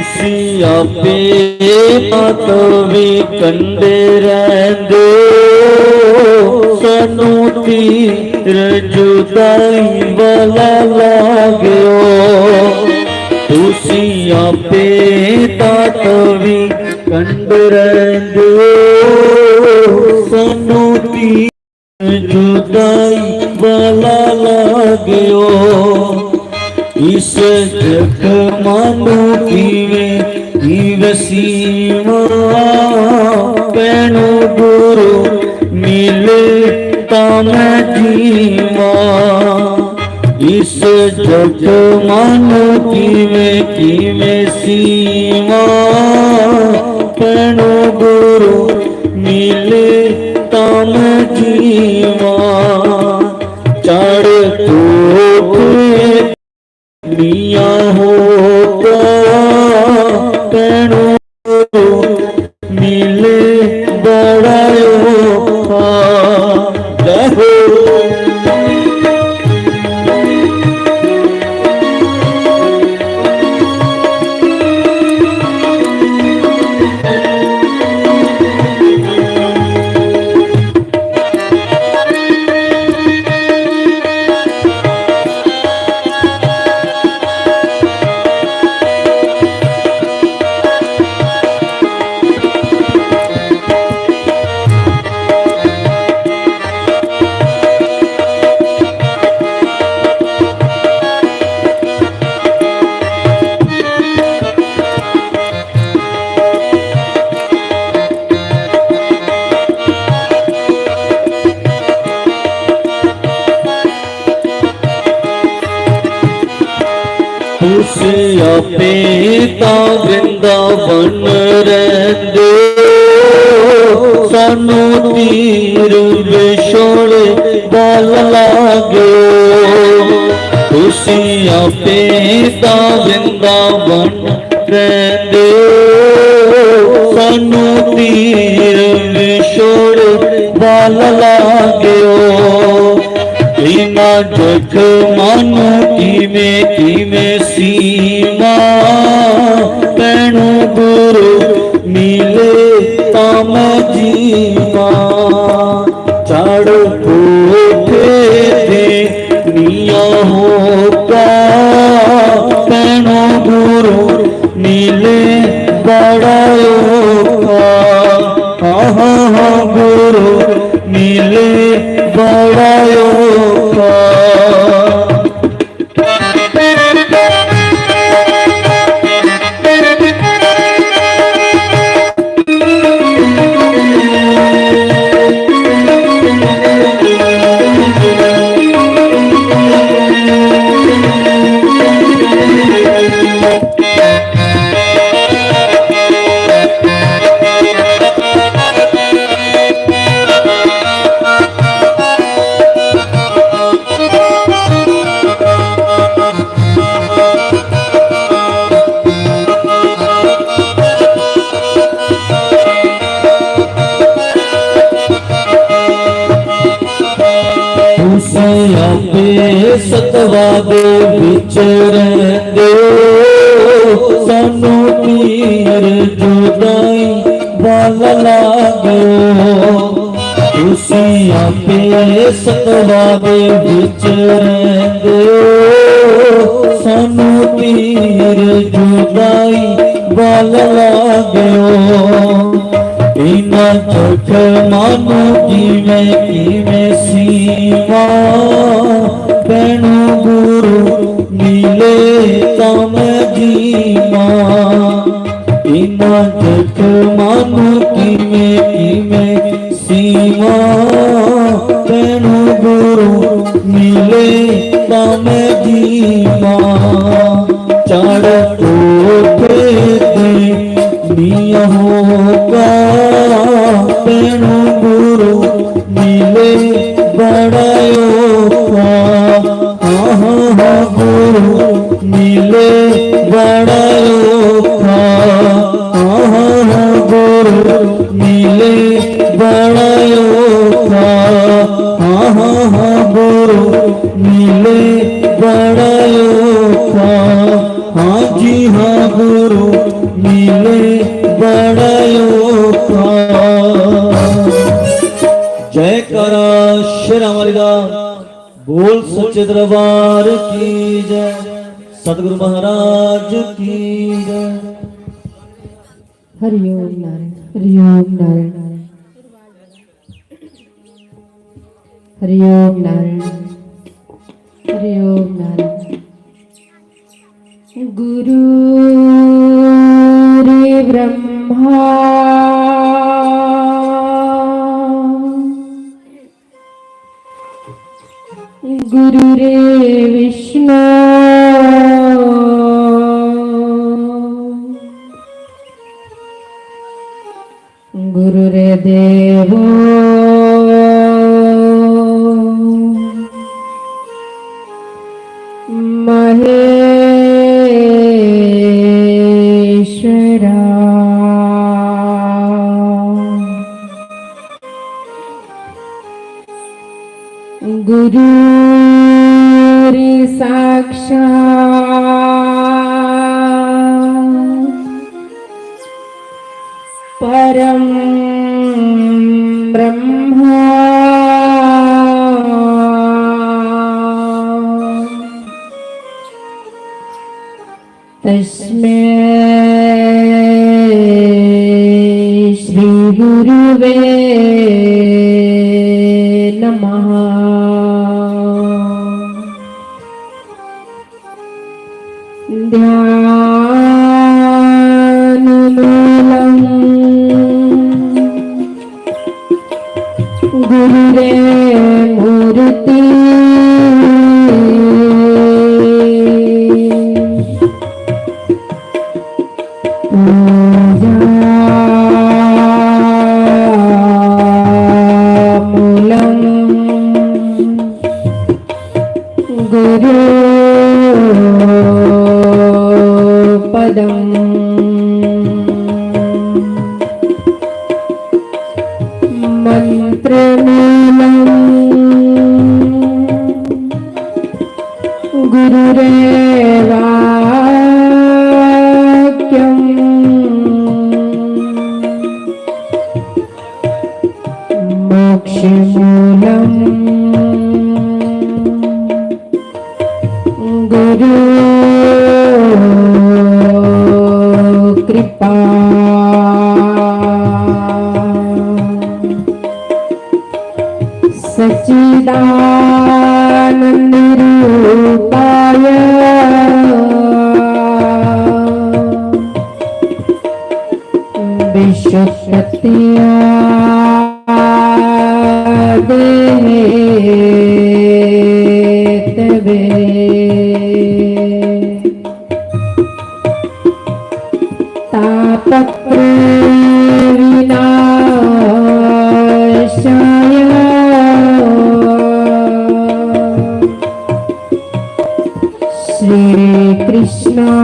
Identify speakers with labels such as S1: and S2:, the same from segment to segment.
S1: तुसी आपे मत भी कंडे रहंदे सानू तीर जुदाई वाला लागो। तुसी आपे तात भी कंडे रहंदे सानू तीर जुदाई वाला लागो। इस जग मानो सीमा पैनो गुरु मिले ताम जीवा। इस जग मानो सीमा पैनो गुरु मिले ताम जीवा। चढ़ तो मिया होगा पैनो मिले बड़ा औखा। तुसी आपे तां वृंदावन रहंदे सानू तीर विछोड़े वाल लागो। तुसी आपे तां वृंदावन रहंदे सानू तीर विछोड़े वाल लागो। इना जग मानो किमे सीमा पैनो गुरु मिले ताम जीवा। चढ़ कोठे दे मिया होगा पैनो गुरु मिले बड़ा औखा। हाँ गुरु मिले बड़ा औखा। आपे सतवा दे विच रहंदे सानू तीर जुदाई वाल लागो। तुसी आपे सतवा दे विच रहंदे सानू तीर जुदाई वाल लागो। इना जग मानो किमे सीमा पैनो गुरु मिले ताम जीवा। इना जग मानो किमे सीमा पैनो गुरु मिले ताम जीवा। चढ़ कोठे दे मिया होगा पैनो गुरु मिले बड़ा औखा। हाँ गुरु मिले बड़ा औखा। हाँ गुरु मिले बड़ा औखा। हाँ गुरु मिले बड़ा औखा। हाँ जी हाँ गुरु मिले बड़ा औखा। जय करा शेरां वाली दा बोल सच्चे दरबार की जय। सतगुरु महाराज की जय।
S2: हरिओम नारायण हरिओम नारायण हरिओम नारायण हरिओम नारायण। गुरु रे ब्रह्मा गुरु रे विष्णु गुरु रे देवो महेश्वरा। गुरु रे साक्षात् परम ब्रह्मा तस्मै श्री गुरुवे नमः। ध्यानमूलं गुरुरे मूर्ति पूजामूलं गुरु पदम् मंत्रमूलं गुरुरेवाक्यम् मोक्षमूलं गुरु कृपा। सच्चिदानंद रूपाय विश्वपत्यादे तवे तापत्रयविनाशाय श्री कृष्णाय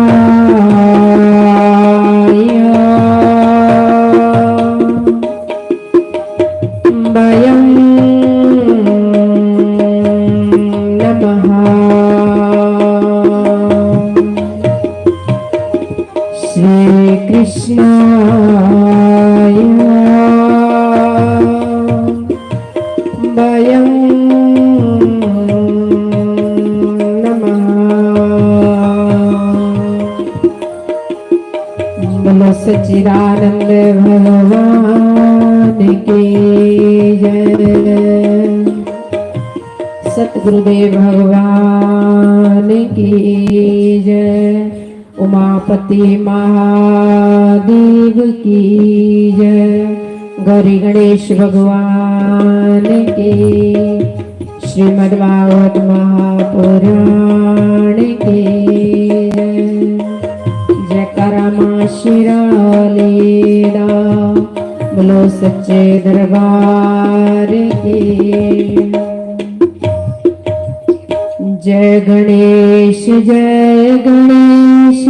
S2: वयं नमः। श्री कृष्णाय वयं बोलो सच्चिदानंद भगवान की जय। सतगुरुदेव भगवान की जय। उमापति महादेव की जय। गौरी गणेश भगवान की। श्रीमद्भागवत महापुराण की जय। जयकारा मां शिरालीला बोलो सच्चे दरबार की। जय गणेश जय गणेश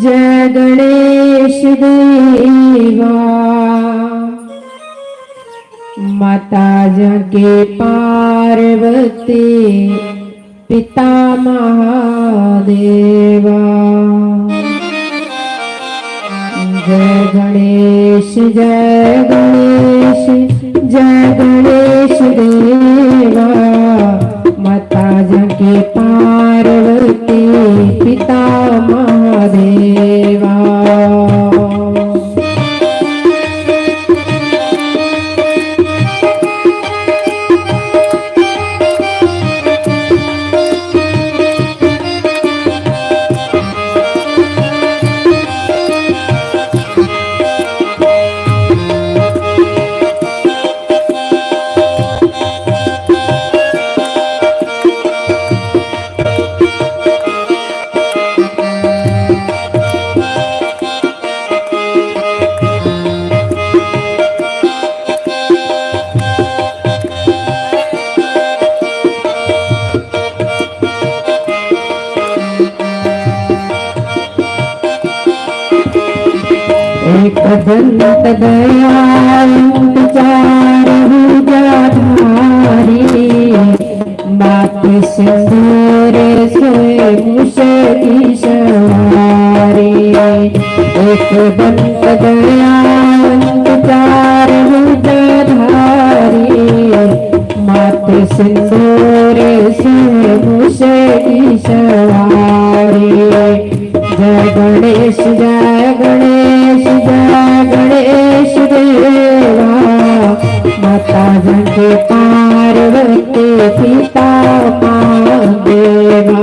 S2: जय गणेश देवा। माता जगे पार्वती पिता महादेवा। जय गणेश जय गणेश देवा माता जगे पार्वती पिता महादेवा। एक दंत दयालु चार भुजाधारी मात सिंदूर सोए मुष की सवारी। एक दंत दयालु चार भुजाधारी मात सिंदूर सोए मुष की सवारी। जय गणेश देवा माता जगे पार्वती पिता महादेवा।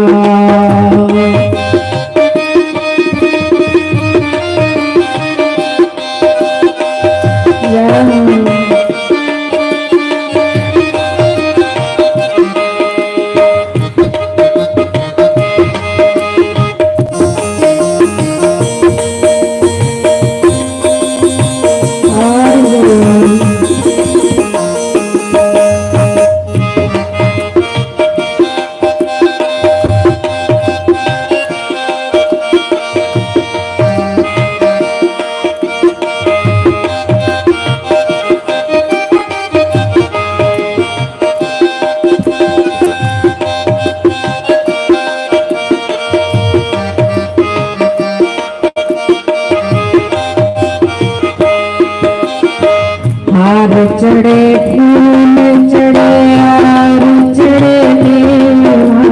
S2: हार चढ़े फूल चढ़े हार चढ़े मेवा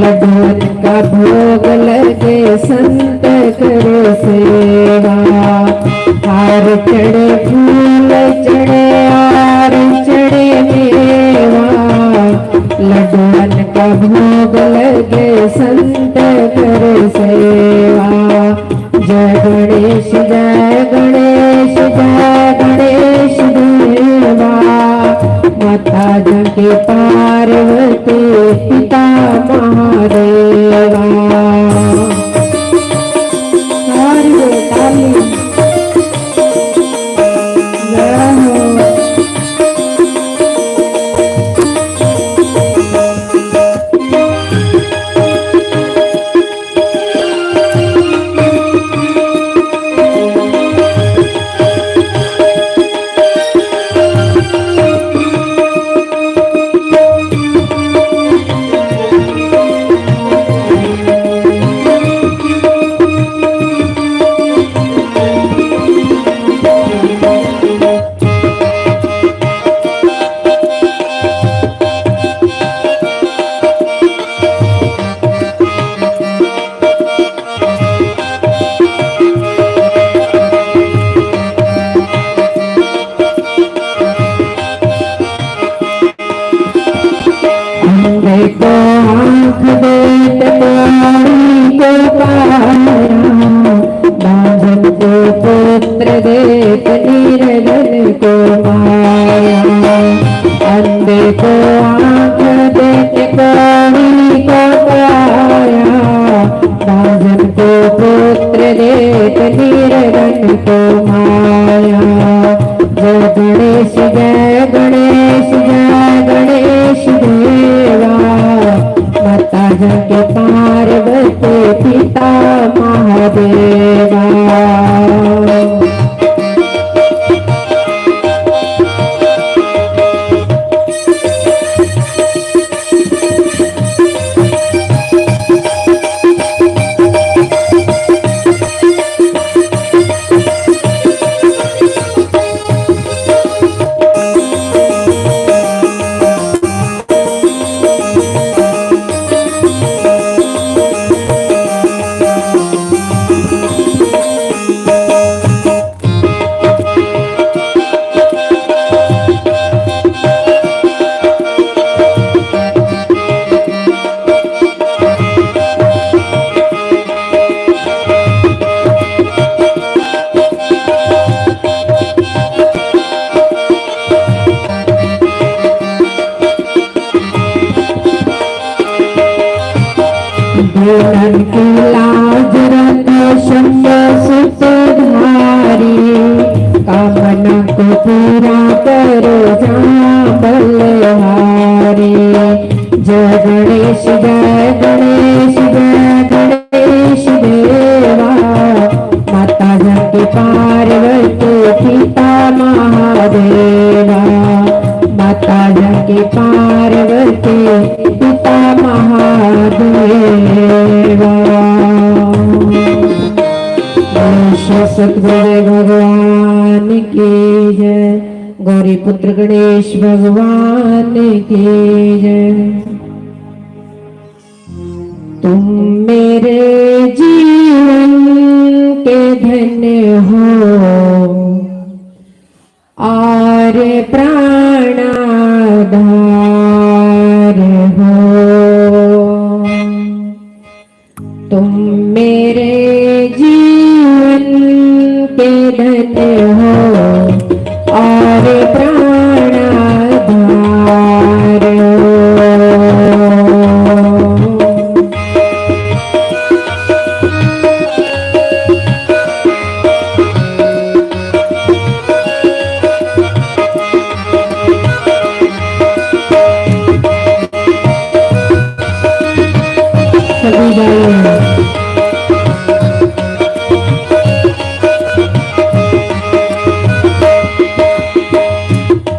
S2: लड्डून का भोग लगे संत करे सेवा। हार चढ़े फूल चढ़े हार चढ़े मेवा लड्डून का भोग लगे संत करे सेवा। जय गणेश देवा माता जगे पार्वती पिता महादेवा। ताली जय हो। देखो आँख देत प्यारी को पाया बांझन को पुत्र देत निर्धन को माया। अंधे को आँख देत प्यारी को पाया बांझन को पुत्र देत निर्धन को माया। जय गणेश देवा माता जगे पार्वती पिता महादेवा। विश्व सतगुरुदेव भगवान की जय। गौरी पुत्र गणेश भगवान की जय। तुम मेरे जीवन के धन्य हो और प्राणाधार हो। तुम मेरे जीवन के धन्य हो और प्राणाधार हो।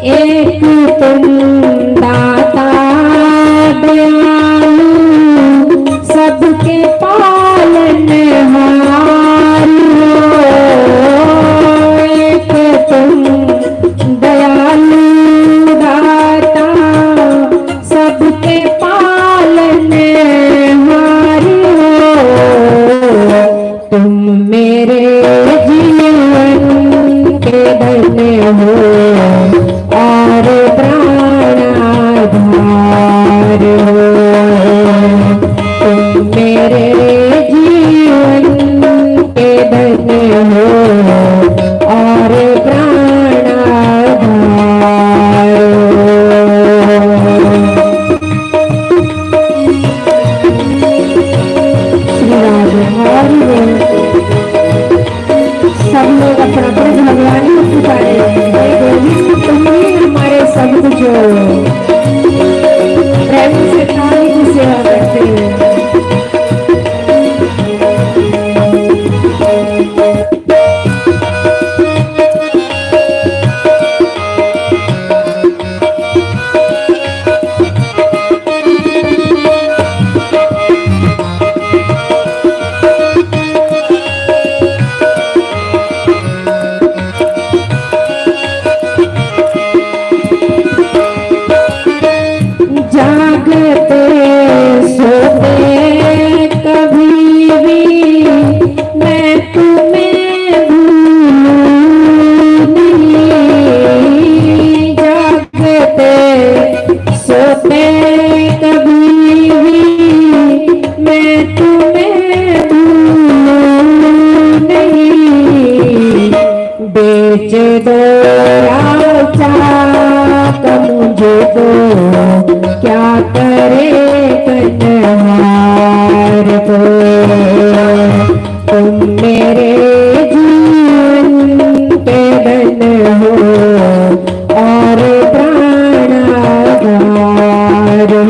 S2: एक तुम दाता दयालु सबके पालनहार हो। एक तुम दयालु दाता सबके पालनहार हो। तुम मेरे जीवन के धन्य हो और प्राणाधार हो। तुम मेरे जीवन के धन्य हो और प्राणाधार हो। श्री राम हरि बोल। सब लोग अपना अपना भगवान को पुकारे। तुम ही हमारे सब कुछ हो। प्रेम से थाली की सेवा करते हैं। जागते सोते कभी भी मैं तुम्हें भूलूं नहीं। जागते सोते कभी भी मैं तुम्हें भूलूं नहीं। बेच दो चाक मुझे दो क्या करे कन्हार को। तुम मेरे जीवन के धन्य हो और प्राणाधार हो।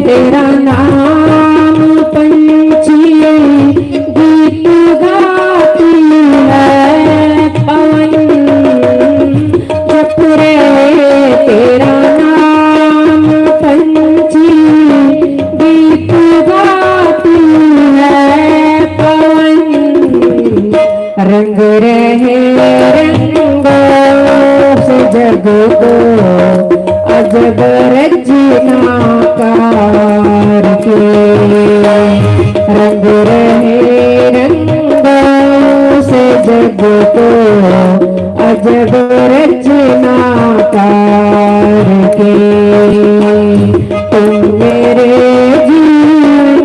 S2: तेरा नाम पंछी गीत गाती है पवन। जप रे तेरा नाम पंछी गीत गाती है पवन। रंग रहे रंगों से जग को अजब रचनाकार के। तुम मेरे जीवन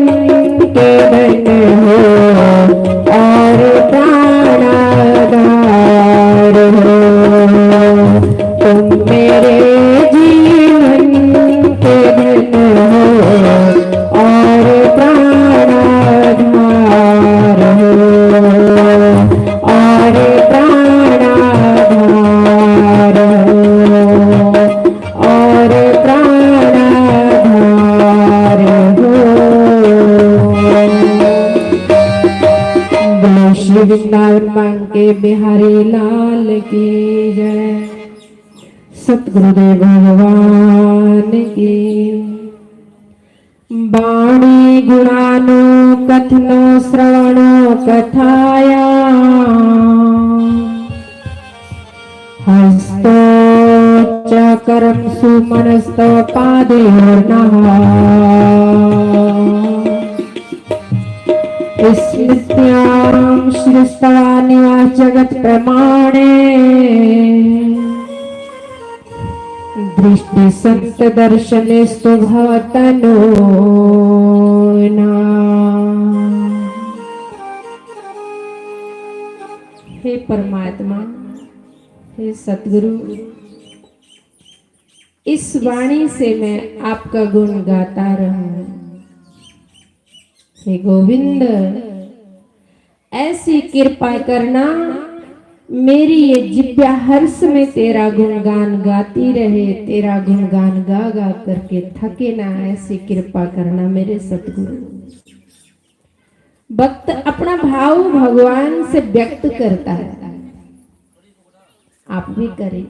S2: के धन हो और प्राणाधार हो। तुम मेरे जीवन के धन हो और प्राणाधार हो और प्राणाधार हो और प्राणाधार हो। बोलो श्री वृंदावन बांके बिहारी लाल की जय। सतगुरुदेव भगवान की। वाणी गुणानो कथनो श्रवणो कथाया हस्तो च करम सुमनस्तो पादेर्नः स्मृत्यां श्रीस्तवानिवा जगत् प्रमाणे दृष्टि संत दर्शनेस्तु भवतनो हे परमात्मा, हे सतगुरु, इस वाणी से मैं आपका गुण गाता रहूं। हे गोविंद, ऐसी कृपा करना मेरी ये जिब्या हर समय तेरा गुणगान गाती रहे, तेरा गुणगान गा गा करके थके ना, ऐसी कृपा करना मेरे सतगुरु। भक्त अपना भाव भगवान से व्यक्त करता है, आप भी करें।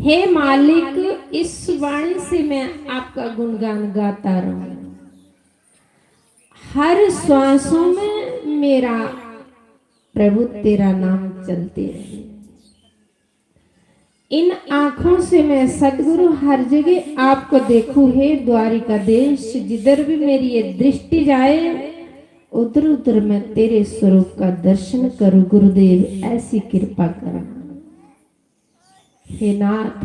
S2: हे मालिक, इस वाणी से मैं आपका गुणगान गाता रहूं। हर श्वासों में मेरा प्रभु तेरा नाम चलते रहे। इन आंखों से मैं सतगुरु हर जगह आपको देखूं। हे द्वारिका देश, जिधर भी मेरी ये दृष्टि जाए उधर उधर मैं तेरे स्वरूप का दर्शन करूं। गुरुदेव, ऐसी कृपा कर। हे नाथ,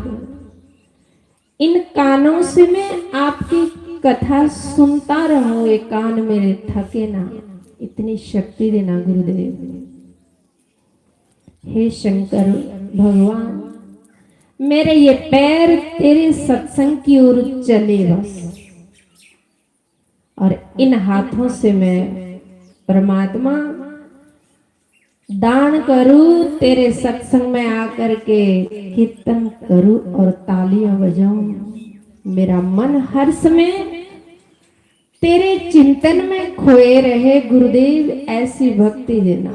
S2: इन कानों से मैं आपकी कथा सुनता रहूं। ये कान मेरे थके ना, इतनी शक्ति देना गुरुदेव। हे शंकर भगवान, मेरे ये पैर तेरे सत्संग की ओर चले बस, और इन हाथों से मैं परमात्मा दान करूं, तेरे सत्संग में आकर के कीर्तन करूं और तालियां बजाऊं। मेरा मन हर समय तेरे चिंतन में खोए रहे। गुरुदेव, ऐसी भक्ति देना,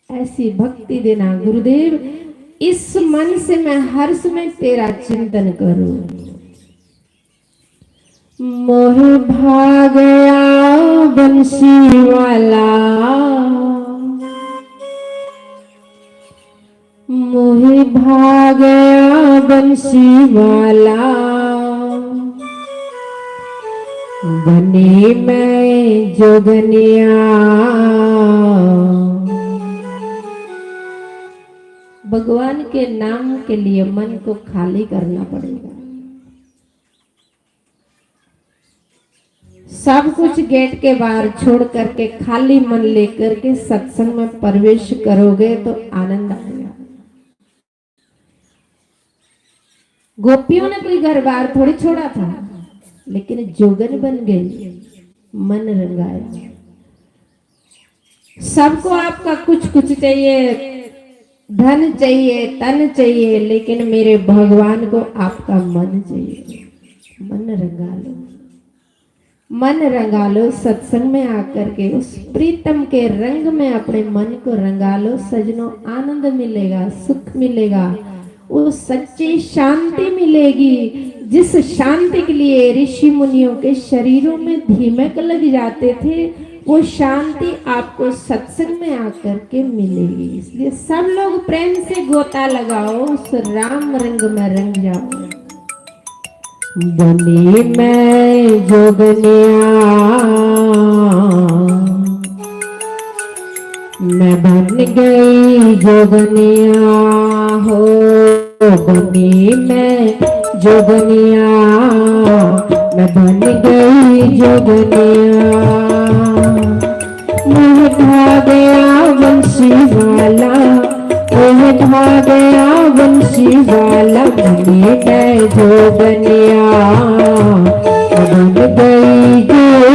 S2: ऐसी भक्ति देना गुरुदेव। इस मन से मैं हर समय तेरा चिंतन करूं। मोह भागया बंसी वाला, मोह भागया बंसी वाला, बनी मैं जोगनिया। भगवान के नाम के लिए मन को खाली करना पड़ेगा। सब कुछ गेट के बाहर छोड़ करके खाली मन लेकर के सत्संग में प्रवेश करोगे तो आनंद आएगा। गोपियों ने कोई घर बार थोड़ी छोड़ा था, लेकिन जोगन बन गई, मन रंगाया। सबको आपका कुछ कुछ चाहिए, धन चाहिए, तन चाहिए, लेकिन मेरे भगवान को आपका मन चाहिए। मन रंगा लो, मन रंगा लो। सत्संग में आकर के उस प्रीतम के रंग में अपने मन को रंगा लो। सजनों, आनंद मिलेगा, सुख मिलेगा, वो सच्ची शांति मिलेगी, जिस शांति के लिए ऋषि मुनियों के शरीरों में धीमक लग जाते थे, वो शांति आपको सत्संग में आकर के मिलेगी। इसलिए सब लोग प्रेम से गोता लगाओ, उस राम रंग में रंग जाओ। बनी मैं जोगनिया, मैं बन गई जोगनिया हो। बनी मैं जोगनिया, मैं बन गई जोगनिया। मैं खा गया बंसी वाला, मैं खा गया बंसी वाला, बनी मैं जोगनिया, मैं बन गई जोगनिया।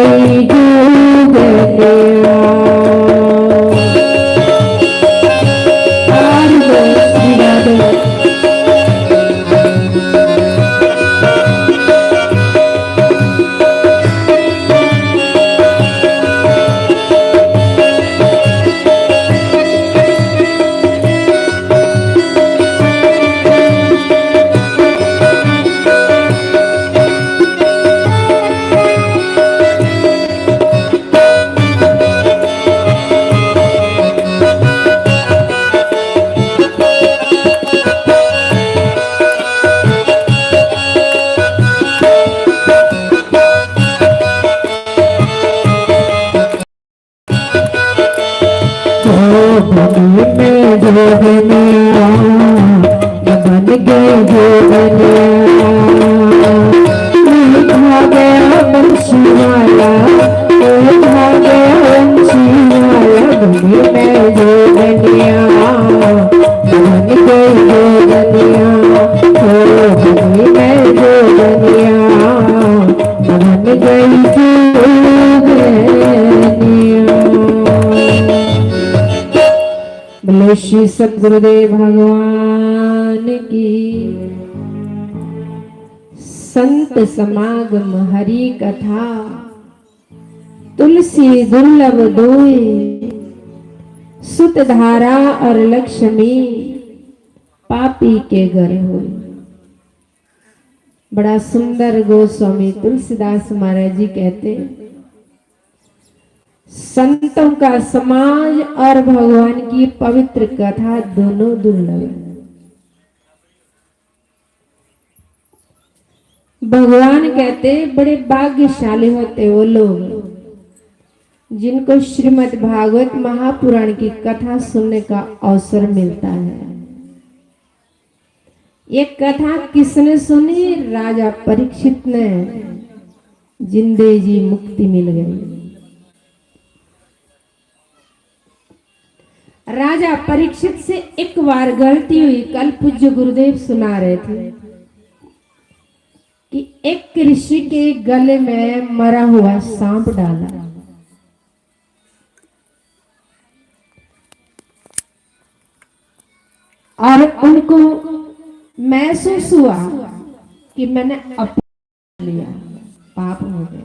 S2: गई जोगनिया। और बोल श्री राधे। में जोगनिया बन गए जोगनिया। उठा गया बंसी वाला, उठा गया बंसी वाला, भूमि में जोगनिया बन गए जोगनिया। ओ भूमि में जोगनिया बन गई जोगनिया। बोले श्री सद्गुरुदेव भगवान की। संत समागम हरि कथा, तुलसी दुर्लभ दोए, सुत धारा और लक्ष्मी पापी के घर होए। बड़ा सुंदर गोस्वामी तुलसीदास महाराज जी कहते हैं, संतों का समाज और भगवान की पवित्र कथा दोनों दुर्लभ है। भगवान कहते बड़े भाग्यशाली होते वो लोग जिनको श्रीमद् भागवत महापुराण की कथा सुनने का अवसर मिलता है। ये कथा किसने सुनी? राजा परीक्षित ने। जिंदे जी मुक्ति मिल गई। राजा परीक्षित से एक बार गलती हुई। कल पूज्य गुरुदेव सुना रहे थे कि एक ऋषि के गले में मरा हुआ सांप डाला। और उनको महसूस हुआ कि मैंने अपराध लिया, पाप हो गया।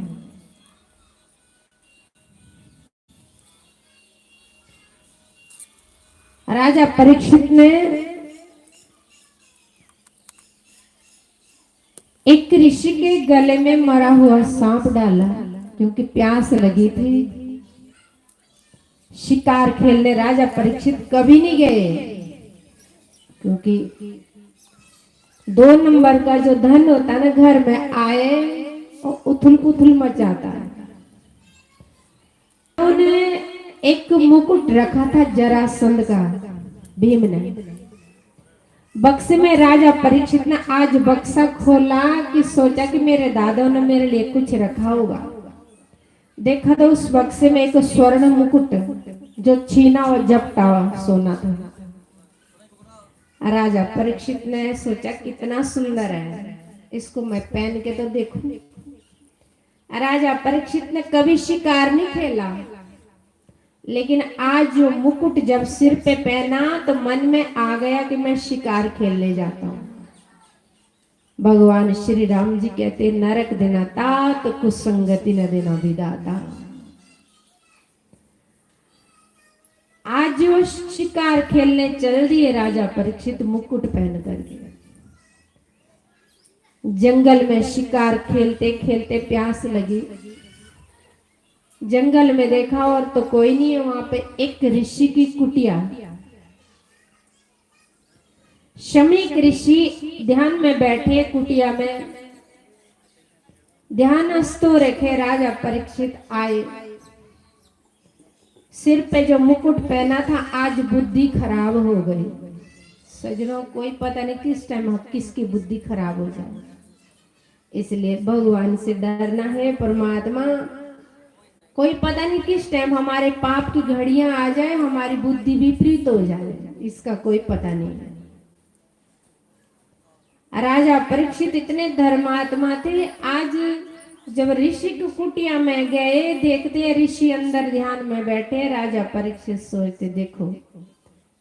S2: राजा परीक्षित ने एक ऋषि के गले में मरा हुआ सांप डाला क्योंकि प्यास लगी थी। शिकार खेलने राजा परीक्षित कभी नहीं गए क्योंकि 2 नंबर का जो धन होता है ना, घर में आए और उथल पुथल मचाता है। उन्होंने एक मुकुट रखा था जरासंध का, भीम ने। बक्से में राजा परीक्षित ने आज बक्सा खोला कि सोचा कि मेरे दादा ने मेरे लिए कुछ रखा होगा। देखा तो उस बक्से में एक स्वर्ण मुकुट जो छीना और जपटा सोना था। राजा परीक्षित ने सोचा कितना सुंदर है, इसको मैं पहन के तो देखूं। राजा परीक्षित ने कभी शिकार नहीं खेला, लेकिन आज जो मुकुट जब सिर पे पहना तो मन में आ गया कि मैं शिकार खेलने जाता हूं। भगवान श्री राम जी कहते नरक देना तात कुसंगति न देना विदाता। आज वो शिकार खेलने चल दिए राजा परीक्षित मुकुट पहन करके। जंगल में शिकार खेलते खेलते प्यास लगी। जंगल में देखा और तो कोई नहीं है, वहां पे एक ऋषि की कुटिया। शमीक ऋषि ध्यान में बैठे कुटिया में, ध्यानस्थ रखे। राजा परीक्षित आए। सिर पे जो मुकुट पहना था आज बुद्धि खराब हो गई। सजनों, कोई पता नहीं किस टाइम किसकी बुद्धि खराब हो जाए, इसलिए भगवान से डरना है। परमात्मा, कोई पता नहीं किस टाइम हमारे पाप की घड़ियां आ जाए, हमारी बुद्धि विपरीत हो जाए, इसका कोई पता नहीं है। राजा परीक्षित इतने धर्मात्मा थे। आज जब ऋषि की कुटिया में गए, देखते हैं ऋषि अंदर ध्यान में बैठे। राजा परीक्षित सोचते, देखो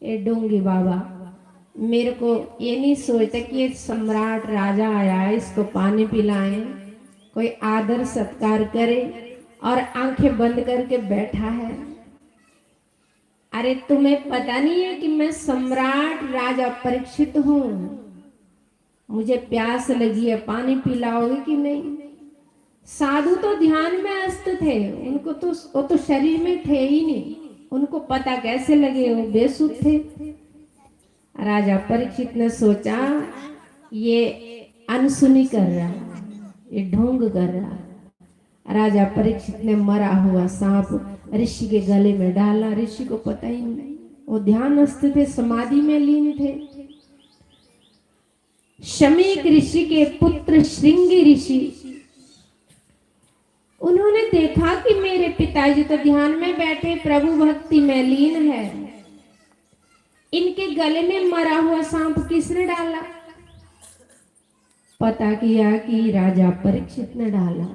S2: ये डोंगी बाबा मेरे को ये नहीं सोचते कि ये सम्राट राजा आया है, इसको पानी पिलाएं, कोई आदर सत्कार करे, और आंखें बंद करके बैठा है। अरे तुम्हें पता नहीं है कि मैं सम्राट राजा परीक्षित हूं, मुझे प्यास लगी है, पानी पिलाओगे कि नहीं? साधु तो ध्यान में अस्त थे, उनको तो वो तो शरीर में थे ही नहीं, उनको पता कैसे लगे, वो बेसुध थे। राजा परीक्षित ने सोचा ये अनसुनी कर रहा, ये ढोंग कर रहा। राजा परीक्षित ने मरा हुआ सांप ऋषि के गले में डाला। ऋषि को पता ही नहीं, वो ध्यानस्थ थे, समाधि में लीन थे। शमीक ऋषि के पुत्र श्रृंगी ऋषि, उन्होंने देखा कि मेरे पिताजी तो ध्यान में बैठे, प्रभु भक्ति में लीन है, इनके गले में मरा हुआ सांप किसने डाला? पता किया कि राजा परीक्षित ने डाला।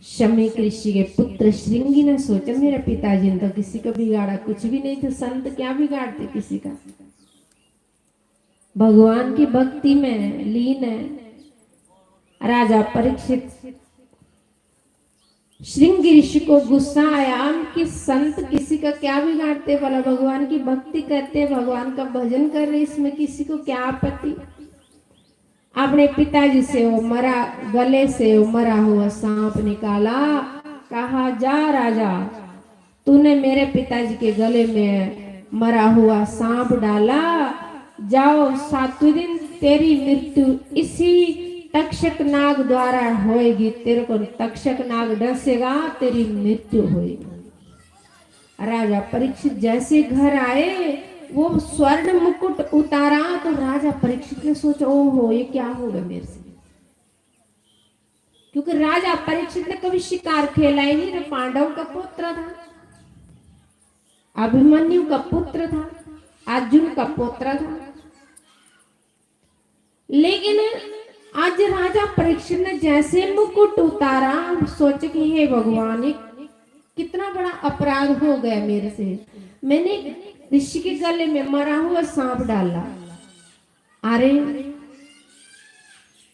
S2: शमीक ऋषि के पुत्र श्रृंगी ने सोचा मेरे पिताजी ने तो किसी को बिगाड़ा कुछ भी नहीं थे, संत क्या बिगाड़ते किसी का, भगवान की भक्ति में लीन है। राजा परीक्षित, श्रृंगी ऋषि को गुस्सा आया कि संत किसी का क्या बिगाड़ते, बोला भगवान की भक्ति करते, भगवान का भजन कर रहे, इसमें किसी को क्या आपत्ति। अपने पिताजी से वो मरा, गले से वो मरा हुआ सांप निकाला, कहा जा राजा, तूने मेरे पिताजी के गले में मरा हुआ सांप डाला, जाओ 7वें दिन तेरी मृत्यु इसी तक्षक नाग द्वारा होएगी, तेरे को तक्षक नाग डसेगा, तेरी मृत्यु होएगी। राजा परीक्षित जैसे घर आए, वो स्वर्ण मुकुट उतारा तो राजा परीक्षित ने सोचा ओहो ये क्या होगा मेरे से, क्योंकि राजा परीक्षित ने कभी शिकार खेला ही नहीं, पांडव का पुत्र था, अभिमन्यु का पुत्र था, अर्जुन का पुत्र था। लेकिन आज राजा परीक्षित ने जैसे मुकुट उतारा, सोचे कि हे भगवान ये कितना बड़ा अपराध हो गया मेरे से, मैंने ऋषि के गले में मरा हुआ सांप डाला। अरे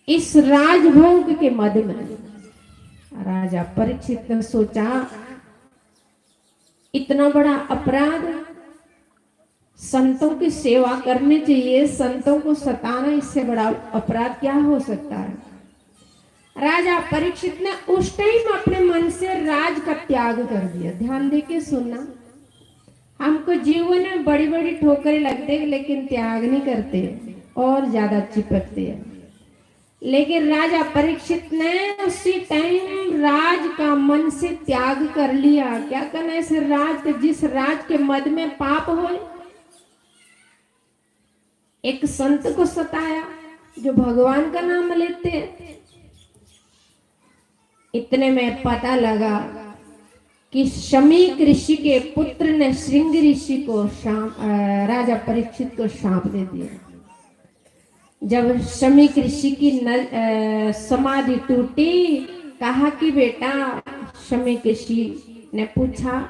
S2: इस राजभोग के मद में राजा परीक्षित ने सोचा इतना बड़ा अपराध, संतों की सेवा करनी चाहिए, संतों को सताना इससे बड़ा अपराध क्या हो सकता है। राजा परीक्षित ने उस टाइम अपने मन से राज का त्याग कर दिया। ध्यान देके सुनना, हमको जीवन में बड़ी बड़ी ठोकरें लगते हैं लेकिन त्याग नहीं करते और ज्यादा चिपकते हैं। लेकिन राजा परीक्षित ने उसी टाइम राज का मन से त्याग कर लिया। क्या करना है, इस राज, जिस राज के मद में पाप हो, एक संत को सताया जो भगवान का नाम लेते हैं। इतने में पता लगा कि शमीक ऋषि के पुत्र ने श्रृंग ऋषि को राजा परीक्षित को शाप दे दिया। जब शमीक ऋषि की समाधि टूटी, कहा कि बेटा, शमीक ऋषि ने पूछा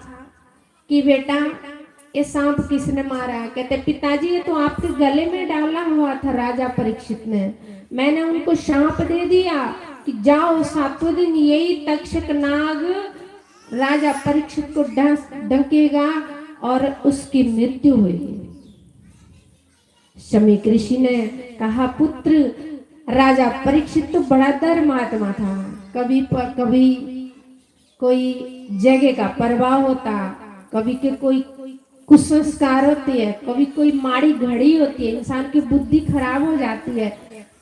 S2: कि बेटा ये सांप किसने मारा? कहते पिताजी ये तो आपके गले में डाला हुआ था राजा परीक्षित ने, मैंने उनको शाप दे दिया कि जाओ 7वें दिन यही तक्षक नाग राजा परीक्षित को डंकेगा और उसकी मृत्यु हुई। शमीक ऋषि ने कहा पुत्र, राजा परीक्षित तो बड़ा धर्मात्मा था, कभी कोई जगह का प्रभाव होता, कभी के कोई कुसंस्कार होती है, कभी कोई माड़ी घड़ी होती है, इंसान की बुद्धि खराब हो जाती है,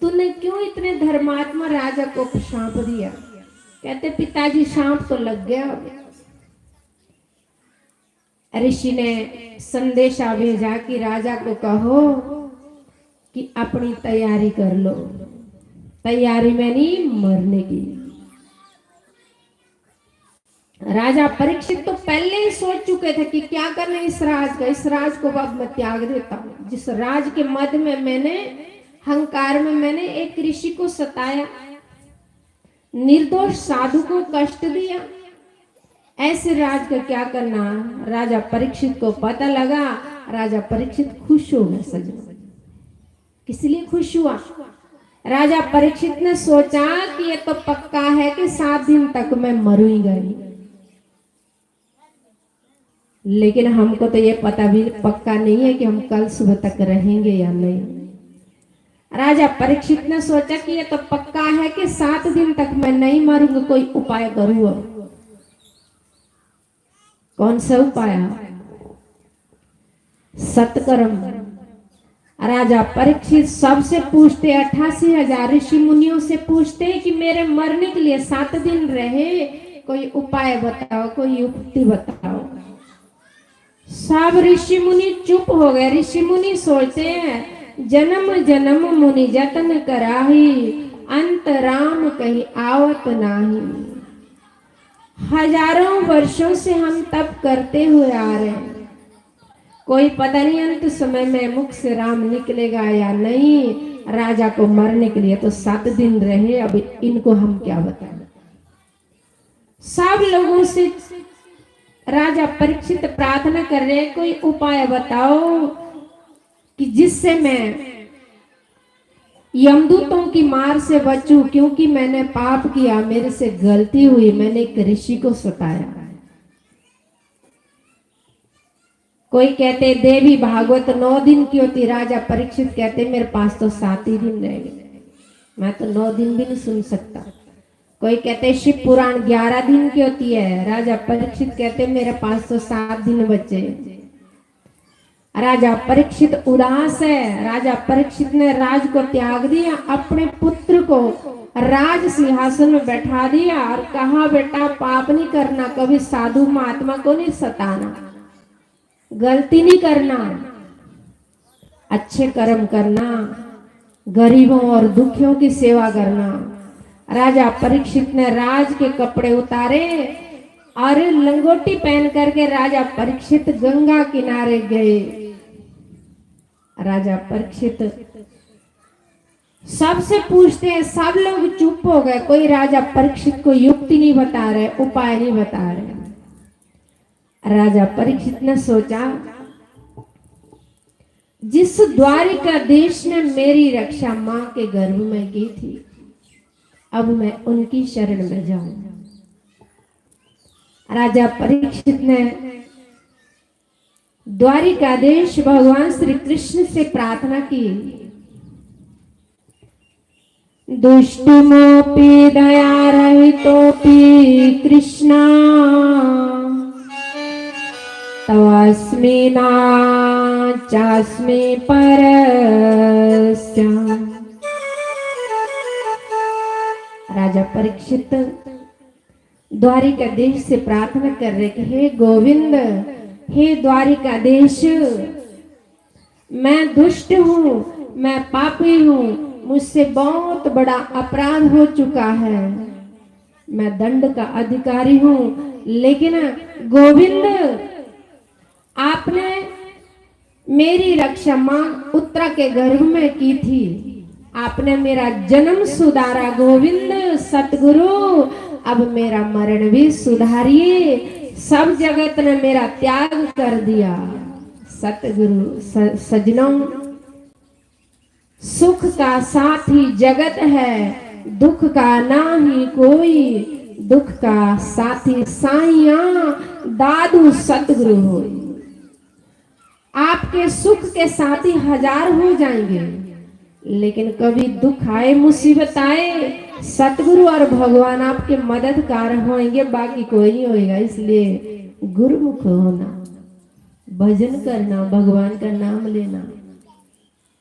S2: तूने क्यों इतने धर्मात्मा राजा को शाप दिया? कहते पिताजी शाप तो लग गया। ऋषि ने संदेशा भेजा कि राजा को कहो कि अपनी तैयारी कर लो, तैयारी में नहीं मरने की। राजा परीक्षित तो पहले ही सोच चुके थे कि क्या करना इस राज का, इस राज को अब मैं त्याग देता हूं, जिस राज के मध्य में मैंने, हंकार में मैंने एक ऋषि को सताया, निर्दोष साधु को कष्ट दिया। ऐसे राज का क्या करना। राजा परीक्षित को पता लगा। राजा परीक्षित खुश हो गए सजनों। किस लिए खुश हुआ। राजा परीक्षित ने सोचा कि ये तो पक्का है कि 7 दिन तक मैं मरूंगा नहीं, लेकिन हमको तो ये पता भी पक्का नहीं है कि हम कल सुबह तक रहेंगे या नहीं। राजा परीक्षित ने सोचा कि ये तो पक्का है कि 7 दिन तक मैं नहीं मरूंगा, कोई उपाय करूंगा। कौन सा उपाय। सत्कर्म। राजा परीक्षित सबसे पूछते, 88,000 ऋषि मुनियों से पूछते कि मेरे मरने के लिए 7 दिन रहे, कोई उपाय बताओ, कोई युक्ति बताओ। सब ऋषि मुनि चुप हो गए। ऋषि मुनि सोचते हैं, जन्म जन्म मुनि जतन कराही, अंत राम कहीं आवत नाही। हजारों वर्षों से हम तप करते हुए आ रहे हैं, कोई पता नहीं अंत समय में मुख से राम निकलेगा या नहीं। राजा को मरने के लिए तो 7 दिन रहे, अब इनको हम क्या बताएं। सब लोगों से राजा परीक्षित प्रार्थना कर रहे, कोई उपाय बताओ कि जिससे मैं यमदूतों की मार से बचूं, क्योंकि मैंने पाप किया, मेरे से गलती हुई, मैंने एक ऋषि को सताया। कोई कहते देवी भागवत 9 दिन की होती। राजा परीक्षित कहते मेरे पास तो 7 ही दिन रह गए, मैं तो 9 दिन भी नहीं सुन सकता। कोई कहते शिव पुराण 11 दिन की होती है। राजा परीक्षित कहते मेरे पास तो 7 दिन बचे। राजा परीक्षित उदास है। राजा परीक्षित ने राज को त्याग दिया, अपने पुत्र को राज सिंहासन में बैठा दिया और कहा बेटा पाप नहीं करना, कभी साधु महात्मा को नहीं सताना, गलती नहीं करना, अच्छे कर्म करना, गरीबों और दुखियों की सेवा करना। राजा परीक्षित ने राज के कपड़े उतारे और लंगोटी पहन करके राजा परीक्षित गंगा किनारे गए। राजा परीक्षित सबसे पूछते हैं, सब लोग चुप हो गए, कोई राजा परीक्षित को युक्ति नहीं बता रहे, उपाय नहीं बता रहे। राजा परीक्षित ने सोचा, जिस द्वारिका देश ने मेरी रक्षा मां के गर्भ में की थी, अब मैं उनकी शरण में जाऊं। राजा परीक्षित ने द्वारिकाधीश भगवान श्री कृष्ण से प्रार्थना की, दुष्टमोपि दया रहितोपि कृष्णा तवास्मि नाचास्मि परस्य। राजा परीक्षित द्वारिकाधीश से प्रार्थना कर रहे कि हे गोविंद, हे द्वारिकाधीश, मैं दुष्ट हूँ, मैं पापी हूँ, मुझसे बहुत बड़ा अपराध हो चुका है, मैं दंड का अधिकारी हूँ, लेकिन गोविंद आपने मेरी रक्षा मां उत्तरा के गर्भ में की थी, आपने मेरा जन्म सुधारा। गोविंद सतगुरु, अब मेरा मरण भी सुधारिए, सब जगत ने मेरा त्याग कर दिया। सतगुरु सजनों, सुख का साथी जगत है, दुख का ना ही कोई, दुख का साथी साइया दादू सतगुरु होई। आपके सुख के साथी 1000 हो जाएंगे, लेकिन कभी दुख आए, मुसीबत आए, सतगुरु और भगवान आपके मददगार होंगे, बाकी कोई नहीं होएगा। इसलिए गुरुमुख होना, भजन करना, भगवान का नाम लेना,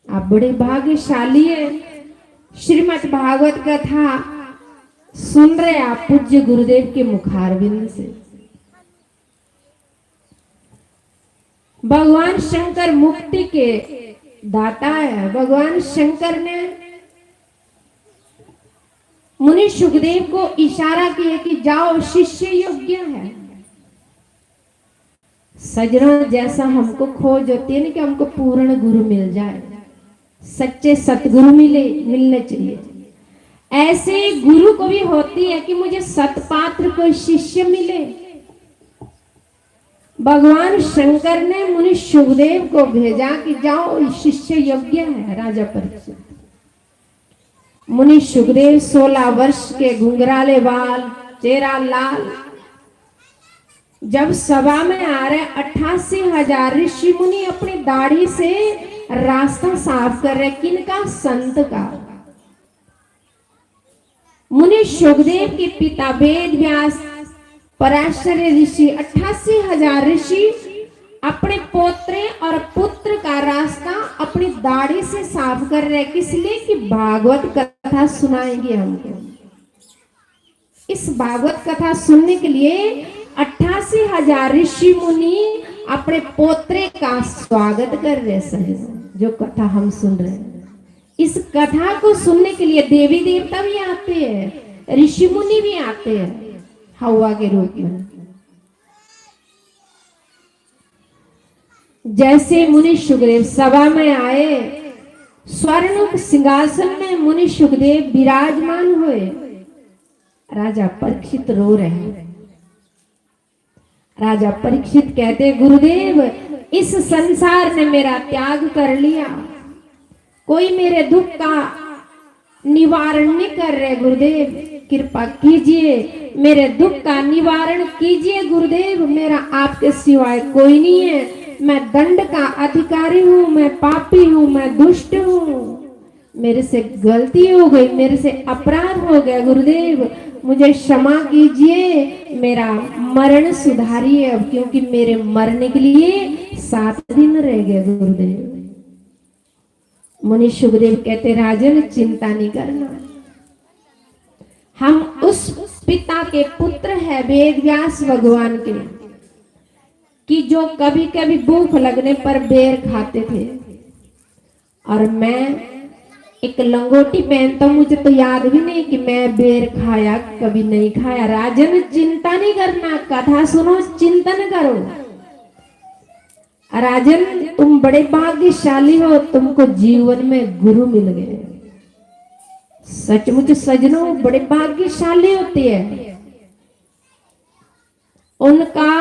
S2: आप बड़े भाग्यशाली है। श्रीमद् भागवत कथा सुन रहे आप पूज्य गुरुदेव के मुखारविंद से। भगवान शंकर मुक्ति के दाता है। भगवान शंकर ने मुनि सुखदेव को इशारा किया कि जाओ, शिष्य योग्य है। सजनों, जैसा हमको खोज होती है ना कि हमको पूर्ण गुरु मिल जाए, सच्चे सतगुरु मिलने चाहिए, ऐसे गुरु को भी होती है कि मुझे सतपात्र कोई शिष्य मिले। भगवान शंकर ने मुनि सुखदेव को भेजा कि जाओ, शिष्य योग्य है। राजा परीक्षित, मुनि सुखदेव 16 वर्ष के, घुंघराले बाल, चेहरा लाल, जब सभा में आ रहे 88,000 ऋषि मुनि अपनी दाढ़ी से रास्ता साफ कर रहे। किनका? संत का। मुनि सुखदेव के पिता वेद व्यास, पराशर ऋषि, 88,000 ऋषि अपने पोत्रे और पुत्र का रास्ता अपनी दाढ़ी से साफ कर रहे। किस लिए? कि भागवत कथा सुनाएंगे हमको। इस भागवत कथा सुनने के लिए 88,000 ऋषि मुनि अपने पोत्रे का स्वागत कर रहे हैं। जो कथा हम सुन रहे हैं, इस कथा को सुनने के लिए देवी देवता भी आते हैं, ऋषि मुनि भी आते हैं हवा के रूप में। जैसे मुनि सुखदेव सभा में आए, स्वर्ण सिंहासन में मुनि सुखदेव विराजमान हुए। राजा परीक्षित रो रहे हैं। राजा परीक्षित कहते, गुरुदेव, इस संसार ने मेरा त्याग कर लिया, कोई मेरे दुख का निवारण नहीं कर रहे। गुरुदेव कृपा कीजिए, मेरे दुख का निवारण कीजिए। गुरुदेव, मेरा आपके सिवाय कोई नहीं है। मैं दंड का अधिकारी हूँ, मैं पापी हूँ, मैं दुष्ट हूँ। मेरे से गलती हो गई, मेरे से अपराध हो गया। गुरुदेव मुझे क्षमा कीजिए, मेरा मरण सुधारिए अब, क्योंकि मेरे मरने के लिए 7 दिन रह गए। गुरुदेव, मुनि सुखदेव कहते, राजन चिंता नहीं करना, हम उस पिता के पुत्र है वेद व्यास भगवान के, कि जो कभी कभी भूख लगने पर बेर खाते थे। और मैं एक लंगोटी पहनता हूं, मुझे तो याद भी नहीं कि मैं बेर खाया, कभी नहीं खाया। राजन चिंता नहीं करना, कथा सुनो, चिंतन करो। राजन तुम बड़े भाग्यशाली हो, तुमको जीवन में गुरु मिल गए। सचमुच सजनों बड़े भाग्यशाली होते हैं। उनका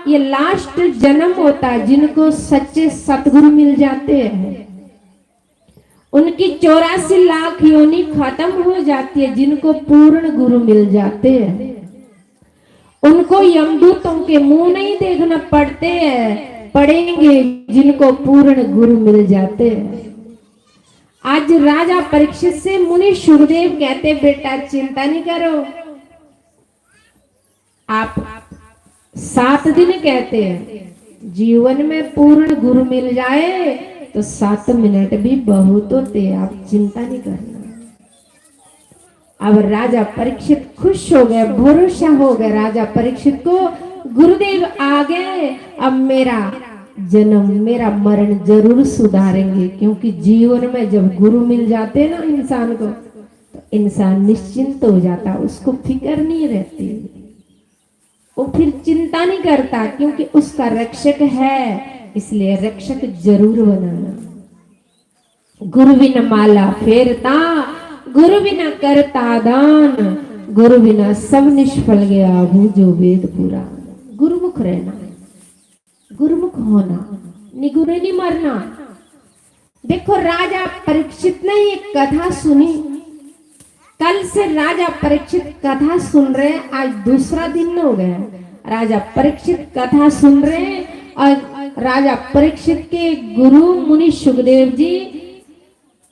S2: ये लास्ट जन्म होता है जिनको सच्चे सतगुरु मिल जाते हैं। उनकी 84 लाख योनि खत्म हो जाती है जिनको पूर्ण गुरु मिल जाते हैं। उनको यमदूतों के मुंह नहीं देखना पड़ेंगे जिनको पूर्ण गुरु मिल जाते हैं। आज राजा परीक्षित से मुनि सुखदेव कहते, बेटा चिंता नहीं करो, आप 7 दिन कहते हैं, जीवन में पूर्ण गुरु मिल जाए तो 7 मिनट भी बहुत होते, आप चिंता नहीं करना। अब राजा परीक्षित खुश हो गए, भरोसा हो गया राजा परीक्षित को, गुरुदेव आ गए, अब मेरा जन्म, मेरा मरण जरूर सुधारेंगे। क्योंकि जीवन में जब गुरु मिल जाते ना इंसान को, तो इंसान निश्चिंत हो जाता, उसको फिक्र नहीं रहती, वो फिर चिंता नहीं करता, क्योंकि उसका रक्षक है। इसलिए रक्षक जरूर बनाना। गुरु बिना माला फेरता, गुरु बिना करता दान, गुरु बिना सब निष्फल गया बूझो वेद पुराण। गुरुमुख रहना, गुरुमुख होना, निगुरे नहीं मरना। देखो राजा परीक्षित ने ये कथा सुनी, कल से राजा परीक्षित कथा सुन रहे, आज दूसरा दिन हो गया। राजा परीक्षित कथा सुन रहे और राजा परीक्षित के गुरु मुनि सुखदेव जी,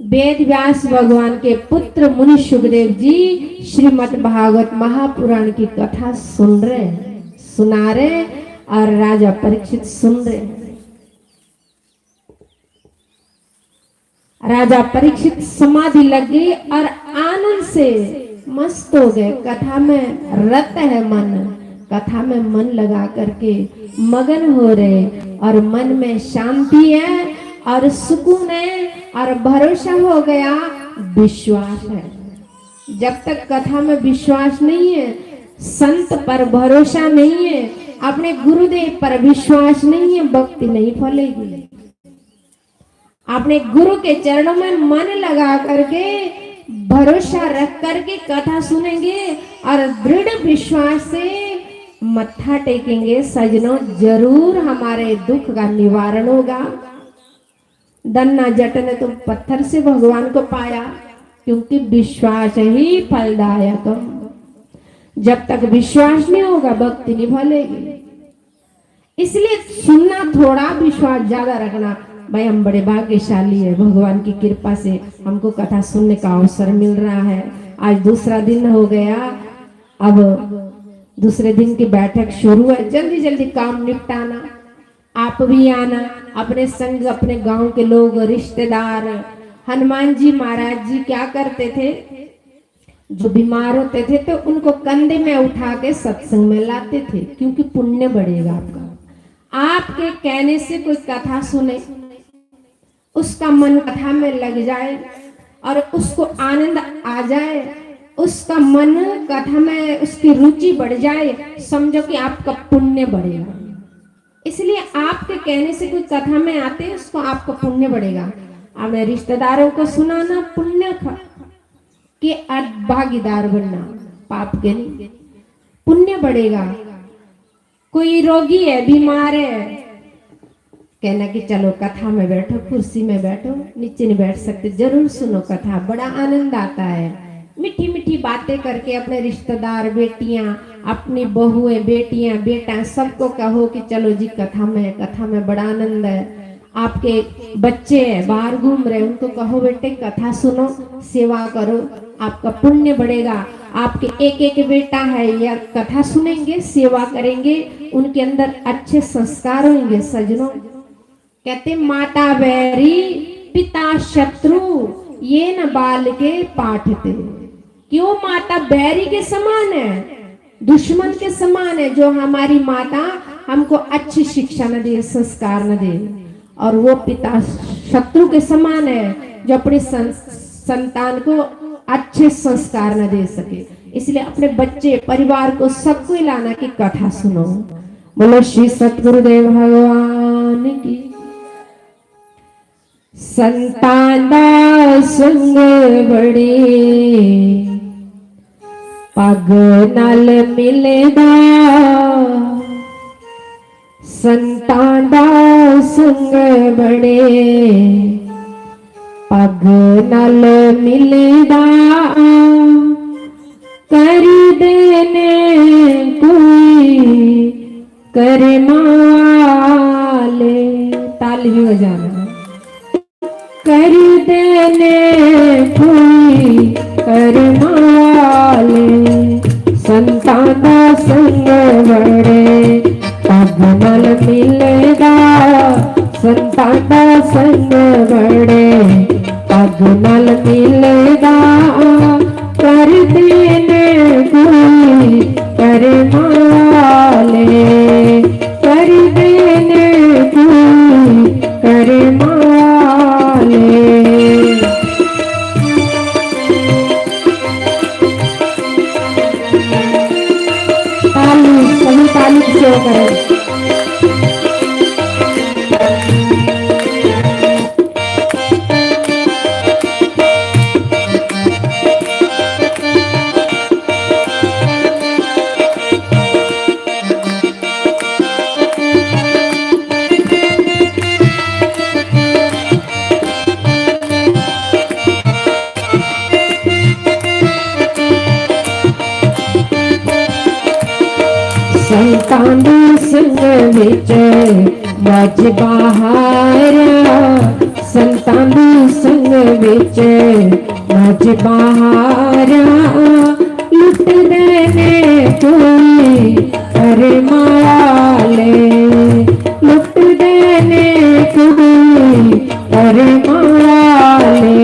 S2: वेद व्यास भगवान के पुत्र मुनि सुखदेव जी श्रीमद् भागवत महापुराण की कथा सुन रहे, सुना रहे और राजा परीक्षित सुन रहे। राजा परीक्षित समाधि लग गई और आनंद से मस्त हो गए। कथा में रत है मन, कथा में मन लगा करके मगन हो रहे और मन में शांति है और सुकून है और भरोसा हो गया, विश्वास है। जब तक कथा में विश्वास नहीं है, संत पर भरोसा नहीं है, अपने गुरुदेव पर विश्वास नहीं है, भक्ति नहीं फलेगी। अपने गुरु के चरणों में मन लगा करके भरोसा रख करके कथा सुनेंगे और दृढ़ विश्वास से मत्था टेकेंगे सजनों, जरूर हमारे दुख का निवारण होगा। दन्ना जट ने तो पत्थर से भगवान को पाया, क्योंकि विश्वास ही फलदायक। जब तक विश्वास नहीं होगा भक्ति नहीं फलेगी। इसलिए सुनना थोड़ा, विश्वास ज्यादा रखना। भाई हम बड़े भाग्यशाली है, भगवान की कृपा से हमको कथा सुनने का अवसर मिल रहा है। आज दूसरा दिन हो गया, अब दूसरे दिन की बैठक शुरू है। जल्दी जल्दी काम निपटाना, आप भी आना, अपने संग अपने गांव के लोग, रिश्तेदार। हनुमान जी महाराज जी क्या करते थे, जो बीमार होते थे तो उनको कंधे में उठा के सत्संग में लाते थे, क्योंकि पुण्य बढ़ेगा आपका। आपके कहने से कोई कथा सुने, उसका मन कथा में लग जाए और उसको आनंद आ जाए, उसका मन कथा में उसकी रुचि बढ़ जाए, समझो कि आपका पुण्य बढ़ेगा। इसलिए आपके कहने से कोई कथा में आते हैं, उसको आपका पुण्य बढ़ेगा। अपने रिश्तेदारों को सुनाना पुण्य के भागीदार बनना, पाप के नहीं, पुण्य बढ़ेगा। कोई रोगी है, बीमार है, कहना कि चलो कथा में बैठो, कुर्सी में बैठो, नीचे नहीं बैठ सकते, जरूर सुनो कथा, बड़ा आनंद आता है। मीठी मीठी बातें करके अपने रिश्तेदार, बेटियां, अपनी बहुएं, बेटियां, बेटा, सबको कहो कि चलो जी कथा में बड़ा आनंद है। आपके बच्चे बाहर घूम रहे, उनको कहो बेटे कथा सुनो, सेवा करो, आपका पुण्य बढ़ेगा। आपके एक एक बेटा है या कथा सुनेंगे, सेवा करेंगे, उनके अंदर अच्छे संस्कार होंगे। सजनों, कहते माता बैरी पिता शत्रु, ये न बाल के पाठते। क्यों माता बैरी के समान है, दुश्मन के समान है। जो हमारी माता हमको अच्छी शिक्षा न दे, संस्कार न दे, और वो पिता शत्रु के समान है, जो अपने संतान को अच्छे संस्कार न दे सके। इसलिए अपने बच्चे, परिवार को सबको लाना कि कथा सुनो। बोलो श्री सतगुरुदेव भगवान की। संतान दा संग बड़े, पग नाल मिलदा, संतान दा संग बड़े, पग नाल मिलदा, कर देने कोई करे माले। ताली भी बजाना। कर देने कोई करे माले, संतान दा संग बड़े, पग नाल मिलदा, संतान दा संग बड़े, पग नाल मिलदा, कर देने कोई करे माले, कर देने कोई करे माले। ताली, सभी ताली से करें। संतान संग विच मज बहारा, संतान संग विच मज बहारा, लुट देने कोई करे माले, लुट देने कोई करे माले।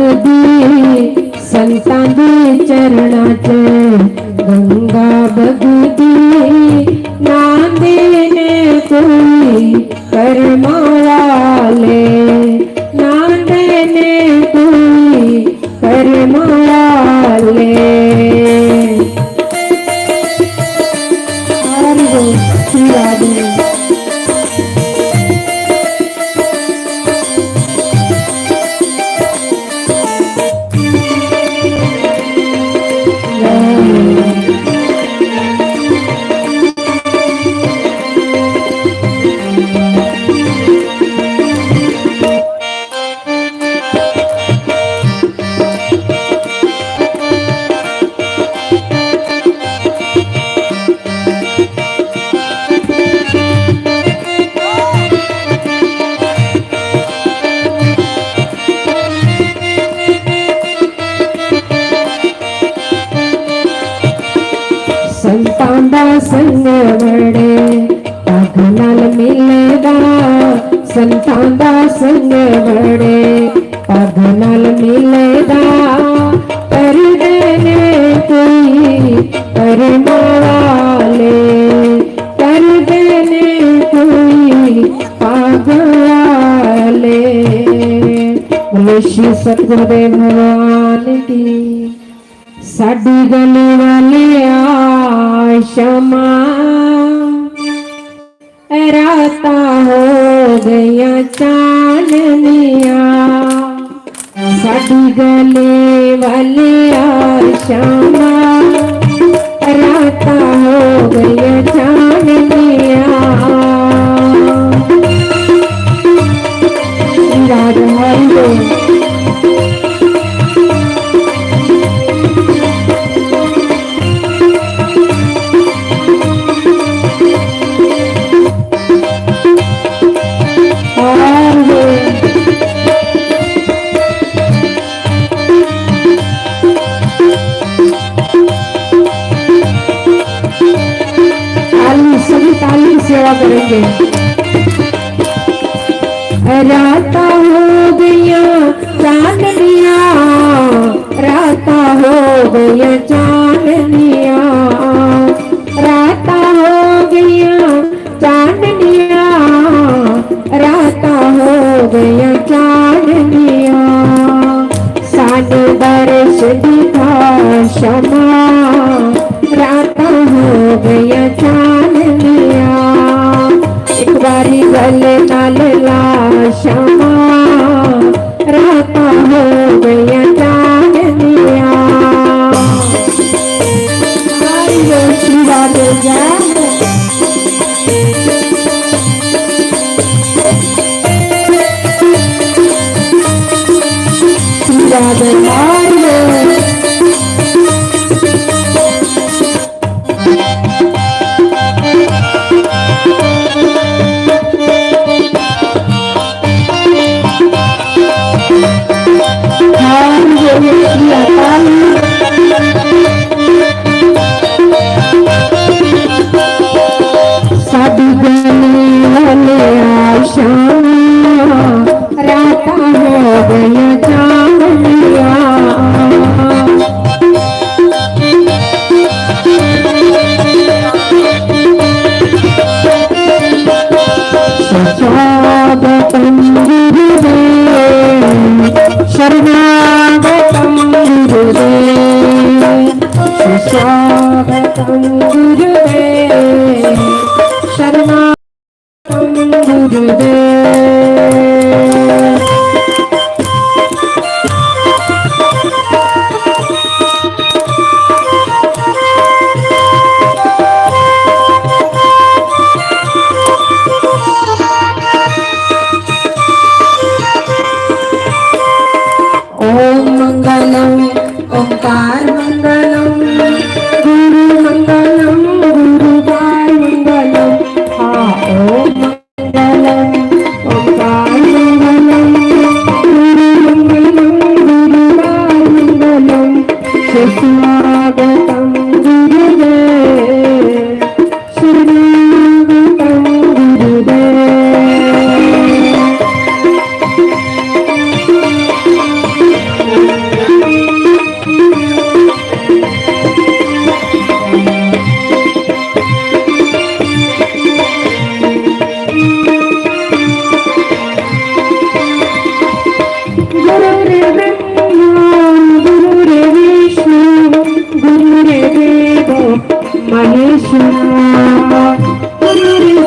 S2: बगदी संतां दे चरणां च गंगा बगदी नांदे ने कोई कर्मा वाले नांदे ने कोई कर्मा वाले हरि बोल श्री राधे संतां दा संग बड़े पग नाल मिलदा संतां दा संग बड़े पग नाल मिलदा करदे ने कोई कर्मा वाले करदे ने कोई पग वाले। बोलो श्री सतगुरुदेव भगवान की। साडी गली वालिया क्षमा राता हो गया चांदनिया साडी गली वालिया क्षमा राता हो गया चांदनिया राधा हरि सेवा करेंगे। राता हो गया चांदनिया राता हो गया चांदनिया राता हो गया चांदनिया राता हो गया चांदनिया सानू दर्श दिखा क्षमा राता हो गया चांदनिया एक बारी गले नाल ला क्षमा राता हो गया चांदनिया श्री राधे जय श्री राधे साडी गली वाले आशा राता हो गया चांदनिया शरणागतम गुरुदेव शरणागतम गुरुदेव शरणागतम गुरुदेव शरणागतम गुरुदेव ओम मंगलम ओंकार मंगलम गुरु मंगलम गुरुवार मंगलम हाँ ओम मंगलम ओंकार मंगलम गुरु मंगलम गुरुवार मंगलम शरणागतम गुरुदेव शरणागतम गुरुदेव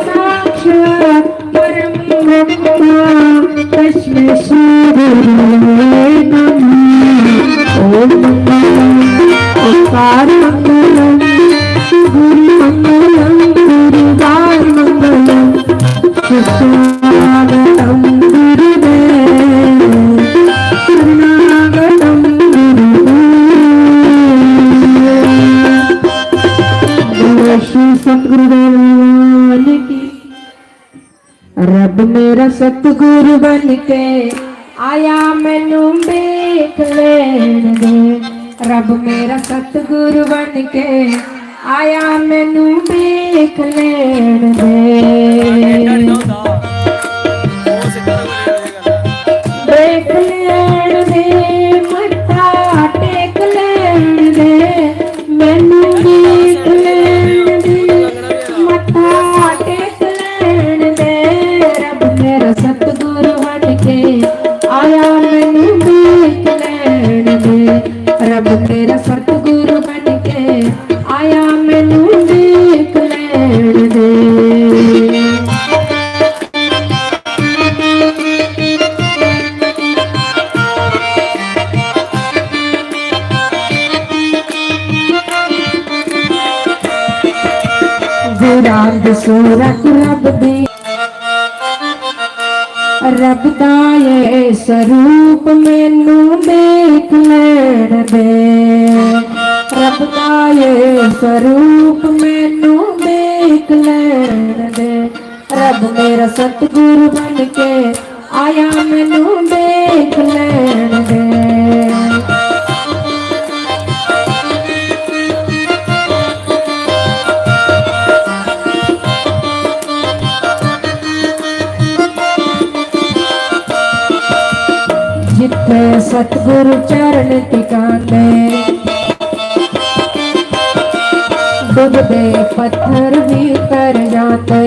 S2: साक्षात् परम ब्रह्म तस्मै श्री गुरवे नमः। ओम ओंकार मंगलम गुरु मंगलम गुरुवार मंगलम सुस्वागतम गुरुदेव शरणागतम गुरुदेव। श्री सतगुरुदेव भगवान की। रब मेरा सतगुरु बन के आया मैनू देख लेन दे। रब मेरा सतगुरु बन के आया मैनू देख लेन दे। देख लेन दे मत्था टेक लेन दे मैनू देख लेन दे मत्था टेक लेन दे। रब मेरा सतगुरु बन के आया मैनू देख लेन दे। रब मेरा सतगुरु बन के आया मैनू देख लेन दे। गुरांद सूरत रब दी रब दा ये स्वरूप मैनू देख लेन दे। रब दा ये स्वरूप मैनू देख लेन दे। रब मेरा सतगुरु बन के आया मैनू देख लेन दे। जिथे सतगुरु चरण टिकाने डूबते पत्थर भी तर जाते।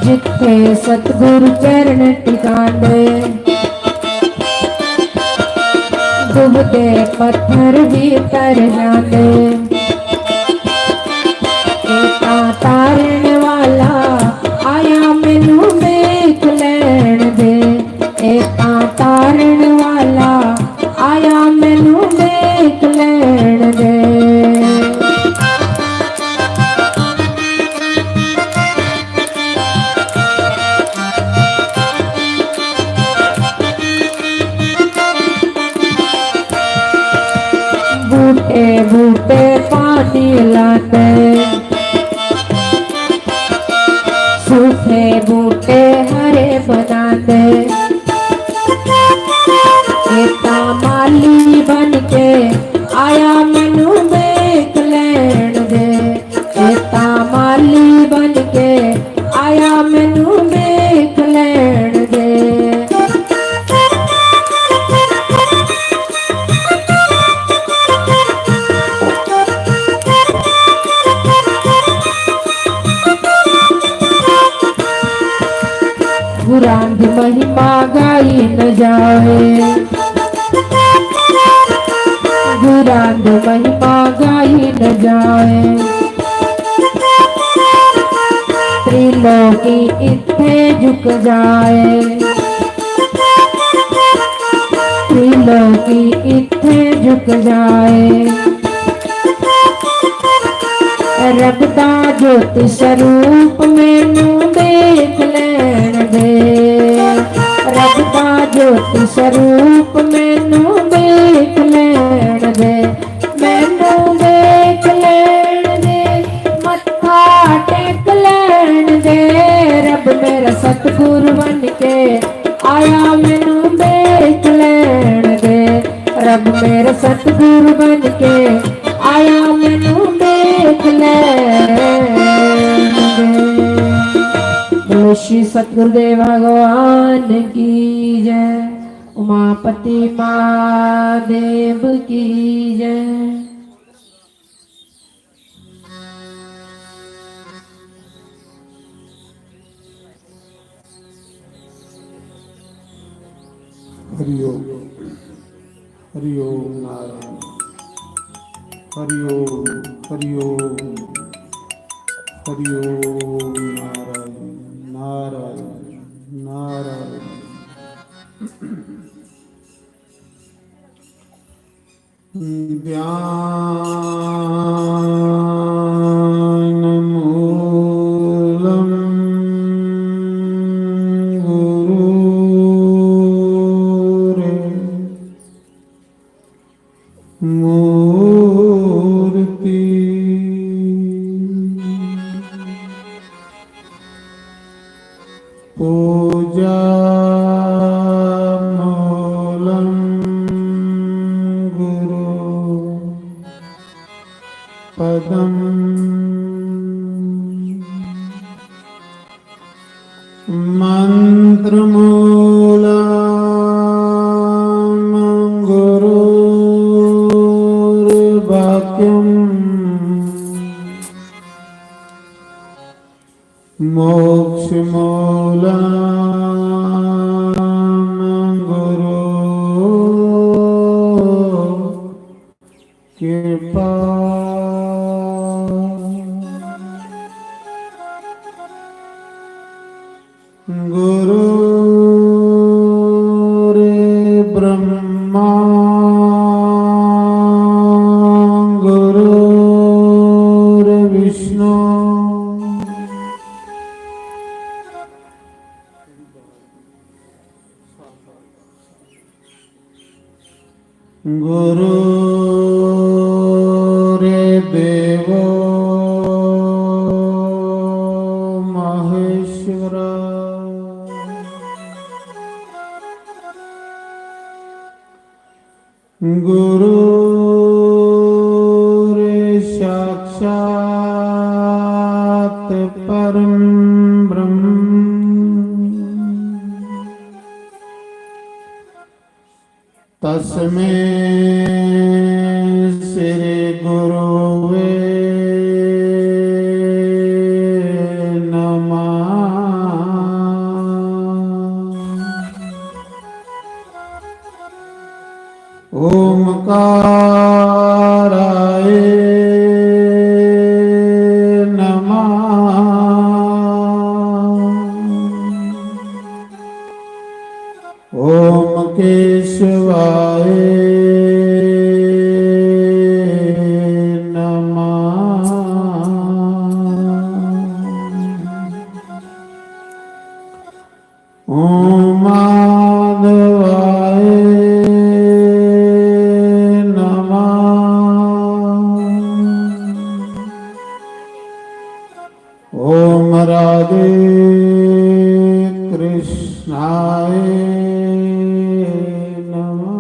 S2: जिथे सतगुरु चरण टिकाने डूबते पत्थर भी तर जाते। एका तारण वाला आया मैनू देख लेन दे। एका तारण वाला आया मैनू देख लेन दे। बूटे बूटे पानी लाते सूखे बूटे हरे बनाते। एका माली बन के आया मैनू देख लेन दे। एका माली बन के आया मैनू देख लेन दे। गुरांद महिमा गाई न जाए। गुरांद महिमा गाई न जाए। त्रिलोकी इत्थे झुक जाए। त्रिलोकी इत्थे झुक जाए। रब दा ज्योति स्वरूप मैनू देख लेन दे। रब दा ज्योति स्वरूप मैनू देख लेन दे। मैनू देख लेन दे मत्था टेक लेन दे। रब मेरा सतगुरु बन के आया मैनू देख लेन दे। रब मेरा सतगुरु बन के आया मैनू देख लेन दे। श्री सतगुरुदेव भगवान की जय। उमापति महादेव की जय।
S3: हरि ओम नारायण। हरि ओम हरि ओम हरि ओम। नारायण नारायण नारायण। ध्यानमूलं गुरुरे मूर्ति पूजा मूलं गुरु पदम मंत्रमूलं गुरुर्वाक्यम् मोक्षमूलं गुरु कृपा। गुरुरे ब्रह्मा गुरुर्विष्णु गुरुर्देवो महेश्वरा। गुरुर्साक्षात् परं ब्रह्म तस्मै श्री गुरुवे नमः। ओमकाराय नमः। ओम केशवाय नमः। ओम माधवाय ओम राधे कृष्णाय नमः।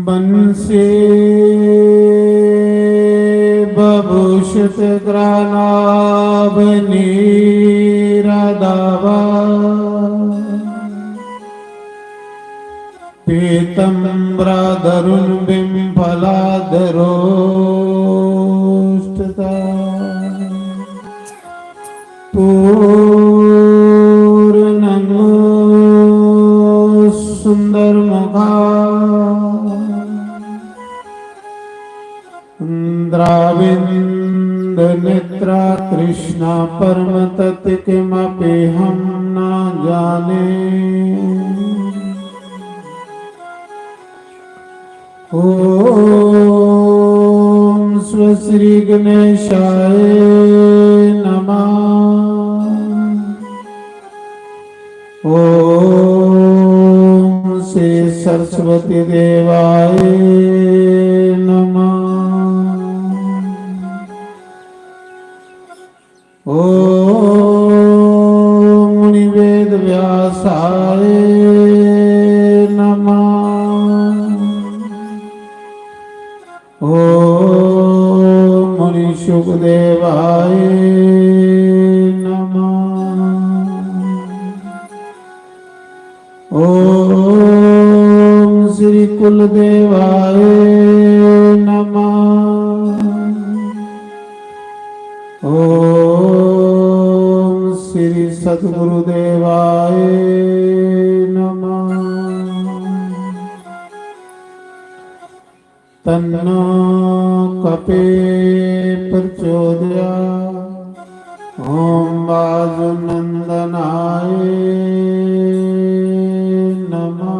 S3: बंसी बभूषित ग्रानाभ नीरादावा पीतम्बराधरुन् बिम्फलाधरोष्टता पूर्णंगो सुंदरमुखा द्राविन्द नेत्रा कृष्णा परम तत् किमपि हम न जाने। ओम स्व श्री गणेशाय नमः। ओम श्री सरस्वती देवाय नमः। ओम मुनिवेद व्यासाय नमः। ओम मुनि शुकदेवाय नमः। ओम श्री कुलदेवाय नमः। ओम श्री सद्गुरुदेवाय नमः। तन्नो कपे प्रचोदया ओम वाजुनंदनाय नमः।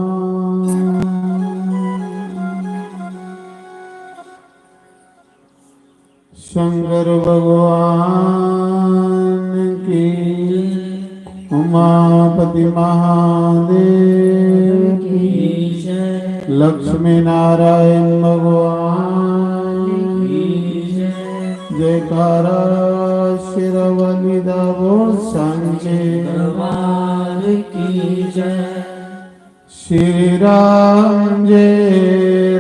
S3: शंकर भगवान की, उमापति महादेव की, लक्ष्मी नारायण भगवान की जयकारा। शिरवलिदा बोल सांचे
S1: दरबार की जय।
S3: श्री राम जय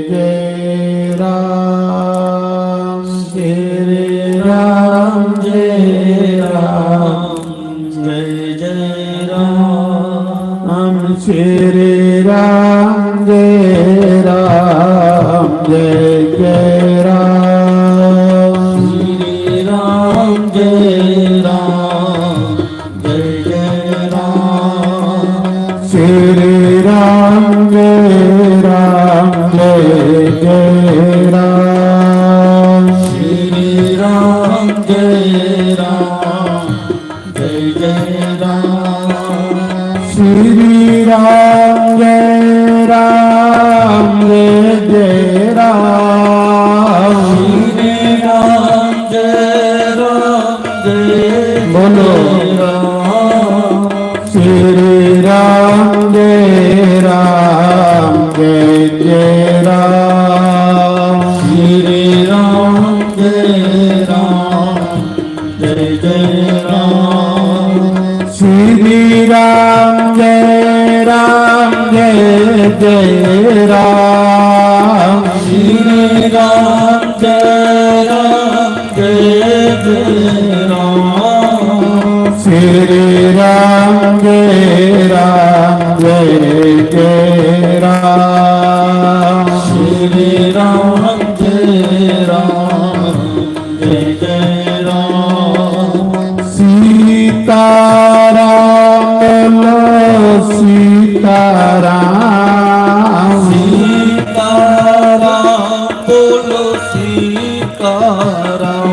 S3: जय राम। श्री राम
S1: जय जय राम।
S3: श्री राम जय राम।
S1: श्री राम जय राम।
S3: श्री राम जय राम।
S1: श्री राम जय राम।
S3: श्री राम जय राम जय राम।
S1: श्री राम जय
S3: बोलो श्री राम जय राम।
S1: श्री राम जय राम।
S3: श्री राम जय राम।
S1: श्री राम जय राम।
S3: श्री राम जय राम।
S1: श्री राम जय राम।
S3: सीताराम बोलो सीताराम।
S1: सीताराम बोलो सीताराम।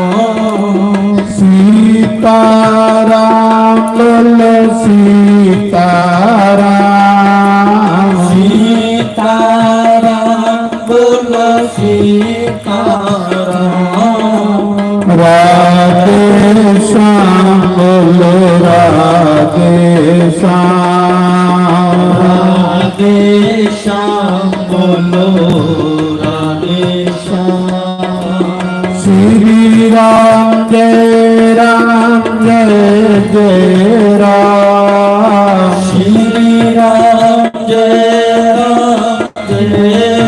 S3: सीताराम बोलो सीताराम।
S1: सीताराम बोलो सीताराम।
S3: राधे श्याम बोलो राधे श्याम।
S1: राधे श्याम बोलो राधे श्याम।
S3: श्री राम जय राम।
S1: श्री राम जय राम।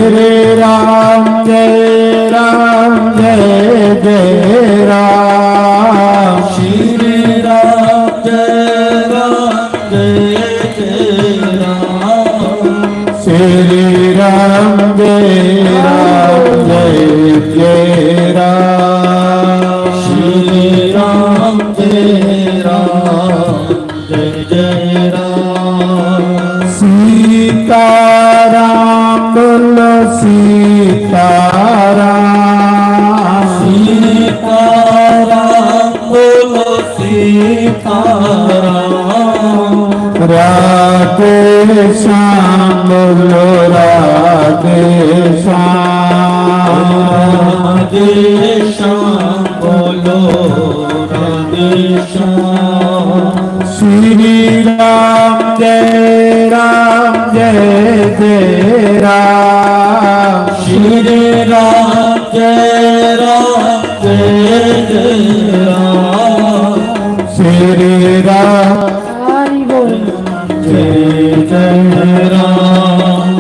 S3: श्री राम जय राम
S1: श्री राम जय राम।
S3: श्री राम जय राम।
S1: श्री राम जय राम।
S3: सीताराम बोलो सीताराम।
S1: सीताराम बोलो सीताराम।
S3: राधे श्याम बोलो राधे श्याम।
S1: राधे श्याम बोलो राधे श्याम।
S3: श्री राम जय राम
S1: श्री राम जय राम।
S3: श्री राम
S2: हरि बोल।
S1: जय राम।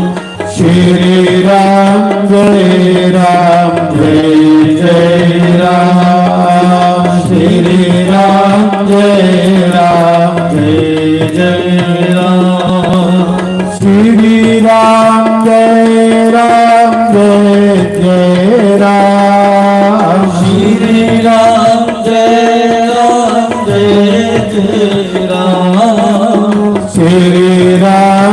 S3: श्री राम जय राम श्री राम जय राम श्री राम जय राम जय राम।
S1: श्री राम जय राम।
S3: श्री राम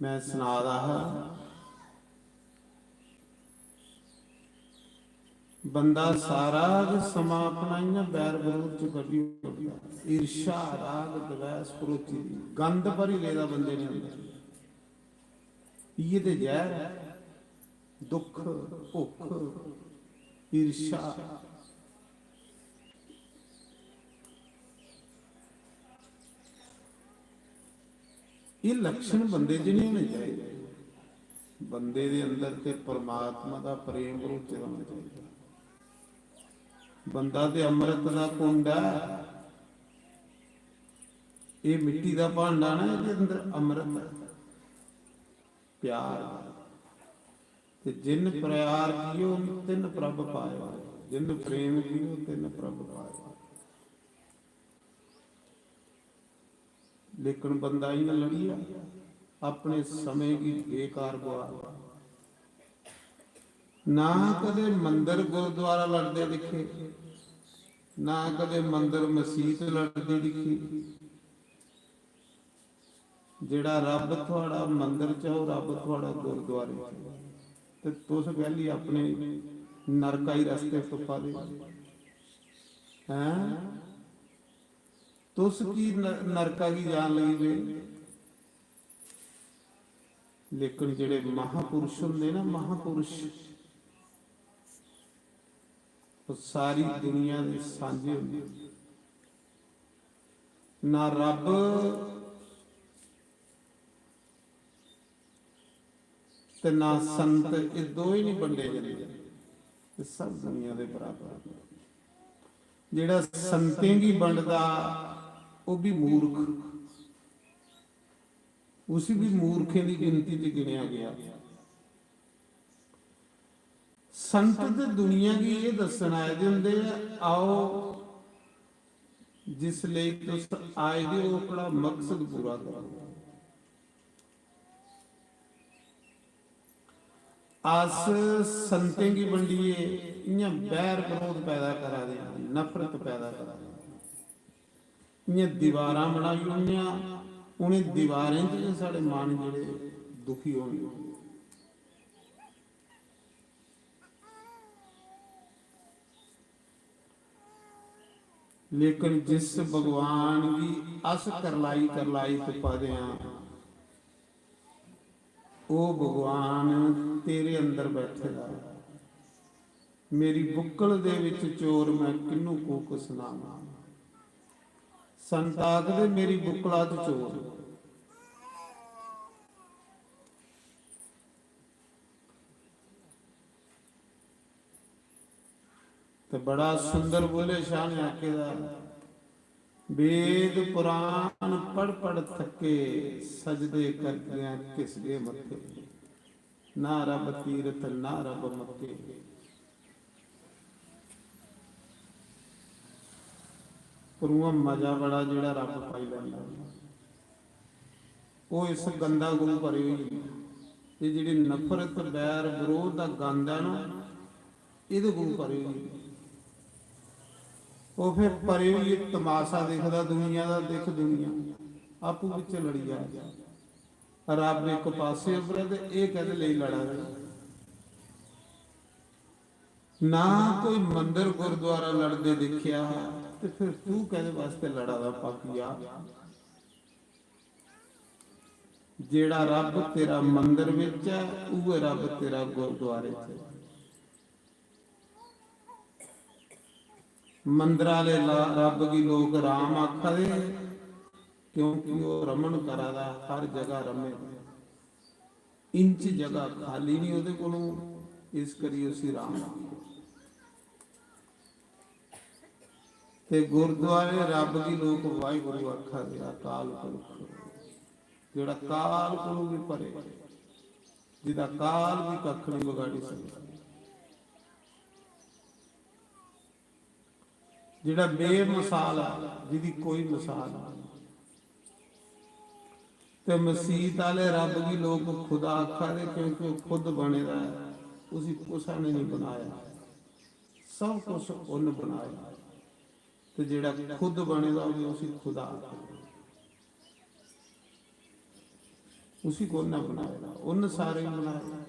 S3: मैं सुना रहा बंदा सारा समा अपना इन्हें बैर विरोध च कभी ईर्षा राग द्वेष क्रोध गंद पर ही लेदा बंदे ने अंदर ये ते जहर है दुख भुख ईर्षा ये लक्षण बंदे च नहीं होने चाहिए बंदे दे अंदर ते परमात्मा दा प्रेम रूप च होना चाहिए बंदा ते अमृत दा कुंड है ये मिट्टी दा भांडा ना इहदे अंदर अमृत है प्यार ते जिन प्यार कियो तिन प्रभ पायो जिन प्रेम कियो तिन प्रभ पायो लेकिन बंदा इन्हें लड़िया अपने समय की बेकार गवा ना कदे मंदिर गुरुद्वारा लड़ते दिखे ना कदे मंदिर मसीत लड़ती दिखी जेड़ा रब थोड़ा मंदिर च हो रब थोड़ा गुरुद्वारे ते तुस पहली अपने नरकाई रस्ते तुपा दे हैं तुस की नरका की जान लगी वे लेकिन जेड़े महापुरुष होंगे ना महापुरुष वो सारी दुनिया के सांझे होंगे ना रब ते ना संत ये दो ही नहीं बंडे जाते सब दुनिया के बराबर जेड़ा संतें की बंडदा वो भी मूर्ख उसी भी मूर्खें की गिनती च गिनिया गया संत तो दुनिया की ये दसन आए होंगे आओ जिस लिए तुस आए दे वो अपना मकसद पूरा करो आस संतें की बंडिए इयां बैर विरोध पैदा करा दे नफरत पैदा करा दे इयां दीवारां बनाई हुई उन्हें दीवारें च साढ़े मन जेड़े दुखी होने लेकिन जिस भगवान की अस करलाई करलाई तुपा दे ओ भगवान तेरे अंदर बैठेगा मेरी बुक्कल दे विच चोर मैं किन्नू कूक सुनावां संत आखदे मेरी बुक्कला च चोर तो बड़ा सुंदर बोले शाह ने आखेदा वेद पुराण पढ़ पढ़ थके सजदे कर गया किसके मथे ना रब तीरथ ना रब मक्के पर वो मजा बड़ा जेड़ा रब पाई लैंदा वो इस गंदा गुरु भरी हुई ये जिहड़ी नफरत बैर विरोध का गंद है ना ये गुरु भरी हुई वो फिर परे हुई तमाशा देखदा दुनिया का देख दुनिया आपू विच लड़ी जा रब एक पासे उभरे ते ये कहते ले लड़ा ना कोई मंदिर गुरुद्वारा लड़ते देखिया तो फिर तू कहते वास्ते लड़ा दा पापिया जेड़ा रब तेरा मंदिर विच है उह रब तेरा गुरुद्वारे च मंदिर वाले रब की लोग राम आखदे क्योंकि वो रमन करादा हर जगह रमे इंच जगह खाली नहीं ਉਹਦੇ ਕੋਲੋਂ इस करिए उसी राम ते गुरुद्वारे रब की लोग वाहिगुरु आखा दे अकाल पुरख जेड़ा काल कोलों भी परे जिदा काल भी कख नहीं बिगाड़ी सकता जेड़ा बेमिसाल है जिदी कोई मिसाल नहीं तो मसीत वाले रब की लोग खुदा आखा दे क्योंकि वो खुद बनेगा उसी कुसा ने नहीं बनाया सब कुछ उन्हें बनाया तो जेड़ा खुद बनेगा वो उसी खुदा उसी को उन्हें बनाया, उन सारे बनाया।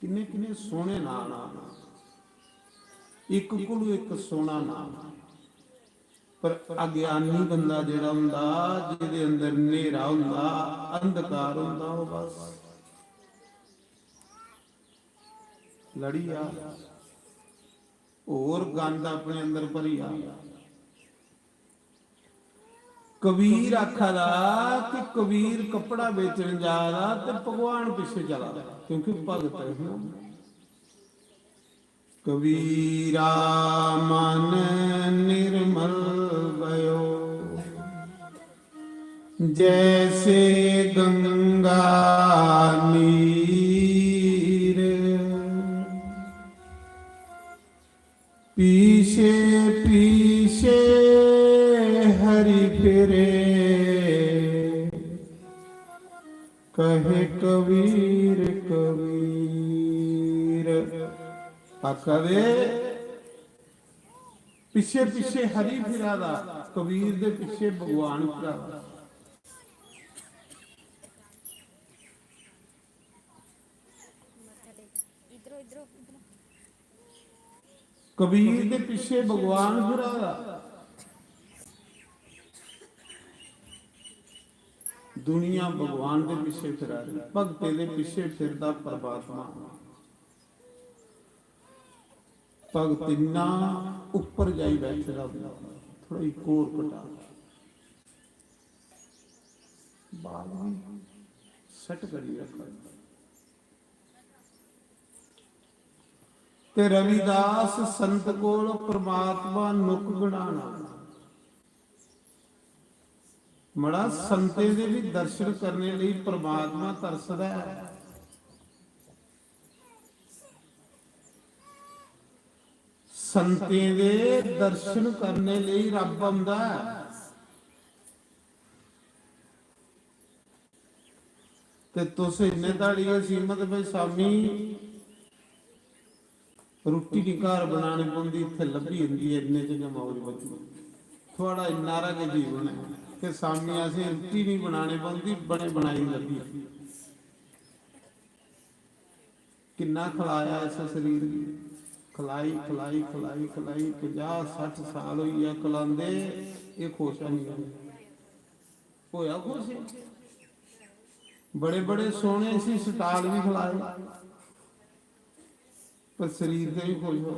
S3: किन्ने किन्ने सोने नाम एक कोलू एक सोना नाम। पर अज्ञानी बंदा जिहड़ा हुंदा, जिहदे अंदर नेरा हुंदा, अंधकार हुंदा, वो बस लड़ी आ और गंद अपने अंदर भरी आ। कबीर आखदा कि कबीर कपड़ा बेचन जा रहा तो भगवान पीछे चला, क्योंकि भगत है। कबीरा मन निर्मल भयो, जैसे गंगा नीर, पीछे पीछे हरि फिरे, कहे कबीर कबीर। आखदे पिछे पिछे हरि फिरादा, कबीर दे पिछे भगवान फिरादा। कबीर दे पिछे भगवान फिरादा, दुनिया भगवान दे पिछे फिरा रही, भगते दे पिछे फिरदा परमात्मा। भगत इन्ना उपर जाई बैठेगा, थोड़ा एक और घटा बाल सट करी रखा। ते रविदास संत कोल परमात्मा नुक गणाना, मड़ा संते दे भी दर्शन करने लिए परमात्मा तरसदा है। संते दे दर्शन करने लिए रब आंदा है। ते तुस इन्ने दाड़ी सीमत भाई स्वामी रुट्टी नहीं घर बनाने पौंदी, इत्थे लभी जांदी है, इन्ने च मौज बची। थोड़ा इन्ना के जीवन है कि स्वामी असें रुट्टी नहीं बनाने पौंदी, बने बनाई लभी। किन्ना खलाया इस शरीर की, खलाई खलाई खलाई खलाई 50-60 साल हो गया खलांदे, ये खुश नहीं होया। खुश बड़े बड़े सोने सी स्टाल भी खिलाए, पर शरीर से भी खुश हो।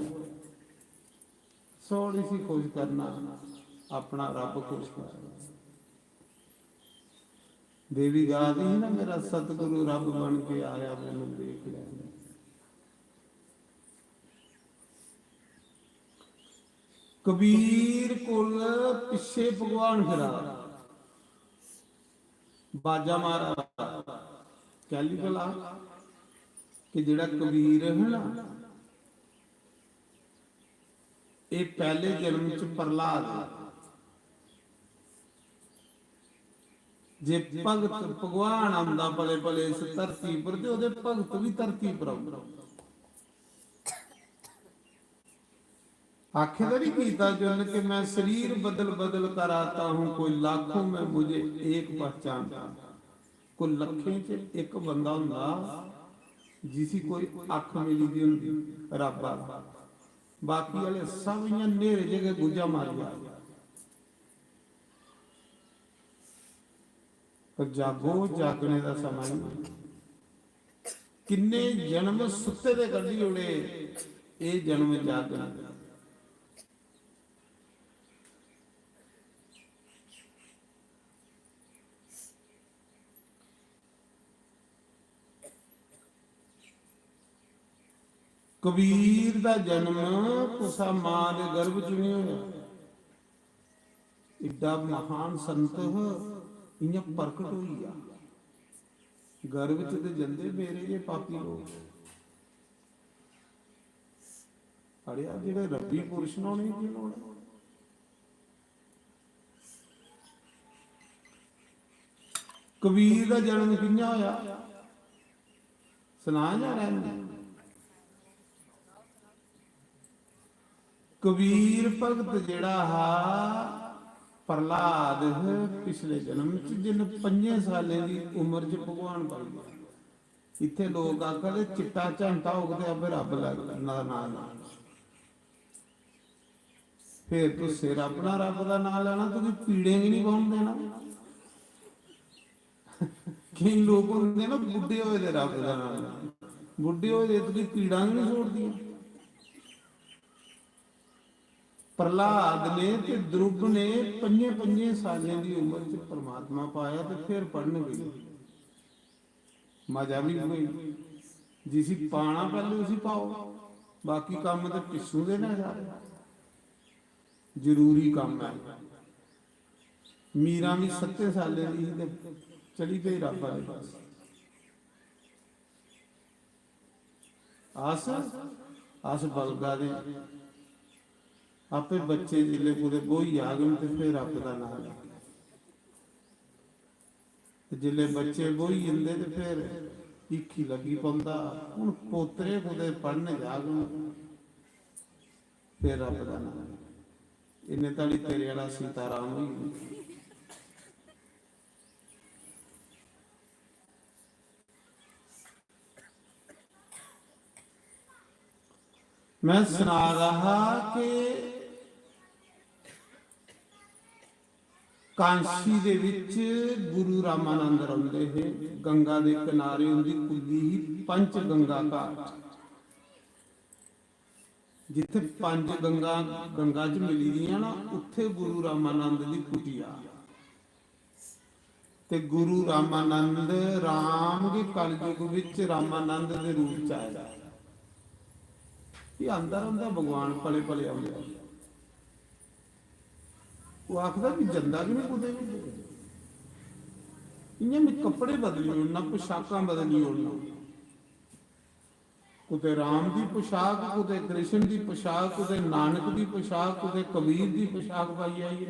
S3: सोनी सी खुश करना अपना रब खुश कर। देवी गा दी ना, मेरा सतगुरु रब बन के आया, मैनू देख लिया। कबीर कोल पिछे भगवान फिरा, बाजा मारा कैली भला कि जेड़ा कबीर है ना, ये पहले जन्म च प्रहलाद, जे भगत भगवान आंदा पले पले इस धरती पर, ते ओदे भगत भी धरती पर आउंदा। आखे तो नहीं कीता जुन कि मैं शरीर बदल बदल कर आता हूं, कोई लाखों में मुझे एक पहचानता। कोई लखें च एक बंदा हुंदा जिसी कोई अख मिली दी हुंदी रब आ, बाकी वाले सब इयां नेरे जगह गुजा मार गया। पर जागो, जागने का समय किन्ने जन्म सुते दे कड्ढी उड़े, ये जन्म जागना। कबीर का जन्म कुसा मां के गर्भ च नहीं होया। इड्डा महान संत इयां प्रकट हो गया, गर्भ च ते जंदे मेरे ये पापी लोग। अड़िया जेड़े रब्बी पुरुष ने उन्हें की लोड़ है? कबीर का जन्म कियां होया सुना जा रहा। कबीर भगत जेड़ा हा ਪ੍ਰਹਲਾਦ ਪਿਛਲੇ ਜਨਮ ਚ ਜਿਨ 5 ਸਾਲਾਂ ਦੀ ਉਮਰ ਚ ਭਗਵਾਨ ਬਣ ਗਿਆ। ਇੱਥੇ ਲੋਕ ਆਖਦੇ ਚਿੱਟਾ ਝੰਟਾ ਉਗਦੇ ਆਪੇ ਰੱਬ ਲੱਗਦਾ ਨਾ ਫੇਰ ਤੂੰ ਸਿਰ ਆਪਣਾ ਰੱਬ ਦਾ ਨਾਮ ਲੈਣਾ, ਤੂੰ ਪੀੜੇ ਵੀ ਨਹੀਂ ਪਾਉਣ ਦੇਣਾ। ਕਈ ਲੋਕ ਹੁੰਦੇ ਨਾ ਬੁੱਢੇ ਹੋਏ ਦੇ ਰੱਬ ਦਾ ਨਾਮ ਲੈਣਾ, ਬੁੱਢੇ ਹੋਏ ਦੇ ਤੁਸੀਂ ਪੀੜਾਂ ਵੀ ਨਹੀਂ ਛੋੜਦੀਆਂ। ਪ੍ਰਹਲਾਦ ਨੇ ਤੇ ਦਰੁਬ ਨੇ 5 ਸਾਲਾਂ ਦੀ ਉਮਰ ਚ ਪਰਮਾਤਮਾ ਪਾਇਆ ਤੇ ਫਿਰ ਪੜਨ ਗਏ। ਮਜ਼ਾ ਵੀ ਹੋਈ ਜਿਸੀ ਪਾਣਾ ਪਹਿਲੇ ਉਸੇ ਪਾਓ, ਬਾਕੀ ਕੰਮ ਤੇ ਪਿੱਛੋਂ ਦੇ ਨਾ ਜਾ ਜ਼ਰੂਰੀ ਕੰਮ ਹੈ। ਮੀਰਾ ਵੀ 7 ਸਾਲਾਂ ਦੀ ਤੇ ਚਲੀ ਗਈ ਰੱਬ ਵਾਲੇ ਪਾਸ। ਆਸ ਬਲਗਾ ਦੇ ਆਪੇ ਬੱਚੇ ਜਿਲੇ ਪੂਰੇ ਬੋਈ ਆ ਗਏ ਤੇ ਫਿਰ ਰੱਬ ਦਾ ਨਾਮ ਲੈ ਤੇ ਜਿਲੇ ਬੱਚੇ ਬੋਈ ਜਾਂਦੇ ਤੇ ਫਿਰ ਇੱਕੀ ਲੱਗੀ ਪਾਉਂਦਾ। ਹੁਣ ਪੋਤਰੇ ਕੁਦੇ ਪੜਨ ਜਾ ਗਏ ਫਿਰ ਰੱਬ ਦਾ ਨਾਮ ਇਹਨੇ ਤਾਲੀ ਤੇਰੇ ਵਾਲਾ ਸੀਤਾਰਾਮ ਵੀ। मैं सुना रहा कि कांशी दे विच गुरु रामानंद रहिंदे है। गंगा दे किनारे उनकी कुली ही पंच गंगा घाट, जिथे पंज गंगा गंगा च मिली दियां ना, उत्थे गुरु रामानंद की कुटिया। ते गुरु रामानंद राम के कलयुग विच रामानंद के रूप च आया। ये आंदा रहा भगवान पले पले आते। वो आखदा भी जंदा भी नहीं कुदे भी, इयां भी कपड़े बदली उड़ना, पोशाकां बदली उड़ना। कुते राम की पोशाक, कुते कृष्ण की पोशाक, कुते नानक की पोशाक, कुते कबीर की पोशाक पाई आई।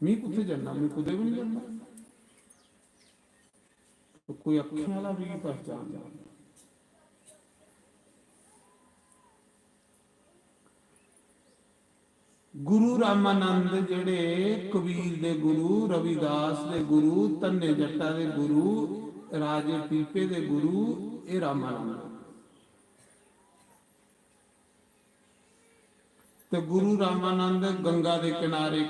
S3: मैं कुत्थे जाना, मैं कुदे भी नहीं जाना। तो कोई अखियां वाला भी पहचान जा। गुरु रामानंद जेड़े कबीर दे गुरु, रविदास दे गुरु, धन्ने जट्टा दे गुरु, राजे पीपे दे गुरु, ये रामानंद। ते गुरु रामानंद गंगा दे किनारे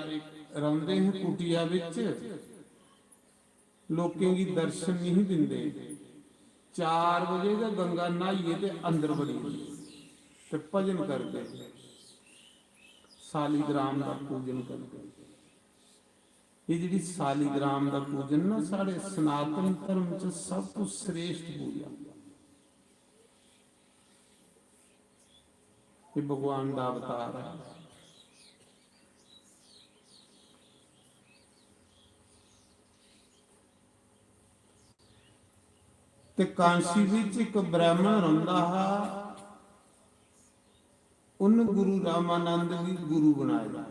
S3: रहिंदे हैं कुटिया विच। लोकें की दर्शन नहीं दिंदे। 4 बजे का गंगा नहाइए ते अंदर बड़ी ते भजन करते, सालीग्राम का पूजन करते। ये जी सालीग्राम का पूजन ना साढ़े सनातन धर्म च सब कुछ श्रेष्ठ पूजा। ये भगवान का अवतार है। ते कांशी विच एक ब्राह्मण रहिंदा हा, उन गुरु रामानंद भी गुरु बनाया।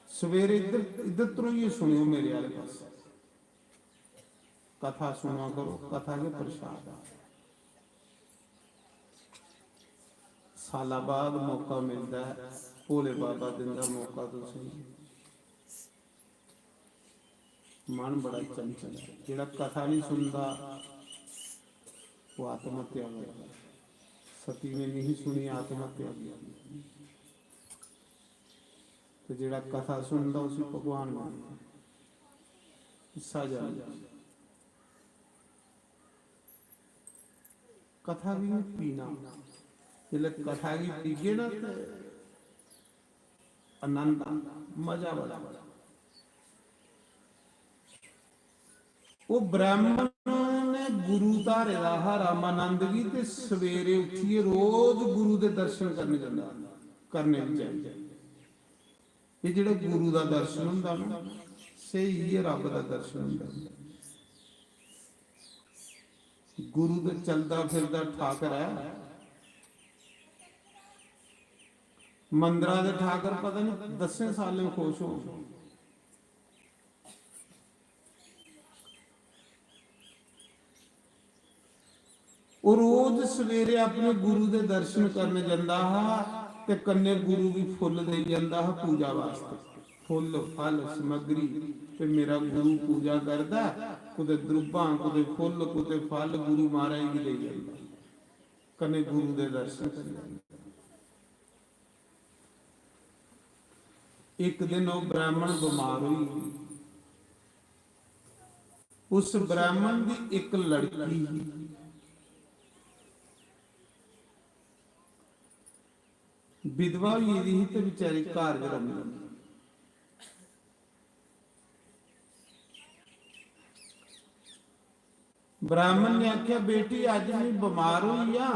S3: सवेरे इधर इधर तो ये सुनियो मेरे वाले पास, कथा सुना करो, कथा के प्रसाद। साला बाद मौका मिलता है, भोले बाबा दिंदा मौका। तो सही मन बड़ा चंचल है, जेड़ा कथा नहीं सुनता वो आत्महत्या करता। सती ने नहीं सुनी, आत्महत्या की। तो जेड़ा कथा सुनता उसी भगवान मानता, हिस्सा जान। कथा भी नहीं पीना, जिसले कथा की पीगे ना तो आनंद मजा बड़ा। वो ब्राह्मण ने गुरु धारे रहा रामानंद भी, ते सवेरे उठिए रोज गुरु के दर्शन करने जाता, करने भी चाहिए। ये जो गुरु का दर्शन होंदा ना, सही है रब का दर्शन होंदा। गुरु तो चलता फिरता ठाकर है, मंदिर के ठाकर पता नहीं 10 साल में खुश हो। वो रोज सवेरे अपने गुरु के दर्शन करने जाता हा, ਤੇ ਕੰਨੇ ਗੁਰੂ ਵੀ ਫੁੱਲ ਦੇਈ ਜਾਂਦਾ ਹੈ ਪੂਜਾ ਵਾਸਤੇ, ਫੁੱਲ ਫਲ ਸਮਗਰੀ। ਤੇ ਮੇਰਾ ਗੁਰੂ ਪੂਜਾ ਕਰਦਾ, ਕੁਦੇ ਦਰੁਬਾਂ ਕੁਦੇ ਫੁੱਲ ਕੁਦੇ ਫਲ ਗੁਰੂ ਮਹਾਰਾਜ ਵੀ ਦੇਈ ਜਾਂਦਾ, ਕੰਨੇ ਗੁਰੂ ਦੇ ਦਰਸ਼ਨ ਕਰੀ ਜਾਂਦਾ। ਇੱਕ ਦਿਨ ਉਹ ਬ੍ਰਾਹਮਣ ਬਿਮਾਰ ਹੋਈ। ਉਸ ਬ੍ਰਾਹਮਣ ਦੀ ਇੱਕ ਲੜਕੀ ਵਿਧਵਾ ਹੋਈ ਦੀ ਤੇ ਵਿਚਾਰੀ ਘਰ ਚ ਰਹਿੰਦੀ। ਬ੍ਰਾਹਮਣ ਨੇ ਆਖਿਆ ਬੇਟੀ ਅੱਜ ਮੈਂ ਬਿਮਾਰ ਹੋਈ ਆ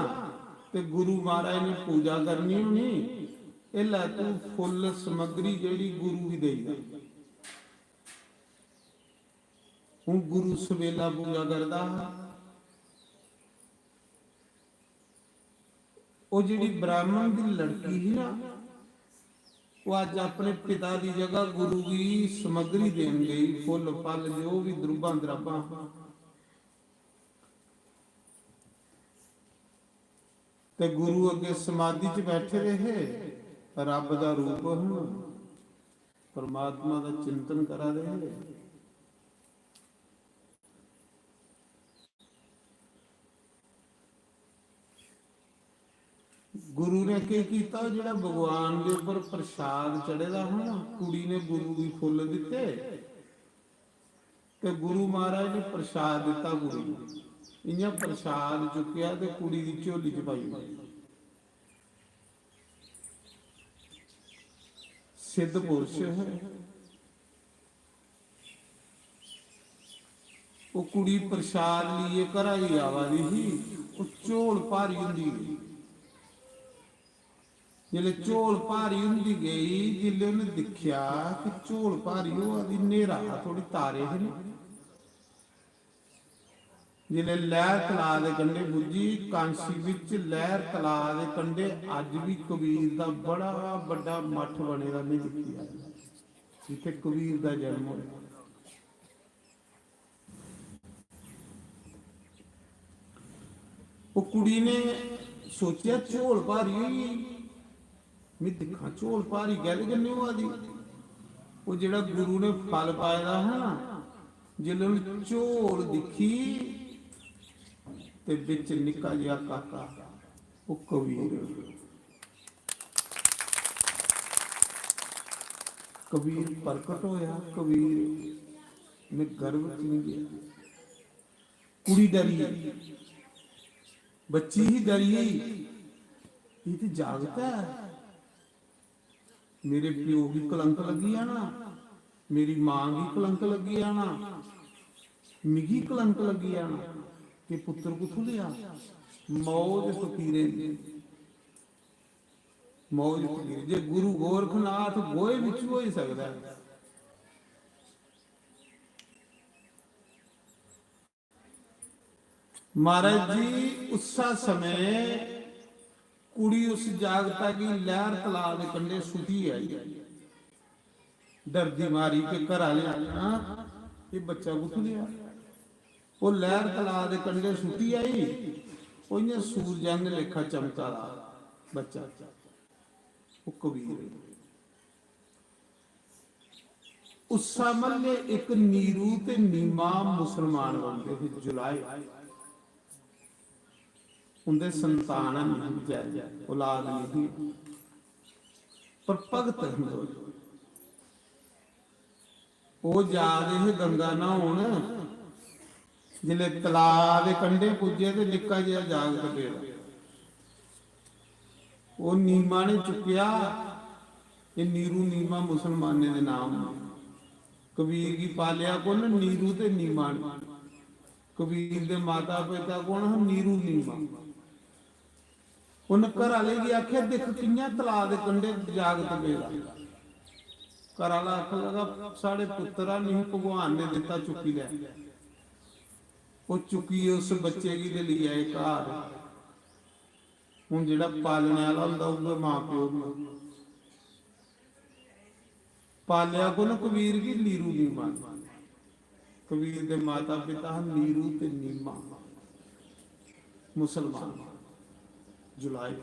S3: ਤੇ ਗੁਰੂ ਮਹਾਰਾਜ ਨੇ ਪੂਜਾ ਕਰਨੀ ਹੋਣੀ, ਇਹ ਲੈ ਤੂੰ ਫੁੱਲ ਸਮਗਰੀ ਜਿਹੜੀ ਗੁਰੂ ਵੀ ਦੇਈਦਾ। ਹੁਣ ਗੁਰੂ ਸਵੇਲਾ ਪੂਜਾ ਕਰਦਾ, ਉਹ ਜਿਹੜੀ ਬ੍ਰਾਹਮਣ ਦੀ ਲੜਕੀ ਸੀ ਨਾ, ਉਹ ਅੱਜ ਆਪਣੇ ਪਿਤਾ ਦੀ ਜਗ੍ਹਾ ਗੁਰੂ ਦੀ ਸਮਗਰੀ ਦੇਣ ਗਈ, ਫੁੱਲ ਫਲ ਜੋ ਵੀ ਦਰੁਬਾਂ ਦਰਾਬਾਂ। ਤੇ ਗੁਰੂ ਅੱਗੇ ਸਮਾਧੀ 'ਚ ਬੈਠੇ ਰਹੇ, ਰੱਬ ਦਾ ਰੂਪ ਹੁਣ ਪਰਮਾਤਮਾ ਦਾ ਚਿੰਤਨ ਕਰਾ ਰਹੇ। ਗੁਰੂ ਨੇ ਕੀ ਕੀਤਾ, ਜਿਹੜਾ ਭਗਵਾਨ ਦੇ ਉੱਪਰ ਪ੍ਰਸ਼ਾਦ ਚੜੇਦਾ ਹੁਣ, ਕੁੜੀ ਨੇ ਗੁਰੂ ਵੀ ਫੁੱਲ ਦਿੱਤੇ ਤੇ ਗੁਰੂ ਮਹਾਰਾਜ ਨੇ ਪ੍ਰਸ਼ਾਦ ਦਿੱਤਾ ਕੁੜੀ ਨੂੰ। ਇੰਨਾ ਪ੍ਰਸ਼ਾਦ ਚੁੱਕਿਆ ਤੇ ਕੁੜੀ ਦੀ ਝੋਲੀ 'ਚ ਪਾਈ। ਸਿੱਧ ਪੁਰਸ਼ ਹੈ ਉਹ। ਕੁੜੀ ਪ੍ਰਸ਼ਾਦ ਲਈਏ ਘਰਾਂ ਦੀ ਆਵਾਦੀ ਸੀ, ਉਹ ਝੋਲ ਭਾਰੀ ਹੁੰਦੀ ਗਈ। ਜਿਲੇ ਝੋਲ ਭਾਰੀ ਹੁੰਦੀ ਗਈ, ਜਿਲੇ ਉਹਨੇ ਦੇਖਿਆ ਕਿ ਝੋਲ ਭਾਰੀ, ਉਹ ਆਦੀ ਹਨੇਰਾ ਥੋੜੀ ਤਾਰੇ ਹਨ। ਜਿਲੇ ਲਹਿਰ ਤਲਾ ਦੇ ਕੰਢੇ ਬੁੱਝੀ, ਕਾਂਸੀ ਵਿੱਚ ਲਹਿਰ ਤਲਾ ਦੇ ਕੰਢੇ ਅੱਜ ਵੀ ਕਬੀਰ ਦਾ ਬੜਾ ਵੱਡਾ ਮੱਠ ਬਣੇਗਾ। ਨਹੀਂ ਦੇਖਿਆ ਜਿੱਥੇ ਕਬੀਰ ਦਾ ਜਨਮ ਹੋਇਆ। ਉਹ ਕੁੜੀ ਨੇ ਸੋਚਿਆ ਝੋਲ ਭਾਰੀ ਹੋਈ, ਮੈਂ ਦੇਖਾਂ ਝੋਲ ਭਾਰੀ ਗੱਲ ਜੰਨੇ ਆਦੀ। ਉਹ ਜਿਹੜਾ ਗੁਰੂ ਨੇ ਫਲ ਪਾਇਆ ਹੈ ਨਾ, ਜਦੋਂ ਝੋਲ ਦਿਖੀ ਤੇ ਵਿੱਚ ਨਿੱਕਾ ਜਿਹਾ ਕਾਕਾ, ਉਹ ਕਬੀਰ। ਕਬੀਰ ਪ੍ਰਗਟ ਹੋਇਆ। ਕਬੀਰ ਨੇ ਗਰਭ ਨਹੀਂ ਗਿਆ। ਕੁੜੀ ਡਰੀ, ਬੱਚੀ ਹੀ ਡਰੀ, ਇਹ ਤੇ ਜਾਗਦਾ, ਮੇਰੇ ਪਿਓ ਦੀ ਕਲੰਕ ਲੱਗੀ ਆਣਾ, ਮੇਰੀ ਮਾਂ ਦੀ ਕਲੰਕ ਲੱਗੀ ਆਣਾ, ਮਿਗੀ ਕਲੰਕ ਲੱਗੀ ਆਣਾ ਕਿ ਪੁੱਤਰ ਕਿੱਥੋਂ ਲਿਆ। ਮੌਜ ਫਕੀਰੇ ਦੀ, ਮੌਜ ਫਕੀਰ। ਜੇ ਗੁਰੂ ਗੋਰਖਨਾਥ ਗੋਏ ਵਿੱਚ ਹੋ ਹੀ ਸਕਦਾ। ਮਹਾਰਾਜ ਜੀ ਉਸਾ ਸਮੇਂ ਕੁੜੀ ਉਸ ਜਾਗਤਾ की लहर तलाब के कंढे सुती आई, डरदी मारी के घर वाले ये बच्चा कुछ लिया। वो लहर तलाब के कंढे सुती आई, वो सूरजंग लेखा चमका रहा बच्चा, वो कबीर। उस समय एक नीरू ते नीमा मुसलमान बनते थे, जुलाए उनके संतान औलाद नहीं, पर भगत वो जा रहे गंगा नहाउण। जिले तलाब के कंढे पुजे तो निक्का जिहा जागत पेड़ा, वो नीमा ने चुकिया। ये नीरू नीमा मुसलमाने के नाम, कबीर की पालिया को ना नीरू ते नीमा। कबीर के माता पिता कौन है, नीरू नीमा। उन्हें घर वाले की आख्या देख किन्या तलाब के कंढे जागत पेड़ा। घर वाला आख लगा साढ़े पुत्रा नहीं भगवान ने दिता, चुकी लिया। वो चुकी उस बच्चे की ले आए घर। हुण जिहड़ा पालने वाला हुंदा उहदा मां प्यो पालिया को ना कबीर की नीरू नीमा। कबीर के माता पिता नीरू ते नीमा मुसलमान जुलाए।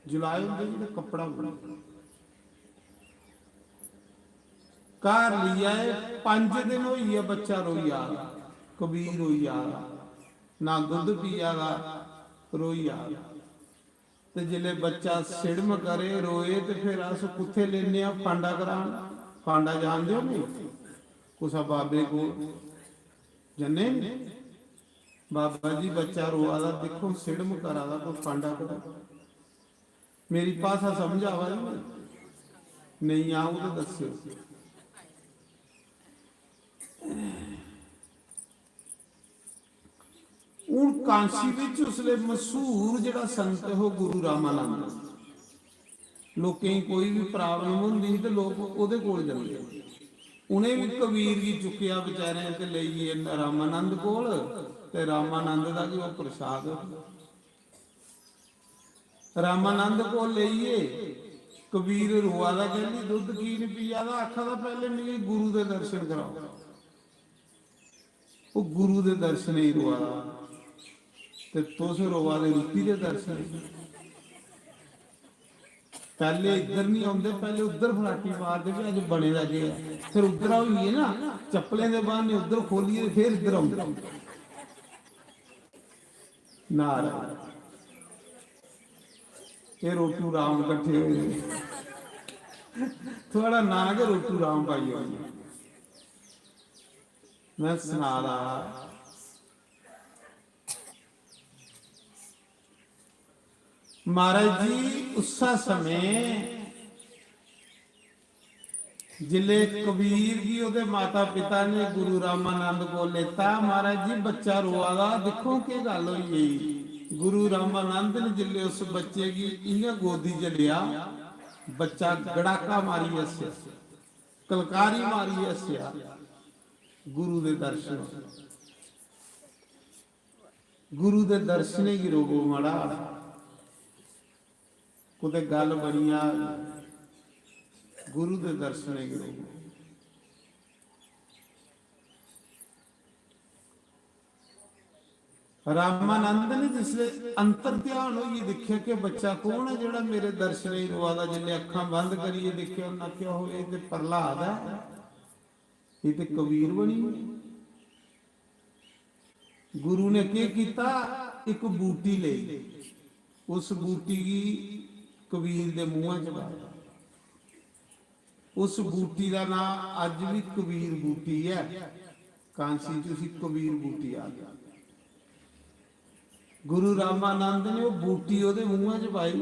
S3: ਜੁਲਾਏ ਹੁੰਦੇ ਜਿਹੜਾ ਕੱਪੜਾ ਹੁੰਦਾ ਕਾਰ ਲਿਆ 5 ਦਿਨ ਹੋਈ ਆ ਬੱਚਾ ਰੋਈ ਆ ਕਬੀਰ ਰੋਈ ਆ ਨਾ ਦੁੱਧ ਪੀਆਗਾ ਰੋਈ ਆ ਤੇ ਜਿਲੇ ਬੱਚਾ ਸਿੜਮ ਕਰੇ ਰੋਏ ਤੇ ਫਿਰ ਅਸ ਕੁੱਥੇ ਲੈਨੇ ਆ ਫਾਂਡਾ ਕਰਾਣ ਫਾਂਡਾ ਜਾਣਦੇ ਹੋ ਨਹੀਂ ਕੁਸਾ ਬਾਬੇ ਕੋ ਜੰਨੇ ਬਾਬਾ ਜੀ ਬੱਚਾ ਰੋਆ ਦਾ ਦੇਖੋ ਸਿੜਮ ਕਰਾ ਦਾ ਕੋਈ ਫਾਂਡਾ ਕਰਾ ਮੇਰੀ ਭਾਸ਼ਾ ਸਮਝ ਆਵਾ ਨਹੀਂ ਆਉ ਤਾਂ ਦੱਸਿਓ ਹੁਣ ਕਾਂਸੀ ਵਿੱਚ ਉਸਲੇ ਮਸ਼ਹੂਰ ਜਿਹੜਾ ਸੰਤ ਉਹ ਗੁਰੂ ਰਾਮਾਨੰਦ ਲੋਕਾਂ ਕੋਈ ਵੀ ਪ੍ਰੋਬਲਮ ਹੁੰਦੀ ਤੇ ਲੋਕ ਉਹਦੇ ਕੋਲ ਜਾਂਦੇ ਉਹਨੇ ਵੀ ਕਬੀਰ ਜੀ ਚੁੱਕਿਆ ਵਿਚਾਰਿਆਂ ਤੇ ਲਈਏ ਰਾਮਾਨੰਦ ਕੋਲ ਤੇ ਰਾਮਾਨੰਦ ਦਾ ਵੀ ਉਹ ਪ੍ਰਸਾਦ ਰਾਮਾਨੰਦ ਕੋਲ ਲਈਏ ਕਬੀਰ ਰੋਆ ਦਾ ਕਹਿੰਦੀ ਦੁੱਧ ਕੀ ਨਹੀਂ ਪੀਆ ਦਾ ਆਖਾ ਦਾ ਪਹਿਲੇ ਮੈਨੂੰ ਗੁਰੂ ਦੇ ਦਰਸ਼ਨ ਕਰਾਓ ਉਹ ਗੁਰੂ ਦੇ ਦਰਸ਼ਨ ਹੀ ਰੋਆ ਤੇ ਤੁਸੀਂ ਰੋਆ ਦੇ ਰੂਪੀ ਦੇ ਦਰਸ਼ਨ ਪਹਿਲੇ ਇੱਧਰ ਨਹੀਂ ਆਉਂਦੇ ਪਹਿਲੇ ਉੱਧਰ ਫਲਾਟੀ ਮਾਰਦੇ ਵੀ ਅੱਜ ਬਣੇ ਦਾ ਜੇ ਫਿਰ ਉੱਧਰ ਆਉਈਏ ਨਾ ਚੱਪਲੇ ਦੇ ਬਾਹਰ ਨੇ ਉੱਧਰ ਖੋਲੀਏ ਫਿਰ ਇੱਧਰ ਆਉਂਦੇ ਨਾਰ ਇਹ ਰੋਟੂ ਰਾਮ ਇਕੱਠੇ ਹੋਏ ਥੋੜਾ ਨਾ ਕੇ ਰੋਟੂ ਰਾਮ ਪਾਈ ਹੋਈ ਮੈਂ ਸੁਣਾ ਰਹਾ महाराज जी उस समय जिले कबीर जी ओदे माता पिता ने गुरु रामानंद को लेता महाराज जी बच्चा रोआगा देखो के गल हुई गुरु रामानंद ने जिले उस बच्चे की इन्हें गोदी च लिया बच्चा गड़ाका मारी हस्या कलकारी मारी हस्या गुरु दे दर्शन गुरु दे दर्शन ही रोगो माड़ा कुते गल बनिया गुरु दे दर्शन करो रामानंद ने जिसले अंतर ध्यान हो देखिया कि बच्चा कौन है जेड़ा मेरे दर्शन ही रवादा जिले अखा बंद करिए देखिया ना क्या हो ये प्रहलाद है ये तो कबीर बनी गुरु ने क्या किया एक बूटी ले उस बूटी की कबीर दे मूंह च पाया उस बूटी का नाम अज भी कबीर बूटी है कांसी च कबीर बूटी आ गया गुरु रामानंद ने वो बूटी ओदे मूंह च पाई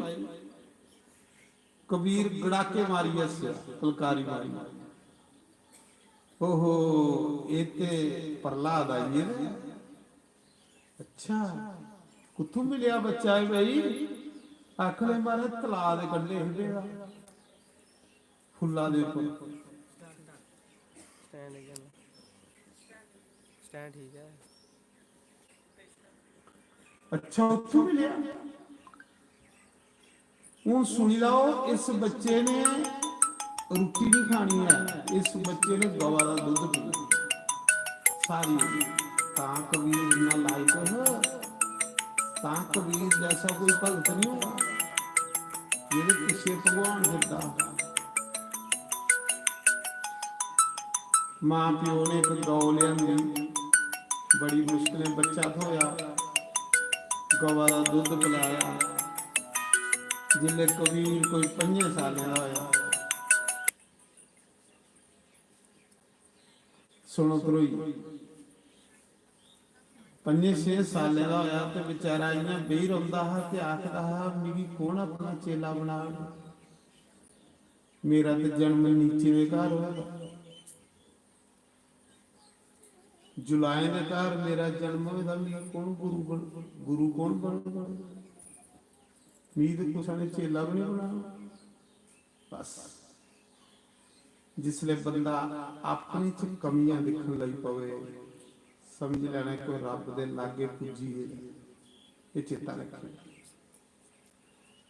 S3: कबीर गड़ाके मारी हस्या फलकारी मारी ओहो ये ते प्रहलाद आई है अच्छा कुत्थों मिलिया बच्चा है भाई आखले मारे तला दे कंढे हिडेगा फुल्ला दे ऊपर
S4: स्टैंड ठीक है
S3: अच्छा उत्थों मिलिया हूं सुनी लाओ इस बच्चे ने रोटी नहीं खानी है इस बच्चे ने गवा का दुध पीना सारी ता कबीर इन्ना लायक है ता कबीर जैसा कोई भगत नहीं होगा मेरे पिछे भगवान फिरता मां प्यो ने एक गौ लिया बड़ी मुश्किल बच्चा धोया गवा का दुध पिलाया जिले कबीर कोई 5 साल का होया सुनो तरोई 5-6 साल का होया तो बेचारा इन्ना बेही रोंदा हा ते आखदा हा मेरी कौन अपना चेला बना मेरा तो जन्म नीचे में घर होगा जुलाए के घर मेरा जन्म होगा मेरा कौन गुरु कौन बनेगा मीर कुछ ने चेला भी नहीं बना बस जिसले बंदा अपनी च कमियां दिखन लग पवे समझ लेना कोई रब दे लागे पुजी है ये चेता रखे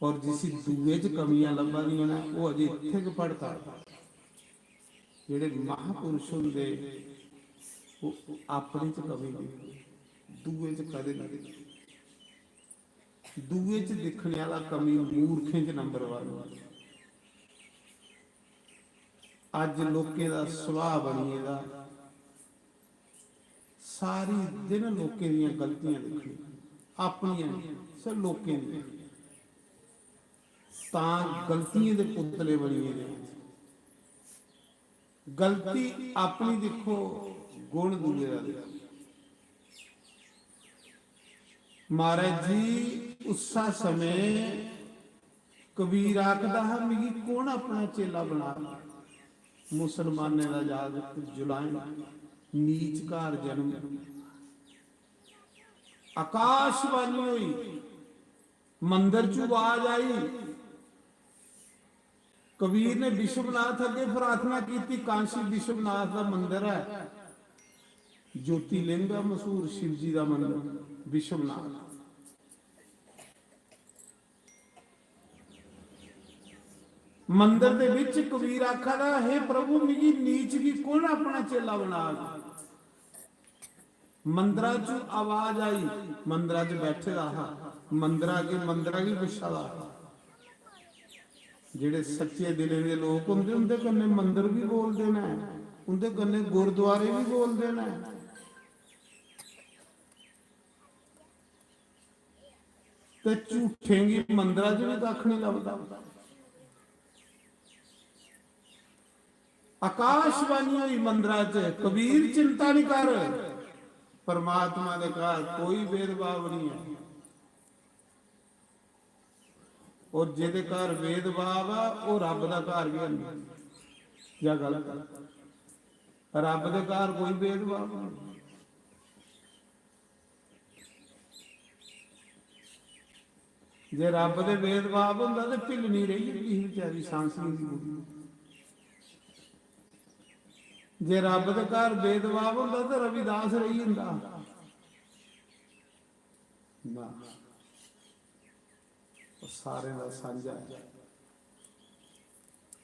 S3: और जिस दूए च कमियां लभा दी ना वो अजे इत्थे पढ़ता जेड़े महापुरुष होंदे वो अपने च कमी नहीं दूए च कदे नहीं ਦੂਏ ਚ ਦਿਖਣ ਵਾਲਾ ਕਮੀ ਮੂਰਖੇ ਚ ਨੰਬਰ 1। ਅੱਜ ਲੋਕੇ ਦਾ ਸੁਭਾਅ ਬਣੀਏਗਾ, ਸਾਰੀ ਦਿਨ ਲੋਕੇ ਦੀਆਂ ਗਲਤੀਆਂ ਦੇਖਣੀ, ਆਪਣੀਆਂ ਸਿਰ ਲੋਕੇ ਦੀਆਂ, ਤਾਂ ਗਲਤੀਆਂ ਦੇ ਪੁਤਲੇ ਬਣੀਏ ਨੇ। ਗਲਤੀ ਆਪਣੀ ਦੇਖੋ, ਗੁਣ ਦੂਜੇ ਦਾ ਦੇਖੋ। ਮਹਾਰਾਜ ਜੀ ਉਸਾ ਸਮੇਂ ਕਬੀਰ ਆਖਦਾ ਹੈ, ਮਿਗੀ ਕੌਣ ਆਪਣਾ ਚੇਲਾ ਬਣਾ, ਮੁਸਲਮਾਨੇ ਦਾ ਜਾਗ ਜੁਲਾਇਨ ਨੀਚ ਘਰ ਜਨਮ। ਆਕਾਸ਼ਬਾਣੀ ਹੋਈ, ਮੰਦਰ ਚ ਆਵਾਜ਼ ਆਈ, ਕਬੀਰ ਨੇ ਵਿਸ਼ਵਨਾਥ ਅੱਗੇ ਪ੍ਰਾਰਥਨਾ ਕੀਤੀ। ਕਾਂਸ਼ੀ ਵਿਸ਼ਵਨਾਥ ਦਾ ਮੰਦਰ ਹੈ, ਜੋਤੀ ਲਿੰਗ ਹੈ ਮਸ਼ਹੂਰ ਸ਼ਿਵ ਜੀ ਦਾ ਮੰਦਰ ਵਿਸ਼ਵਨਾਥ। ਮੰਦਰ ਦੇ ਵਿੱਚ ਕਬੀਰ ਆਖਦਾ, ਹੈ ਪ੍ਰਭੂ ਮਿਗੀ ਨੀਚ ਕੀ ਕੌਣ ਆਪਣਾ ਚੇਲਾ ਬਣਾ। ਮੰਦਰਾਂ ਚ ਆਵਾਜ਼ ਆਈ, ਮੰਦਰਾਂ ਚ ਬੈਠੇ ਰਹਾ, ਮੰਦਰਾਂ ਕੀ ਗੁੱਸਾ ਦਾ। ਜਿਹੜੇ ਸੱਚੇ ਦਿਲੇ ਦੇ ਲੋਕ ਹੁੰਦੇ, ਉਹਦੇ ਕੰਨੇ ਮੰਦਰ ਵੀ ਬੋਲਦੇ ਨੇ, ਉਹਦੇ ਕੰਨੇ ਗੁਰਦੁਆਰੇ ਵੀ ਬੋਲਦੇ ਨੇ। ਤੇ ਝੂਠੇਂਗੀ ਮੰਦਰਾਂ 'ਚ ਵੀ ਕੱਖ ਨਹੀਂ ਲੱਭਦਾ। ਆਕਾਸ਼ਬਾਣੀ ਹੋਈ ਮੰਦਰਾਂ 'ਚ, ਕਬੀਰ ਚਿੰਤਾ ਨਹੀਂ ਕਰ, ਪਰਮਾਤਮਾ ਦੇ ਘਰ ਕੋਈ ਭੇਦਭਾਵ ਨਹੀਂ ਹੈ। ਔਰ ਜਿਹਦੇ ਘਰ ਭੇਦਭਾਵ ਆ, ਉਹ ਰੱਬ ਦਾ ਘਰ ਵੀ ਨਹੀਂ। ਜਾਂ ਗਲਤ, ਰੱਬ ਦੇ ਘਰ ਕੋਈ ਭੇਦਭਾਵ ਨਹੀਂ। ਜੇ ਰੱਬ ਦੇ ਭੇਦਭਾਵ ਹੁੰਦਾ ਤੇ ਢਿੱਲ ਨਹੀਂ ਰਹੀ ਇਹ ਵਿਚਾਰੀ ਸਾਂਸਣੀ ਦੀ ਬੁੱਢੀ। ਜੇ ਰੱਬ ਦੇ ਘਰ ਭੇਦਭਾਵ ਹੁੰਦਾ ਤਾਂ ਰਵਿਦਾਸ ਰਹੀ ਹੁੰਦਾ ਨਾ। ਸਾਰਿਆਂ ਦਾ ਸਾਂਝਾ ਹੈ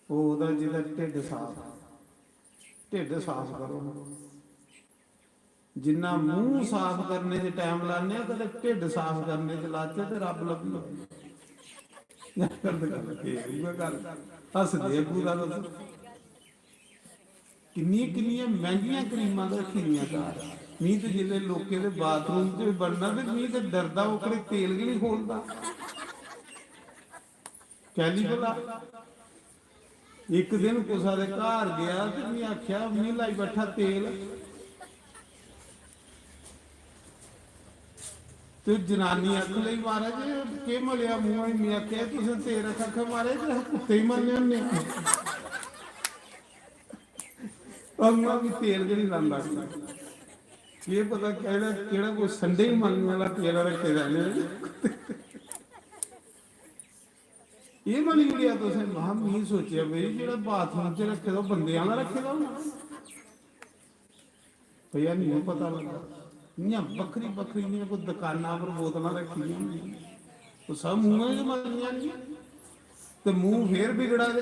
S3: ਉਹ, ਉਹਦਾ ਜਿਹਦਾ ਢਿੱਡ ਸਾਫ਼, ਢਿੱਡ ਸਾਫ਼ ਕਰੋ। ਜਿੰਨਾ ਮੂੰਹ ਸਾਫ਼ ਕਰਨੇ 'ਚ ਟਾਈਮ ਲਾਉਂਦੇ ਆ, ਕਦੇ ਢਿੱਡ ਸਾਫ਼ ਕਰਨੇ 'ਚ ਲਾਤੇ ਤੇ ਰੱਬ ਲੱਭੀ ਹੱਸਦੇ ਪੂਰਾ। ਕਿੰਨੀਆਂ ਕਿੰਨੀਆਂ ਮਹਿੰਗੀਆਂ ਕਰੀਮਾਂ ਦਾ ਰੱਖੀ ਦੀਆਂ ਘਰ। ਮੀਂਹ ਤੇ ਜਿਹੜੇ ਲੋਕੇ ਦੇ ਬਾਥਰੂਮ 'ਚ ਬਣਨਾ, ਤੇ ਮੀਂਹ ਤੇ ਡਰਦਾ ਉਹ ਕਦੇ ਤੇਲ ਵੀ ਨਹੀਂ ਖੋਲਦਾ। ਕਹਿਲੀ ਭਲਾ ਇੱਕ ਦਿਨ ਕੁਸਾ ਦੇ ਘਰ ਗਿਆ ਤੇ ਮੈਂ ਆਖਿਆ, ਮੀਂਹ ਲਾਈ ਬੈਠਾ ਤੇਲ। ਤੇ ਜਨਾਨੀ ਅੱਖ ਲਈ, ਮਹਾਰਾਜ ਕਿ ਮਲਿਆ ਮੂੰਹ। ਮੈਂ ਆਖਿਆ ਤੁਸੀਂ ਤੇਲ ਰੱਖ ਮਹਾਰਾਜ, ਕੁੱਤੇ ਹੀ ਮੰਨੇ ਹੁੰਦੇ ਉਹਨਾਂ ਵੀ ਤੇਲ ਕਿ ਨਹੀਂ ਲਾਉਂਦਾ। ਇਹ ਪਤਾ ਕਿਹੜਾ ਕੋਈ ਸੰਡੇ ਹੀ ਮੰਨਣ ਵਾਲਾ ਤੇਲ ਰੱਖੇ ਜਾਂਦੇ। ਇਹ ਬਣੀ ਗਿਆ ਤੁਸੀਂ ਮਹਾਂ ਮੀਂਹ ਸੋਚਿਆ ਬਈ ਜਿਹੜਾ ਬਾਥਰੂਮ 'ਚ ਰੱਖੇ ਦਾ ਬੰਦਿਆਂ ਦਾ ਰੱਖੇ ਦਾ ਭਈਆ ਨਹੀਂ ਪਤਾ ਲੱਗਾ। ਇਆਂ ਵੱਖਰੀ ਵੱਖਰੀਆਂ ਕੋਈ ਦੁਕਾਨਾਂ ਪਰ ਬੋਤਲਾਂ ਰੱਖੀਆਂ ਉਹ ਸਭ ਮੂੰਹਾਂ 'ਚ ਮੰਨੀਆਂ ਨਹੀਂ ਤੇ ਮੂੰਹ ਫੇਰ ਵਿਗੜਾ ਦੇ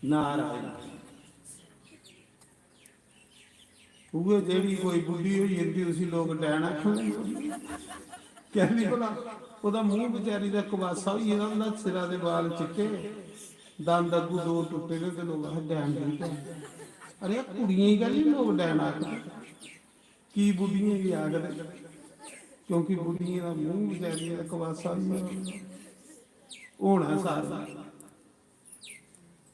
S3: ਨਾਰਾਇਣ। ਉਹ ਜਿਹੜੀ ਕੋਈ ਬੁੱਢੀ ਹੋਈ ਜਾਂਦੀ ਤੁਸੀਂ ਲੋਕ ਡੈਣ ਆਖੋਗੇ। ਕਹਿੰਦੀ ਭਲਾ ਉਹਦਾ ਮੂੰਹ ਵਿਚਾਰੀ ਦਾ ਕਵਾਸਾ ਵੀ ਇਹਦਾ ਹੁੰਦਾ, ਸਿਰਾਂ ਦੇ ਵਾਲ ਚਿੱਟੇ, ਦੰਦ ਅੱਗੂ 2 ਟੁੱਟੇ ਨੇ ਤੇ ਲੋਕ ਡੈਣ ਕਹਿੰਦੇ। ਅਰੇ ਕੁੜੀਆਂ ਹੀ ਕਹਿੰਦੀ ਲੋਕ ਡੈਣ ਆਖਦੇ, ਕੀ ਬੁੱਢੀਆਂ ਵੀ ਆਖਦੇ, ਕਿਉਂਕਿ ਬੁੱਢੀਆਂ ਦਾ ਮੂੰਹ ਵਿਚਾਰੀ ਦਾ ਕਵਾਸਾ ਵੀ ਹੋਣਾ ਸਾਰਾ।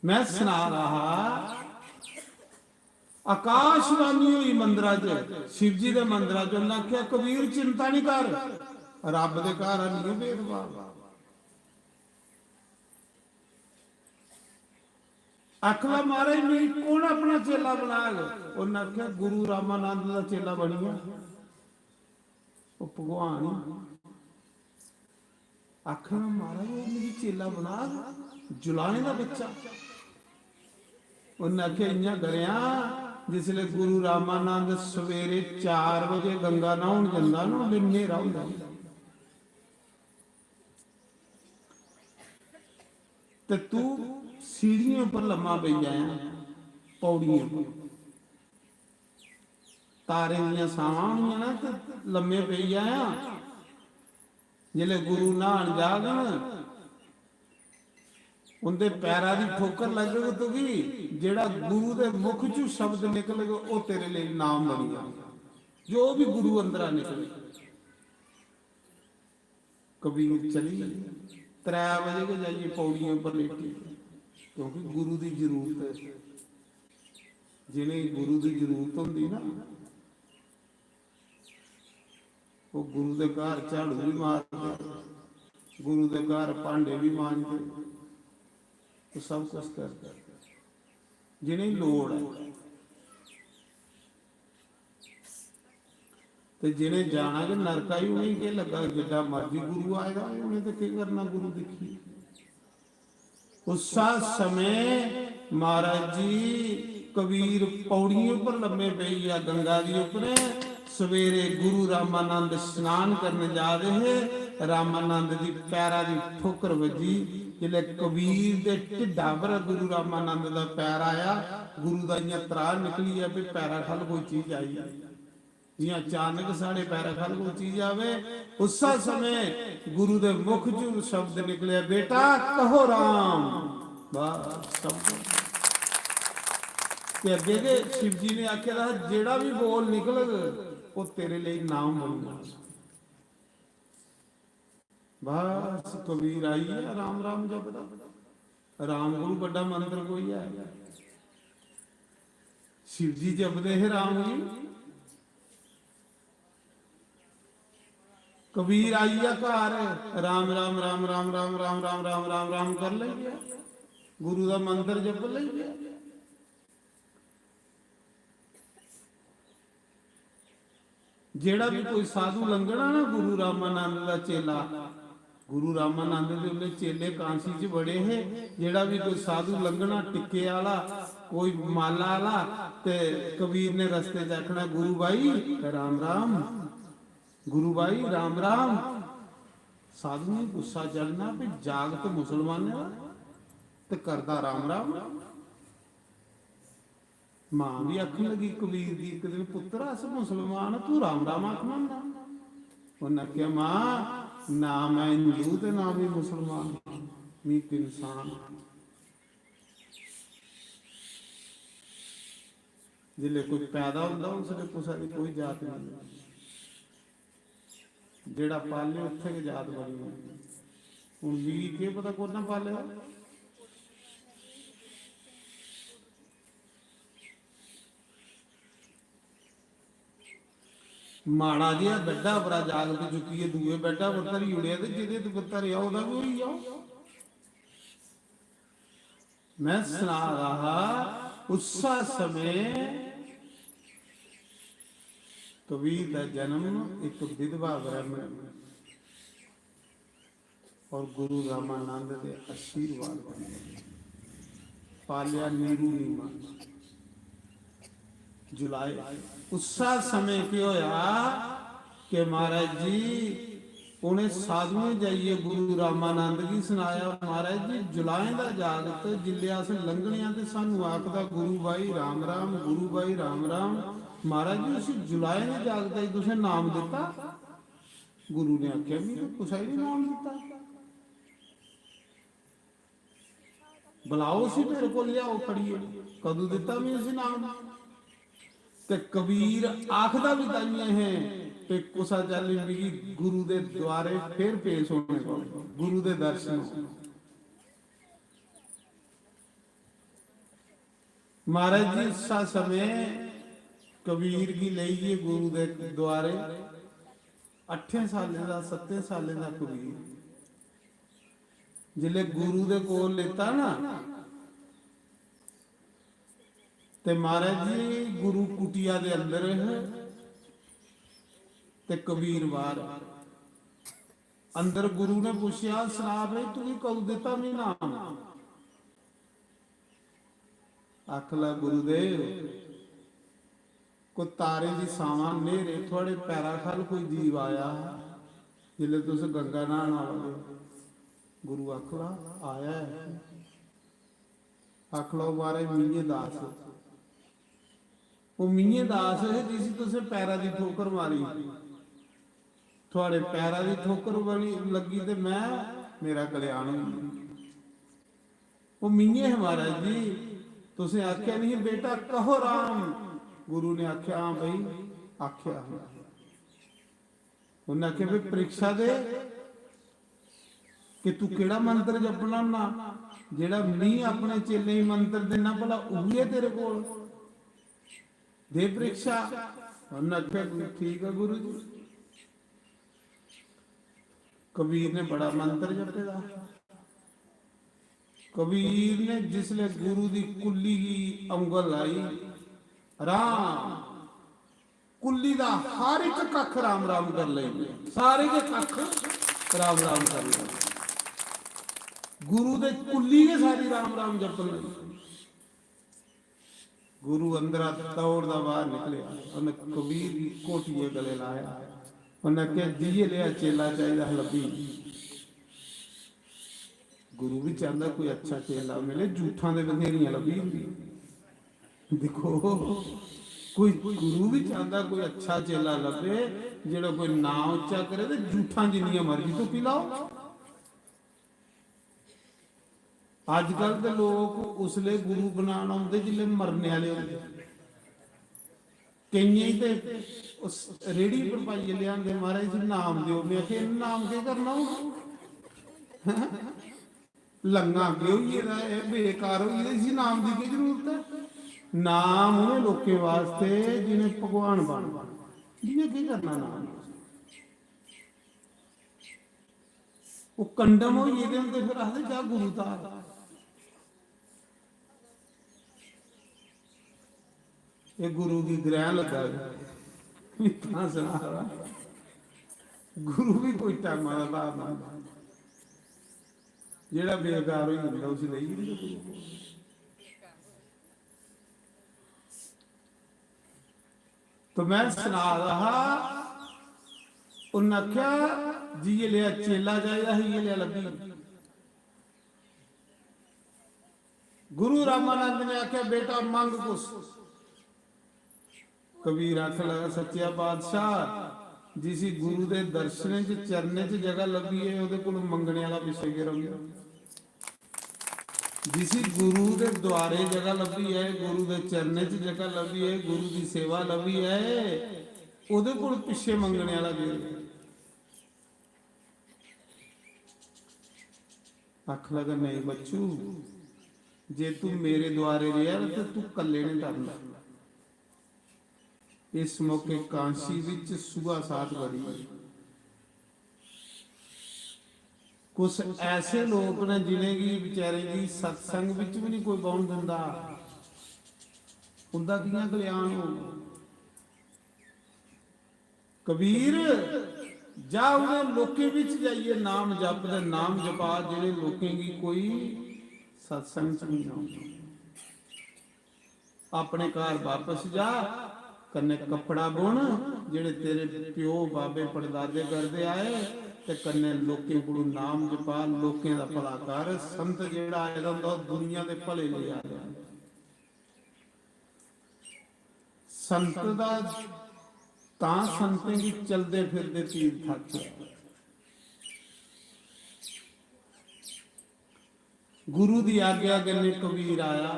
S3: ਮੈਂ ਸੁਣਾ ਰਹਾ, ਆਕਾਸ਼ਬਾਣੀ ਹੋਈ ਮੰਦਰਾਂ 'ਚ, ਸ਼ਿਵ ਜੀ ਦੇ ਮੰਦਰਾਂ 'ਚ। ਉਹਨਾਂ ਆਖਿਆ ਕਬੀਰ ਚਿੰਤਾ ਨਹੀਂ ਕਰ, ਰੱਬ ਦੇ ਘਰ ਨਹੀਂ ਭੇਦਭਾਵ। ਆਖਲਾ ਮਹਾਰਾਜ ਮੇਰੀ ਕੌਣ ਆਪਣਾ ਚੇਲਾ ਬਣਾ ਲੈ। ਉਹਨਾਂ ਆਖਿਆ ਗੁਰੂ ਰਾਮਾਨੰਦ ਦਾ ਚੇਲਾ ਬਣੀਆ, ਉਹ ਭਗਵਾਨ ਹੀ। ਆਖਣਾ ਮਹਾਰਾਜ ਉਹ ਮੇਰੀ ਚੇਲਾ ਬਣਾ, ਜੁਲਾਣੇ ਦਾ ਬੱਚਾ। ਉਹਨਾਂ ਆਖਿਆ ਇੰਨਾ ਡਰਿਆ, ਜਿਸਲੇ ਗੁਰੂ ਰਾਮਾਨੰਦ ਸਵੇਰੇ 4 ਵਜੇ ਗੰਗਾ ਨਹਾਉਣ ਜਾਂਦਾ ਨਾ, ਉਹਦੇ ਹਨੇਰਾ ਹੁੰਦਾ ਤੇ ਤੂੰ सीढ़ियों पर लम्मा पै जाया, पौड़ियों पर। ਤਾਰੇ ਦੀਆਂ ਸਾਵਾਂ ਹੋਈਆਂ ਨਾ ਤੇ ਲੰਮੇ ਪਈ ਆ ਜਿਹੜੇ ਗੁਰੂ ਨਹਾਣ ਜਾਗਣ ਉਹਦੇ ਪੈਰਾਂ ਦੀ ਠੋਕਰ ਲੱਗੇਗੀ ਤੁਗੀ ਜਿਹੜਾ ਗੁਰੂ ਦੇ ਮੁਖ ਚੋਂ ਸ਼ਬਦ ਨਿਕਲੇਗਾ ਉਹ ਤੇਰੇ ਲਈ ਨਾਮ ਬਣ ਜਾਏਗਾ ਜੋ ਵੀ ਗੁਰੂ ਅੰਦਰਾਂ ਨਿਕਲੇ ਕਬੀਰ ਚਲੀ 3 ਵਜੇ ਕੇ ਜਾਈਏ ਪੌੜੀਆਂ ਉੱਪਰ ਲੇਟੀ ਕਿਉਂਕਿ ਗੁਰੂ ਦੀ ਜ਼ਰੂਰਤ ਹੈ ਜਿਹਨੇ ਗੁਰੂ ਦੀ ਜ਼ਰੂਰਤ ਹੁੰਦੀ ਨਾ ਉਹ ਗੁਰੂ ਦੇ ਘਰ ਝਾੜੂ ਵੀ ਮਾਰਦੇ ਗੁਰੂ ਦੇ ਘਰ ਭਾਂਡੇ ਵੀ ਮਾਂਜਦੇ ਉਹ ਸਭ ਕੁਝ ਕਰਦਾ ਜਿਹਨੇ ਲੋੜ ਹੈ ਤੇ ਜਿਹਨੇ ਜਾਣਾ ਕਿ ਨਰਕਾ ਹੀ ਉਹਨੇ ਕੀ ਲੱਗਾ ਜਿੱਡਾ ਮਰਜੀ ਗੁਰੂ ਆਏਗਾ ਉਹਨੇ ਤੇ ਕੀ ਕਰਨਾ ਗੁਰੂ ਦੇਖੀ ਉਸਾ ਸਮੇਂ महाराज जी कबीर पौड़ियों पर लम्बे पे या गंगा जी ऊपर सवेरे गुरु रामानंद स्नान करने जा रहे हैं रामानंद जी पैरा की ठोकर वजी जिले कबीर दे ढिड्डा पर गुरु रामानंद का पैर आया गुरु का इं त्राह निकली है भी पैरा खल कोई चीज आई जी अचानक साढ़े पैर खल कोई चीज आवे उस समय गुरु दे मुख चों शब्द निकले बेटा कहो राम बस सब अगे के शिव जी ने आख्या जेड़ा भी बोल निकल वो तेरे लिए नाम बनना बस कबीर आई है राम राम जपदा राम गुरु बड़ा मंत्र कोई है शिव जी जपदे है राम जी कबीर आई है घर राम राम राम राम राम राम राम राम राम राम कर लिया गुरु का मंत्र जप लिया जेड़ा भी कोई साधु लंघना ना गुरु रामानंद का चेला गुरु रामानंद दे उन्हें चेले कांसी च बड़े है जेड़ा भी कोई साधु लंघना टिक्के वाला कोई माला वाला ते कबीर ने रस्ते च आखना गुरु भाई राम राम गुरु भाई राम राम साधु ने गुस्सा चढ़ना भी जाग तो मुसलमान ते करदा राम राम मां भी आखन लगी कबीर दी एक दिन पुत्र अस मुसलमान तू राम राम आखना उन्हें क्या मां ना मैं हिंदू ते ना भी मुसलमान मैं इंसान जिले कोई पैदा होता उसने कुछ कोई जात नहीं जेड़ा पाले उत्थे के जात बनी हुण भी के पता कोना पाले माड़ा जिहा गड्ढा बड़ा जाग ते चुकी है दूए बैठा पुत्तर ही उड़िया ते जिहदे ते पुत्तर आ ओहदा भी होई जाओ मैं सुना रहा उस समय कबीर का जन्म एक विधवा ब्राह्मण और गुरु रामानंद के आशीर्वाद पालिया नीरू नीमा जुलाई उस समय क्या होया कि महाराज जी उन्हें साधुएं जाइए गुरु रामानंद की सुनाया महाराज जी जुलाई का जागत जिले अस लंघने ते सानू आखदा गुरु भाई राम राम गुरु भाई राम राम महाराज जी उस जुलाई ने जागता ही तुसें नाम दिता गुरु ने आख्या भी कुछ ही नाम दिता बुलाओ सी मेरे को लियाओ पढ़िए कदू दिता मैं उस नाम ते कबीर आखदा भी ताइयां है ते कुसा चल भी गुरु दे द्वारे फिर पेश होने को गुरु दे दर्शन महाराज जी सा समय कबीर की लईए गुरु दे द्वारे 8 साले दा 7 साले दा कबीर जिले गुरु दे कोल लेता ना ते महाराज जी गुरु कुटिया दे अंदर है ते कबीर बाहर अंदर गुरु ने पूछा सुना भाई तू कदू दिता नहीं नाम आखला गुरुदेव को तारे की सावां नेरे थोड़े पैरा खल कोई जीव आया जिले तुस गंगा नहाना वाले गुरु आखला आया है आखला बारे मीए दास ਉਹ ਮੀਂਹ ਦਾਸ ਹੈ ਜਿਸ ਤੁਸੀਂ ਪੈਰਾਂ ਦੀ ਠੋਕਰ ਮਾਰੀ, ਤੁਹਾਡੇ ਪੈਰਾਂ ਦੀ ਠੋਕਰ ਬਣੀ ਲੱਗੀ ਤੇ ਮੇਰਾ ਕਲਿਆਣ ਹੋਈ। ਉਹ ਮੀਂਹ ਹੈ ਮਹਾਰਾਜ ਜੀ, ਤੁਸੀਂ ਆਖਿਆ ਨਹੀਂ ਬੇਟਾ ਕਹੋ ਰਾਮ, ਗੁਰੂ ਨੇ ਆਖਿਆ ਹਾਂ ਬਈ ਆਖਿਆ। ਉਹਨਾਂ ਆਖਿਆ ਵੀ ਪ੍ਰੀਖਿਆ ਦੇ ਕਿ ਤੂੰ ਕਿਹੜਾ ਮੰਤਰ ਜਪਣਾ ਨਾ, ਜਿਹੜਾ ਨਹੀਂ ਆਪਣੇ ਚੇਲੇ ਹੀ ਮੰਤਰ ਦੇਣਾ ਭਲਾ ਉਹੀ ਹੈ ਤੇਰੇ ਕੋਲ, ਦੇ ਪ੍ਰੀਖਿਆ। ਉਹਨਾਂ ਆਖਿਆ ਠੀਕ ਹੈ ਗੁਰੂ ਜੀ। ਕਬੀਰ ਨੇ ਬੜਾ ਮੰਤਰ ਜਪੇਦਾ। ਕਬੀਰ ਨੇ ਜਿਸਲੇ ਗੁਰੂ ਦੀ ਕੁੱਲੀ ਦੀ ਉਂਗਲ ਲਾਈ, ਰਾਮ ਕੁੱਲੀ ਦਾ ਹਰ ਇੱਕ ਕੱਖ ਰਾਮ ਰਾਮ ਕਰ ਲਈ, ਸਾਰੇ ਦੇ ਕੱਖ ਰਾਮ ਰਾਮ ਕਰ ਲਈ, ਗੁਰੂ ਦੇ ਕੁੱਲੀ ਦੇ ਸਾਰੀ ਰਾਮ ਰਾਮ ਜਪਣ ਲਈ। ਗੁਰੂ ਅੰਦਰਾ ਦੌੜਦਾ ਬਾਹਰ ਨਿਕਲਿਆ, ਉਹਨੇ ਕਬੀਰ ਦੀ ਕੋਠੀਏ ਗਲੇ ਲਾਇਆ, ਉਹਨੇ ਕਿਹਾ ਜੀਏ ਲਿਆ ਚੇਲਾ ਚਾਹੀਦਾ ਲੱਭੀ। ਗੁਰੂ ਵੀ ਚਾਹੁੰਦਾ ਕੋਈ ਅੱਛਾ ਚੇਲਾ ਮਿਲੇ, ਝੂਠਾਂ ਦੇ ਬਥੇਰੀਆਂ ਲੱਭੀ ਹੁੰਦੀ। ਦੇਖੋ ਕੋਈ ਗੁਰੂ ਵੀ ਚਾਹੁੰਦਾ ਕੋਈ ਅੱਛਾ ਚੇਲਾ ਲੱਭੇ ਜਿਹੜਾ ਕੋਈ ਨਾਂ ਉੱਚਾ ਕਰੇ ਤੇ ਝੂਠਾਂ ਜਿੰਨੀਆਂ ਮਰਜ਼ੀ ਤੋਂ ਪਿਲਾਓ। ਅੱਜ ਕੱਲ ਦੇ ਲੋਕ ਉਸਲੇ ਗੁਰੂ ਬਣਾਉਣ ਆਉਂਦੇ ਜਿਲੇ ਮਰਨੇ ਵਾਲੇ ਹੁੰਦੇ। ਕਈਆਂ ਹੀ ਤੇ ਉਸ ਰੇੜੀ ਪਰ ਪਾਈਏ ਲਿਆਂਦੇ, ਮਹਾਰਾਜ ਜੀ ਨਾਮ ਦਿਓ। ਮੈਂ ਕਿਹਾ ਨਾਮ ਕੀ ਕਰਨਾ, ਲੰਗਾ ਕਿਉਂ ਇਹ ਬੇਕਾਰ ਹੋਈ ਸੀ, ਨਾਮ ਦੀ ਕੀ ਜ਼ਰੂਰਤ ਹੈ। ਨਾਮ ਉਹਨੇ ਲੋਕੇ ਵਾਸਤੇ ਜਿਹਨੇ ਭਗਵਾਨ ਬਣ, ਜਿਹਨੇ ਕੀ ਕਰਨਾ ਨਾਮ। ਉਹ ਕੰਡਮ ਹੋਈ ਇਹਦੇ ਹੁੰਦੇ, ਫਿਰ ਆਖਦੇ ਜਾ ਗੁਰੂ ਤਾਰ। ਇਹ ਗੁਰੂ ਦੀ ਗ੍ਰਹਿ ਲੱਗਾ ਤਾਂ ਸੁਣਾ, ਗੁਰੂ ਵੀ ਕੋਈ ਟਾਈਮਾਂ ਦਾ ਬਾਪ ਨਾ, ਜਿਹੜਾ ਬੇਕਾਰ ਹੋਈ ਹੁੰਦਾ ਉਸ ਲਈ ਨਹੀਂ। तो मैं सुना रहा, उन्हें आख्या जी ये लिया चेला चाहिए, ये लिया लभी। गुरु रामानंद ने आख्या बेटा मंग कुछ। कबीर आख लगा सच्चा बादशाह जिसी गुरु के दर्शन च चरने च जगह लगी है, ਉਹਦੇ ਕੋਲ ਮੰਗਣੇ ਵਾਲਾ ਪਿੱਛੇ ਗਿਰ ਗਿਆ। जिसी गुरु के द्वारे जगह लभी है, गुरु के चरने च जगह लभी है, गुरु की सेवा लभी है, ਉਹਦੇ ਕੋਲ ਪਿੱਛੇ ਮੰਗਣੇ ਵਾਲਾ ਗਿਰ। आख लगा नहीं बच्चू, जे तू मेरे द्वारे रहा तो तू कले नहीं डरना। इस मौके कांसी विच सुबह साथ बड़ी, कुछ ऐसे लोग ने जिन्हें की बेचारे की सत्संग विच भी नहीं कोई बाउन दिंदा, उनका कियां कल्याण हो। कबीर जाओ लोके विच जाइए, नाम जप दे, नाम जपा जिहड़े लोकें की कोई सत्संग च नहीं आउंदा। अपने घर वापस जा, कन्ने कपड़ा बुन जिहड़े तेरे प्यो बाबे परदादे करदे आए, ते कन्ने लोकें कोलों नाम जपा, लोकें दा भला कर। संत जिहड़ा आया हुंदा दुनिया दे भले ले आ जाए। संत दा तां संतें की चलदे फिरदे तीर थक। गुरु दी आग्या कन्ने कबीर आया,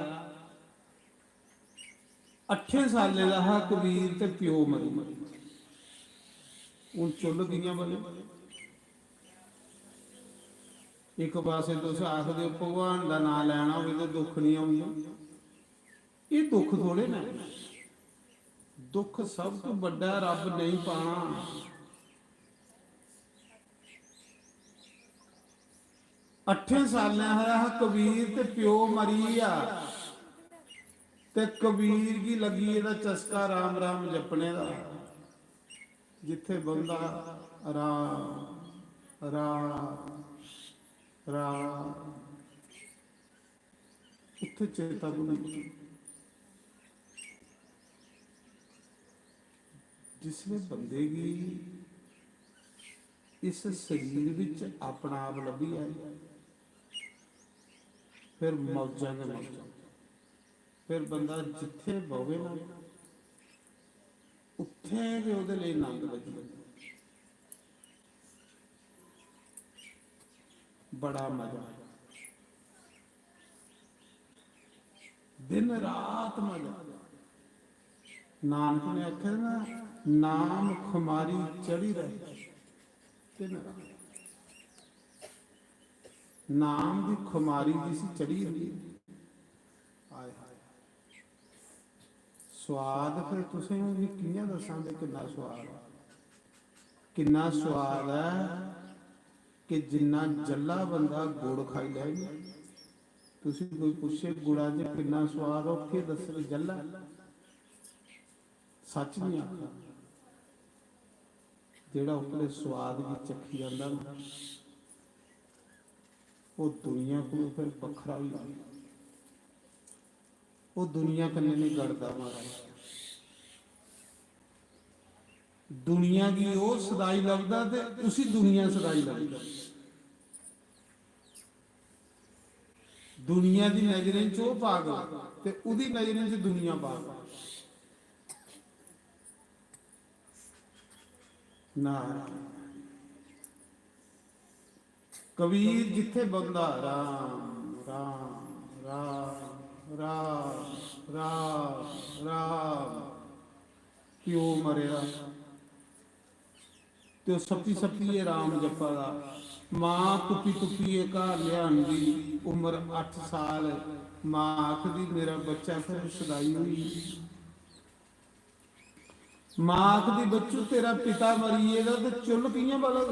S3: 8 साले दा हा कबीर ते प्यो मरी। हुण चुल गईयां बने। एक पासे तुस आखदे हो भगवान दा नाम लैना होवे ते दुख नहीं आउंदा। ये दुख थोड़े ने, दुख सब तो बड़ा रब नहीं पाना। अठे साल कबीर ते प्यो मरी आ, ते कबीर की लगी एदा चस्का राम राम जपने दा। जिथे बंदा राम राम राम, उत्थे चेता भुली। जिसने बंदे की इस शरीर विच अपना आप लभी है, फिर मौजा ने मौजा, फिर बंदा जिथे बवे ना ਜਿੱਥੇ ਦੇ ਉਹਦੇ ਲਈ ਆਨੰਦ ਵੱਜਦਾ, ਬੜਾ ਮਜ਼ਾ, ਦਿਨ ਰਾਤ ਮਜ਼ਾ। ਨਾਨਕ ਨੇ ਆਖਿਆ ਨਾ, ਨਾਮ ਖੁਮਾਰੀ ਚੜੀ ਰਹੇ, ਦਿਨ ਰਾਤ ਨਾਮ ਦੀ ਖੁਮਾਰੀ ਦੀ ਸੀ ਚੜੀ ਹੁੰਦੀ। ਆਏ ਹਾਏ ਸਵਾਦ, ਫਿਰ ਤੁਸੀਂ ਵੀ ਕਿੰਨਾ ਦੱਸਾਂਗੇ ਕਿੰਨਾ ਸਵਾਦ ਹੈ, ਕਿੰਨਾ ਸਵਾਦ ਹੈ ਕਿ ਜਿੰਨਾ ਜੱਲਾ ਬੰਦਾ ਗੁੜ ਖਾਈ ਲੈ। ਤੁਸੀਂ ਕੋਈ ਪੁੱਛੇ ਗੁੜਾਂ 'ਚ ਕਿੰਨਾ ਸਵਾਦ, ਔਖੇ ਦੱਸੋ ਜੱਲਾ, ਸੱਚ ਨਹੀਂ ਆਖਦਾ। ਜਿਹੜਾ ਉਪਲੇ ਸਵਾਦ ਵੀ ਚੱਖੀ ਜਾਂਦਾ ਨਾ, ਉਹ ਦੁਨੀਆ ਕੋਲ ਫਿਰ ਵੱਖਰਾ ਹੀ ਲੱਗਦਾ, ਉਹ ਦੁਨੀਆ ਕੰਨੇ ਨਹੀਂ ਗੜਦਾ ਮਹਾਰਾਜ। ਦੁਨੀਆ ਦੀ ਉਹ ਸਦਾਈ ਲੱਗਦਾ ਤੇ ਤੁਸੀਂ ਦੁਨੀਆ ਸਦਾਈ ਲੱਗਦਾ। ਦੁਨੀਆ ਦੀ ਨਜ਼ਰਾਂ 'ਚ ਉਹ ਪਾਗਲ ਤੇ ਉਹਦੀ ਨਜ਼ਰਾਂ 'ਚ ਦੁਨੀਆ ਪਾਗਲ ਨਾ। ਕਬੀਰ ਜਿੱਥੇ ਬੰਦਾ ਰਾਮ ਰਾਮ ਰਾਮ ਰਾਮ ਰਾਮ ਰਾਮ ਕਿਉਂ ਮਰਿਆ, ਤੇ ਉਹ ਸੱਪੀ ਸੱਪੀਏ ਰਾਮ ਜਪਾ ਦਾ। ਮਾਂ ਤੁਪੀ ਤੁਪੀਏ ਘਰ ਲਿਆਂਦੀ, ਉਮਰ 8 ਸਾਲ, ਮਾਂ ਆਖਦੀ ਮੇਰਾ ਬੱਚਾ ਫਿਰ ਸਦਾਈ ਹੋਈ। ਮਾਂ ਆਖਦੀ ਬੱਚੂ ਤੇਰਾ ਪਿਤਾ ਮਰੀਏਗਾ ਤੇ ਚੁੱਲ ਕਿਆਂ ਬਲਗ,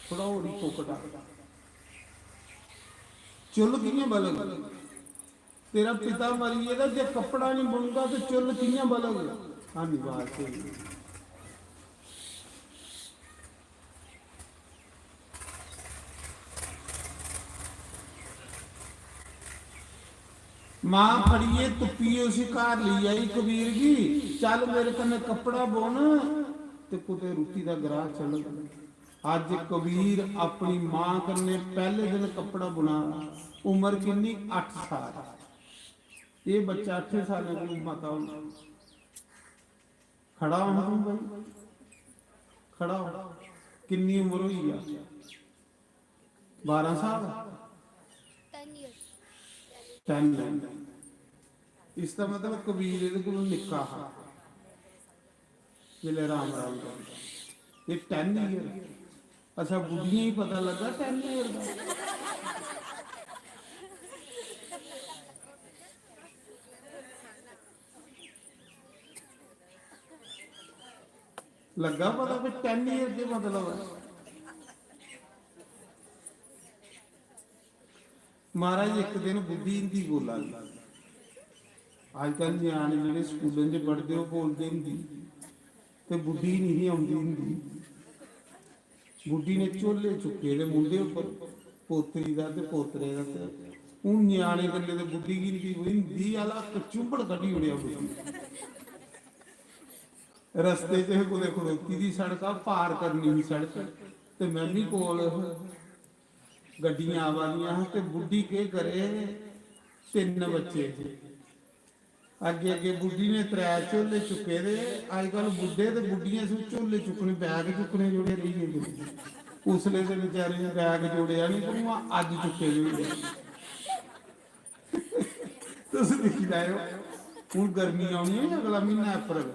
S3: ਥੋੜਾ ਹੋਰ ਹੀ ਫੋਕਟਾ, ਚੁੱਲ ਕਿਆਂ ਬਲਗ, ਤੇਰਾ ਪਿਤਾ ਮਰੀਏਗਾ, ਜੇ ਕੱਪੜਾ ਨਹੀਂ ਬੁਣਗਾ ਤੇ ਚੁੱਲ ਕਿਆਂ ਬਲਗ। ਹਾਂ ਬਾਤ ਹੈ। मां फड़िए तुपिए उसी घर ली आई कबीर जी, चल मेरे कन्ने कपड़ा बुन ते कुते रोटी दा ग्राह चल। अज कबीर अपनी मां कन्ने पहले दिन कपड़ा बुना, उम्र किन्नी 8 साल। ये बच्चा 8 साल की माता खड़ा हो भाई, खड़ा हो, किन्नी उम्र हुई है? 12 साल 10। इसका मतलब कबीर ये को निक्का हा जिले राम राम करता, ये 10 ईयर। अच्छा बुढ़िया ही पता लगा 10 ईयर का। लगा पता भी 10 ईयर के मतलब है। महाराज एक दिन बुद्धि हिंदी बोला, अजकल नियाने जो स्कूलों च पढ़ते हो बोलते हिंदी, तो बुद्धि नहीं आती हिंदी। बुढ़ी ने झोले चुके दे मुंडे उपर, पोतरी का ते पोतरे का, हूँ नियाने कल्ले तो बुढ़ी गिनती हिंदी वाला कचुंबड़ कटी उड़िया बुढ़ी रस्ते च कुछ खड़ोती थी सड़क पार करनी ही सड़क, तो मैं भी कोल गड्डियां आवादियां ते बुढ़ी के करे 3 बच्चे, अगे अगे बुढ़ी ने 3 झोले चुके दे। अजकल बुढ़े ते बुढ़ियां से झोले चुकने बैग चुकने जोड़े रही है, उसले तो बेचारे ने बैग जोड़िया नहीं, पर अज चुके जोड़े। तुम देखी जाओ हूँ गर्मी आनी है, अगला महीना अप्रैल,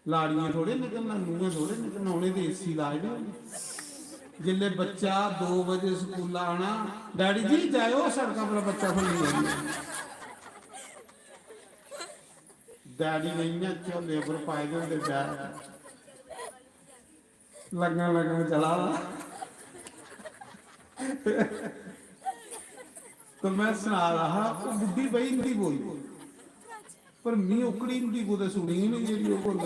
S3: लाड़ियां थोड़े निकलना, नूहें थोड़े निकलना, उन्हें तो एसी लाए ने। जिले बच्चा 2 बजे स्कूल आना, डैडी जी जाओ सड़क पर बच्चा खोली जाए, डैडी नहीं झोले पर पाए होंगे बैग, लगन लगन चला। तो मैं सुना रहा तो बुढ़ी बही हिंदी बोली, पर मी उकड़ी हिंदी को सुनी ही नहीं जी बोल।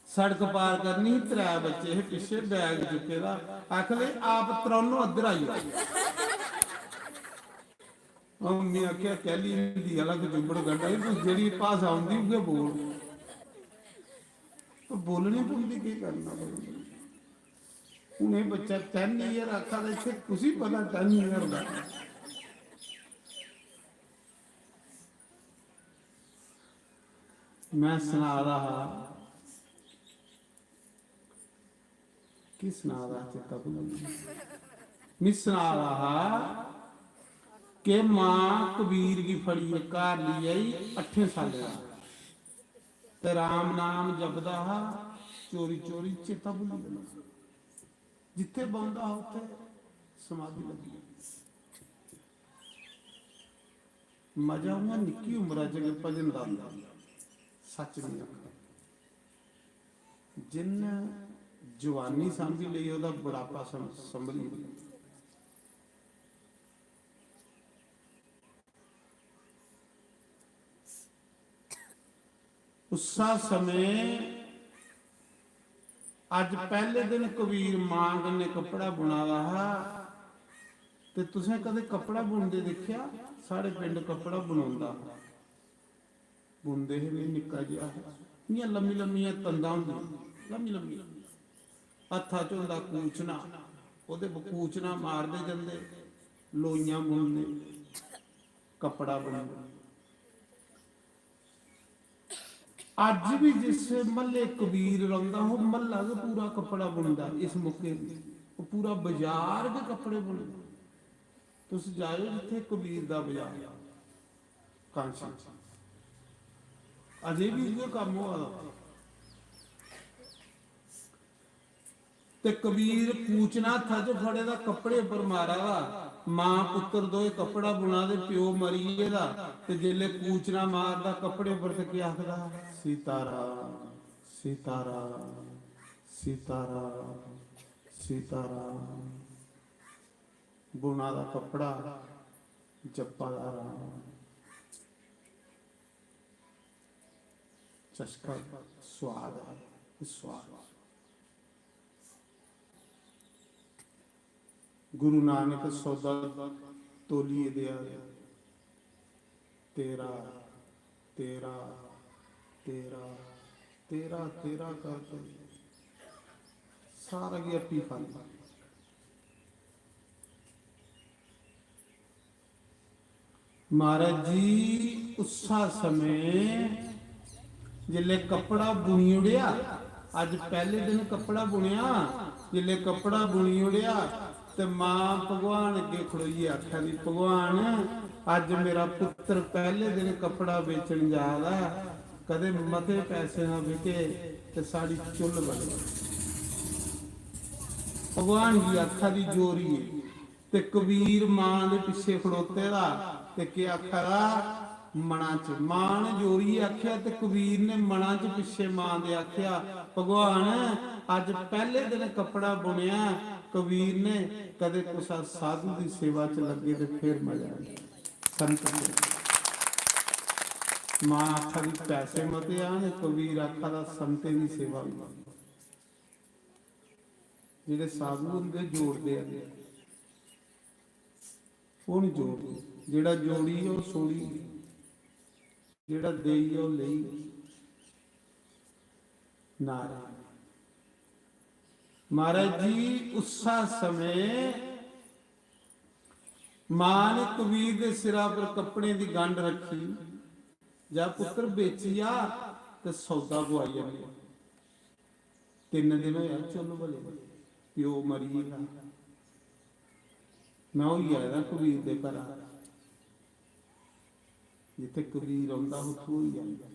S3: सड़क पार करनी 3 बच्चे पिछे बैग चुके दा, आखले आप त्रोनों अदर आई। मम्मी आख्या कहली हिंदी वाला जुबड़ गड्ढा, तू जी भाषा आती उगे बोल, तो बोलनी पौंदी की करना। हूँ बच्चा 10 ईयर आखा था इतने कुछ ही पता 10 ईयर का। मैं सुना रहा कि सुना रहा चेता भूल गया। मैं सुना रहा कि मां कबीर की फड़ी कार ली आई 8 साल का ते राम नाम जपदा हा चोरी चोरी चेता भूल गया। जिथे बंदा उत्थे समाधि लगी। मजा हुआ निक्की उम्र च भजन का सच नहीं आखा। जिन जवानी सांभी ली ओदा बुढ़ापा संभली। उसा समय अज पहले दिन कबीर मां कन्ने कपड़ा बुना रहा ते तुसें कदे कपड़ा बुनदे देखिया? साढ़े पिंड कपड़ा बुनांदा बुनदे ही नहीं निक्का जिहा इयां लम्मी लम्मियां तंदां होंदियां लम्मी लम्मी हत्था च होंदा कूचना ओहदे कूचना मारदे जंदे लोइयां बुनदे कपड़ा बुनदे। अज भी जिस महल्ले कबीर रौंदा हो महल्ला के पूरा कपड़ा बुनदा। इस मौके पूरा बाजार के कपड़े बुनदा। तुस जाओ जिथे कबीर दा बाजार कांसी अजे भी इहो काम होआ दा। ते कबीर पूछना था जो फड़े दा कपड़े पर मारा दा मां पुत्र दोए कपड़ा बुना दे प्यो मरीए दा ते जेले पूछना मारदा कपड़े पर ते क्या आखदा सीताराम सीताराम सीताराम सीताराम। बुना दा कपड़ा जप्पा दा राम चस्का स्वाद है स्वाद। गुरु नानक सौदा तोलिए दिया तेरा तेरा तेरा तेरा तेरा करके सारा की अपी खाली। महाराज जी उसा समय जिले कपड़ा बुनी उड़िया अज पहले दिन कपड़ा बुनिया जिले कपड़ा बुनी उड़िया ते मां भगवान अगे खड़ोइए आख्या दी भगवान अज मेरा पुत्र पहले दिन कपड़ा बेचन जा रहा कदे मते पैसे ना बिके ते साड़ी चुल बने। भगवान की आखा दी जोरी है ते कबीर मां दे पिछे खड़ोते दा ते क्या आखा मना च मां ने जोरी आख्या ते कबीर ने मना च पिछे मां दे आख्या भगवान अज पहले दिन कपड़ा बुनिया कबीर ने कदे कुसा साधु की सेवा च लगे तो फिर मजा संत मां आखा दी पैसे मते आने कबीर आखा दा संते की सेवा जेडे साधु होंदे जोड़ते हैं वो नहीं जोड़ते जेड़ा जोड़ी है वो सोड़ी जेड़ा देई है वो लई नारायण। महाराज जी उसा समय मां ने कबीर के सिरा पर कपड़े की गंढ रखी जा पुत्र बेची आ ते सौदा गवाई जाने 3 दिन होया चलो भले प्यो मरीएगा मैं ही आया कबीर के घर जिथे कबीर आंदा उथों ही आया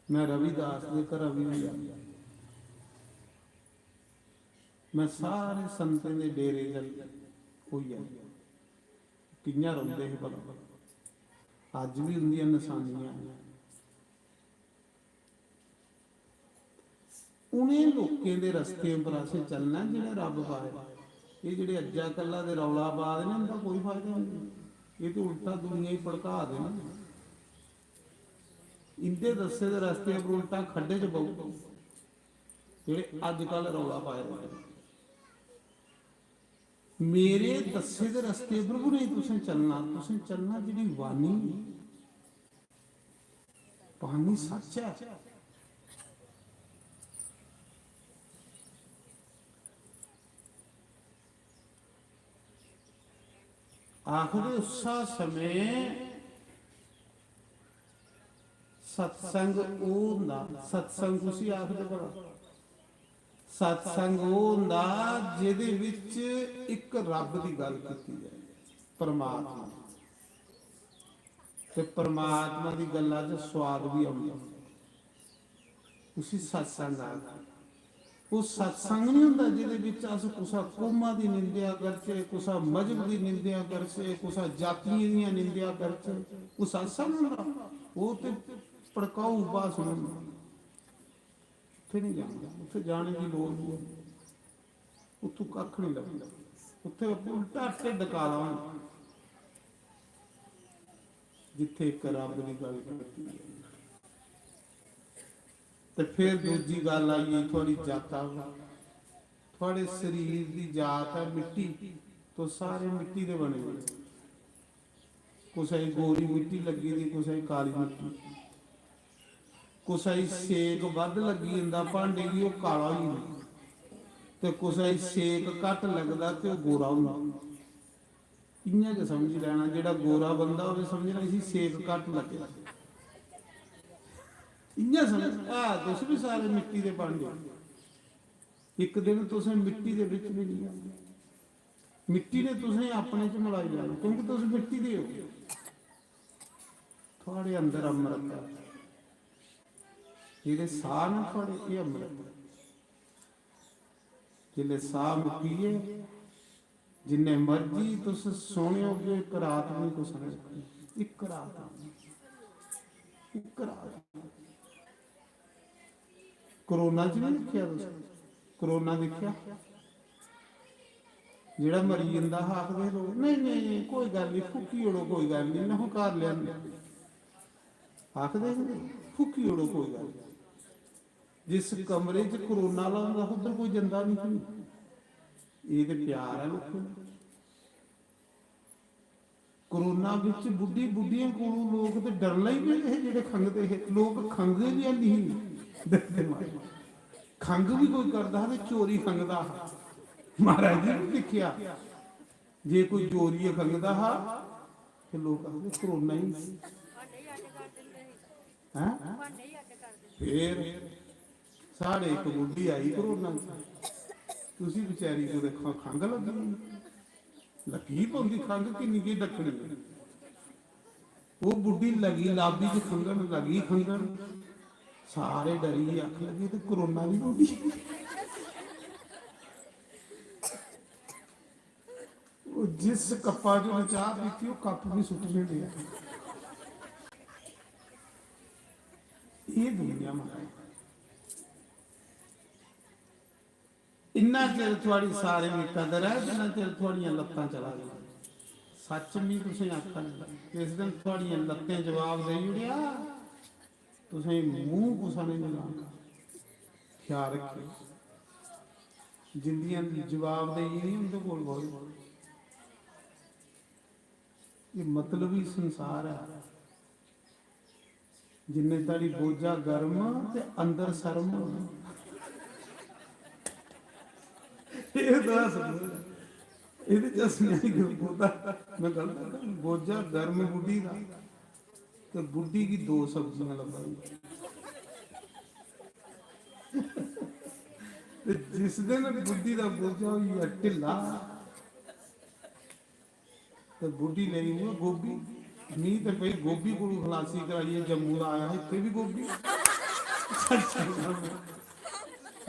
S3: मैं रविदास के घर भी आया मैं सारे संतां के डेरे हो आया कियां रोंदे हैं भला अज भी उनकी निशानियां उन्हें लोगों के रस्ते पर असें चलना जिन्हें रब पाए ये जो अज्जा कला के रौला पा देना इनका कोई फायदा नहीं ये तो उल्टा दुनिया ही भड़का देना इनके दसे के रस्ते पर उल्टा खड्डे च बहु जे अजकल रौला पाए मेरे दसे के रस्ते पर भी नहीं तुसें चलना जी वाणी पानी सच है। आखिर उसा समय ਸਤਸੰਗ ਉਹ ਹੁੰਦਾ, ਸਤਸੰਗ ਤੁਸੀਂ ਆਖਦੇ ਭਲਾ, ਸਤਸੰਗ ਉਹ ਹੁੰਦਾ ਜਿਹਦੇ ਵਿੱਚ ਇੱਕ ਰੱਬ ਦੀ ਗੱਲ ਕੀਤੀ ਜਾਏ, ਪਰਮਾਤਮਾ ਦੀ। ਤੇ ਪਰਮਾਤਮਾ ਦੀ ਗੱਲਾਂ 'ਚ ਸਵਾਦ ਵੀ ਆਉਂਦਾ, ਤੁਸੀਂ ਸਤਸੰਗ ਆਖਦੇ। ਉਹ ਸਤਸੰਗ ਨਹੀਂ ਹੁੰਦਾ ਜਿਹਦੇ ਵਿੱਚ ਅਸੀਂ ਕੁਸਾ ਕੌਮਾਂ ਦੀ ਨਿੰਦਿਆ ਕਰਚੇ, ਕੁਸਾ ਮਜ਼ਹਬ ਦੀ ਨਿੰਦਿਆ ਕਰਚੇ, ਕੁਸਾ ਜਾਤੀਆਂ ਦੀਆਂ ਨਿੰਦਿਆ ਕਰਚੇ। ਉਹ ਸਤਸੰਗ ਹੁੰਦਾ, ਉਹ ਤੇ ਭੜਕਾਊ ਭਾਸ਼ਣ ਹੁੰਦਾ। ਉੱਥੇ ਨਹੀਂ ਜਾਣਾ, ਉੱਥੇ ਜਾਣ ਦੀ ਲੋੜ ਨਹੀਂ, ਉੱਥੋਂ ਕੱਖ ਨਹੀਂ ਲੱਭਦਾ। ਉੱਥੇ ਉਲਟਾ ਢਿੱਡ ਕਾਲਾ ਹੁੰਦਾ, ਜਿੱਥੇ ਇੱਕ ਰੱਬ ਦੀ ਗੱਲ ਕਰਦੀ ਹੈ। ਤੇ ਫਿਰ ਦੂਜੀ ਗੱਲ ਆਈ ਤੁਹਾਡੀ ਜਾਤਾਂ, ਤੁਹਾਡੇ ਸਰੀਰ ਦੀ ਜਾਤ ਹੈ ਮਿੱਟੀ ਤੋਂ, ਸਾਰੇ ਮਿੱਟੀ ਦੇ ਬਣੇ ਹੋਏ। ਕੁਛ ਗੋਰੀ ਮਿੱਟੀ ਲੱਗੀ ਦੀ, ਕੁਛ ਕਾਲੀ ਮਿੱਟੀ, ਕੁਛ ਸੇਕ ਵੱਧ ਲੱਗੀ ਜਾਂਦਾ ਭਾਂਡੇ ਦੀ, ਉਹ ਕਾਲਾ ਹੀ ਹੁੰਦਾ। ਤੇ ਕੁਛ ਸੇਕ ਘੱਟ ਲੱਗਦਾ ਤੇ ਉਹ ਗੋਰਾ ਹੁੰਦਾ। ਇਆਂ ਕਿ ਸਮਝ ਲੈਣਾ, ਜਿਹੜਾ ਗੋਰਾ ਬੰਦਾ ਉਹਨੇ ਸਮਝਣਾ ਸੀ ਸੇਕ ਘੱਟ ਲੱਗਿਆ। इ'यां समझ तुस भी सारे मिट्टी दे बन गए। एक दिन तुसें मिट्टी दे विच भी नहीं आना, मिट्टी ने तुसें अपने च मिलाई लेना, क्योंकि तुस मिट्टी दे हो। थोड़े अंदर अमृत है, जेह्ड़े साह न थोड़े, ये अमृत है। जिल्ले साह मुक्कीए, जिन्ने मर्जी तुस सोने होगे, एक रात नहीं कुछ नहीं, एक रात, एक रात। कोरोना च नहीं देखिया तुस, कोरोना देखिया जेड़ा मरी जांदा आखदे लोग नहीं नहीं कोई गल नहीं, फुकी ओड़ो कोई गल नहीं, ना घर लिया आखदे फुकी ओड़ो कोई गल। जिस कमरे च कोरोना वाला होंदा उधर कोई जंदा नहीं। ये ते प्यार है लोगों दा। कोरोना विच बुढ़ी बुढ़ियां कोलों लोग तो डरना ही पे, जेड़े खंगदे हे लोग खंगे भी नहीं, खंग भी कोई करता है चोरी खंगदा। महाराज जी ने देखिया जे कोई चोरी खंगदा हा तो लोग आखदे कोरोना ही है। फिर साढ़े एक बुढ़ी आई कोरोना, तुसी बेचारी को देखो खंग लगी, लगी पौंदी खंग किन्नी की दखनी। वो बुढ़ी लगी लाबी च खंगन लगी, खंगन सारे डरी आख लगे तो कोरोना भी हो गई। वो जिस कप्पा जो चाह पीती वो कप भी सुटने दिया। ये दुनिया मारा इन्ना चिर थोड़ी सारे में कदर है, जिन्ना चिर थोड़ियां लत्तां चला गई। सच नहीं तुसें आखन, जिस दिन थोड़ियां लत्तें जवाब दे उड़िया तुसें मूँह कुसा नहीं मिलाना। ख्याल रखियो, जिंदियां जवाब दे नहीं उनके कोल बहुत। ये मतलबी संसार है, जिन्ने ताड़ी बोझा गर्म ते अंदर शर्म। ये दस ਇਹਦੇ ਚ ਅਸੀਂ ਨਹੀਂ ਬੋਲਦਾ मैं गल बोझा गर्म बुढ़ी का तो बुढ़ी की दो सब्जियां लगाई। जिस दिन बुढ़ी का बोझा हुई ढिला तो बुढ़ी ले हुई गोभी। मीह तो भाई गोभी को खलासी कराइए, जम्मू का आया इतने भी गोभी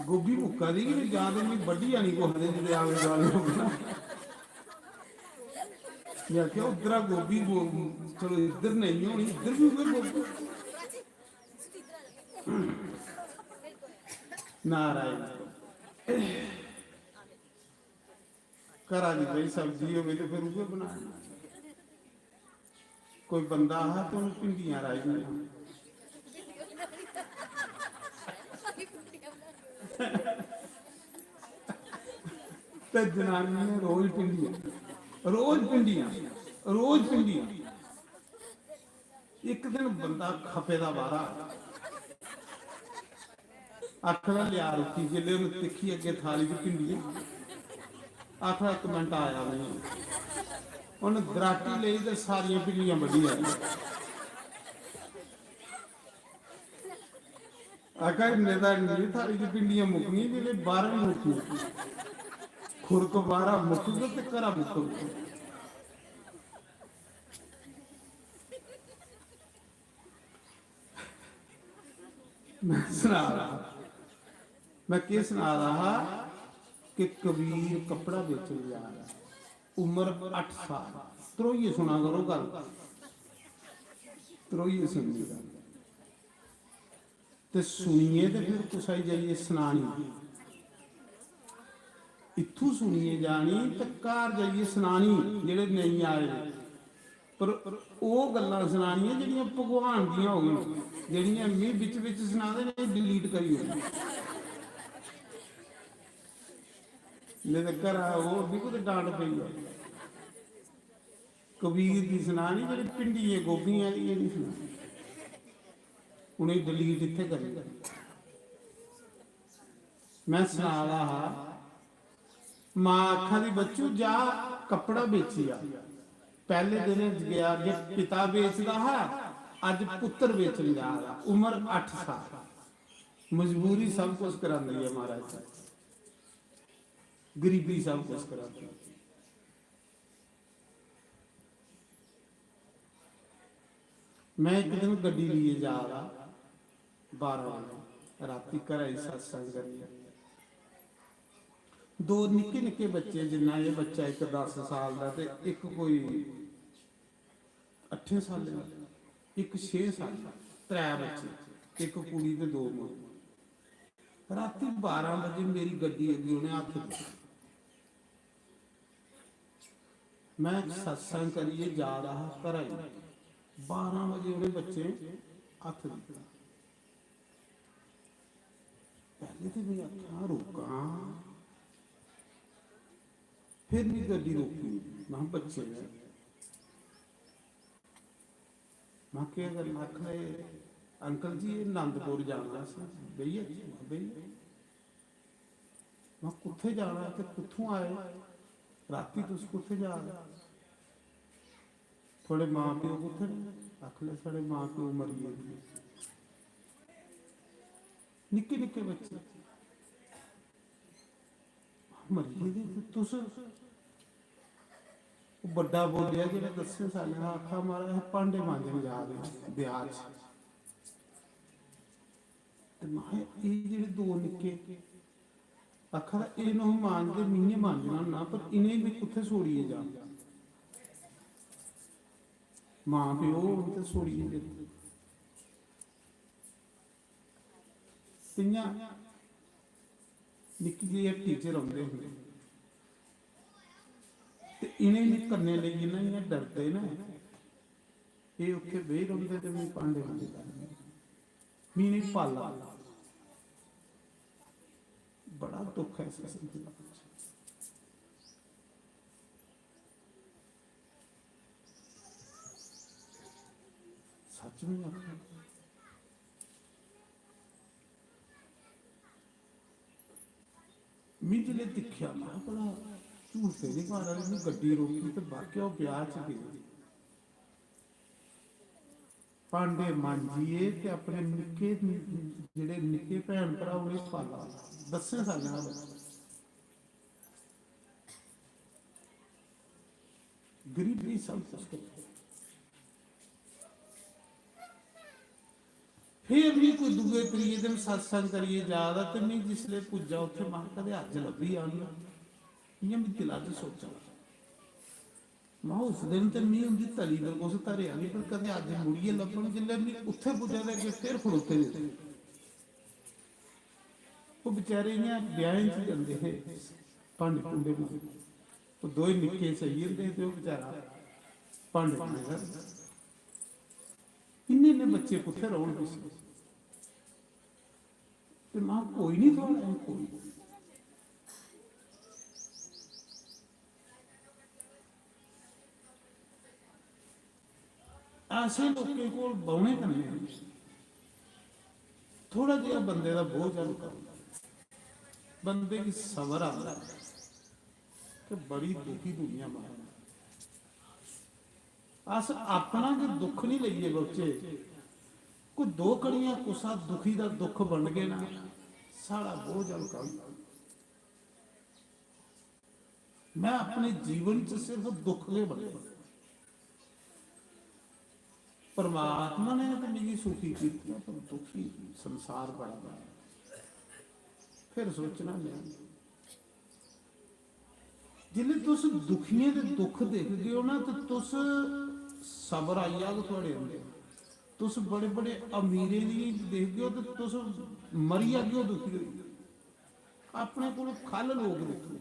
S3: गोभी मुक्का दी कि जान नहीं बड्डी आनी को हदे जिहदे आले दुआले होना। या क्या उधर गोभी चलो इधर नहीं होनी, इधर भी कोई गोभी। नारायण करा दी भाई सब्जी हो तो फिर उसे बनाना। कोई बंदा है तो भिंडियां राई तो जनानियां रोज भिंडियां, रोज भिंडियां, रोज भिंडियां। एक दिन बंदा खपे का वारा आखना लिया रोटी, जिले तिखी अगे थाली च भिंडियां आखना एक मिनट आया नहीं, उन्हें दराटी ली तो सारिया भिंडियां वड्डी आई। आका नेता नहीं थाली की पिंडियां मुकनी जेले 12 मुकनी खुरक 12 मुक गए ते करा मुक गए मैं सुना रहा मैं क्या सुना रहा कि कबीर कपड़ा बेच जा रहा उम्र 8 साल त्रोइए सुना करो गल त्रोइए सुनिए गल ते सुनिए ते फिर कुछ जाइए सनानी इत्थू सुनिए जानी ते घर जाइए सनानी जेड़े नहीं आए पर वो गल्लां सुनानियां जेड़ियां भगवान दियां हो गई जेड़ियां मैं बिच बिच सुना दे ने डिलीट करी होनी ले ते घर वो भी कोई डांट पई है कबीर की सुनानी जेड़ी पिंडिये गोभियां दी नहीं सुनानी उन्हें डिलीट इत्थे करी मैं सुना रहा मां आखा दी बच्चू जा कपड़ा बेची आ पहले दिन गया जे पिता बेचदा है अज पुत्र बेचन जा रहा उम्र 8 साल मजबूरी सब कुछ करांदी है महाराज गरीबी सब कुछ करांदी है मैं एक दिन गड्डी लिए जा रहा 12 बजे राती घर आई सत्संग करिए दो निक्के निक्के बच्चे जिन्ना ये बच्चा एक 10 साल का ते एक कोई 8 साल का एक 6 साल का त्रै बच्चे एक कुड़ी ते दो मुंडे राती 12 बजे मेरी गड्डी अगे उन्हें हथ दिया मैं सत्संग करिए जा रहा घर आई 12 बजे उन्हें बच्चे हथ दिया पहले तो मैं आख्या रोका फिर भी गड्डी रोकी मैं बच्चे ने मैं क्या कर आख रहे अंकल जी ये आनंदपुर जाना भैया भैया मैं कुत्थे जाना ते कुत्थों आए राती तुस कुत्थे जा रहे थोड़े मां प्यो कुत्थे आख ले साढ़े मां प्यो मरी गए निक्के निक्के बच्चे मरी गए तुस बड़ा बोलिया जो 10 साल का आखा मारा भांडे मांजन जा रहे ब्याह दो निके आखा इन्हों मांजते मीने मांजना ना पर इन्हें भी कुत्थे सोड़िए जा मां प्यो तो सोड़िए निक्की जी टीचर आते होंगे इन्हें नहीं करने लगी ना इन्हें डरते ना ये उत्थे बह रहे तो मैं भांडे मी नहीं पाला बड़ा दुख है सच में मैं जिले दिखा मैं बड़ा झूठ से नहीं मारा गड्डी रोकी तो बाकी ब्याह च गए भांडे मांजिए ते अपने निक्के जेडे निक्के भैन भरा उन्हें पाला 10 साल का बच्चा गरीबी सब कुछ फिर भी कोई दूए त्रीए दिन सत्संग करिए जा रहा तो मैं जिसले पुजा उत्थे मैं कदे अज लभी आनी इं मैं दिला च सोचा मैं उस दिन तो मैं उनकी तली पर कुछ धरिया नहीं पर कदे अज मुड़िए लभन जिले मैं उत्थे पुजा तो अगे फिर खड़ोते थे वो बेचारे इं ब्याह च जाते थे भांडे भूंडे वो दो ही निक्के सही होंगे तो बेचारा भांडे भूंडे करता इन्ने बच्चे कुत्थे रोन तो मां कोई नहीं थोड़ा कोई ऐसे लोगों को बौने करने थोड़ा जिहा बंदे का बोझ हल्का बंदे की सबर आता तो बड़ी दुखी दुनिया मार अस अपना जो दुख नहीं लीए बच्चे ਕੋਈ ਦੋ ਕੜੀਆਂ ਕੁਸਾ ਦੁਖੀ ਦਾ ਦੁੱਖ ਬਣ ਗਏ ਨਾ, ਸਾਰਾ ਬੋਝ ਹਲਕਾ ਹੁੰਦਾ। ਮੈਂ ਆਪਣੇ ਜੀਵਨ ਚ ਸਿਰਫ ਦੁੱਖ ਦੇ ਬਣੇ, परमात्मा ने तो मेरी सुखी की, पर दुखी संसार बड़ा। फिर सोचना नहीं, जिले तुस दुखियों के दुख देखते हो ना, तो तुस सबर आई जाग थोड़े अंदर। तुस बड़े बड़े अमीरे भी देखते हो, तो तुस मरी जागे हो दुखी हो। अपने को खल लोग देखो,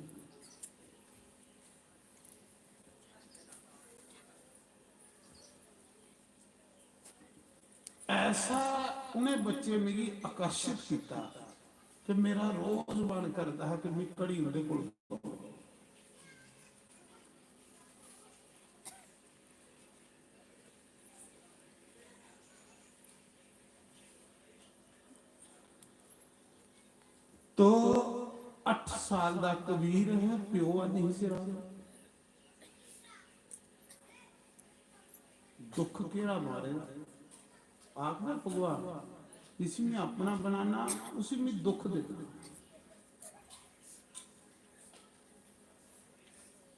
S3: ऐसा उन्हें बच्चे मेरी आकर्षित किया कि मेरा रोज मन करता है कि मैं कड़ी उनके कोल। तो 8 साल का कबीर है, प्यो नहीं से रहा। दुख केड़ा मारे आप ना भगवान, इसी में अपना बनाना, उसी में दुख देना।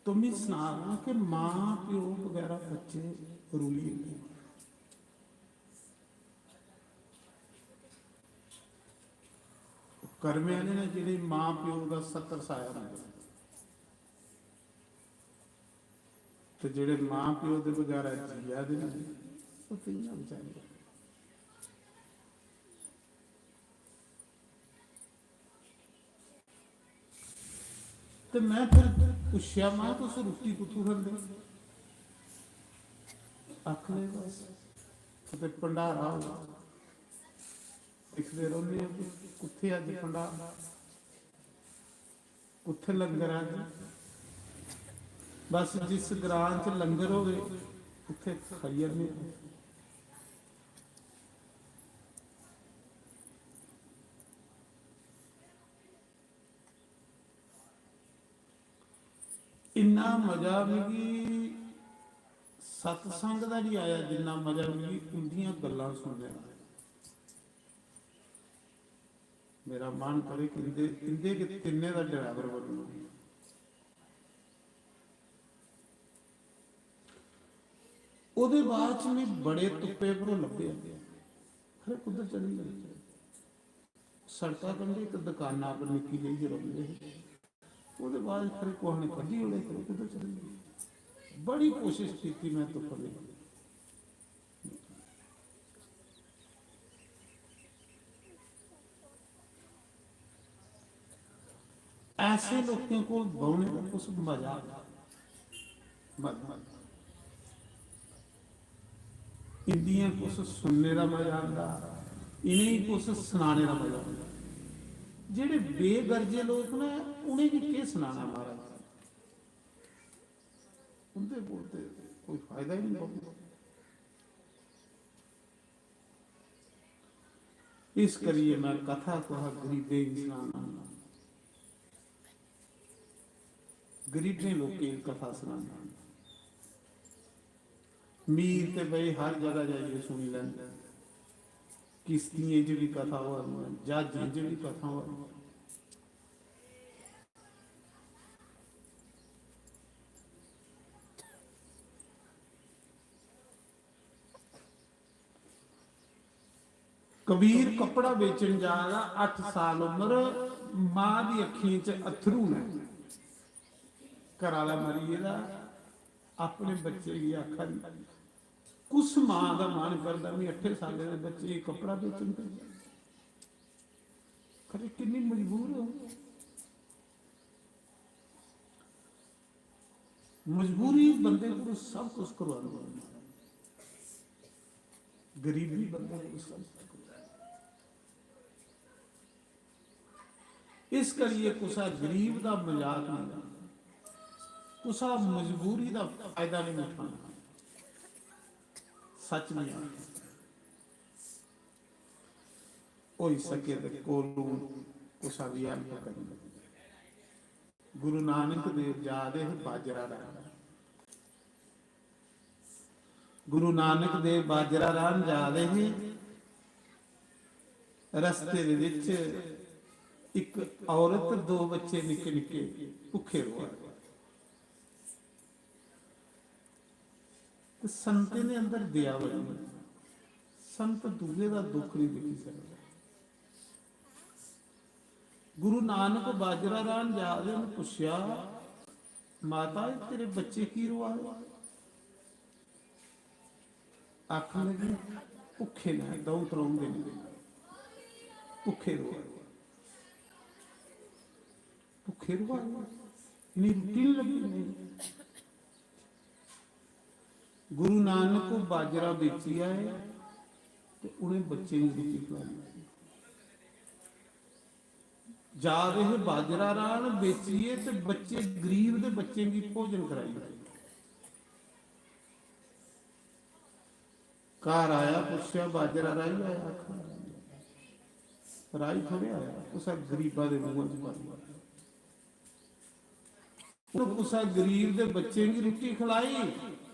S3: तो मैं सुना रहा कि माँ प्यो वगैरह बच्चे रूली कर्मे वाले ने जिहड़े माँ प्यो का 70 साया होंदा, तो जिहड़े माँ प्यो के वगैरह जिया दे वो तीनों बेचारे। तो मैं फिर पूछया, मां तुस रोटी कुत्थों खांदे? आखने बस किते भंडारा होगा, दिखते रहोगे कुत्थे अज भंडारा, कुत्थे लंगर अज। बस जिस ग्रां च लंगर होवे उत्थे खाई जाने। इन्ना मजा मिगी सतसंग का नहीं आया जिन्ना मजा मिगी उनदियां गल्लां सुनने का। मेरा मन करे इंदे के तिन्ने का ड्राइवर बनूं। ਉਹਦੇ ਬਾਅਦ ਚ ਮੈਂ बड़े तुप्पे पर ਲੱਭੇ, खरे कुदर चली गई। सड़का कंढे एक दुकाना पर निक्की ਜਿਹੀ रही, ਉਹਦੇ ਬਾਅਦ खरे कोह ने कढ़ी होले, खरे कुदर चली गई। बड़ी कोशिश की मैं तुप्प ਲਈ। ऐसे लोगों को बहुने का कुछ मजा मत इंदियां कुछ सुनने का मजा आता, इन्हें कुछ सुनाने का मजा आता। जेडे बेगरजे लोग ना उन्हें भी क्या सुनाना महाराज, उनके बोलते कोई फायदा ही नहीं होता। इस करिए मैं कथा कहा गरीबे इंसान, गरीबे लोग की कथा सुनाना। मीर ते भाई हर जगह जाइए सुनी लेंगे, किश्तियों च भी कथा हो, जहाज़ों च भी कथा हो। कबीर कपड़ा बेचन जाएगा, 8 साल उम्र, मां की अखी च अथरू ने, घर वाला मरी गया, अपने बच्चे की आखा नहीं। कुछ मां का मन करता भी 8 साल के बच्चे कपड़ा बेचन कर, खरे कितनी मजबूर हो। मजबूरी बंदे को सब कुछ करवा, गरीबी बंदे को सब कुछ। इस करिए कुसा गरीब का मजाक नहीं, कुसा मजबूरी का फायदा नहीं उठाना। सच नहीं हो सके तो कोलू कुसा भी हेल्प करनी। गुरु नानक देव जादे बाजरा रान, गुरु नानक देव बाजरा रान जादे ही ਰਸਤੇ ਦੇ ਵਿੱਚ ਇੱਕ ਔਰਤ, ਦੋ ਬੱਚੇ ਨਿੱਕੇ ਨਿੱਕੇ ਭੁੱਖੇ ਰੋ ਰਹੇ। ਤੇ ਸੰਤ ਨੇ ਅੰਦਰ ਦਿਆ ਵੜੀ, ਸੰਤ ਦੂਜੇ ਦਾ ਦੁੱਖ ਨਹੀਂ ਦੇਖੀ ਸਕਦਾ। ਗੁਰੂ ਨਾਨਕ ਬਾਜਰਾ ਰਾਨ ਜਾ ਰਹੇ ਨੇ, ਪੁੱਛਿਆ ਮਾਤਾ ਤੇਰੇ ਬੱਚੇ ਕੀ ਰਵਾ ਰਹੇ? ਆਖਣ ਲੱਗੀ ਭੁੱਖੇ ਨੇ, ਦਉ ਤਰਾਉਂਦੇ ਨੇ, ਭੁੱਖੇ ਰੋ ਰਹੇ, ਭੁੱਖੇ ਰੋ ਰਹੇ, ਇਨੀ ਰੋਟੀ ਨਹੀਂ ਲੱਗੀ। गुरु नानक को बाजरा बेची आए तो उन्हें बच्चे ने रोटी खिलाई। जा रहे बाजरा रान बेचिए तो बच्चे गरीब दे बच्चे की भोजन कराई। घर आया, पुछया बाजरा राई आया? राई थोड़े आया, उस गरीबा दे मुंह च पाई। उस गरीब दे बच्चे की रोटी खिलाई।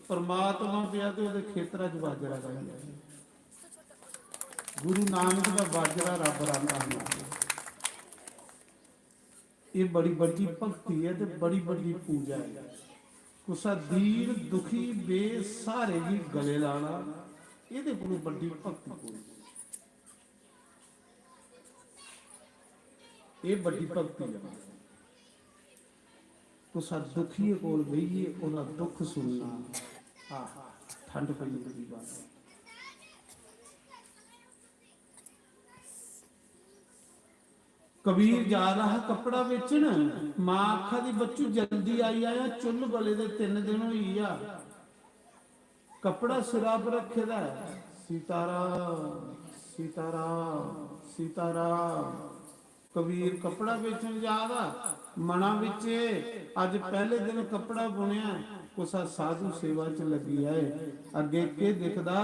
S3: परमात्मा पिया तो ਉਹਦੇ ਖੇਤਰਾਂ 'ਚ ਬਾਜਰਾ ਰਹਿੰਦਾ। ਗੁਰੂ ਨਾਨਕ ਦਾ ਬਾਜਰਾ ਰੱਬ ਰਾਂਦਾ ਹੁੰਦਾ। ਇਹ ਬੜੀ ਵੱਡੀ ਭਗਤੀ ਹੈ ਤੇ ਬੜੀ ਵੱਡੀ ਪੂਜਾ ਹੈ। ਕੁਸਾ ਦੀਨ ਦੁਖੀ ਬੇਸਹਾਰੇ ਦੀ ਗਲੇ ਲਾਣਾ, ਇਹਦੇ ਕੋਲ ਵੱਡੀ ਭਗਤੀ ਕੋਈ। ਇਹ ਵੱਡੀ ਭਗਤੀ ਹੈ। ਕੁਸਾ ਦੁਖੀ ਕੋਲ ਬਈਏ, ਉਹਦਾ ਦੁੱਖ ਸੁਣਨਾ, ठंड पड़ी बड़ी बात है। कबीर जा रहा कपड़ा बेचन, मां आखा दी बच्चू जल्दी आई आया, चुल गले दे 3 दिन होई आ, कपड़ा सिरा पर रखे दा है, सीताराम सीताराम सीताराम। कबीर कपड़ा बेचन जा रहा, मना विचे अज पहले दिन कपड़ा बुनिया, कुसा साधु सेवा च लगी है। अगे के दिखदा,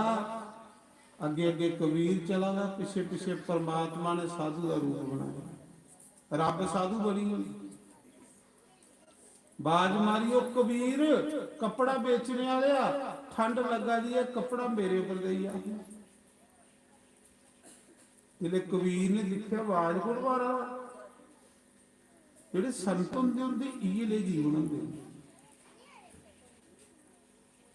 S3: अगे अगे कबीर चला गा, पिछे पिछे परमात्मा ने साधु का रूप बनाया। रब साधु बनी हुई, बाज मारियो कबीर कपड़ा बेचने वाले, ठंड लगा दी है, कपड़ा मेरे ऊपर दे आ। जिले कबीर ने दिखा आवाज को मारा, जेडे संत होंदे इये ले जीवन होंदे।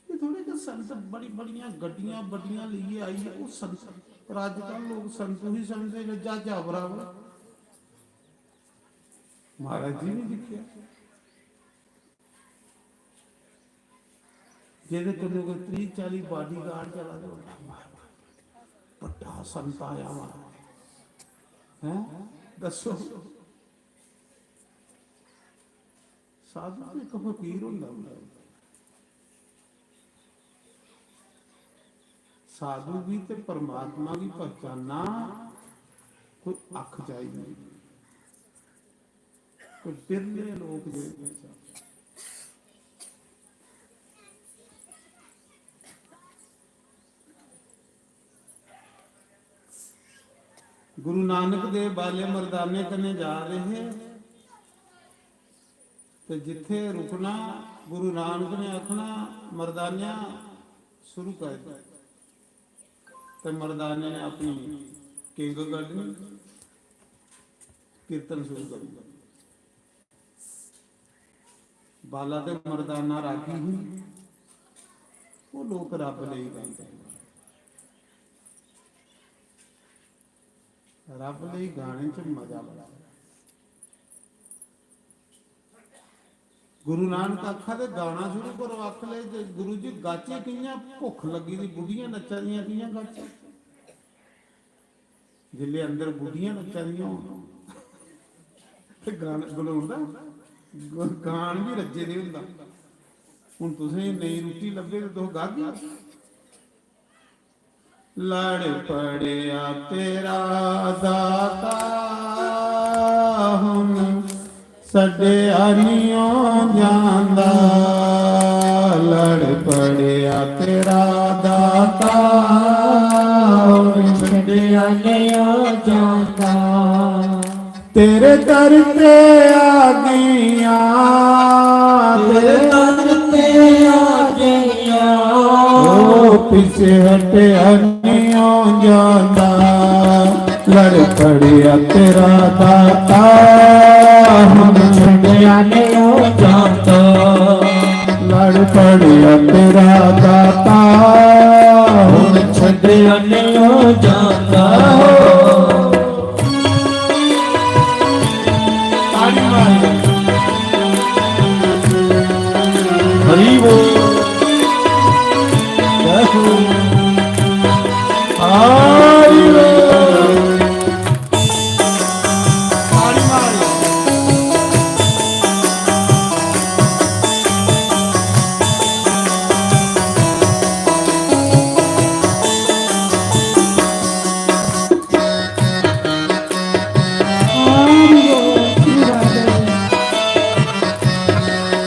S3: थोड़े तो संत बड़ी बड़िया गड्डियां बड़ियां लिए आई है, वो संत। पर आजकल लोग संत ही समझते हैं जा बराबर। महाराज जी ने दिखा, जेदे कोई 30-40 बॉडी गार्ड चला दो, बड़ा संत आया वहां है। दसो साधु एक फकीर होंदा, साधु भी ते परमात्मा की पहचाना कोई अख चाहिए, कोई बिरले लोग जो गुरु नानक देव बाले मर्दाने कने जा रहे, तो जिथे रुकना गुरु नानक ने आखना मर्दानिया शुरू कर दिया। तो मर्दाने ने अपनी किंग कढ़नी, कीर्तन शुरू कर दिया। बाला दे मर्दाना रागी हुई, वो लोग रब ले गाते हैं, रब ले गाने च मजा बड़ा। गुरु नानक आखा दे गाना शुरू करो, आख ले गुरु जी गाचे कियां, भुख लगी दी बुढ़ियां नचा दियां कियां गाचे। जिले अंदर बुढ़ियां नचा दियां ते गाना गलाउंदा, गान भी रज्जे दे हुंदा। हुण तुसीं नई रोटी लभे ते तुस गागे। लड़ पड़िया तेरा दाता हुन सड्डिया नियों जांदा, लड़ पड़िया तेरा दाता हुन सड्डिया नियों जांदा। तेरे दर ते आ गईयां, तेरे दर ते आ गईयां, ओ पीछे हटे नियों जांदा। ਲੜ ਪੜਿਆ ਤੇਰਾ ਦਾਤਾ ਹੁਣ ਛੱਡਿਆ ਨੇ ਉਹ
S1: ਜਾਂਦਾ
S3: ਲੜ ਪੜਿਆ ਤੇਰਾ ਦਾਤਾ
S1: ਹੁਣ ਛੱਡਿਆ ਨਹੀਂ ਜਾਂਦਾ
S3: ਤਾੜੀ ਮਾਰ
S1: ਹਰੀ ਬੋਲ ਜੈ ਹੋ ਹਰੀ ਬੋਲ
S3: ਤਾੜੀ ਮਾਰ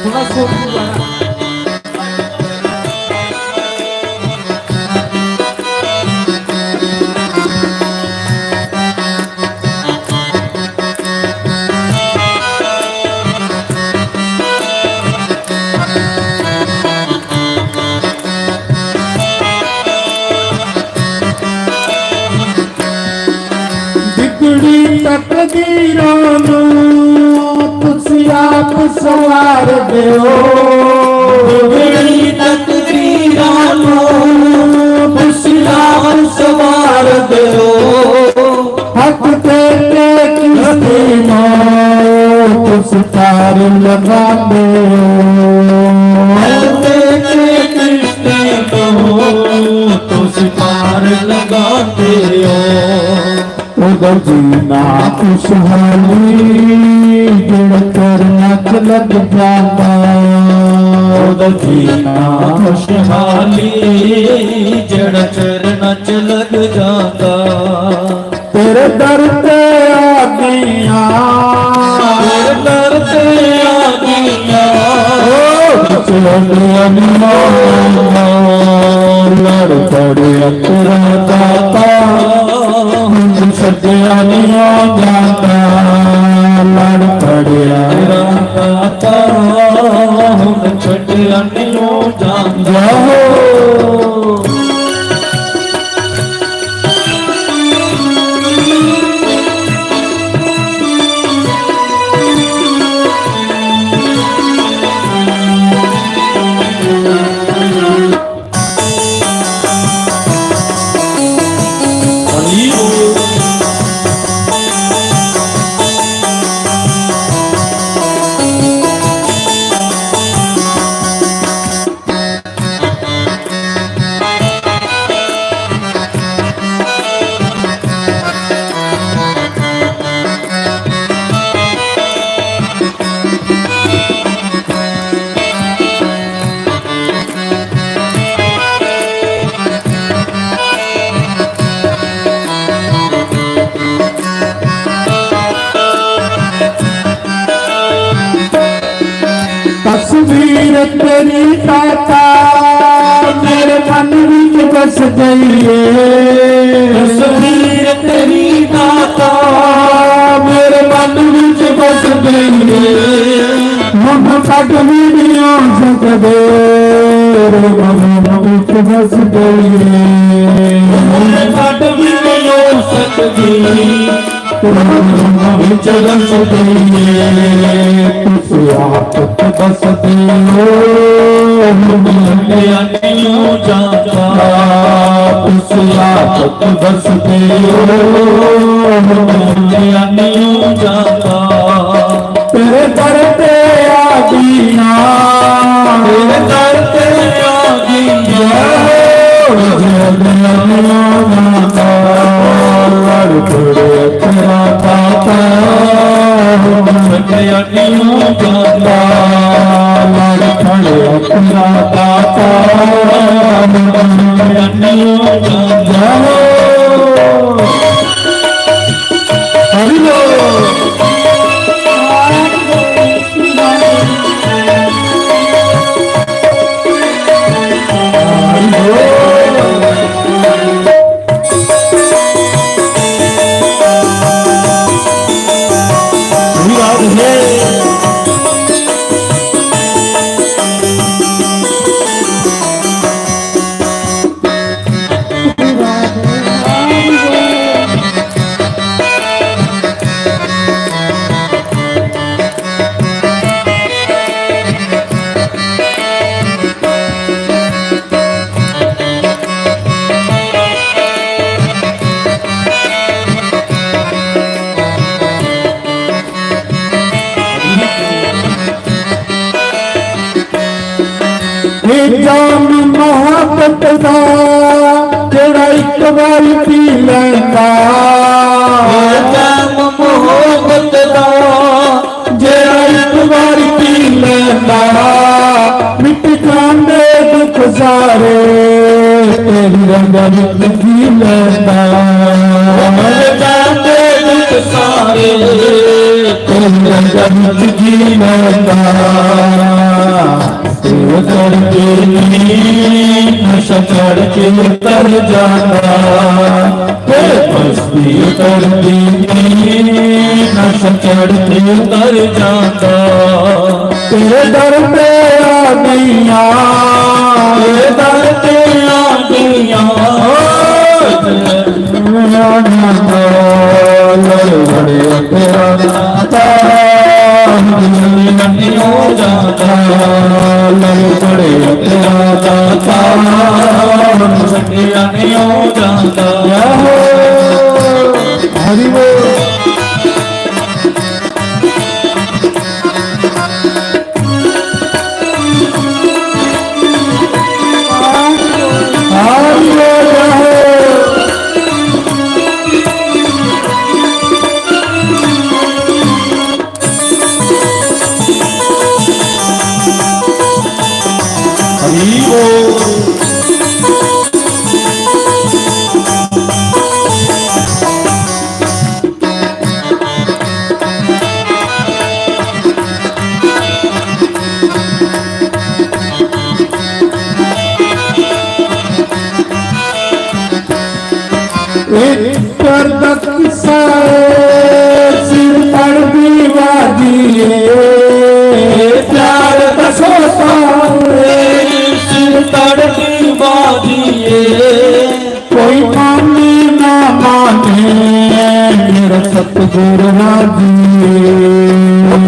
S3: ਥੋੜਾ ਸੋਚ ਜਾਣਾ ਵਿਗੜੀ ਤਕਦੀਰਾਂ ਨੂੰ ਤੁਸੀਂ ਆਪ ਸਵਾਰ ਦਿਓ
S1: ਵਿਗੜੀ ਤਕਦੀਰਾਂ ਨੂੰ ਤੁਸੀਂ ਆਪ ਸਵਾਰ ਦਿਓ
S3: ਹੱਥ ਤੇ ਕਿਸਤੇ ਨੂੰ ਤੁਸੀਂ ਤਾਰ ਲਗਾਉਂਦੇ
S1: ਤੇ ਕ੍ਰਿਸ਼ਨੇ ਤੋਂ ਤੁਸੀਂ ਪਾਰ ਲਗਾਉਂਦੇ ਹੋ
S3: ਉਦੋਂ ਜੀਣਾ ਖੁਸ਼ਹਾਲੀ ਜਿਹੜਾ ਕਰਨਾ ਚ ਲੱਗ ਜਾਂਦਾ
S1: ਉਹਦਾ ਜੀਣਾ ਖੁਸ਼ਹਾਲੀ ਜਿਹੜਾ ਚਰਨਾਂ ਚ ਲੱਗ ਜਾਂਦਾ
S3: ਤੇਰੇ ਦਰ ਤੇ ਆ ਗਈਆਂ
S1: ਤੇਰੇ ਦਰ ਤੇ ਆ ਗਈਆਂ
S3: ਚੋਲੀਆਂ ਲੜ ਪੜਿਆ ਤੇਰਾ ਦਾਤਾ ਹੁਣ ਛੱਡਿਆ ਨਹੀਂ ਜਾਂਦਾ ਲੜ ਪੜਿਆ
S1: ਤੇਰਾ ਦਾਤਾ ਹੁਣ ਛੱਡਿਆ ਨਹੀਂ ਜਾਂਦਾ ਹਰੀ ਬੋਲ
S3: ਤਸਵੀਰ ਤੇਰੀ ਦਾਤਾ ਮੇਰੇ ਮਨ ਵਿੱਚ ਵਸ ਗਈ ਏ
S1: ਤਸਵੀਰ ਤੇਰੀ ਦਾਤਾ
S3: ਮੇਰੇ ਮਨ ਵਿੱਚ ਵਸ ਗਈ ਏ ਹੁਣ ਕੱਢ ਵੀ ਨਹੀਂ ਆ ਸਕਦੇ ਮੇਰੇ ਮਨ ਵਿੱਚ ਵਸ ਗਈ ਏ
S1: ਕੱਢ ਵੀ ਨਹੀਂ ਹੋ ਸਕਦੀ
S3: ਵਿੱਚ ਰਸ ਗਈ ਏ ਤੁਸੀਂ ਆਪ ਬਸਦੇ ਹੋ
S1: ਛੱਡਿਆ ਨਹੀਂ ਜਾਂਦਾ
S3: ਤੁਸੀਂ ਆਪ ਬਸਦੇ ਹੋ
S1: ਛੱਡਿਆ ਨਹੀਂ ਜਾਂਦਾ
S3: ਤੇਰੇ ਦਰ ਤੇ ਆ ਗਈਆਂ
S1: ਤੇਰੇ ਦਰ ਤੇ ਆ ਗਈਆਂ
S3: ਲੜ ਪੜਿਆ ਤੇਰਾ ਦਾਤਾ
S1: ਛੱਡਿਆ ਨਹੀਂ ਜਾਂਦਾ
S3: ਲੜ ਪੜਿਆ ਤੇਰਾ ਦਾਤਾ
S1: ਛੱਡਿਆ ਨਹੀਂ ਜਾਂਦਾ
S3: ਹਰੀ ਬੋਲ
S1: ਦਾ ਜਿਹੜਾ ਇੱਕ ਵਾਰੀ ਪੀ ਲੈਂਦਾ ਜਾਮ ਮੁਹੱਬਤ ਦਾ ਜਿਹੜਾ ਇੱਕ ਵਾਰੀ ਪੀ ਲੈਂਦਾ ਮਿਟ ਜਾਂਦੇ ਦੁੱਖ ਸਾਰੇ ਤੇਰੀ ਰੰਗਾਂ ਵਿੱਚ ਪੀ ਲੈਂਦਾ ਮਿਟ ਜਾਂਦੇ ਦੁੱਖ ਸਾਰੇ ਤੇਰੀ ਰੰਗਾਂ ਵਿੱਚ ਪੀ ਲੈਂਦਾ ਤੇਰੇ ਕਰਕੇ ਨਸ਼ਾ ਚੜ ਕੇ ਉਤਰ ਜਾਂਦਾ ਤੇ ਮਸਤੀ ਕਰਦੀ ਨਸ਼ਾ ਚੜ ਕੇ ਉਤਰ ਜਾਂਦਾ ਤੇਰੇ ਦਰ ਤੇ ਆ ਗਈਆਂ ਤੇਰੇ ਦਰ ਤੇ ਆ ਗਈਆਂ ਲੜੇ ਤੇਰਾ ਨਾਤਾ ਨਹੀਂ ਹੋ ਜਾਂਦਾ ਲੜ ਪੜੇ ਤੇਰਾ ਦਾਤਾ ਸੱਚਿਆ ਨਹੀਂ ਹੋ ਜਾਂਦਾ ਹਰੀ ਬੋਲ ਕਰਦਾ ਕਿਸਾ ਸਿਰ ਪੜਦੀ ਵਾਦੀ ਪਿਆਰ ਦਾ ਸੋਤਾ ਸਿਰ ਤੜਦੀ ਵਾਦੀ ਕੋਈ ਮਾਨੇ ਨਾ ਮਾਨੇ ਮੇਰਾ ਸਤਿਗੁਰ ਰਾਜੀ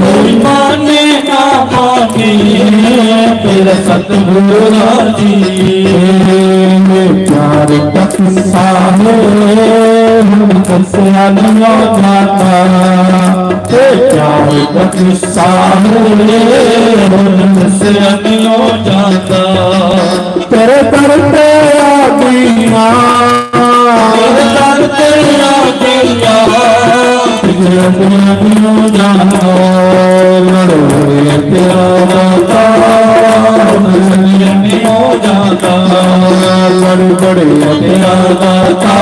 S1: ਕੋਈ ਮਾਨੇ ਨਾ ਮਾਨੇ ਮੇਰਾ ਸਤਿਗੁਰ ਰਾਜੀ प्यार का किस्सा है हमसे नहीं जाता प्यार का किस्सा है हमसे नहीं जाता तेरे दर पे आ गईया तेरे दर पे आ गईया तुझे नहीं जाना लड़ोड़े तेरा दाता नहीं हो जाता लड़ बड़े तेरा दाता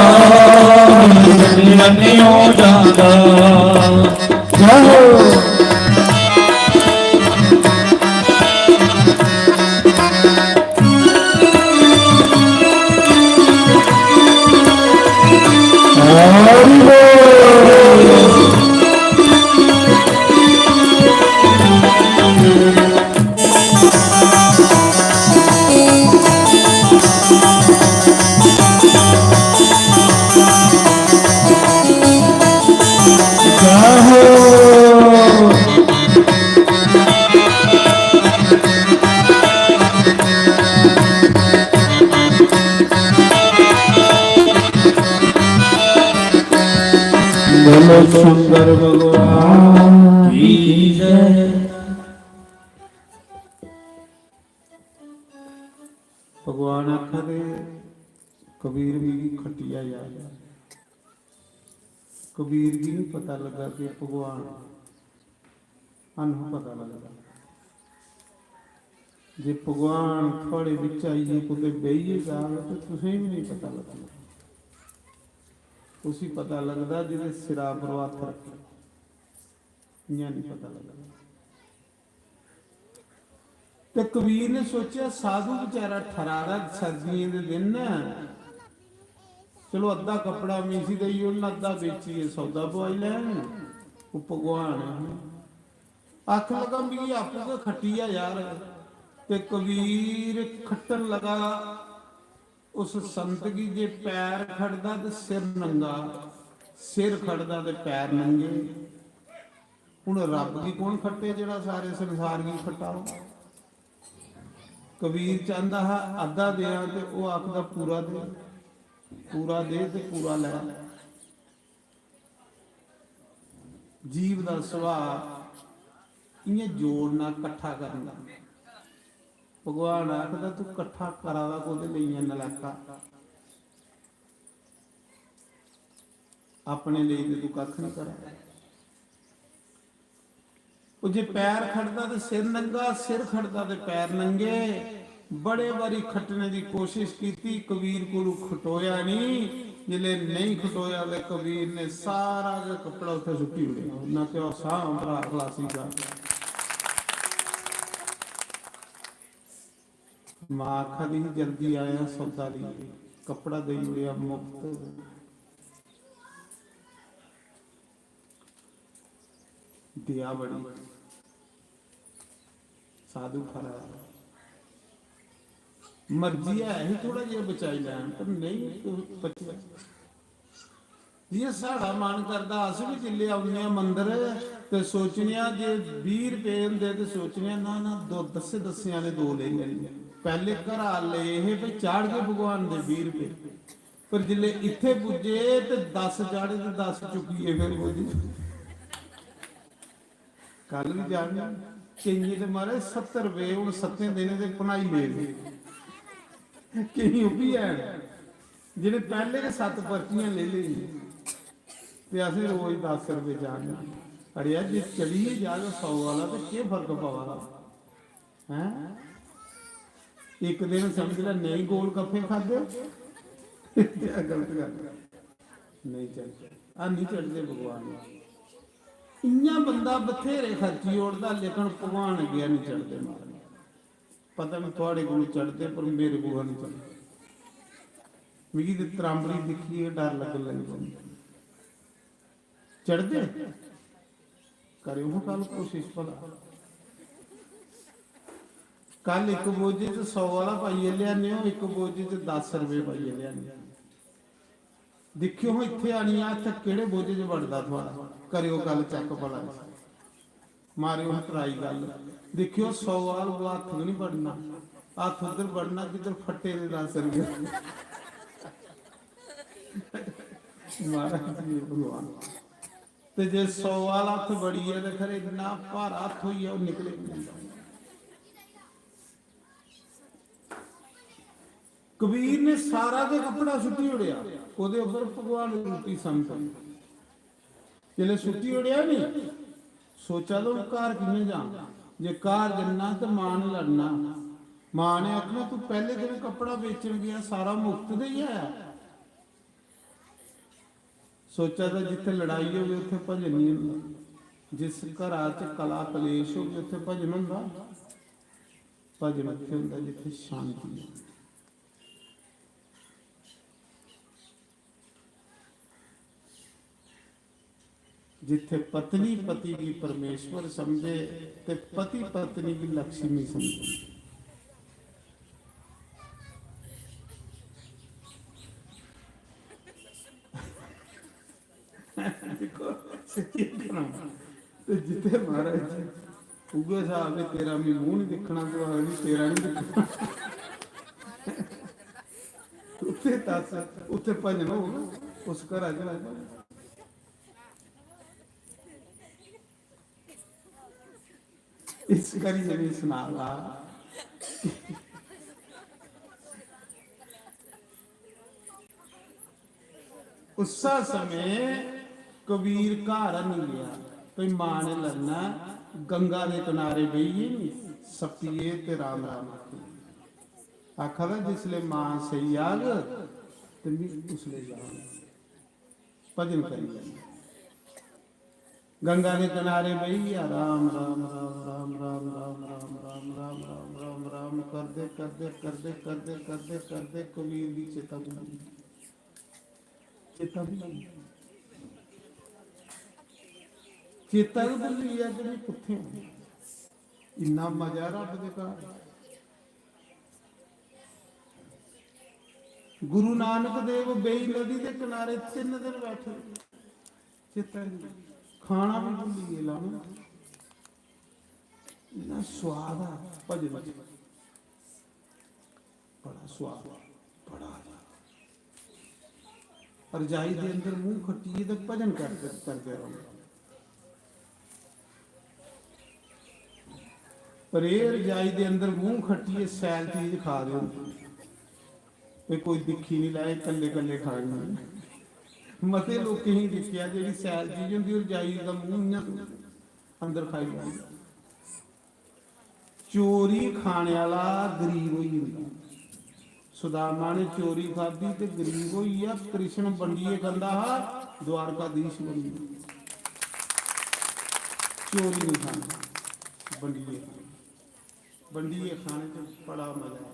S1: नहीं हो जाता बोलो शंकर भगवान की जय। भगवान आखदे कबीर भी खटिया याद कबीर जी नहीं पता लगा कि भगवान अनु पता लगता जे भगवान थोड़े बिच आइए कुछ बहिए जाए तो तुसें भी नहीं पता लगता उसी पता लगता जिसे सिरा पर हथ रखे इं नहीं पता लगता तो कबीर ने सोचा साधु बेचारा ठरारा सर्दियों के दिन चलो अद्धा कपड़ा मीसी दई उन्हें अद्धा बेचिए सौदा पवाई लैन वो भगवान आख लगा भी आपू तो खट्टी है यार ते कबीर खट्टन लगा उस संत की जे पैर खड़दा ते सिर नंगा सिर खड़दा ते पैर नंगे हुण रब की कौन खट्टे जिहड़ा सारे संसार की खट्टा कबीर चाहता है अद्धा दिया ते वो आखदा पूरा दे ते पूरा लै जीव का सुभाव इं जोड़ना कट्ठा करना
S3: ਭਗਵਾਨ ਆਖਦਾ ਤੂੰ ਇਕੱਠਾ ਕਰਾਵਾ ਕੋਦੇ ਲਈਆਂ ਨਲਾਕਾ, ਆਪਣੇ ਲਈ ਤੇ ਤੂੰ ਕੱਖ ਨਹੀਂ ਕਰਾ। ਉਹ ਜੇ ਪੈਰ ਖੜਦਾ ਤੇ ਸਿਰ ਨੰਗਾ, ਸਿਰ ਖੜਦਾ ਤੇ ਪੈਰ ਨੰਗੇ। ਬੜੇ ਵਾਰੀ ਖੱਟਣੇ ਦੀ ਕੋਸ਼ਿਸ਼ ਕੀਤੀ, ਕਬੀਰ ਕੋਲੋਂ ਖਟੋਇਆ ਨਹੀਂ। ਜਿਲੇ ਨਹੀਂ ਖਟੋਇਆ ਤੇ ਕਬੀਰ ਨੇ ਸਾਰਾ ਜਿਹਾ ਕੱਪੜਾ ਉੱਥੇ ਸੁੱਟੀ ਉੜਿਆ। ਉਹਨਾਂ ਕਿਹਾ ਸਾਹ ਭਰਾ ਖਲਾਸੀ ਦਾ ਮਾਂ ਖਦੀ ਜਲਦੀ ਆਇਆ ਸੌਦਾ ਲਈ, ਕੱਪੜਾ ਦੇ ਉੜਿਆ ਮੁਫਤ। ਦਿਆ ਬੜੀ ਸਾਧੂ ਖਰਾ ਮਰਜ਼ੀ ਹੈ ਹੀ ਥੋੜਾ ਜਿਹਾ ਬਚਾਈ ਲੈਣ, ਪਰ ਨਹੀਂ ਬਚਿਆ। ਜੇ ਸਾਡਾ ਮਨ ਕਰਦਾ ਅਸੀਂ ਵੀ ਜਿੱਲੇ ਆਉਂਦੇ ਆ ਮੰਦਰ ਤੇ ਸੋਚਣਿਆ ਜੇ 20 ਰੁਪਏ ਹੁੰਦੇ ਤੇ ਸੋਚਣਿਆ ਨਾ ਨਾ ਦੋ ਦੱਸਿਆਂ ਨੇ ਦੋ ਲੈ ਲੈਣੇ। ਪਹਿਲੇ ਘਰਾ ਲਏ ਇਹ ਵੀ ਚਾੜ ਕੇ ਭਗਵਾਨ ਦੇ 20 ਰੁਪਏ, ਪਰ ਜਿੱਲੇ ਇੱਥੇ ਪੁੱਜੇ ਤੇ 10 ਚਾੜੇ ਤੇ 10 ਚੁੱਕੀਏ। ਫਿਰ ਬੋਲੀ ਕੱਲ ਵੀ ਜਾਣ ਕਈਏ ਤੇ ਮਾਰੇ 70 ਰੁਪਏ ਹੁਣ 7 ਦਿਨ ਦੇ ਪਨਾਈ ਲੈ ਗਏ। ਕਈ ਉਹ ਵੀ ਹੈ ਜਿਹੜੇ ਪਹਿਲੇ ਦੇ 7 ਪਰਚੀਆਂ ਲੈ ਲਈ ਤੇ ਅਸੀਂ ਰੋਜ਼ 10 ਰੁਪਏ ਜਾਣ। ਅੜਿਆ ਜੇ ਚਲੀਏ ਜਾ 100 ਵਾਲਾ ਤੇ ਕੀ ਫਰਕ ਪਵਾਗਾ ਹੈ। ਇੱਕ ਦਿਨ ਸਮਝ ਲੈ ਨਹੀਂ ਗੋਲ ਗੱਫੇ ਖਾਦੇ ਗਲਤ ਗੱਲ ਨਹੀਂ ਚੱਲਦਾ। ਆ ਨਹੀਂ ਚੜਦੇ ਭਗਵਾਨ ਨੂੰ। ਇੰਨਾ ਬੰਦਾ ਬਥੇਰੇ ਖਰਚੀ ਉੜਦਾ ਲੇਕਿਨ ਭਗਵਾਨ ਗਿਆ ਨਹੀਂ ਚੜਦੇ। ਮਾਰ ਪਤਾ ਨਹੀਂ ਤੁਹਾਡੇ ਕੋਲ ਚੜਦੇ ਪਰ ਮੇਰੇ ਕੋਲ ਨਹੀਂ ਚੜਦੇ। ਮੇਰੀ ਤੇ ਤਰਾਂਬੜੀ ਦਿਖੀ ਡਰ ਲੱਗਣ ਲੱਗ ਜਾਂਦਾ। ਚੜਦੇ ਕਰਿਓ ਕੱਲ ਕੋਸ਼ਿਸ਼ ਭਲਾ। ਕੱਲ ਇੱਕ ਬੋਝੇ ਚ 100 ਵਾਲਾ ਪਾਈਏ ਲਿਆਨੇ ਹੋ, ਇੱਕ ਬੋਝੇ ਚ 10 ਰੁਪਏ ਪਾਈਏ ਲਿਆਨੇ। ਦੇਖਿਓ ਇੱਥੇ ਆਣੀ ਆ ਇੱਥੇ ਕਿਹੜੇ ਬੋਝੇ ਚ ਵੜਦਾ ਤੁਹਾਡਾ। ਕਰਿਓ ਕੱਲ ਚੈੱਕ ਭਲਾ, ਮਾਰਿਓ ਟਰਾਈ ਗੱਲ। ਦੇਖਿਓ 100 ਵਾਲ ਹੱਥ ਨਹੀਂ ਵੜਨਾ, ਹੱਥ ਉਧਰ ਵੜਨਾ ਜਿੱਧਰ ਫੱਟੇ ਦੇ 10 ਰੁਪਏ। ਮਹਾਰਾਜ ਜੀ ਭਗਵਾਨ ਤੇ ਜੇ 100 ਵਾਲ ਹੱਥ ਬੜੀ ਹੈ ਤੇ ਖਰੇ ਇੰਨਾ ਭਾਰਾ ਹੱਥ ਹੋਈ ਹੈ ਉਹ ਨਿਕਲੇ ਨਹੀਂ। ਕਬੀਰ ਨੇ ਸਾਰਾ ਦੇ ਕੱਪੜਾ ਸੁੱਟੀ ਉੜਿਆ, ਉਹਦੇ ਉੱਪਰ ਭਗਵਾਨ ਰੂਪੀ ਸੰਤ ਜਿਹੜੇ ਸੁੱਟੀ ਉੜਿਆ ਨਹੀਂ। ਸੋਚਾ ਲੋ ਘਰ ਕਿਵੇਂ ਜਾ, ਜੇ ਘਰ ਜੰਨਾ ਤੇ ਮਾਂ ਨੇ ਲੜਨਾ। ਮਾਂ ਨੇ ਆਖਣਾ ਤੂੰ ਪਹਿਲੇ ਦਿਨ ਕੱਪੜਾ ਵੇਚਣ ਗਿਆ ਸਾਰਾ ਮੁਫਤ ਦੇ ਹੀ ਆਇਆ। ਸੋਚਾ ਤਾਂ ਜਿੱਥੇ ਲੜਾਈ ਹੋਵੇ ਉੱਥੇ ਭਜਨ ਨਹੀਂ ਹੁੰਦਾ। ਜਿਸ ਘਰਾਂ 'ਚ ਕਲਾ ਕਲੇਸ਼ ਹੋਵੇ ਉੱਥੇ ਭਜਨ ਹੁੰਦਾ। ਭਜਨ ਉੱਥੇ ਹੁੰਦਾ ਜਿੱਥੇ ਸ਼ਾਂਤੀ ਹੈ। जिथे पत्नी पति की परमेश्वर समझे ते पति पत्नी की लक्ष्मी समझे। देखो तो जिथे महाराज जी उगे साहब ने तेरा भी मुंह नहीं दिखना तो भी तेरा नहीं दिखना। उत्थे दस उत्थे भजन होगा उस घर आ। इस करी जब सुनावा उस समय कबीर घर नहीं गया। कोई मां ने लड़ना गंगा के किनारे बहिए सपिए ते राम राम आखा जिसले मां सही आग तो उसले जाओ भजन करिए। गंगा के किनारे बही राम राम राम राम राम राम राम राम राम राम राम राम करदे करदे करदे करदे करदे करदे कबीर की चेता भुली। चेता भुली चेता भी भुली है कि किथे इन्ना मजा रब दे घर। गुरु नानक देव बेई नदी के किनारे 3 दिन बैठे चेता नहीं। खाना भी भूल गए लाना इतना स्वाद आ भजन बड़ा स्वाद बड़ा रजाई के अंदर मुंह खट्टिए तो भजन करते रहो। ਪਰੇ ਰਜਾਈ ਦੇ ਅੰਦਰ ਮੂੰਹ ਖੱਟੀਏ ਸੈਲ ਚੀਜ਼ ਖਾ ਦਿਓ ਇਹ ਕੋਈ ਦਿਖੀ ਨਹੀਂ ਲਾਏ ਕੱਲੇ ਕੱਲੇ ਖਾਣੀ ਮਤੇ ਲੋਕੀ ਹੀ ਦਿਖਿਆ ਜਿਹੜੀ ਸੈਲ ਚੀਜ਼ ਹੁੰਦੀ ਉਹ ਰਜਾਈ ਦਾ ਮੂੰਹ ਅੰਦਰ ਖਾਈ ਜਾਂਦੀ ਚੋਰੀ ਖਾਣੇ ਵਾਲਾ ਗਰੀਬ ਹੋਈ ਹੁੰਦਾ ਸੁਦਾਮਾ ਨੇ ਚੋਰੀ ਖਾਧੀ ਤੇ ਗਰੀਬ ਹੋਈ ਆ ਕ੍ਰਿਸ਼ਨ ਬੰਡੀਏ ਕਹਿੰਦਾ ਹਾ ਦਵਾਰਕਾਧੀਸ਼ ਬਣੀ ਚੋਰੀ ਨਹੀਂ ਖਾਣੀ ਬੰਡੀਏ ਖਾਣੇ ਤੇ ਬੜਾ ਮਜ਼ਾ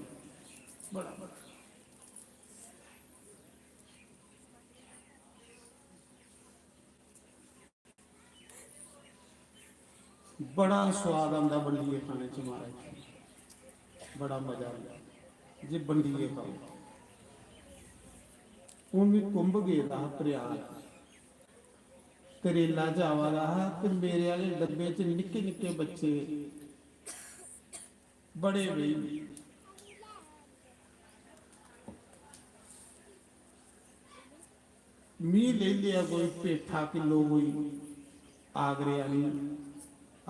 S3: ਬੜਾ ਬੜਾ ਸਵਾਦ ਆਉਂਦਾ ਬੰਡੀਏ ਖਾਣੇ ਚ ਮਹਾਰਾਜ ਬੜਾ ਮਜ਼ਾ ਆਉਂਦਾ ਜੇ ਬੰਡੀਏ ਖਾਓ ਉਹ ਵੀ ਕੁੰਭ ਗਏ ਦਾ ਪ੍ਰਿਆਗ ਕਰੇਲਾ ਜਾਵਾ ਦਾ ਤੇ ਮੇਰੇ ਵਾਲੇ ਡੱਬੇ ਚ ਨਿੱਕੇ ਨਿੱਕੇ ਬੱਚੇ ਬੜੇ ਬਈ ਮੀ ਲੈ ਲਿਆ ਕੋਈ ਪੇਠਾ ਕਿਲੋ ਕੋਈ ਆਗਰੇ ਵਾਲੀ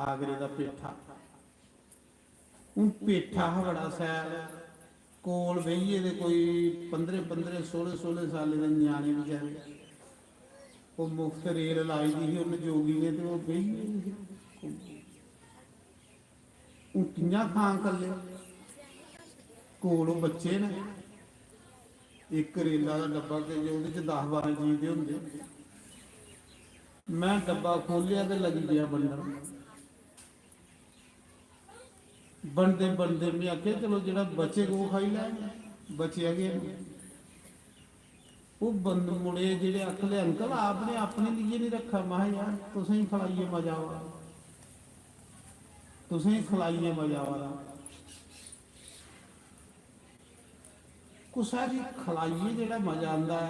S3: ਆਗਰੇ ਦਾ ਪੇਠਾ ਉਹ ਪੇਠਾ ਬੜਾ ਸੈਰ ਕੋਲ ਵਈਏ ਦੇ ਕੋਈ 15 16 ਸਾਲੇ ਦੇ ਨਿਆਣੇ ਵਿਚਾਰੇ ਉਹ ਮੁਫਤ ਰੇਲ ਲਾਈ ਦੀ ਉਹਨੇ ਜੋਗੀ ਨੇ ਤੇ ਉਹ ਵਈਏ ਉਹ ਕਿੰਨਾ ਖਾਂ ਕੱਲੇ ਕੋਲ ਉਹ ਬੱਚੇ ਨੇ ਇੱਕ ਰੇਲਾ ਦਾ ਡੱਬਾ ਤੇ ਉਹਦੇ ਚ 10-12 ਜੀ ਦੇ ਹੁੰਦੇ ਮੈਂ ਡੱਬਾ ਖੋਲਿਆ ਤੇ ਲੱਗੀ ਗਿਆ ਬਣਦੇ ਮੈਂ ਆਖਿਆ ਚਲੋ ਜਿਹੜਾ ਬਚੇ ਉਹ ਖਾਈ ਲੈ ਬਚਿਆ ਗਿਆ ਉਹ ਬੰਦ ਮੁੜੇ ਜਿਹੜੇ ਅਕਲੇ ਅੰਕਲ ਆਪਨੇ ਆਪਣੇ ਲਈ ਨਹੀਂ ਰੱਖਾ ਮੈਂ ਯਾਰ ਤੁਸੀਂ ਹੀ ਖਲਾਈਏ ਮਜ਼ਾ ਆਵਾ ਤੁਸੀਂ ਹੀ ਖਲਾਈਏ ਮਜ਼ਾ ਆਵਾ ਕੁਸਾਰੀ ਖਲਾਈਏ ਜਿਹੜਾ ਮਜ਼ਾ ਆਉਂਦਾ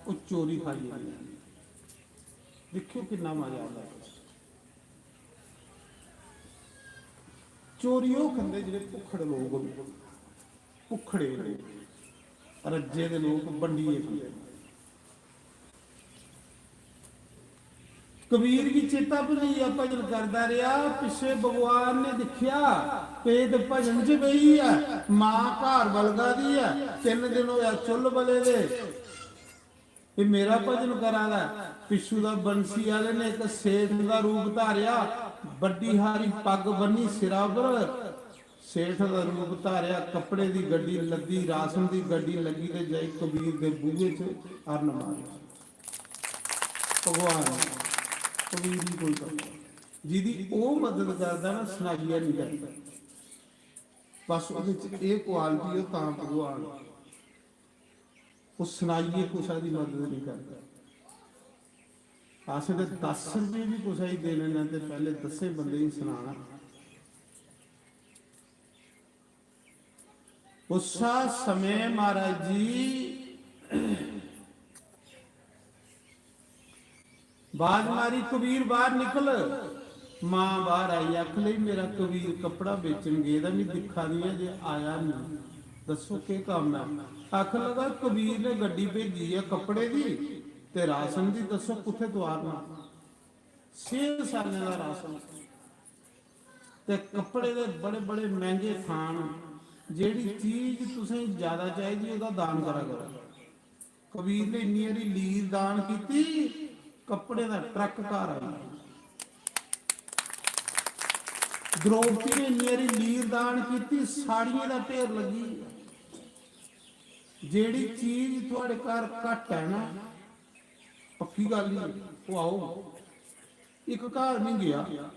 S3: ਉਹ ਚੋਰੀ ਖਾਈਏ ਦੇਖਿਓ ਕਿੰਨਾ ਮਜ਼ਾ ਆਉਂਦਾ ਚੋਰੀ ਉਹ ਖਾਂਦੇ ਜਿਹੜੇ ਭੁੱਖੜ ਲੋਕ ਹੁੰਦੇ ਭੁੱਖੜੇ ਰੱਜੇ ਦੇ ਲੋਕ ਬੰਡੀਏ ਖਾਂਦੇ ਕਬੀਰ ਵੀ ਚੇਤਾ ਭੁੱਲਿਆ ਭਜਨ ਕਰਦਾ ਰਿਹਾ ਪਿੱਛੇ ਭਗਵਾਨ ਨੇ ਦੇਖਿਆ ਪੇਟ ਭਜਨ ਚ ਗਈ ਆ ਮਾਂ ਘਰ ਬਲਗਾ ਦੀ ਆ 3 ਦਿਨ ਹੋਇਆ ਚੁੱਲ ਬਲੇ ਦੇ ਇਹ ਮੇਰਾ ਭਜਨ ਕਰਾਂਦਾ ਪਿੱਛੂ ਦਾ ਬੰਸੀ ਵਾਲੇ ਨੇ ਇੱਕ ਸੇਠ ਦਾ ਰੂਪ ਧਾਰਿਆ ਵੱਡੀ ਹਾਰੀ ਪੱਗ ਬੰਨੀ ਸਿਰਾਂ ਉੱਪਰ ਸੇਠ ਦਾ ਰੂਪ ਧਾਰਿਆ ਕੱਪੜੇ ਦੀ ਗੱਡੀ ਲੱਦੀ ਰਾਸ਼ਨ ਦੀ ਗੱਡੀ ਲੱਗੀ ਤੇ ਜਾਈ ਕਬੀਰ ਦੇ ਬੂਹੇ 'ਚ ਅਰਨ ਮਾਰਿਆ ਭਗਵਾਨ ਕਬੀਰ ਦੀ ਕੋਈ ਗੱਲ ਜਿਹਦੀ ਉਹ ਮਦਦ ਕਰਦਾ ਨਾ ਸੁਣਾਈਆ ਨਹੀਂ ਕਰਦਾ ਬਸ ਉਹਦੇ 'ਚ ਇਹ ਕੁਆਲਿਟੀ ਉਹ ਤਾਂ ਭਗਵਾਨ ਉਹ ਸੁਣਾਈਏ ਕੁਛਾ ਦੀ ਮਦਦ ਨਹੀਂ ਕਰਦਾ ਆਸੇ ਦੇ 10 ਰੁਪਏ ਵੀ ਕੁਛਾ ਹੀ ਦੇ ਲੈਣਾ ਤੇ ਪਹਿਲੇ 10 ਬੰਦੇ ਹੀ ਸੁਣਾਣਾ ਉਸਾ ਸਮੇਂ ਮਹਾਰਾਜ ਜੀ ਬਾਜ ਮਾਰੀ ਕਬੀਰ ਬਾਹਰ ਨਿਕਲ ਮਾਂ ਬਾਹਰ ਆਈ ਅੱਖ ਲਈ ਮੇਰਾ ਕਬੀਰ ਕੱਪੜਾ ਵੇਚਣ ਗਏ ਦਾ ਵੀ ਦਿਖਾ ਨਹੀਂ ਜੇ ਆਇਆ ਨਹੀਂ ਦੱਸੋ ਕੀ ਕੰਮ ਹੈ ਅੱਖ ਲਗਾ ਕਬੀਰ ਨੇ ਗੱਡੀ ਭੇਜੀ ਹੈ ਕੱਪੜੇ ਦੀ ਤੇ ਰਾਸ਼ਨ ਦੀ ਦੱਸੋ ਕਿੱਥੇ ਦਵਾਰਨਾ 6 ਸਾਲਾਂ ਦਾ ਰਾਸ਼ਨ ਤੇ ਕੱਪੜੇ ਦੇ ਬੜੇ ਬੜੇ ਮਹਿੰਗੇ ਖਾਣ ਜਿਹੜੀ ਚੀਜ਼ ਤੁਸੀਂ ਜ਼ਿਆਦਾ ਚਾਹੀਦੀ ਉਹਦਾ ਦਾਨ ਕਰਾ ਕਰੋ ਕਬੀਰ ਨੇ ਇੰਨੀ ਵਾਰੀ ਲੀਰ ਦਾਨ ਕੀਤੀ ਕੱਪੜੇ ਦਾ ਟਰੱਕ ਘਰ ਆਇਆ ਦ੍ਰੋਪਦੀ ਨੇ ਇੰਨੀ ਵਾਰੀ ਲੀਰ ਦਾਨ ਕੀਤੀ ਸਾੜੀਆਂ ਦਾ ਢੇਰ ਲੱਗੀ ਜਿਹੜੀ ਚੀਜ਼ ਤੁਹਾਡੇ ਘਰ ਘੱਟ ਹੈ ਨਾ ਪੱਕੀ ਗੱਲ ਨਹੀਂ ਉਹ ਆਓ ਇੱਕ ਘਰ ਨਹੀਂ ਗਿਆ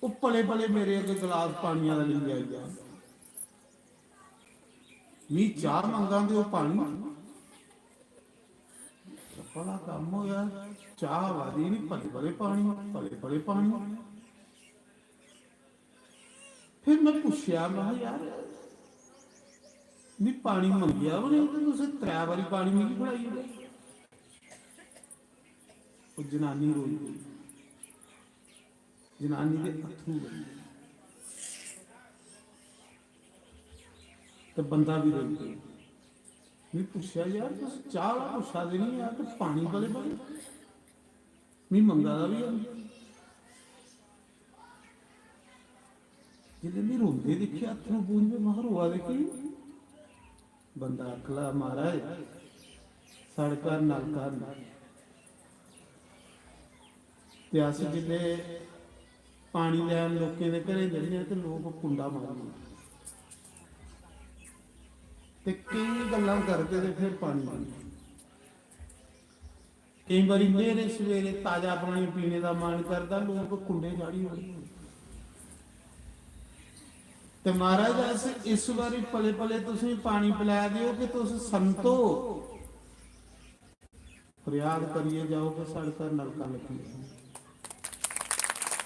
S3: ਉਹ ਭਲੇ ਭਲੇ ਮੇਰੇ ਅੱਗੇ ਗਲਾਸ ਪਾਣੀਆਂ ਦਾ ਲੈ ਗਿਆ ਮੀ ਚਾਹ ਮੰਗਾਂਦੇ ਉਹ ਪਾਣੀ ਬੜਾ ਕੰਮ ਹੋਇਆ ਚਾਹ ਵਾਦੀ ਨਹੀਂ ਭਲੇ ਭਲੇ ਪਾਣੀ ਫਿਰ ਮੈਂ ਪੁੱਛਿਆ ਮੈਂ ਯਾਰ ਨਹੀਂ ਪਾਣੀ ਮੰਗਿਆ ਉਹਨੇ ਤੁਸੀਂ 3 ਵਾਰੀ ਪਾਣੀ ਨਹੀਂ ਬਣਾਈ ਉਹ ਜਨਾਨੀ ਰੋਈ ਜਨਾਨੀ ਦੇ ਅੱਥਰੂ ਤੇ ਬੰਦਾ ਵੀ ਰੋਈ ਮੈਂ ਪੁੱਛਿਆ ਯਾਰ ਤੁਸੀਂ ਚਾਹ ਵਾਲਾ ਪੁੱਛਾ ਦੇ ਨਹੀਂ ਯਾਰ ਤੇ ਪਾਣੀ ਵਾਲੇ ਮੈਂ ਮੰਗਾ ਦਾ ਵੀ ਜਿਹਦੇ ਨਹੀਂ ਰੋਂਦੇ ਦੇਖਿਆ ਹੱਥ ਨੂੰ ਪੂੰਝੇ ਬਾਹਰ ਹੋਆ ਦੇਖੀ ਬੰਦਾ ਅਕਲਾ ਮਹਾਰਾਜ ਸੜਕਾਂ ਨਲਕਾ ਤੇ ਅਸੀਂ ਜਿੱਲੇ ਪਾਣੀ ਲੈਣ ਲੋਕਾਂ ਦੇ ਘਰੇ ਜਾਂਦੇ ਤੇ ਲੋਕ ਕੁੰਡਾ ਮਾਰਦੇ ਤੇ ਕਈ ਗੱਲਾਂ ਕਰਦੇ ਤੇ ਫਿਰ ਪਾਣੀ ਪੀਂਦੇ। ਕਈ ਵਾਰੀ ਮੇਰੇ ਸਵੇਰੇ ਤਾਜ਼ਾ ਪਾਣੀ ਪੀਣੇ ਦਾ ਮਨ ਕਰਦਾ ਲੋਕ ਕੁੰਡੇ ਜਾੜੀ ਹੋਏ ਤੇ ਮਹਾਰਾਜ ਅਸੀਂ ਇਸ ਵਾਰੀ ਪਲੇ ਪਲੇ ਤੁਸੀਂ ਪਾਣੀ ਪਿਲਾ ਦਿਓ ਕਿ ਤੁਸੀਂ ਸੰਤੋ ਫਰਿਆਦ ਕਰੀਏ ਜਾਓ ਕਿ ਸਾਡੇ ਘਰ ਨਲਕਾ ਲੱਗੀ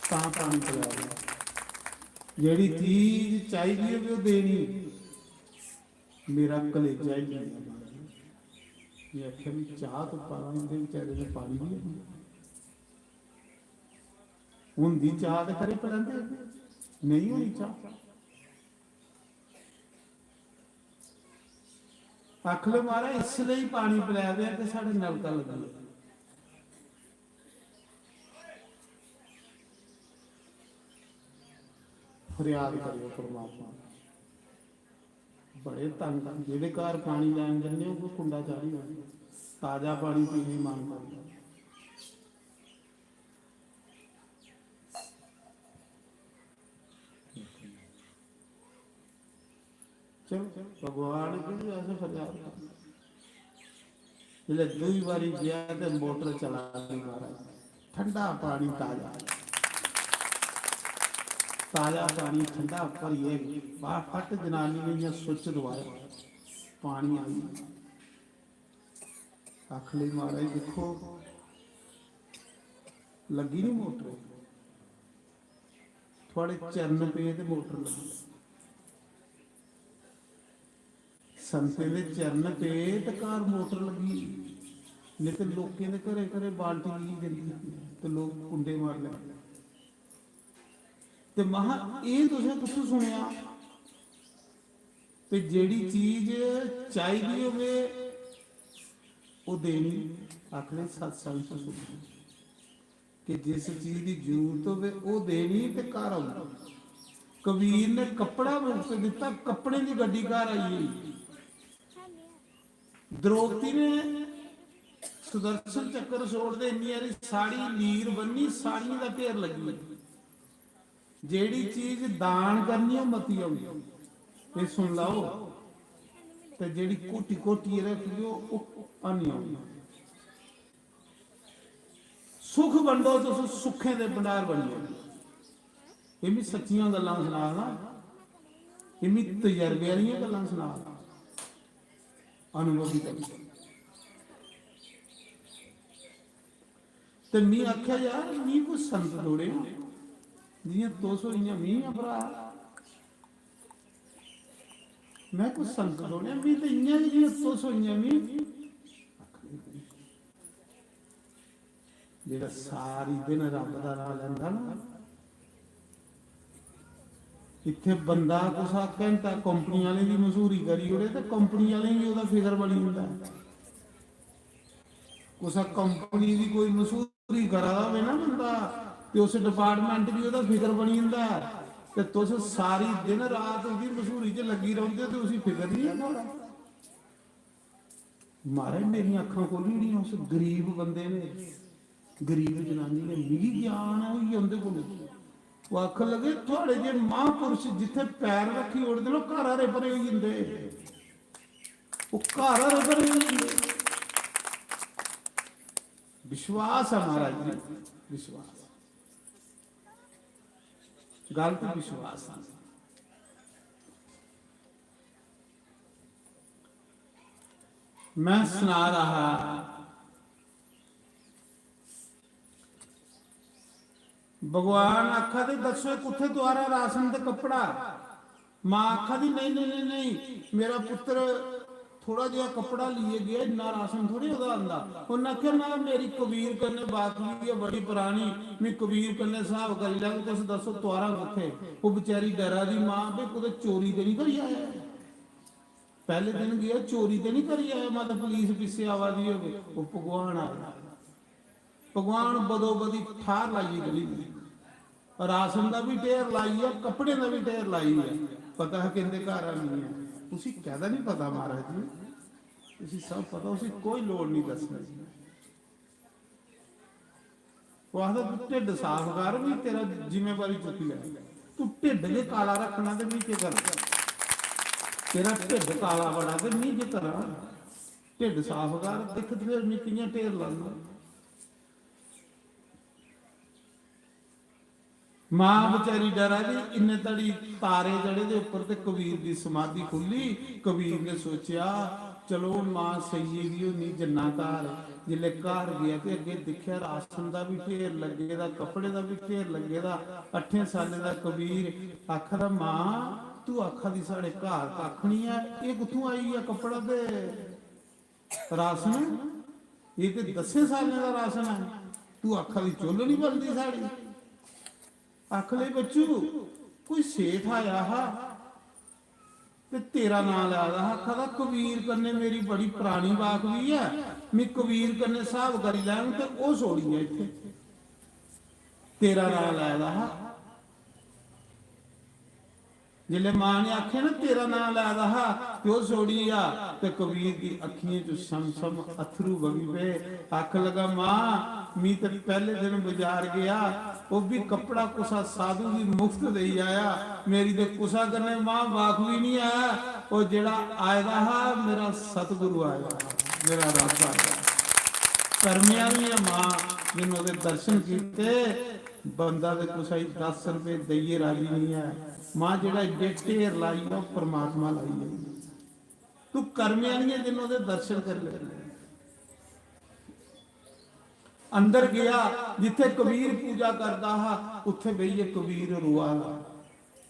S3: ਤਾਂ ਪਾਣੀ ਪਿਲਾ ਦਿਓ। ਜਿਹੜੀ ਚੀਜ਼ ਚਾਹੀਦੀ ਹੋਵੇ ਉਹ ਦੇਣੀ। ਮੇਰਾ ਕਲੇਜਾ ਹੀ ਇਹ ਆਖਿਆ ਵੀ ਚਾਹ ਤੋਂ ਪਾਣੀ ਦੇ ਵਿਚਾਰੇ ਨੇ ਪਾਣੀ ਨਹੀਂ ਹੁੰਦੀ ਚਾਹ ਤੇ ਖਰੇ ਪੜਾਂਦੇ ਨਹੀਂ ਹੋਣੀ ਚਾਹ। ਆਖ ਲੋ ਮਾਰਾ ਇਸ ਲਈ ਪਾਣੀ ਪਿਲਾ ਦਿਆ ਕਿ ਸਾਡੇ ਨਲਕਾ ਲੱਗਾ। ਫਰਿਆਦ ਕਰਿਓ ਪਰਮਾਤਮਾ ਬੜੇ ਤੰਗ ਜਿਹਦੇ ਘਰ ਪਾਣੀ ਲੈਣ ਜਾਂਦੇ ਉਹ ਕੁੰਡਾ ਚਾੜੀ ਹੋਵੇ ਤਾਜ਼ਾ ਪਾਣੀ ਪੀਣ ਦੀ ਮੰਗ ਕਰਦਾ। ਚਲੋ ਭਗਵਾਨ ਕੀ ਐਸੇ ਫਰਿਆਦ ਕਰ ਜਿਹੜੇ ਦੂਈ ਵਾਰੀ ਗਿਆ ਤੇ ਮੋਟਰ ਚਲਾ ਕੇ ਮਹਾਰਾਜ ਠੰਡਾ ਪਾਣੀ ਤਾਜ਼ਾ ਤਾਜ਼ਾ ਪਾਣੀ ਠੰਡਾ ਭਰੀਏ ਬਾਹਰ ਫਟ ਜਨਾਨੀ ਨੇ ਜਾਂ ਸੁੱਚ ਦਵਾਇਆ ਪਾਣੀ ਆਈ ਆਖ ਲਈ ਮਹਾਰਾਜ ਦੇਖੋ ਲੱਗੀ ਨਹੀਂ ਮੋਟਰ ਥੋੜੇ ਚਰਨ ਪਏ ਤੇ ਮੋਟਰ ਲੱਗੀ ਸੰਤੇ ਦੇ ਚਰਨ ਪਏ ਤੇ ਘਰ ਮੋਟਰ ਲੱਗੀ ਨਹੀਂ ਤੇ ਲੋਕਾਂ ਦੇ ਘਰੇ ਘਰੇ ਬਾਲਟੀ ਨਹੀਂ ਦਿੰਦੀ ਤੇ ਲੋਕ ਕੁੰਡੇ ਮਾਰ ਲੈਂਦੇ ਤੇ ਮਹਾ ਇਹ ਤੁਸੀਂ ਕਿੱਥੋਂ ਸੁਣਿਆ ਤੇ ਜਿਹੜੀ ਚੀਜ਼ ਚਾਹੀਦੀ ਹੋਵੇ ਉਹ ਦੇਣੀ ਆਖਰੇ ਸਤਸੰਗ ਤੋਂ ਸੁਣੀ ਕਿ ਜਿਸ ਚੀਜ਼ ਦੀ ਜ਼ਰੂਰਤ ਹੋਵੇ ਉਹ ਦੇਣੀ ਤੇ ਘਰ ਆਉਣਾ। ਕਬੀਰ ਨੇ ਕੱਪੜਾ ਮੁਫਤ ਦਿੱਤਾ ਕੱਪੜੇ ਦੀ ਗੱਡੀ ਘਰ ਆਈ। ਦ੍ਰੋਪਦੀ ਨੇ ਸੁਦਰਸ਼ਨ ਚੱਕਰ ਛੋੜਦੇ ਇੰਨੀ ਵਾਰੀ ਸਾੜੀ ਲੀਰ ਬੰਨੀ ਸਾੜੀ ਦਾ ਢੇਰ ਲੱਗੀ। ਜਿਹੜੀ ਚੀਜ਼ ਦਾਨ ਕਰਨੀ ਉਹ ਮਤੀ ਆਉਂਦੀ ਇਹ ਸੁਣ ਲਓ ਤੇ ਜਿਹੜੀ ਕੋਟੀ ਕੋਟੀ ਰੱਖੀ ਉਹ ਆਨੀ ਆਉਂਦੀ। ਸੁਖ ਵੰਡੋ ਤੁਸੀਂ ਸੁੱਖੇ ਦੇ ਭੰਡਾਰ ਬਣਿਓ। ਇਹ ਵੀ ਸੱਚੀਆਂ ਗੱਲਾਂ ਸੁਣਾ ਇਹ ਵੀ ਤਜਰਬੇ ਵਾਲੀਆਂ ਗੱਲਾਂ ਸੁਣਾ ਅਨੁਭਵੀ ਕਰ ਤੇ ਮੈਂ ਆਖਿਆ ਯਾਰ ਮੈਂ ਕੋਈ ਸੰਤ ਲੋੜੇ ਜਿਹੀਆਂ 200 ਇੰਨੀਆਂ ਮੀਂਹ ਆ ਭਰਾ ਮੈਂ ਕੋਈ ਸੰਤ ਲੋੜਿਆ ਵੀ ਤੇ ਇੰਨੀਆਂ ਜਿਹੀਆਂ 200 ਇੰਨੀਆਂ ਮੀਂਹ ਜਿਹੜਾ ਸਾਰੀ ਦਿਨ ਰੱਬ ਦਾ ਨਾਮ ਲੈਂਦਾ ਨਾ ਇੱਥੇ ਬੰਦਾ ਕੁਸਾ ਘੰਟਾ ਕੰਪਨੀ ਵਾਲੇ ਦੀ ਮਸ਼ਹੂਰੀ ਕਰੀ ਉਹਦੇ ਤੇ ਕੰਪਨੀ ਵਾਲੇ ਵੀ ਉਹਦਾ ਫਿਕਰ ਬਣੀ ਹੁੰਦਾ ਕੁਸਾ ਕੰਪਨੀ ਦੀ ਕੋਈ ਮਸ਼ਹੂਰੀ ਕਰਾ ਹੋਵੇ ਨਾ ਬੰਦਾ ਤੇ ਉਸ ਡਿਪਾਰਟਮੈਂਟ ਵੀ ਉਹਦਾ ਫਿਕਰ ਬਣੀ ਹੁੰਦਾ ਤੇ ਤੁਸੀਂ ਸਾਰੀ ਦਿਨ ਰਾਤ ਉਹਦੀ ਮਸ਼ਹੂਰੀ 'ਚ ਲੱਗੀ ਰਹਿੰਦੇ ਤੇ ਉਸੇ ਫਿਕਰ ਨਹੀਂ ਹੁੰਦਾ। ਮਾਰੇ ਮੇਰੀਆਂ ਅੱਖਾਂ ਖੋਲੀ ਜਿਹੜੀਆਂ ਉਸ ਗਰੀਬ ਬੰਦੇ ਨੇ ਗਰੀਬ ਜਨਾਨੀ ਨੇ ਮਿਲੀ ਗਿਆਨ ਹੋਈ ਉਹਦੇ ਕੋਲ ਉਹ ਆਖਣ ਲੱਗੇ ਤੁਹਾਡੇ ਜੇ ਮਹਾਂਪੁਰਸ਼ ਜਿੱਥੇ ਪੈਰ ਰੱਖੀ ਉੜਦੇ ਨੇ ਘਰ ਹਰੇ ਭਰੇ ਹੋ ਜਾਂਦੇ ਉਹ ਘਰ ਹਰੇ ਭਰੇ ਹੋ ਜਾਂਦੇ। ਵਿਸ਼ਵਾਸ ਹੈ ਮਹਾਰਾਜ ਜੀ ਵਿਸ਼ਵਾਸ ਗੱਲ ਤੇ ਵਿਸ਼ਵਾਸ ਹੈ। ਮੈਂ ਸੁਣਾ ਰਹਾ भगवान आखा दे दसो कुत्थे द्वारा राशन ते कपड़ा मां आखा दी नहीं नहीं नहीं मेरा पुत्र थोड़ा जिहा कपड़ा लिए गया इन्ना राशन थोड़ी होदा आंदा उन्हें आख्या ना मेरी कबीर कन्ने बात हुई है बड़ी पुरानी मैं कबीर कन्ने हिसाब कर लिया तुस दसो द्वारा कुत्थे वो बेचारी डरा दी मां भी कुते चोरी ते नहीं करी आया पहले दिन गया चोरी ते नहीं करी आया मतलब पुलिस पिछे आवा दी होवे वो भगवान आ भगवान बदो बदी ठार लाई गली
S1: ਰਾਸ਼ਨ ਦਾ ਵੀ ਢੇਰ ਲਾਈ ਆ, ਕੱਪੜੇ ਦਾ ਵੀ ਢੇਰ ਲਾਈ ਆ। ਪਤਾ ਹੈ ਕਿੰਦੇ ਘਰ ਆ ਨਹੀਂ ਹੈ, ਤੁਸੀਂ ਕਹਿਦਾ ਨਹੀਂ ਪਤਾ ਮਹਾਰਾਜ ਜੀ, ਤੁਸੀਂ ਸਭ ਪਤਾ, ਤੁਸੀਂ ਕੋਈ ਲੋੜ ਨਹੀਂ ਦੱਸਣਾ ਜੀ। ਉਹ ਆਖਦਾ ਤੂੰ ਢਿੱਡ ਸਾਫ਼ ਕਰ, ਵੀ ਤੇਰਾ ਜ਼ਿੰਮੇਵਾਰੀ ਚੁੱਕੀ ਲੈ। ਤੂੰ ਢਿੱਡ ਜੇ ਕਾਲਾ ਰੱਖਣਾ ਤੇ ਨਹੀਂ ਕੀ ਕਰ, ਤੇਰਾ ਢਿੱਡ ਕਾਲਾ ਬੜਾ ਤੇ ਨਹੀਂ ਕੀ ਕਰਾਂ, ਢਿੱਡ ਸਾਫ਼ ਕਰ, ਦੇਖ ਫਿਰ ਨਿੱਕੀਆਂ ਢੇਰ ਲਾਉਣਾ। ਮਾਂ ਵਿਚਾਰੀ ਡਰਾ ਦੀ, ਇੰਨੇ ਤੜੀ ਤਾਰੇ ਜੜੇ ਦੇ ਉੱਪਰ ਤੇ ਕਬੀਰ ਦੀ ਸਮਾਧੀ ਖੁੱਲੀ। ਕਬੀਰ ਨੇ ਸੋਚਿਆ ਚਲੋ ਮਾਂ ਸਹੀ ਗਈ ਉਹ ਨਹੀਂ ਜੰਨਾ ਘਰ। ਜਿਲੇ ਘਰ ਗਿਆ ਤੇ ਅੱਗੇ ਦੇਖਿਆ ਰਾਸ਼ਨ ਦਾ ਵੀ ਢੇਰ ਲੱਗੇ ਦਾ, ਕੱਪੜੇ ਦਾ ਵੀ ਢੇਰ ਲੱਗੇ ਦਾ। 8 ਸਾਲੇ ਦਾ ਕਬੀਰ ਆਖਦਾ ਮਾਂ ਤੂੰ ਆਖਾ ਦੀ ਸਾਡੇ ਘਰ ਕੱਖ ਨਹੀਂ ਆ, ਇਹ ਕਿੱਥੋਂ ਆਈ ਆ ਕੱਪੜਾ ਤੇ ਰਾਸ਼ਨ? ਇਹ ਤੇ 10 ਸਾਲਾਂ ਦਾ ਰਾਸ਼ਨ ਹੈ, ਤੂੰ ਆਖਾ ਦੀ ਚੁੱਲ ਨਹੀਂ ਬਣਦੀ ਸਾਡੀ। ਆਖ ਲੈ ਬੱਚੂ ਕੋਈ ਸੇਠ ਆਇਆ ਹਾ ਤੇ ਤੇਰਾ ਨਾਂ ਲਿਆ ਦਾ, ਆਖਾ ਦਾ ਕਬੀਰ ਕੰਨੇ ਮੇਰੀ ਬੜੀ ਪੁਰਾਣੀ ਬਾਤ ਵੀ ਹੈ, ਮੈਂ ਕਬੀਰ ਕੰਨੇ ਹਿਸਾਬ ਕਰੀ ਲੈਣ ਤੇ ਉਹ ਸੋੜੀ ਹੈ ਇੱਥੇ, ਤੇਰਾ ਨਾਂ ਲਿਆ ਦਾ। ਜਿਲੇ ਮਾਂ ਨੇ ਆਖਿਆ ਨਾ ਤੇਰਾ ਨਾਂ ਲਿਆ ਦਾ ਤੇ ਉਹ ਸੋੜੀ ਆ, ਤੇ ਕਬੀਰ ਦੀ ਅੱਖੀਆਂ ਚੋਂ ਸ਼ਮ ਸ਼ਮ ਅਥਰੂ ਵਗੀ ਪਏ। ਆਖ ਲਗਾ ਮਾਂ ਮੀ ਤੇ ਪਹਿਲੇ ਦਿਨ ਬਾਜ਼ਾਰ ਗਿਆ, ਉਹ ਵੀ ਕੱਪੜਾ ਕੁਸਾ ਸਾਧੂ ਦੀ ਮੁਫਤ ਦੇਈ ਆਇਆ, ਮੇਰੀ ਤੇ ਕੁਸਾ ਕਰਨੇ ਮਾਂ ਵਾਕ ਵੀ ਨਹੀਂ ਆਇਆ। ਉਹ ਜਿਹੜਾ ਆਇਦਾ ਹਾ ਮੇਰਾ ਸਤਿਗੁਰੂ ਆਇਆ, ਮੇਰਾ ਰੱਬ ਆਇਆ। ਕਰਮਿਆਂ ਦੀ ਮਾਂ ਜਿਹਨੂੰ ਉਹਦੇ ਦਰਸ਼ਨ ਕੀਤੇ, ਬੰਦਾ ਦੇ ਕੁਛ 10 ਰੁਪਏ ਦਈਏ ਰਾਜੀ ਨਹੀਂ ਹੈ। ਮਾਂ ਜਿਹੜਾ ਏਡੇ ਢੇਰ ਲਾਈ ਆ ਉਹ ਪਰਮਾਤਮਾ ਲਾਈ ਹੈ। ਤੂੰ ਕਰਮਿਆਂ ਨਹੀਂ ਜਿਹਨੂੰ ਉਹਦੇ ਦਰਸ਼ਨ ਕਰ ਲੈ। ਅੰਦਰ ਗਿਆ ਜਿੱਥੇ ਕਬੀਰ ਪੂਜਾ ਕਰਦਾ ਹਾ, ਉੱਥੇ ਬਈਏ ਕਬੀਰ ਰੋਆ।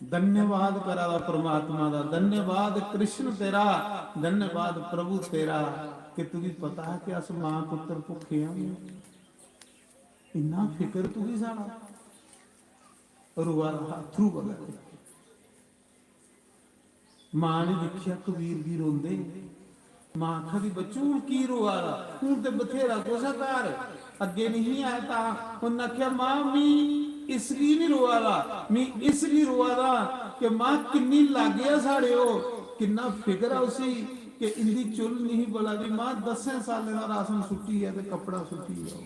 S1: ਧੰਨਵਾਦ ਕਰਾ ਦਾ ਪਰਮਾਤਮਾ ਦਾ, ਧੰਨਵਾਦ ਕ੍ਰਿਸ਼ਨ ਤੇਰਾ, ਧੰਨਵਾਦ ਪ੍ਰਭੂ ਤੇਰਾ ਕਿ ਤੁਝੇ ਪਤਾ ਹੈ ਕਿ ਅਸ ਮਾਂ ਪੁੱਤਰ ਭੁੱਖੇ ਆ, ਇੰਨਾ ਫਿਕਰ ਤੂੰ ਹੀ ਸਾਡਾ। ਰੋਆ ਅਥਰੂ ਵਗਾ। ਮਾਂ ਨੇ ਦੇਖਿਆ ਕਬੀਰ ਦੀ ਰੋਂਦੇ। ਮਾਂ ਆਖਾ ਦੀ ਬੱਚੂ ਹੁਣ ਕੀ ਰੋਆ ਰਾ, ਹੁਣ ਤੇ ਬਥੇਰਾ ਕੋਸਾ ਘਰ ਅੱਗੇ ਨਹੀਂ ਆਇਆ। ਤਾਂ ਉਹਨਾਂ ਆਖਿਆ ਮਾਂ ਮੀ ਇਸ ਲਈ ਨਹੀਂ ਰੋਆ ਰਾ, ਮੀ ਇਸ ਲਈ ਰੋਆ ਰਾ ਕਿ ਮਾਂ ਕਿੰਨੀ ਲਾਗੇ ਆ ਸਾਡੇ, ਉਹ ਕਿੰਨਾ ਫਿਕਰ ਆ ਉਸੀ ਕਿ ਇੰਦੀ ਚੁੱਲ ਨਹੀਂ ਬਲਾ ਦੀ। ਮਾਂ 10 ਸਾਲਾਂ ਦਾ ਰਾਸ਼ਨ ਸੁੱਟੀ ਹੈ ਤੇ ਕੱਪੜਾ ਸੁੱਟੀ ਹੈ,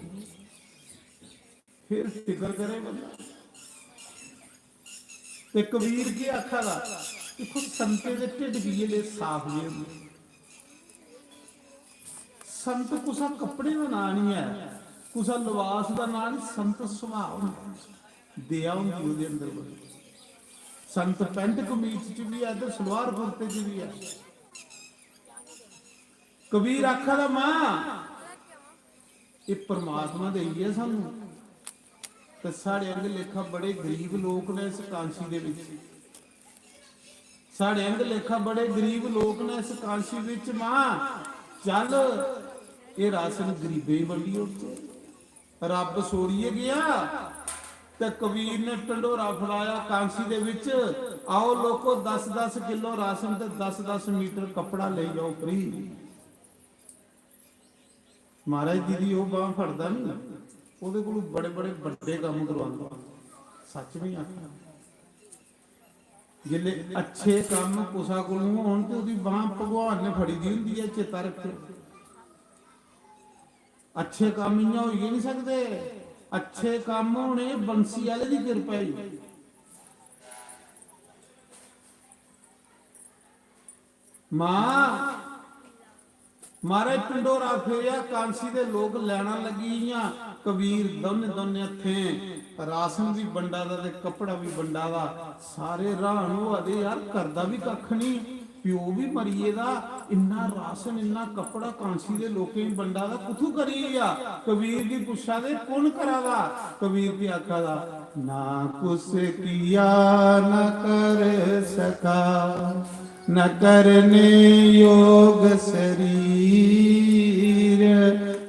S1: ਫਿਰ ਫਿਕਰ ਕਰੇ ਬੰਦਾ। ਤੇ ਕਬੀਰ ਕੀ ਆਖਾ ਦਾ ਦੇਖੋ, ਸੰਤੇ ਦੇ ਢਿੱਡ ਵੀ ਸਾਫ ਜੇ ਹੁੰਦੇ। ਸੰਤ ਕੁਸਾ ਕੱਪੜੇ ਦਾ ਨਾਂ ਨਹੀਂ ਹੈ, ਕੁਸਾ ਲਿਬਾਸ ਦਾ ਨਾਂ ਨਹੀਂ, ਸੰਤ ਸੁਭਾਅ ਦਿਆ ਹੁੰਦੀ ਉਹਦੇ ਅੰਦਰ। ਸੰਤ ਪੈਂਟ ਕਮੀਜ਼ ਚ ਵੀ ਹੈ ਤੇ ਸਲਵਾਰ ਕੁਰਤੇ ਚ ਵੀ ਹੈ। ਕਬੀਰ ਆਖਾ ਦਾ ਮਾਂ ਇਹ ਪਰਮਾਤਮਾ ਦੇਈ ਹੈ ਸਾਨੂੰ, ਤੇ ਸਾਡੇ ਅੰਗ ਲੇਖਾ ਬੜੇ ਗਰੀਬ ਲੋਕ ਨੇ ਇਸ ਕਾਂਸ਼ੀ ਦੇ ਵਿੱਚ। ਸਾਡੇ ਅੰਗ ਲੇਖਾ ਬੜੇ ਗਰੀਬ ਲੋਕ ਨੇ ਇਸ ਕਾਂਸ਼ੀ ਵਿੱਚ। ਮਾਂ ਚੱਲ ਇਹ ਰਾਸ਼ਨ ਗਰੀਬੇ ਵੰਡੀ। ਉੱਤੇ ਰੱਬ ਸੋੜੀਏ ਗਿਆ ਤੇ ਕਬੀਰ ਨੇ ਢੰਡੋਰਾ ਫੜਾਇਆ ਕਾਂਸ਼ੀ ਦੇ ਵਿੱਚ। ਆਓ ਲੋਕੋ 10-10 ਕਿਲੋ ਰਾਸ਼ਨ ਤੇ 10-10 ਮੀਟਰ ਕੱਪੜਾ ਲੈ ਜਾਓ ਫਰੀ। ਮਹਾਰਾਜ ਜੀ ਦੀ ਉਹ ਬਾਹ ਫੜਦਾ ਨਹੀਂ, ਉਹਦੇ ਕੋਲ ਬੜੇ ਬੜੇ ਵੱਡੇ ਕੰਮ ਕਰਵਾਉਂਦਾ। ਸੱਚ ਨਹੀਂ ਆਖਿਆ, ਜਿਲੇ ਅੱਛੇ ਕੰਮ ਕੁਸਾ ਕੋਲੋਂ ਹੋਣ ਤੇ ਉਹਦੀ ਬਾਹ ਭਗਵਾਨ ਨੇ ਫੜੀ ਦੀ ਹੁੰਦੀ ਹੈ। ਚੇਤਾ ਰੱਖੋ, ਅੱਛੇ ਕੰਮ ਇੰਨਾ ਹੋ ਹੀ ਨਹੀਂ ਸਕਦੇ। ਅੱਛੇ ਕੰਮ ਹੋਣੇ ਬੰਸੀ ਵਾਲੇ ਦੀ ਕਿਰਪਾ ਹੀ। ਮਾਂ ਮਾਰੇ ਢੰਡੋਰਾ ਫੇਰਿਆ, ਕਾਂਸੀ ਦੇ ਲੋਕ ਲੈਣਾ ਲੱਗੀਆਂ। ਕਬੀਰ ਦੋਨੇ ਹੱਥੇ ਰਾਸ਼ਨ ਵੀ ਵੰਡਾ ਦਾ ਤੇ ਕੱਪੜਾ ਵੀ ਵੰਡਾ ਦਾ। ਸਾਰੇ ਰਾਹ ਨੂੰ ਆਦੇ ਯਾਰ ਕਰਦਾ ਵੀ ਕੱਖ ਨਹੀਂ, ਪਿਓ ਵੀ ਮਰੀਏ ਦਾ, ਇੰਨਾ ਰਾਸ਼ਨ ਇੰਨਾ ਕੱਪੜਾ ਕਾਂਸੀ ਦੇ ਲੋਕਾਂ ਹੀ ਵੰਡਾ ਦਾ, ਕਿੱਥੋਂ ਕਰੀ ਆ? ਕਬੀਰ ਦੀ ਪੁੱਛਾ ਦੇ ਕੌਣ ਕਰਾਦਾ? ਕਬੀਰ ਦੀ ਆਖਾ ਦਾ ਨਾ ਕੁਛ ਕੀਆ ਨਾ ਕਰ ਸਕਾ, न करने योग शरीर,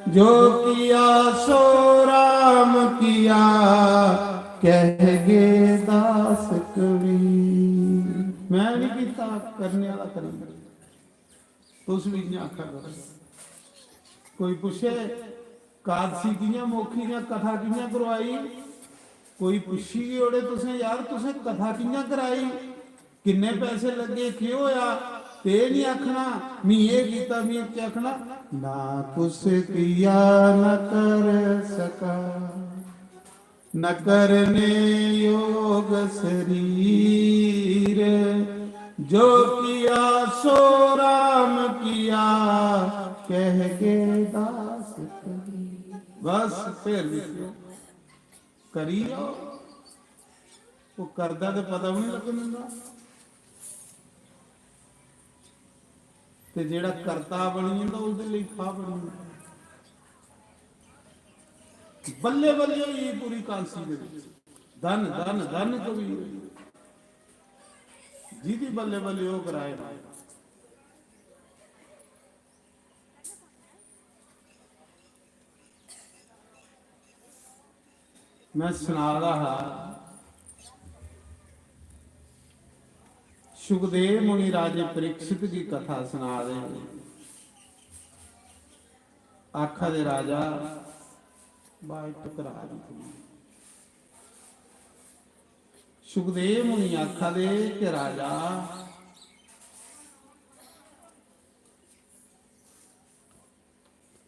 S1: जो किया सो राम किया, कह गे दास कबीर। मैं नहीं किया, करने वाला करेगा। तुस भी नहीं आखा कर। कोई पूछे कादसी कियां मोखी ने कथा कियां करवाई,
S3: कोई पुछी गए ओड़े तुसें यार तुसें कथा कियां कराई, किन्ने पैसे लगे, क्यों होया, ते नहीं आखना मी ये कीता मी क्या आखना, ना कुछ किया न कर सका न करने योग शरीर, जो किया सो राम किया कह के दास कबीर। बस फिर लिखो करी जाओ, वो करदा तो पता भी नहीं लगन दिंदा, ते जेड़ा करता बनी जांदा उसदे लई खा बनी जांदा। बल्ले बल्ले होई पूरी कांसी दे विच, धन धन धन कबीर, जिहदी बल्ले बल्ले हो कराए ना। मैं सुना रहा सुखदेव मुनि राजे परीक्षित की कथा सुना रहे हैं। आखा दे राजा बाई टकरा दी। सुखदेव मुनि आखा दे कि राजा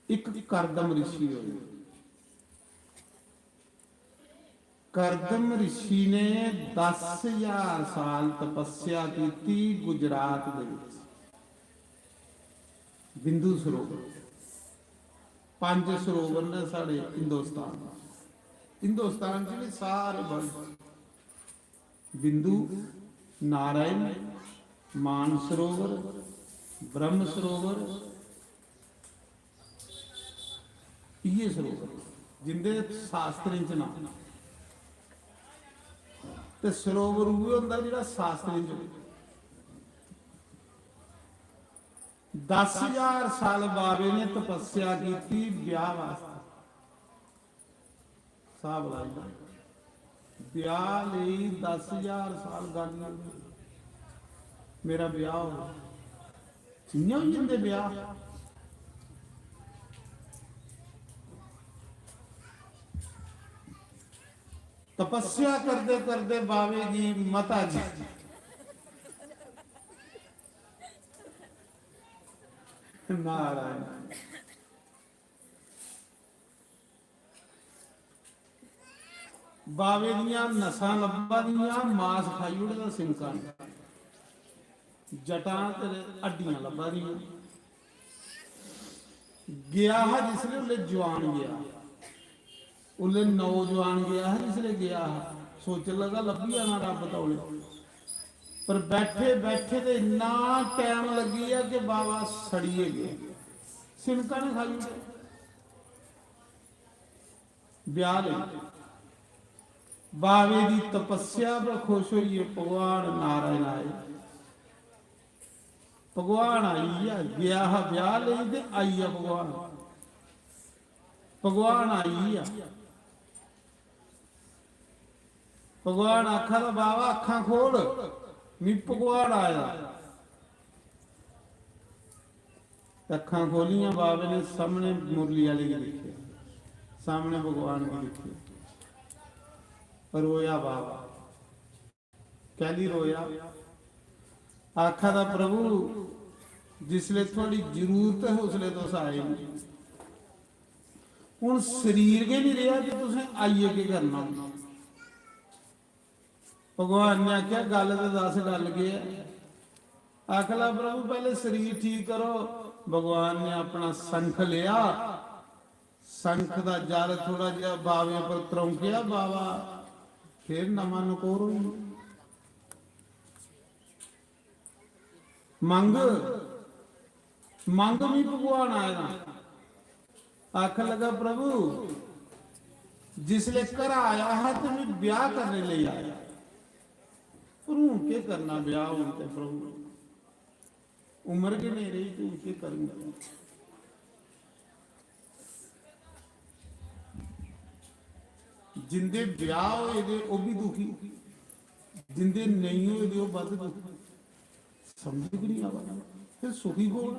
S3: एक करदम ऋषि होए। करदम ऋषि ने 10,000 साल तपस्या की गुजरात दे विच। बिंदु सरोवर 5 सरोवर ने साढ़े हिंदुस्तान च भी सारे बड़े, बिंदु, नारायण, मान सरोवर, ब्रह्म सरोवर, ये सरोवर जिंदे शास्त्र च नाम, ते सरोवर वो होंदा जिहड़ा शास्त्र च। 10,000 साल बाबे ने तपस्या की ब्याह वास्ते, साहब लाइदा ब्याह लई 10,000 साल गल, मेरा ब्याह हो इयां हो जांदे ब्याह। तपस्या करते करते बावे जी माता जी नारायण बावे दियां नसां लब्भा दियां, मास खाई उड़दा सिंकां, जटां ते हड्डियां लब्भा दियां। गया हा जिसले उल्ले जवान गया, उल्ले नौजवान गया है जिसले गया है, सोचन लगा लभी जाना रब तौले, पर बैठे बैठे तो इन्ना टाइम लगी है कि बाबा सड़िए गए, सिनका ने खाई उड़े। ब्याह ले बावे की तपस्या पर खुश होइए, भगवान नारायण आए, भगवान आई है, गया है ब्याह ले ते आई है भगवान, भगवान आई है। भगवान आखा दा बाबा अखा खोल, मी भगवान आया। अखा खोलियां बाबे ने, सामने मुरली वाले की देखी, सामने भगवान की देखी, रोया बाबा। कहली रोया, आखा दा प्रभु जिसले थोड़ी जरूरत है उसले तुस आए नहीं, हुण शरीर के नहीं रहा कि तुसें आइए के करना। भगवान ने आख्या गल तो दस गल के आखला प्रभु पहले शरीर ठीक करो। भगवान ने अपना संख लिया, संख का जल थोड़ा जिहा बावियां पर तरौंकिया, बाबा फिर नवा नकोर हो। मंग मंग भी भगवान आया, आख लगा प्रभु जिसले घर आया है तो मैं ब्याह करने ले आया, हूं के करना ब्याह होते प्रभु, उम्र के नहीं रही तू के करूंगा। जिंदे ब्याह होए दे वो भी दुखी, जिंदे नहीं होए दे वो बद दुखी। समझ नहीं आ फिर सुखी कौन?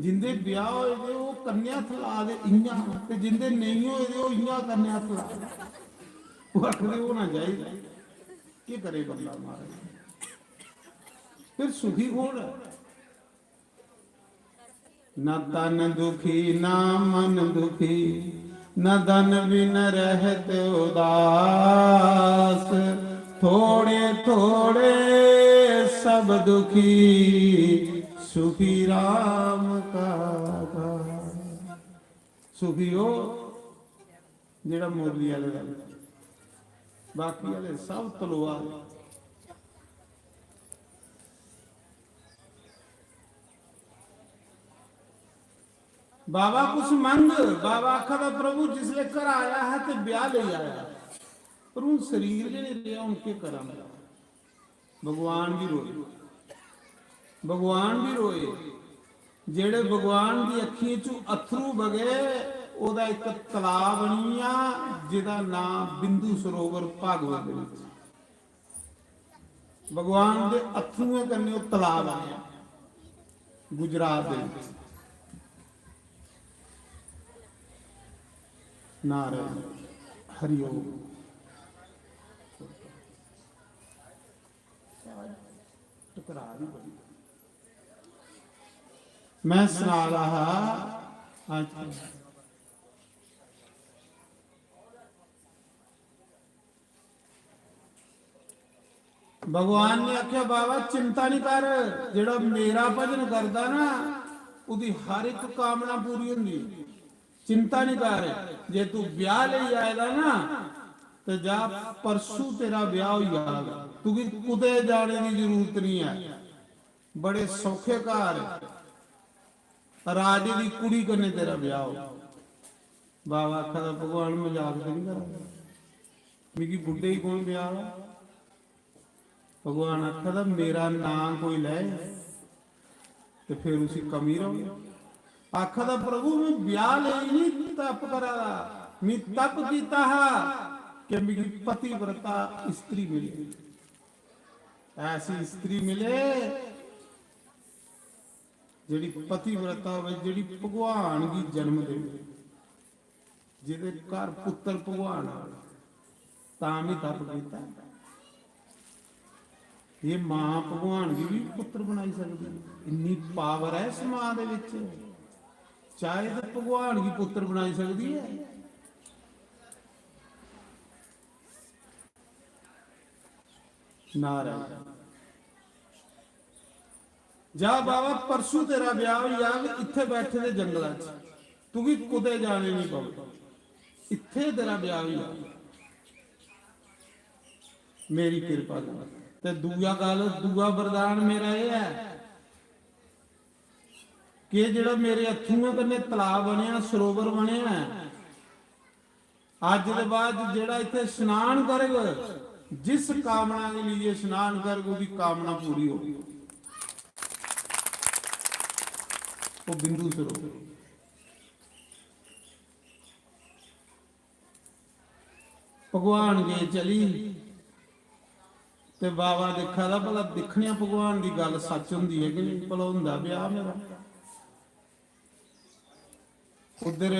S1: जिंदे ब्याह होए दे वो कन्या थला दे इयां ते जिंदे नहीं होए दे वो इयां कन्या थला वो आखदे होना चाहिए की करे बंदा महाराज फिर सुखी कौन है न तन दुखी ना मन दुखी न धन बिन रहत उदास थोड़े थोड़े सब दुखी सुखी राम का दास। सुखी हो जेड़ा मुरली वाले दा बाकी वाले सब तलवार बाबा कुछ मंग बाबा आखा था प्रभु जिसले घर आया है तो ब्याह ले आया पर उन शरीर जे नहीं लिया उनके करा भगवान भी रोए भगवान भी रोए जेड़े भगवान की अखी चू अथरू बगे ओदा एक तलाब बनी आ जिहदा नाम बिंदु सरोवर भागवत दे विच भगवान दे अथरूए कन्ने ओ तलाब आया गुजरात दे विच नारायण हरिओम मैं सुना रहा भगवान ने आख्या बाबा चिंता नहीं कर जेड़ा मेरा भजन करदा ना उदी हर एक कामना पूरी होंदी चिंता नहीं कर जे तू ब्याह ले आएगा ना तो जा परसों तेरा ब्याह हो जाएगा तू कुते जाने की जरूरत नहीं है बड़े सौखे घर राजे की कुड़ी करने तेरा ब्याह हो बाबा आखा भगवान मजाक तो नहीं कर मिगी बुढ़े ही कौन ब्याह भगवान आखा मेरा नाम कोई ले तो फिर उसी कमी रहो आखा था प्रभु मैं ब्याह ले नहीं तप करा मैं तप कीता कि मेरी पतिव्रता स्त्री मिले ऐसी स्त्री मिले जिहड़ी पतिव्रता हो जिहड़ी भगवान की जन्म दे जिहदे घर पुत्र भगवान तां भी तप कीता ये मां भगवान की भी पुत्र बनाई सकती इन्नी पावर है इस मां दे विच चाहे तो भगवान की पुत्र बनाई सकती है नारायण जा बाबा परसों तेरा ब्याह हो जाए इत्थे बैठे दे जंगल तू भी कुते जाने नहीं पवे इत्थे तेरा ब्याह हो जाए मेरी कृपा ते दूआ गल दूआ वरदान मेरा यह है कि जेड़ा मेरे अथूआं कन्ने तलाब बनिया सरोवर बनिया अज दे बाद जेड़ा इत्थे स्नान करेगा जिस कामना के लिए स्नान करेगा उसकी कामना पूरी होगी वो बिंदु सरोवर भगवान जे चली ते बाबा देखा था भला दिखने भगवान की गल सच होंदी है कि नहीं भला हुंदा ब्याह मेरा उधर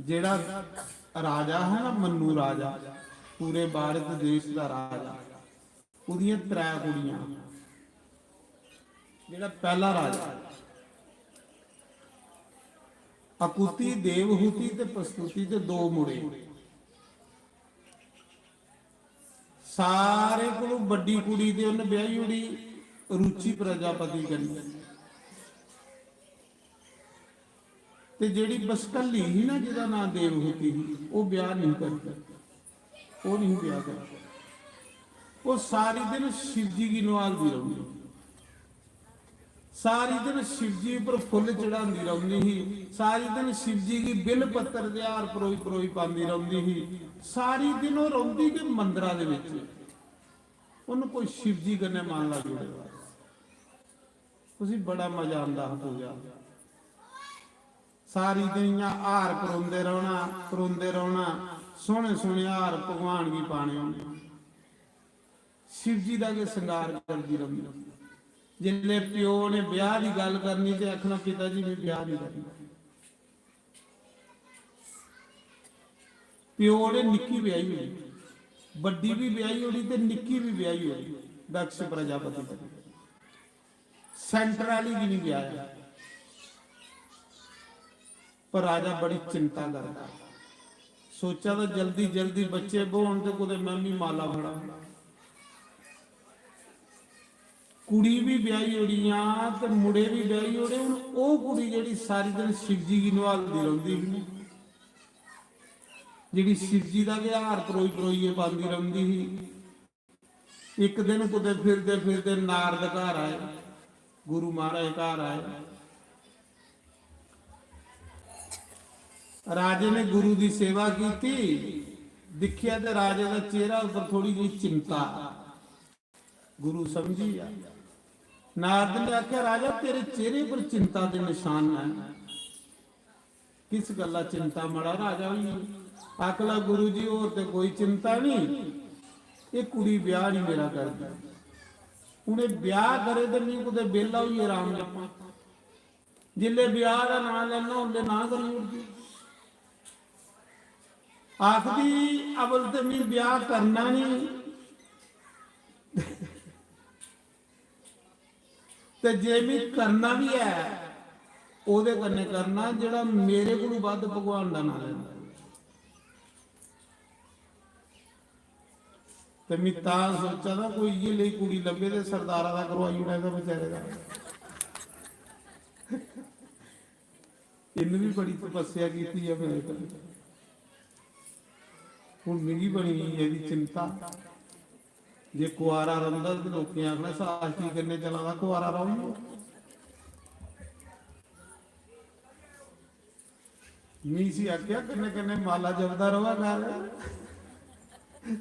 S1: जेड़ा राजा है ना मन्नू राजा पूरे भारत देश का राजा उदियां त्रै कुड़ियां जेड़ा पहला राजा अकुति देवहूति ते प्रस्तुति ते दो मुड़े सारे को बड़ी कुड़ी ते उन्हें ब्याही उड़ी रुचि प्रजापति कन्नै ते जेड़ी बसकली ही ना जिहदा नाम देवहूति वो ब्याह नहीं करती वो नहीं ब्याह करती वो सारी दिन शिव जी की नवालती रहती सारी दिन शिव जी पर फुल चढ़ाती रहती ही सारी दिन शिव जी की बिल पत्तर हार परोई परोई पाती रहती ही सारी दिन वो रोंदी कि मंदिरां दे विच उन्हें कोई शिव जी कन्नै मन ला जुड़े उसी बड़ा मजा आंदा पूजा सारी दिन हार परोंदे रहना सोहने सोहने हार भगवान की पाने शिव जी का श्रृंगार करती रही
S3: ਜਿੱਲੇ ਪਿਓ ਨੇ ਵਿਆਹ ਦੀ ਗੱਲ ਕਰਨੀ ਤੇ ਆਖਣਾ ਪਿਤਾ ਜੀ ਨੇ ਵਿਆਹ ਨਹੀਂ ਕਰਨਾ। ਪਿਓ ਨੇ ਨਿੱਕੀ ਵਿਆਹੀ ਹੋਈ, ਵੱਡੀ ਵੀ ਵਿਆਹੀ ਹੋਈ ਤੇ ਨਿੱਕੀ ਵੀ ਵਿਆਹੀ ਹੋਈ। ਦਕਸ਼ ਪ੍ਰਜਾਪਤੀ ਸੈਂਟਰ ਵਾਲੀ ਵੀ ਨਹੀਂ ਵਿਆਹਿਆ, ਪਰ ਰਾਜਾ ਬੜੀ ਚਿੰਤਾ ਕਰਦਾ, ਸੋਚਿਆ ਤਾਂ ਜਲਦੀ ਜਲਦੀ ਬੱਚੇ ਬੋਣ ਤੇ ਕੁਦੇ ਮੈਂ ਵੀ ਮਾਲਾ ਫੜਾ। ਕੁੜੀ ਵੀ ਵਿਆਹੀ ਹੋਣੀ ਆ ਤੇ ਮੁੰਡੇ ਵੀ ਵਿਆਹੀ ਹੋਣੇ। ਹੁਣ ਉਹ ਕੁੜੀ ਜਿਹੜੀ ਸਾਰੀ ਦਿਨ ਸ਼ਿਵ ਜੀ ਦੀ ਨਿਵਾਲਦੀ ਰਹਿੰਦੀ ਸੀ, ਜਿਹੜੀ ਸ਼ਿਵ ਜੀ ਦਾ ਵਿਹਾਰ ਪਰੋਈਏ ਪਾਉਂਦੀ ਰਹਿੰਦੀ ਸੀ। ਇੱਕ ਦਿਨ ਕੁਦੇ ਫਿਰਦੇ ਫਿਰਦੇ ਨਾਰਦ ਘਰ ਆਏ, ਗੁਰੂ ਮਹਾਰਾਜ ਘਰ ਆਏ। ਰਾਜੇ ਨੇ ਗੁਰੂ ਦੀ ਸੇਵਾ ਕੀਤੀ, ਦੇਖਿਆ ਤੇ ਰਾਜੇ ਦਾ ਚਿਹਰਾ ਉੱਪਰ ਥੋੜੀ ਜਿਹੀ ਚਿੰਤਾ। ਗੁਰੂ ਸਮਝੀ ਆ। ਨਾਰਦ ਨੇ ਆਖਿਆ ਰਾਜਾ ਤੇਰੇ ਚਿਹਰੇ ਪਰ ਚਿੰਤਾ ਦੇ ਨਿਸ਼ਾਨ ਹੈ, ਕਿਸ ਗੱਲਾਂ ਚਿੰਤਾ ਮੜਾ। ਰਾਜਾ ਵੀ ਆਖਲਾ ਗੁਰੂ ਜੀ ਹੋਰ ਤੇ ਕੋਈ ਚਿੰਤਾ ਨਹੀਂ, ਇਹ ਕੁੜੀ ਵਿਆਹ ਨਹੀਂ ਮੇਰਾ ਕਰਦੀ। ਉਹਨੇ ਵਿਆਹ ਕਰੇ ਤੇ ਨਹੀਂ ਕੁਦੇ ਬੇਲਾ ਹੋਈ ਆਰਾਮ ਲੱਪਾ, ਜਿੱਲੇ ਵਿਆਹ ਦਾ ਨਾਂ ਲੈਣਾ ਉਹਦੇ ਨਾ ਕਰੀ ਉੜਦੀ। ਆਖਦੀ ਅਵਲ ਤੇ ਮੈਂ ਵਿਆਹ ਕਰਨਾ ਨਹੀਂ, ਤੇ ਜੇ ਮੈਂ ਕਰਨਾ ਵੀ ਹੈ ਉਹਦੇ ਕੰਨੇ ਕਰਨਾ ਜਿਹੜਾ ਮੇਰੇ ਕੋਲੋਂ ਵੱਧ ਭਗਵਾਨ ਦਾ ਨਾਮ ਲੈਂਦਾ। ਤੇ ਮੈਂ ਤਾਂ ਸੋਚਿਆ ਨਾ ਕੋਈ ਇਹ ਲਈ ਕੁੜੀ ਲੱਭੇ ਤੇ ਸਰਦਾਰਾਂ ਦਾ ਕਰਵਾਈ ਉੜਾਏਗਾ ਵਿਚਾਰੇ ਦਾ। ਇਹਨੂੰ ਵੀ ਬੜੀ ਤਪੱਸਿਆ ਕੀਤੀ ਹੈ ਮੇਰੇ ਕੋਲ, ਹੁਣ ਮੇਰੀ ਬਣੀ ਇਹਦੀ ਚਿੰਤਾ। ਜੇ ਕੁਆਰਾ ਰਹਿੰਦਾ ਤੇ ਲੋਕੀ ਆਖਣਾ ਸਾਸ਼ਤੀ ਕਰਨੇ ਚਲਾਦਾ ਕੁਆਰਾ ਰਹੂ। ਨਹੀਂ ਸੀ ਆਖਿਆ ਕਿੰਨੇ ਕਿੰਨੇ ਮਾਲਾ ਜਪਦਾ ਰਵਾ ਕਰ।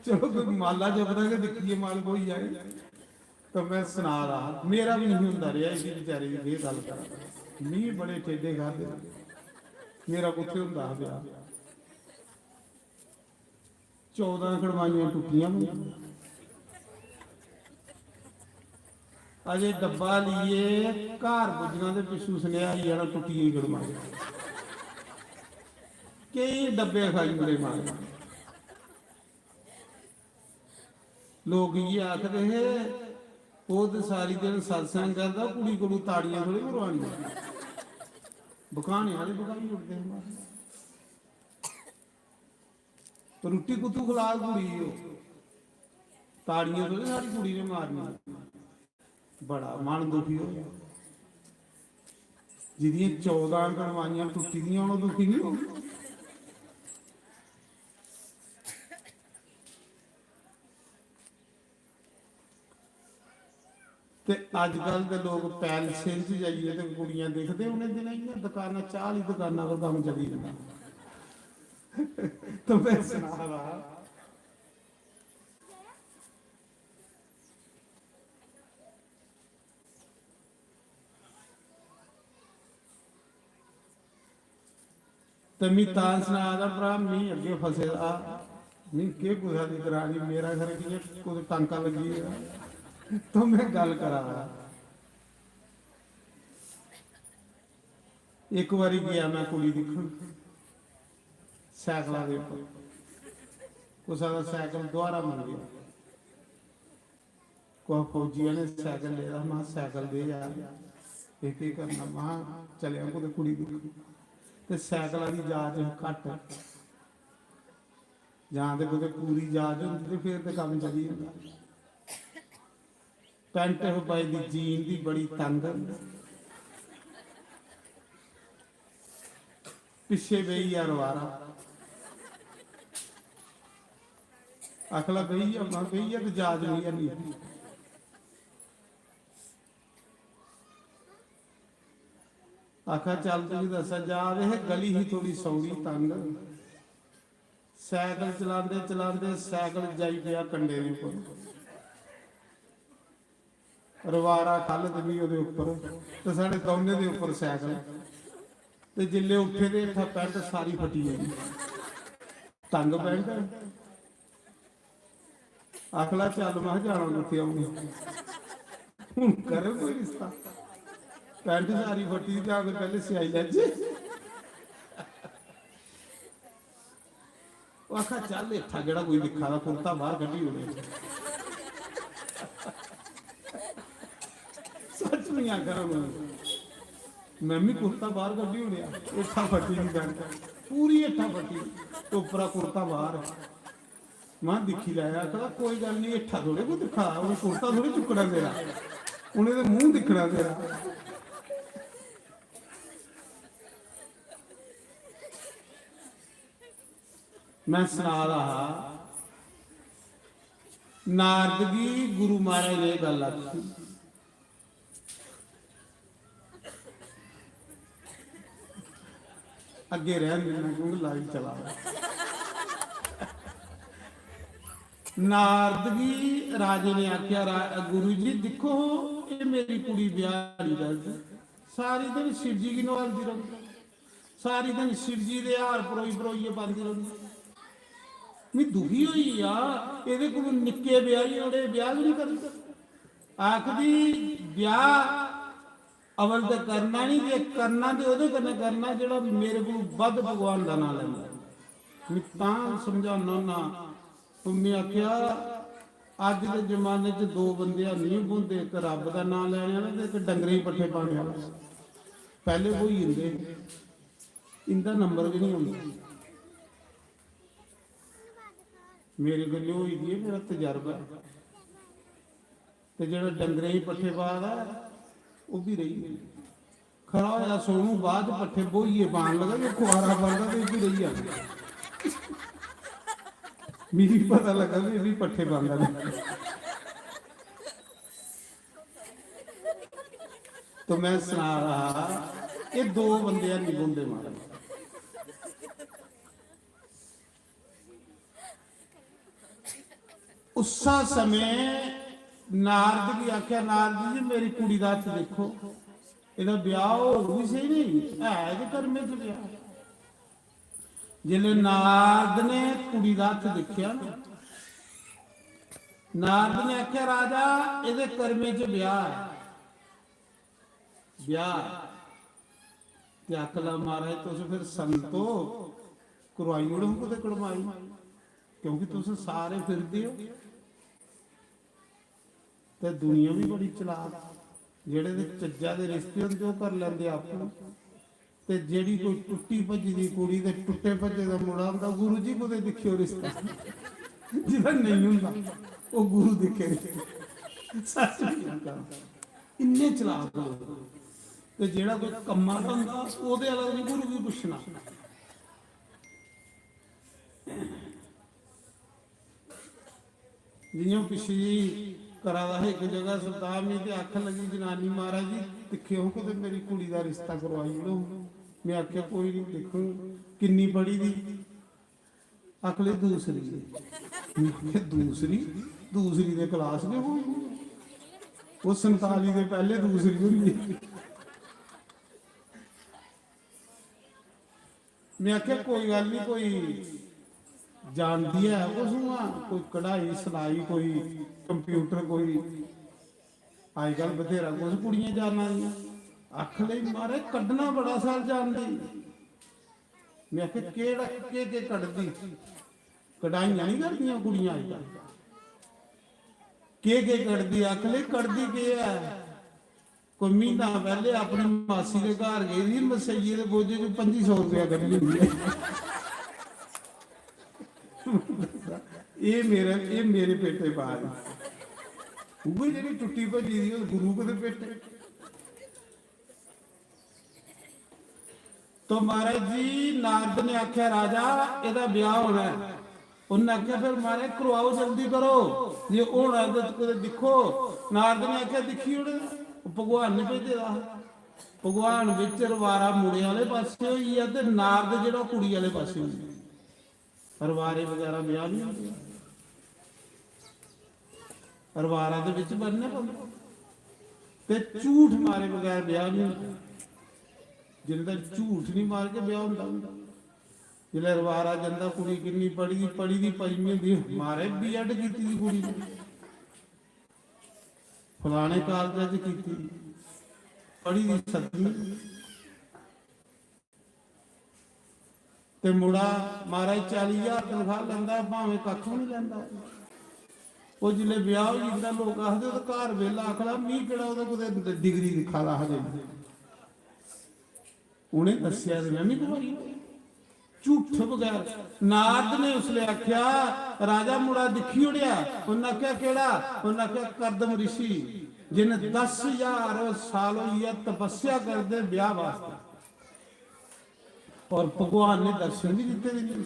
S3: ਚਲੋ ਕੋਈ ਮਾਲਾ ਜਪਦਾ ਕਿ ਦੇਖੀਏ ਮਾਲ ਕੋਈ ਜਾਏ ਤਾਂ ਮੈਂ ਸੁਣਾ ਰਹਾ। ਮੇਰਾ ਵੀ ਨਹੀਂ ਹੁੰਦਾ ਰਿਹਾ ਇਹਦੀ ਵਿਚਾਰੇ ਦੀ ਇਹ ਗੱਲ ਕਰਾਂ। ਨਹੀਂ ਬੜੇ ਠੇਡੇ ਖਾਦੇ, ਮੇਰਾ ਕੁੱਥੇ ਹੁੰਦਾ ਪਿਆ। 14 ਖੜਵਾਈਆਂ ਟੁੱਟੀਆਂ ਹੋਈਆਂ। ਅਜੇ ਡੱਬਾ ਲਈਏ ਘਰ ਪੁੱਜਣਾ ਦੇ ਪਿੱਛੂ ਸੁਨੇਹਾ ਹੀ ਜਾਣਾ ਟੁੱਟੀਆਂ ਹੀ ਖੜਵਾਈਆਂ। ਕਈ ਡੱਬੇ ਖਾਈ ਬੜੇ ਮਾਰੇ। ਲੋਕ ਇਹ ਆਖਦੇ ਹੈ ਉਹ ਤੇ ਸਾਰੀ ਦਿਨ ਸਤਸੰਗ ਕਰਦਾ, ਕੁੜੀ ਕੋਲੋਂ ਤਾੜੀਆਂ ਥੋੜੀ ਮਰਵਾਉਣੀਆਂ। ਬਕਾਣੇ ਵਾਲੇ ਬਕਾਈ ਉੱਠਦੇ ਹਨ। ਰੋਟੀ ਕੁੱਤੂ ਖਿਲਾ ਕੁੜੀ ਉਹ ਤਾੜੀਆਂ ਥੋੜੀ ਸਾਡੀ ਕੁੜੀ ਨੇ ਮਾਰਨੀਆਂ। ਬੜਾ ਮਨ ਦੁਖੀ ਹੋਇਆ। ਜਿਹਦੀਆਂ 14 ਕਣਵਾਈਆਂ ਟੁੱਟੀ ਦੀਆਂ ਉਹਨੂੰ ਦੁਖੀ ਨਹੀਂ ਹੋ। ਤੇ ਅੱਜ ਕੱਲ ਦੇ ਲੋਕ ਪੈਲਸਾਂ 'ਚ ਜਾਈਏ ਤੇ ਕੁੜੀਆਂ ਦੇਖਦੇ ਉਹਨੇ ਦਿਨਾਂ ਹੀ ਦੁਕਾਨਾਂ 40 ਦੁਕਾਨਾਂ ਦਾ ਕੰਮ ਚੱਲੀ ਜਾਂਦਾ। ਤਾਂ ਮੈਂ ਸੁਣਾ ਰਹਾ। ਤੇ ਮੈਂ ਤਾਂ ਸੁਣਾ ਦਾ ਭਰਾ ਮੀਂਹ ਅੱਗੇ ਫਸੇ ਆ ਨਹੀਂ ਕਿ ਗੁਜ਼ਾ ਦੀ ਕਰਾਣੀ ਮੇਰਾ ਘਰ ਕੀ ਕੋਈ ਟਾਂਕਾ ਲੱਗੀ ਹੈ। ਤਾਂ ਮੈਂ ਗੱਲ ਕਰਾਂ। ਇੱਕ ਵਾਰੀ ਗਿਆ ਮੈਂ ਕੁੜੀ ਦੇਖਣ ਸਾਈਕਲਾਂ ਦੇ ਉੱਪਰ। ਉਸਾ ਦਾ ਸਾਈਕਲ ਦੁਆਰਾ ਮਿਲ ਗਿਆ। ਕੋ ਫੌਜੀਆਂ ਨੇ ਸਾਈਕਲ ਲਿਆ। ਮੈਂ ਸਾਈਕਲ ਦੇ ਯਾਰ ਇਹ ਕੀ ਕਰਨਾ। ਮਾਂ ਚਲਿਆ ਕੋ ਕੁੜੀ ਦੇਖਣ ਤੇ ਸਾਈਕਲਾਂ ਦੀ ਜਾਂਚ ਘੱਟ ਜਾਂ ਤੇ ਕੋਈ ਪੂਰੀ ਜਾਂਚ ਹੁੰਦੀ ਤੇ ਫਿਰ ਤੇ ਕੰਮ ਚੱਲੀ ਜਾਂਦਾ। ਪੈਂਟ ਪਾਈ ਦੀ ਜੀਨ ਦੀ ਬੜੀ ਤੰਗ, ਪਿੱਛੇ ਬਈ ਯਾਰ ਵਾਰਾ ਅਖਲਾ ਬਈ ਆ ਮਾਂ ਬਈ ਆ ਤੇ ਜਾਜ ਨਹੀਂ ਆਨੀ। ਆਖਾ ਚੱਲ ਤੂੰ ਦੱਸ ਜਾ ਵੇ ਗਲੀ ਹੀ ਥੋੜੀ ਸੌੜੀ ਤੰਗ। ਸਾਈਕਲ ਚਲਾਉਂਦੇ ਚਲਾਉਂਦੇ ਸਾਈਕਲ ਜਾਈ ਪਿਆ ਕੰਡੇ ਦੇ ਉੱਪਰ। ਰਵਾਰਾ ਕੱਲ ਤੇ ਵੀ ਉਹਦੇ ਉੱਪਰ ਤੇ ਸਾਡੇ ਦੋਨੇ ਦੇ ਉੱਪਰ ਸਾਈਕਲ। ਤੇ ਜਿੱਲੇ ਉੱਠੇ ਦੇ ਇੱਥਾ ਪੈਂਟ ਸਾਰੀ ਫਟੀ ਜਾਂਦੀ ਤੰਗ ਪੈਂਟ। ਆਖਲਾ ਚੱਲ ਮੈਂ ਜਾਣਾ ਕਿੱਥੇ ਆਉਂਗੀ।
S1: ਹੁਣ ਕਰੇ ਕੋਈ ਰਿਸ਼ਤਾ। ਪੈਂਟ ਸਾਰੀ ਫੱਟੀ ਜਾ ਕੇ ਪਹਿਲੇ ਸਿਆਈ ਲੈ ਜੇ। ਉਹ ਆਖਾ ਚੱਲ ਇੱਥਾ ਜਿਹੜਾ ਕੋਈ ਦਿਖਾ ਦਾ ਕੁਰਤਾ ਬਾਹਰ ਕੱਢੀ ਹੋਵੇ। ਸੱਚ ਨਹੀਂ ਆ ਕਰਾਂ ਮੈਂ ਵੀ ਕੁਰਤਾ ਬਾਹਰ ਕੱਢੀ ਹੋਣਿਆ। ਇੱਥਾ ਫੱਟੀ ਨਹੀਂ ਪੈਂਟ ਪੂਰੀ ਇੱਥਾ ਫੱਟੀ ਉੱਪਰਾ ਕੁਰਤਾ ਬਾਹਰ। ਮੈਂ ਦਿਖੀ ਲਾਇਆ ਕਹਿੰਦਾ ਕੋਈ ਗੱਲ ਨਹੀਂ ਇੱਥਾ ਥੋੜੇ ਕੋ ਦਿਖਾ ਉਹਨੇ ਕੁਰਤਾ ਥੋੜੀ ਚੁੱਕਣਾ ਤੇਰਾ ਉਹਨੇ ਤੇ ਮੂੰਹ ਦਿਖਣਾ ਤੇਰਾ। मैं सुना रहा नारदगी गुरु महाराज ने गल आखी अगे रहन देना क्योंकि लाइव चला नारदगी राजे ने आख्या गुरु जी देखो ये मेरी कुड़ी ब्याह नहीं करती सारी दिन शिव जी की नवालती रहती सारी दिन शिव जी दे हार परोई परोइए पाती रहती मैं दुखी हुई आ ਇਹਦੇ ਕੋਲ ਨਿੱਕੇ ਵਿਆਹ ਹੀ ਉਹਦੇ ਵਿਆਹ ਵੀ ਨਹੀਂ ਕਰਦਾ ਆਖਦੀ ਵਿਆਹ ਅਵਲ ਤੇ ਕਰਨਾ ਨਹੀਂ ਜੇ ਕਰਨਾ ਤੇ ਉਹਦੇ ਕਰਨਾ ਕਰਨਾ ਜਿਹੜਾ ਮੇਰੇ ਕੋਲ ਵੱਧ ਭਗਵਾਨ ਦਾ ਨਾਮ ਲੈਂਦਾ ਮੈਂ ਤਾਂ ਸਮਝਾਉਣਾ ਨਾ ਤੁਮੇ ਆਖਿਆ ਅੱਜ ਦੇ ਜ਼ਮਾਨੇ 'ਚ ਦੋ ਬੰਦਿਆਂ ਨਹੀਂ ਹੁੰਦੇ ਇੱਕ ਰੱਬ ਦਾ ਨਾਮ ਲੈਣ ਵਾਲਾ ਤੇ ਇੱਕ ਡੰਗਰੇ ਪੱਠੇ ਪਾਉਣ ਵਾਲਾ ਪਹਿਲੇ ਕੋਈ ਹੁੰਦੇ ਇੰਦਾ ਨੰਬਰ ਵੀ ਨਹੀਂ ਹੁੰਦਾ मेरे गले हुई दी है मेरा तजर्बा ते जेड़ा डंगरे ही पट्ठे पादा वो भी रही खड़ा होया सोनू बाद पट्ठे बोइए पान लगा जो खुआरा बनता तो भी रही आ मेरी पता लगा भी पट्ठे पांदा तो मैं सुना रहा ये दो बंदे नहीं बोंदे मारे उसा समय नारद की आख्या नारद जी मेरी कुड़ी का हथ देखो ਇਹਦਾ ਵਿਆਹ ਹੋ ਵੀ ਸਹੀ ਨਹੀਂ ਹੈ ਇਹਦੇ ਕਰਮੇ ਚ ਵਿਆਹ ਜਿਲੇ ਨਾਰਦ ਨੇ ਕੁੜੀ ਦਾ ਹੱਥ ਦੇਖਿਆ ਨਾਰਦ ਨੇ ਆਖਿਆ ਰਾਜਾ ਇਹਦੇ ਕਰਮੇ ਚ ਵਿਆਹ ਤੇ ਅਕਲਾ ਮਾਰੇ ਤੁਸੀਂ ਫਿਰ ਸੰਤੋ ਕਰਵਾਈ ਉੜੋਂ ਕੋ ਤੇ ਕੜਵਾਈ ਕਿਉਂਕਿ ਤੁਸੀਂ ਸਾਰੇ ਫਿਰਦੇ ਹੋ ਤੇ ਦੁਨੀਆ ਵੀ ਬੜੀ ਚਲਾਕ ਜਿਹੜੇ ਦੇ ਚੱਜਾ ਦੇ ਰਿਸ਼ਤੇ ਹੁੰਦੇ ਉਹ ਕਰ ਲੈਂਦੇ ਆਪ ਨੂੰ ਤੇ ਜਿਹੜੀ ਕੋਈ ਟੁੱਟੀ ਭੱਜੀ ਦੀ ਕੁੜੀ ਤੇ ਟੁੱਟੇ ਭੱਜੇ ਦਾ ਮੁੰਡਾ ਹੁੰਦਾ ਗੁਰੂ ਜੀ ਕੋਲੇ ਦੇਖਿਓ ਰਿਸ਼ਤਾ ਜਿਹਦਾ ਨਹੀਂ ਹੁੰਦਾ ਉਹ ਗੁਰੂ ਦੇਖੇ ਸੱਚ ਇੰਨੇ ਚਲਾਕ ਲੋਕ ਤੇ ਜਿਹੜਾ ਕੋਈ ਕੰਮਾਂ ਦਾ ਹੁੰਦਾ ਉਹਦੇ ਵਾਲਾ ਵੀ ਗੁਰੂ ਵੀ ਪੁੱਛਣਾ ਜਿਉਂ ਪਿਛਲੀ ਕਰਾਦਾ ਹੈ ਇੱਕ ਜਗ੍ਹਾ ਸਰਦਾਰ ਨੇ ਤੇ ਅੱਖ ਲੱਗੀ ਜਨਾਨੀ ਮਹਾਰਾਜ ਜੀ ਦੇਖਿਓ ਕਿ ਮੇਰੀ ਕੁੜੀ ਦਾ ਰਿਸ਼ਤਾ ਕਰਵਾਈ ਲੋ ਮੈਂ ਆਖਿਆ ਕੋਈ ਨਹੀਂ ਦੇਖੋ ਕਿੰਨੀ ਪੜੀ ਦੀ ਅਕਲੇ ਦੂਸਰੀ ਦੂਸਰੀ ਦੇ ਕਲਾਸ ਨੇ ਹੋਈ ਉਹ 47 ਦੇ ਪਹਿਲੇ ਦੂਸਰੀ ਹੋਈ ਮੈਂ ਆਖਿਆ ਕੋਈ ਗੱਲ ਨਹੀਂ ਕੋਈ जानती है उसमें कोई कढ़ाई सिलाई कोई कंप्यूटर कोई आजकल बथेरा कुछ कुड़ियां जाना अख ले मारे कढ़ना बड़ा साल जानती मैं आखिया केड़ा के कढ़दी कढ़ाइयां नहीं करदियां कुड़ियां के कढ़दी अख ले कढ़दी के है कोई महीना पहले अपनी मासी के घर गई थी मसैये के बोझे च 2500 रुपया कढ़ ली ਇਹ ਮੇਰੇ ਪੇਟੇ ਬਾਹਰ ਉਹ ਜਿਹੜੀ ਟੁੱਟੀ ਭੱਜੀ ਦੀ ਉਹ ਗੁਰੂ ਦੇ ਪੇਟੇ तो महाराज जी नारद ने आख्या राजा ਇਹਦਾ ਵਿਆਹ ਹੋਣਾ ਹੈ ਉਹਨੇ ਆਖਿਆ ਫਿਰ ਮਾਰੇ ਕਰਵਾਓ ਜਲਦੀ ਕਰੋ ਜੇ ਹੋਣਾ ਤਾਂ ਦੇਖੋ ਨਾਰਦ ਨੇ ਆਖਿਆ ਦੇਖੀ ਉਹਨੇ ਭਗਵਾਨ ਨੇ ਭੇਜਿਆ ਭਗਵਾਨ ਵਿੱਚ ਰਵਾਰਾ ਮੁੰਡੇ ਵਾਲੇ ਪਾਸੇ ਹੋਈ ਆ ਤੇ ਨਾਰਦ ਜਿਹੜਾ ਕੁੜੀ ਵਾਲੇ ਪਾਸੇ ਹੋਈ ਰਵਾਰੇ ਵਗੈਰਾ ਵਿਆਹ ਨਹੀਂ ਹੁੰਦੇ ਰਵਾਰਾ ਦੇ ਵਿੱਚ ਬੰਨਣੇ ਪੈਂਦੇ ਤੇ ਝੂਠ ਮਾਰੇ ਬਗੈਰ ਵਿਆਹ ਨਹੀਂ ਹੁੰਦਾ ਜਿੰਦਾ ਝੂਠ ਨਹੀਂ ਮਾਰ ਕੇ ਵਿਆਹ ਹੁੰਦਾ ਜਿਲੇ ਰਵਾਰਾ ਜਾਂਦਾ ਕੁੜੀ ਕਿੰਨੀ ਪੜੀ ਦੀ ਪੰਜਵੀਂ ਦੀ ਮਾਰੇ ਬੀਐਡ ਕੀਤੀ ਦੀ ਕੁੜੀ
S3: ਫਲਾਣੇ ਕਾਲਜ 'ਚ ਕੀਤੀ, ਪੜ੍ਹੀ ਦੀ 7ਵੀਂ, ਤੇ ਮੁੰਡਾ ਮਹਾਰਾਜ 40,000 ਤਨਖਾਹ ਲੈਂਦਾ, ਭਾਵੇਂ ਕੱਖ ਵੀ ਨਹੀਂ ਲੈਂਦਾ। ਉਹ ਜਿਲੇ ਵਿਆਹ ਹੋ ਜਾਂਦਾ ਲੋਕ ਆਖਦੇ ਉਹਦਾ ਘਰ ਵੇਲਾ, ਆਖਦਾ ਮੀਂਹ ਕਿਹੜਾ ਉਹਦਾ ਕੋਈ ਡਿਗਰੀ ਦਿਖਾ ਲਾ ਹਜੇ। ਉਹਨੇ ਦੱਸਿਆ ਤੇ ਮੈਂ ਵੀ ਗਵਾਹੀ, ਝੂਠ ਬਗੈਰ। ਨਾਰਦ ਨੇ ਉਸਲੇ ਆਖਿਆ ਰਾਜਾ ਮੁੰਡਾ ਦਿਖੀ ਉੜਿਆ। ਉਹਨਾਂ ਆਖਿਆ ਕਿਹੜਾ? ਉਹਨਾਂ ਆਖਿਆ ਕਰਦਮ ਰਿਸ਼ੀ, ਜਿਹਨੇ 10,000 ਸਾਲ ਹੋਈ ਹੈ ਤਪੱਸਿਆ ਕਰਦੇ ਵਿਆਹ ਵਾਸਤੇ, ਔਰ ਭਗਵਾਨ ਨੇ ਦਰਸ਼ਨ ਵੀ ਦਿੱਤੇ ਨੇ।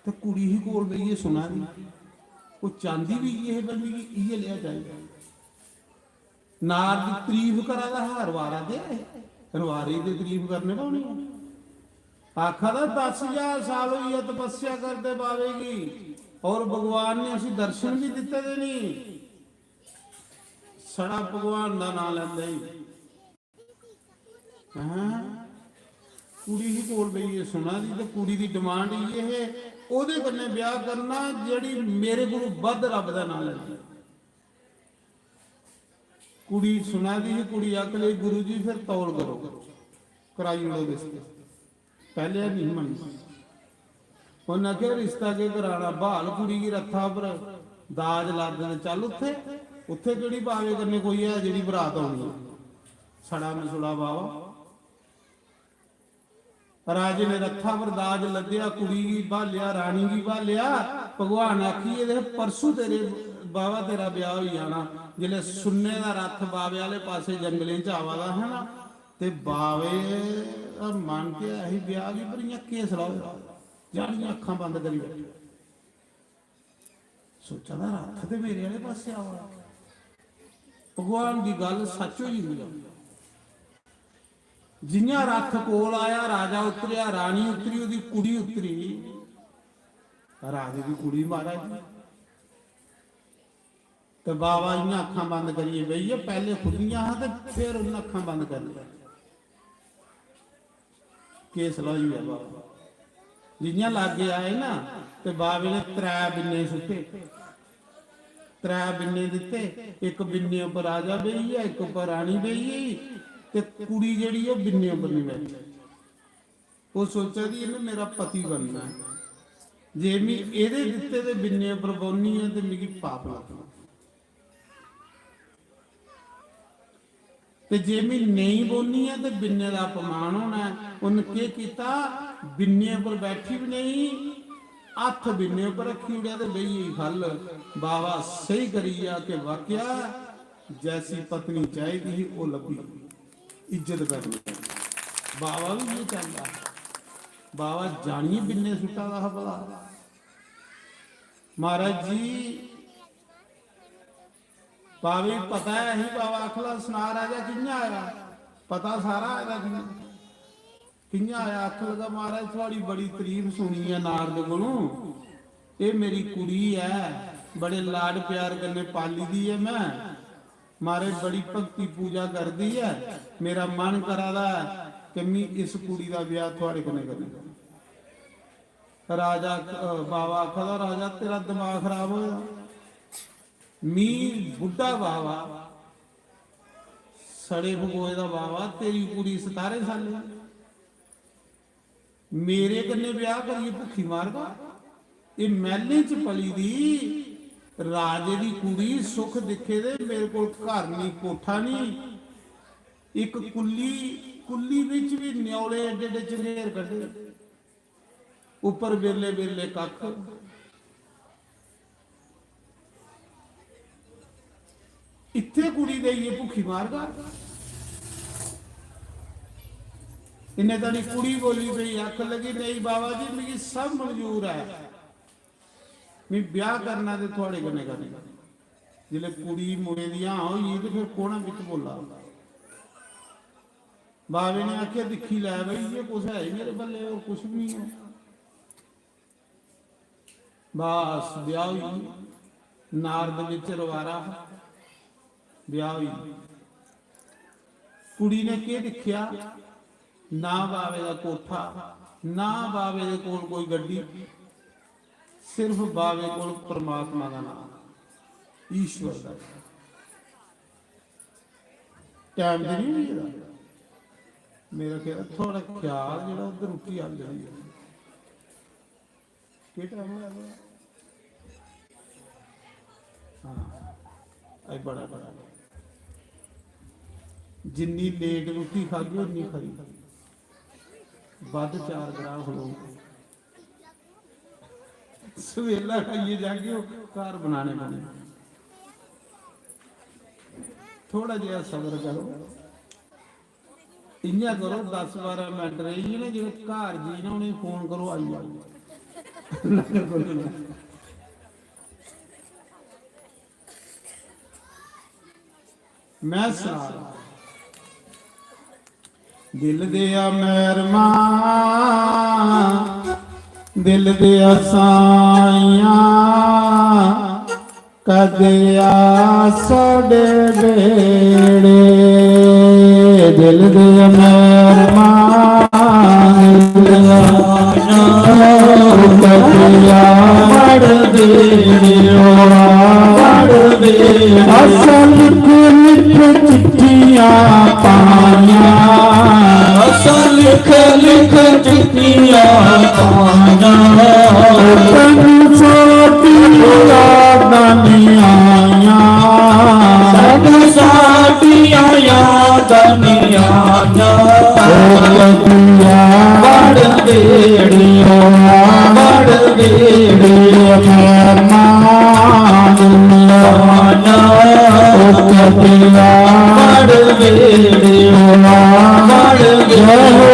S3: ਤੇ ਕੁੜੀ ਹੀ ਕੋਲ ਗਈ ਹੈ ਸੁਣਾ ਦੀ, ਉਹ ਚਾਂਦੀ ਵੀ ਇਹ ਬੰਦੀ ਇਹ ਲਿਆ ਜਾਏਗਾ। ਨਾਰ ਦੀ ਤਾਰੀਫ ਕਰਾ ਦਾ ਹਰਵਾਰਾ ਦੇ ਰਵਾਰੀ ਦੀ ਤਾਰੀਫ ਕਰਨੇ ਪਾਉਣੀ। ਆਖਾ ਦਾ 10,000 ਸਾਲ ਹੋਈ ਹੈ ਤਪੱਸਿਆ ਕਰਦੇ ਪਾਵੇਗੀ, ਔਰ ਭਗਵਾਨ ਨੇ ਅਸੀਂ ਦਰਸ਼ਨ ਵੀ ਦਿੱਤੇ ਦੇ ਨਹੀਂ। ਸੜਾ ਭਗਵਾਨ ਦਾ ਨਾਂ ਲੈਂਦੇ ਹੀ। ਕੁੜੀ ਹੀ ਕੋਲ ਪਈ ਹੈ ਸੁਣਾ ਦੀ, ਤੇ ਕੁੜੀ ਦੀ ਡਿਮਾਂਡ ਇਹ ਉਹਦੇ ਬੰਨੇ ਵਿਆਹ ਕਰਨਾ ਜਿਹੜੀ ਮੇਰੇ ਕੋਲ ਵੱਧ ਰੱਬ ਦਾ ਨਾਮ ਲੈਂਦੀ। ਕੁੜੀ ਸੁਣਾ ਦੀ ਹੀ, ਕੁੜੀ ਆਖ ਲਈ ਗੁਰੂ ਜੀ ਫਿਰ ਤੌਲ ਕਰੋ, ਕਰਾਈ ਲੋ ਰਿਸ਼ਤੇ। ਪਹਿਲੇ ਨਹੀਂ ਮੰਨੀ, ਉਹਨਾਂ ਕਿਹਾ ਰਿਸ਼ਤਾ ਕੇ ਕਰਾਣਾ, ਬਹਾਲ ਕੁੜੀ ਕੀ ਰੱਥਾ ਪਰ ਦਾਜ ਲੱਦ ਦੇ, ਚੱਲ ਉੱਥੇ ਉੱਥੇ ਕਿਹੜੀ ਬਾਵੇ ਕਰਨੇ ਕੋਈ ਹੈ ਜਿਹੜੀ ਬਰਾਤ ਆਉਣੀ। ਸੜਾ ਮਸੂੜਾ ਬਾਵਾ ਰਾਜੇ ਨੇ ਰੱਥਾ ਪਰ ਦਾਜ ਲੱਦਿਆ, ਕੁੜੀ ਕੀ ਬਾਲਿਆ, ਰਾਣੀ ਕੀ ਬਾਲਿਆ। ਭਗਵਾਨ ਆਖੀ ਇਹਦੇ ਪਰਸੂ ਤੇਰੇ ਬਾਵਾ ਤੇਰਾ ਵਿਆਹ ਹੋਈ ਜਾਣਾ। ਜਿਹੜੇ ਸੁੰਨੇ ਦਾ ਰੱਥ ਬਾਵੇ ਵਾਲੇ ਪਾਸੇ ਜੰਗਲੇ ਚ ਆਵਾ ਦਾ ਹੈ ਨਾ, ਤੇ ਬਾਵੇ ਮੰਨ ਕੇ ਅਸੀਂ ਵਿਆਹ ਵੀ ਬੜੀਆਂ ਕੇਸ ਲਾਓ, ਜਾਣੀਆਂ ਅੱਖਾਂ ਬੰਦ ਕਰੀ ਬੈਠੀ। ਸੋਚਾ ਦਾ ਰੱਥ ਤੇ ਮੇਰੇ ਵਾਲੇ ਪਾਸੇ ਆਵਾ। ਭਗਵਾਨ ਦੀ ਗੱਲ ਸੱਚ ਹੋਈ ਹੁੰਦੀ। ਜਿੰਨਾ ਰੱਥ ਕੋਲ ਆਇਆ, ਰਾਜਾ ਉਤਰਿਆ, ਰਾਣੀ ਉਤਰੀ, ਉਹਦੀ ਕੁੜੀ ਉਤਰੀ। ਰਾਜੇ ਦੀ ਕੁੜੀ ਮਹਾਰਾਜ ਤੇ ਬਾਬਾ ਇਹਨਾਂ ਅੱਖਾਂ ਬੰਦ ਕਰੀਏ ਬਈਏ, ਪਹਿਲੇ ਖੁੱਲੀਆਂ ਹਾਂ ਤੇ ਫਿਰ ਉਹਨਾਂ ਅੱਖਾਂ ਬੰਦ ਕਰ ਲਿਆ। ਕੇਸ ਲਾਈ ਹੈ ਬਾਬਾ। ਜਿੰਨਾ ਲਾਗੇ ਆਏ ਨਾ ਤੇ ਬਾਬੇ ਨੇ 3 ਬਿੰਨੇ ਸੁੱਟੇ, 3 ਬਿੰਨੇ ਦਿੱਤੇ। ਇੱਕ ਬਿੰਨੇ ਉੱਪਰ ਰਾਜਾ ਬਈ ਹੈ, ਇੱਕ ਉੱਪਰ ਰਾਣੀ ਬਈ ਹੈ, ਤੇ ਕੁੜੀ ਜਿਹੜੀ ਉਹ ਬਿੰਨੇ ਉੱਪਰ ਨਹੀਂ ਬੈਠੀ। ਉਹ ਸੋਚਿਆ ਦੀ ਇਹਨੇ ਮੇਰਾ ਪਤੀ ਬਣਨਾ, ਜੇ ਮੈਂ ਇਹਦੇ ਦਿੱਤੇ ਦੇ ਬਿੰਨੇ ਉੱਪਰ ਬੋਨੀ ਹੈ ਤੇ ਮੇਰੀ ਪਾਪ ਲੱਗਣਾ, ਤੇ ਜੇ ਮੈਂ ਨਹੀਂ ਬੋਨੀ ਹੈ ਤੇ ਬਿੰਨੇ ਦਾ ਅਪਮਾਨ ਹੋਣਾ। ਉਹਨੇ ਕੀ ਕੀਤਾ? ਬਿੰਨੇ ਉੱਪਰ ਬੈਠੀ ਵੀ ਨਹੀਂ, ਹੱਥ ਬਿੰਨੇ ਉੱਪਰ ਰੱਖੀ ਉੜਿਆ ਤੇ ਬਈ ਹੱਲ। ਬਾਬਾ ਸਹੀ ਕਰੀ ਆ ਕਿ ਵਾਕਿਆ ਜੈਸੀ ਪਤਨੀ ਚਾਹੀਦੀ ਸੀ ਉਹ ਲੱਭੀ। ਇੱਜ਼ਤ ਕਰਨੀ ਬਾਬਾ ਵੀ ਨਹੀਂ ਚਾਹੁੰਦਾ। ਬਾਬਾ ਜਾਣੀ ਬਿੰਨੇ ਸੁੱਟਾ ਦਾ ਭਲਾ। ਮਹਾਰਾਜ ਜੀ ਬਾਬੇ ਪਤਾ ਹੈ ਹੀ, ਬਾਬਾ ਅਖਲਾ ਸੁਨਾ ਰਾਜਾ ਕਿੰਨਾ ਆਇਆ, ਪਤਾ ਸਾਰਾ ਆਇਆ ਕਿੰਨਾ ਆਇਆ। ਅੱਖ ਲਗਾ ਮਹਾਰਾਜ ਤੁਹਾਡੀ ਬੜੀ ਤਾਰੀਫ ਸੁਣੀ ਹੈ ਨਾਰਦ ਕੋਲੋਂ, ਇਹ ਮੇਰੀ ਕੁੜੀ ਹੈ, ਬੜੇ ਲਾਡ ਪਿਆਰ ਕਰਨੇ ਪਾਲੀ ਦੀ ਹੈ ਮੈਂ, ਮਾਰੇ ਬੜੀ ਭਗਤੀ ਪੂਜਾ ਕਰਦੀ ਹੈ। ਮੇਰਾ ਮਨ ਕਰਾਦਾ ਕਿ ਮੈਂ ਇਸ ਕੁੜੀ ਦਾ ਵਿਆਹ ਤੁਹਾਡੇ ਕੋਲ ਕਰਾਂ। ਰਾਜਾ ਬਾਬਾ ਆਖਦਾ ਰਾਜਾ ਤੇਰਾ ਦਿਮਾਗ ਖਰਾਬ ਹੋਇਆ। ਮੀ ਬੁੱਢਾ ਬਾਬਾ ਸੜੇ ਭਗੋਏ ਦਾ ਬਾਬਾ, ਤੇਰੀ ਕੁੜੀ 17 ਸਾਲ ਮੇਰੇ ਕੰਨੇ ਵਿਆਹ ਕਰੀਏ ਭੁੱਖੀ ਮਾਰਦਾ। ਇਹ ਮਹਿਲੇ ਚ ਪਲੀ ਦੀ ਰਾਜੇ ਦੀ ਕੁੜੀ ਸੁਖ ਦਿਖੇ ਦੇ, ਮੇਰੇ ਕੋਲ ਘਰ ਨਹੀਂ ਕੋਠਾ ਨਹੀਂ, ਇੱਕ ਕੁੱਲੀ ਵਿੱਚ ਵੀ ਨਿਉਲੇ ਏਡੇ ਏਡੇ ਚੰਗੇਰ ਕੱਢੇ, ਉੱਪਰ ਬਿਰਲੇ ਬਿਰਲੇ ਕੱਖ। ਇੱਥੇ ਕੁੜੀ ਦੇਈਏ ਭੁੱਖੀ ਮਾਰਦਾ। ਇਹਨੇ ਤਾਂ ਨਹੀਂ ਕੁੜੀ ਬੋਲੀ ਪਈ, ਅੱਖ ਲੱਗੀ ਨਹੀਂ ਬਾਬਾ ਜੀ ਮੇਰੀ ਸਭ ਮਨਜ਼ੂਰ ਹੈ, ਮੈਂ ਵਿਆਹ ਕਰਨਾ ਤੇ ਤੁਹਾਡੇ ਕੋਲ ਕਰਨਾ। ਜਿਲੇ ਕੁੜੀ ਮੁੰਡੇ ਦੀ ਹਾਂ ਹੋਈ ਤੇ ਫਿਰ ਕੋਣਾ ਵਿੱਚ ਬੋਲਾ। ਬਾਬੇ ਨੇ ਆਖਿਆ ਦਿਖੀ ਲੈ ਬਈ ਇਹ ਕੁਛ ਹੈ ਹੀ ਮੇਰੇ ਬੱਲੇ, ਹੋਰ ਕੁਛ ਵੀ ਨਹੀਂ। ਬਸ ਵਿਆਹ ਹੋਈ, ਨਾਰਦ ਵਿੱਚ ਰਵਾਰਾ ਵਿਆਹ ਹੋਈ। ਕੁੜੀ ਨੇ ਕੀ ਦੇਖਿਆ? ਨਾ ਬਾਬੇ ਦਾ ਕੋਠਾ, ਨਾ ਬਾਬੇ ਦੇ ਕੋਲ ਕੋਈ ਗੱਡੀ, ਸਿਰਫ ਬਾਬੇ ਕੋਲ ਪਰਮਾਤਮਾ ਦਾ ਨਾਮ, ਈਸ਼ਵਰ ਦਾ। ਟਾਈਮ ਤੇ ਨਹੀਂ ਇਹਦਾ ਮੇਰਾ ਖਿਆਲ ਥੋੜਾ ਖਿਆਲ ਜਿਹੜਾ ਉਧਰ ਰੁਕੀ ਆ ਜਾਂਦੀ ਹੈ ਕੀ ਟਾਈਮ ਹੋਇਆ ਹਾਂ ਇਹ ਬੜਾ ਜਿੰਨੀ ਲੇਟ ਰੋਟੀ ਖਾਧੀ ਉਨੀ ਖਰੀ ਵੱਧ 4 ਗ੍ਰਾਮ ਖਲੋ ਸਵੇਲਾ ਖਾਈਏ ਜਾ ਕੇ ਉਹ ਘਰ ਬਣਾਣੇ ਪੈਣੇ ਥੋੜਾ ਜਿਹਾ ਸਬਰ ਕਰੋ ਇੰਨਾ ਕਰੋ 10-12 ਮਿੰਟ ਰਹੀ ਨਾ ਜਿਹੜੇ ਘਰ ਜੀ ਨਾ ਉਹਨੇ ਫੋਨ ਕਰੋ ਆਈ ਮੈਂ ਸੁਣਾ ਦਿਲ ਦੇ ਆ ਮਹਿਰਮਾ ਦਿਲ ਦੇ ਸਾਈਆਂ ਕਦੇ ਆ ਸਾਡੇ ਬੇੜੇ ਦਿਲ ਦੇ ਮਹਿਰਮਾ ਦਿਲ ਕਦੇ ਆ ਵੜ ਬੇੜਿਓ ਵੜ ਬੇੜੇ ਅਸਲ ਲਿਖ ਚਿੱਠੀਆਂ ਪਾਈਆਂ ਅਸਲ ਲਿਖ ਚਿੱਠੀਆਂ ਪਾਈਆਂ ਤੈਨੂੰ ਸਾਡੀਆਂ ਯਾਦਾਂ ਨੀ ਆਈਆਂ ਤੈਨੂੰ ਸਾਡੀਆਂ ਯਾਦਾਂ ਨੀ ਆਈਆਂ ਵੜ ਬੇੜਿਓ ਵੜ ਬੇੜਿਓ ਮਹਿਰਮਾ ਵੜ ਬੇੜਿਓ ਵੜ ਬੇੜਿਓ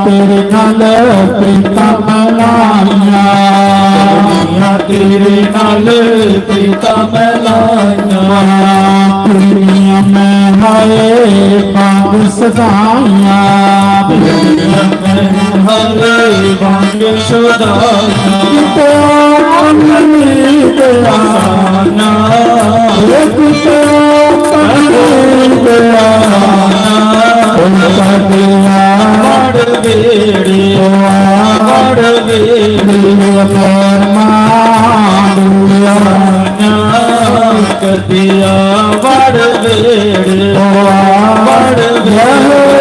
S3: तेरे नाल प्रीता मलाइया तेरे नाल प्रीता मलाइया दुनिया में हाय बाग सदाइया दुनिया में हाय बाग सदाइया ਵੜ ਬੇੜਿਓ ਵੜ ਬੇੜਿਓ ਮਹਿਰਮਾ ਕਦਿਆ ਵੜ ਬੇੜਿਓ ਵੜ ਬੇੜਿਓ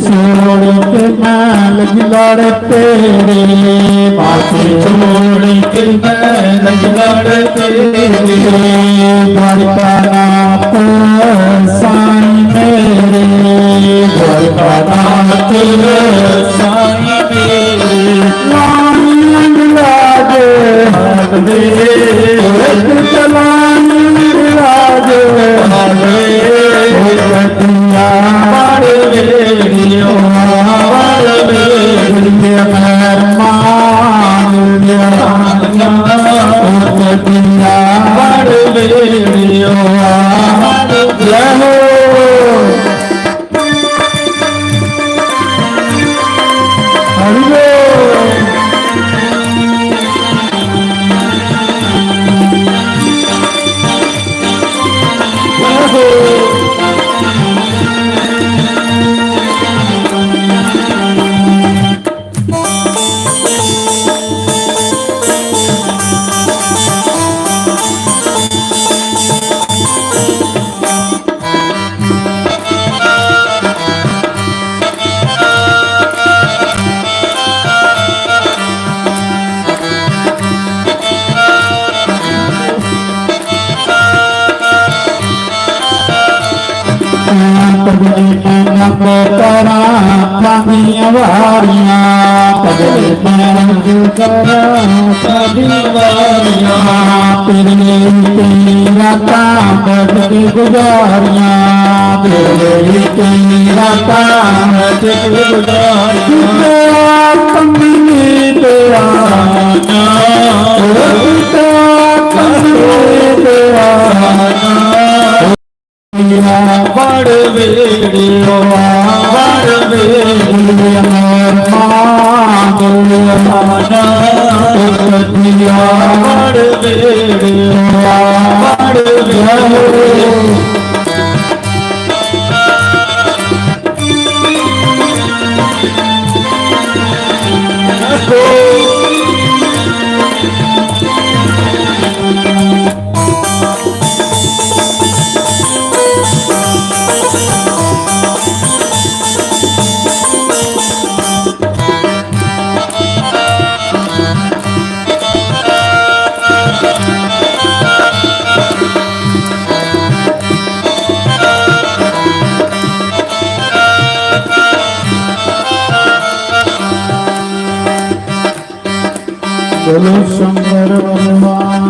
S1: छोड़ के मैं लग लड़ तेरे, माथे छोड़ के मैं लग लड़ तेरे, द्वारका नाथ साईं मेरे, द्वारका नाथ साईं मेरे, लान लागे हर दे, चलान लागे हर दे, दुनिया बड़ वेड़ियो बड़ वेड़ियो मेहरमान दुनिया बड़ वेड़ियो जय हो हरि बोल। करा वारियां पगले पैरंग करा वारियां तेरे तेरा काम के गुजारियां तेरे तेरा काम के गुजारियां कमी तेरा बड़ वेड़ियो बड़ वेड़ियो मेहरमान दुनिया बड़ वेड़ियो बड़ वेड़ियो बोलो शंकर भगवान।